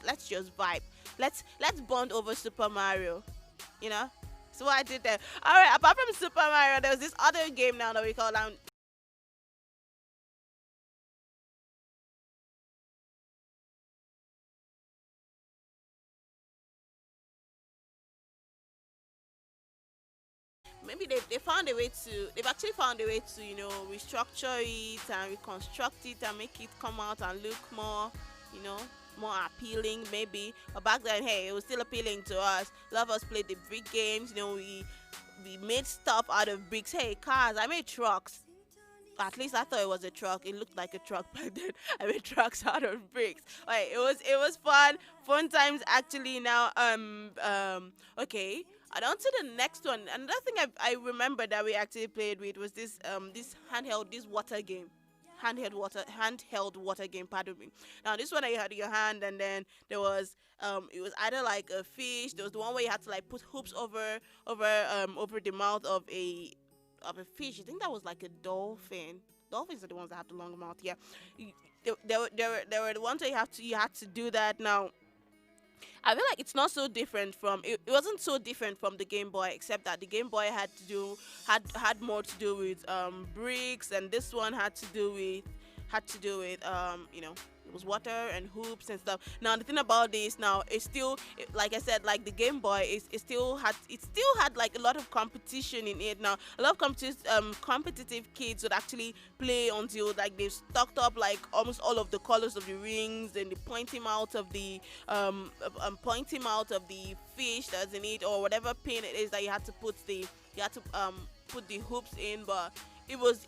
let's just vibe. Let's bond over Super Mario. You know? So what I did there. Alright, apart from Super Mario, there was this other game now that we call maybe they've actually found a way to, you know, restructure it and reconstruct it and make it come out and look more, you know, more appealing maybe. But back then, hey, it was still appealing to us. A lot of us played the brick games, you know, we made stuff out of bricks. Hey, cars, I made trucks. At least I thought it was a truck. It looked like a truck back then. I made trucks out of bricks. Alright, it was fun times actually. Now okay, and on to the next one. Another thing I remember that we actually played with was this water game. Handheld water game, pardon me. Now this one you had in your hand, and then there was it was either like a fish. There was the one where you had to like put hoops over the mouth of a fish. I think that was like a dolphin. Dolphins are the ones that have the long mouth. Yeah, there were the ones that you had to do that. Now, I feel like it's not so different from it wasn't so different from the Game Boy, except that the Game Boy had more to do with bricks, and this one had to do with you know, it was water and hoops and stuff. Now the thing about this now, like I said, like the Game Boy, it still had like a lot of competition in it. Now a lot of competitive kids would actually play until like they've stocked up like almost all of the colors of the rings, and they point him out of the fish that's in it, or whatever pin it is that you had to put the hoops in. But it was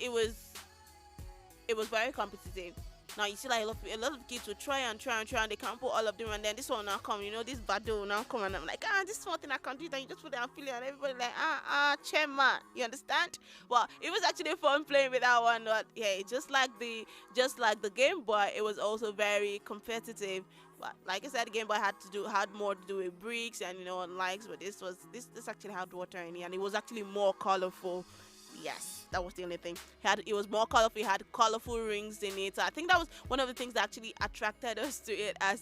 very competitive. Now you see like a lot of kids will try and they can't put all of them, and then this one now come, you know, this battle now come, and I'm like, this is one thing I can do, then you just put it and feel it, and everybody like, chairman, you understand? Well, it was actually fun playing with that one, but hey, just like the Game Boy, it was also very competitive. But like I said, the Game Boy had more to do with bricks and, you know, and likes, but this actually had water in it, and it was actually more colorful. Yes, that was the only thing. It was more colorful. It had colorful rings in it. So I think that was one of the things that actually attracted us to it as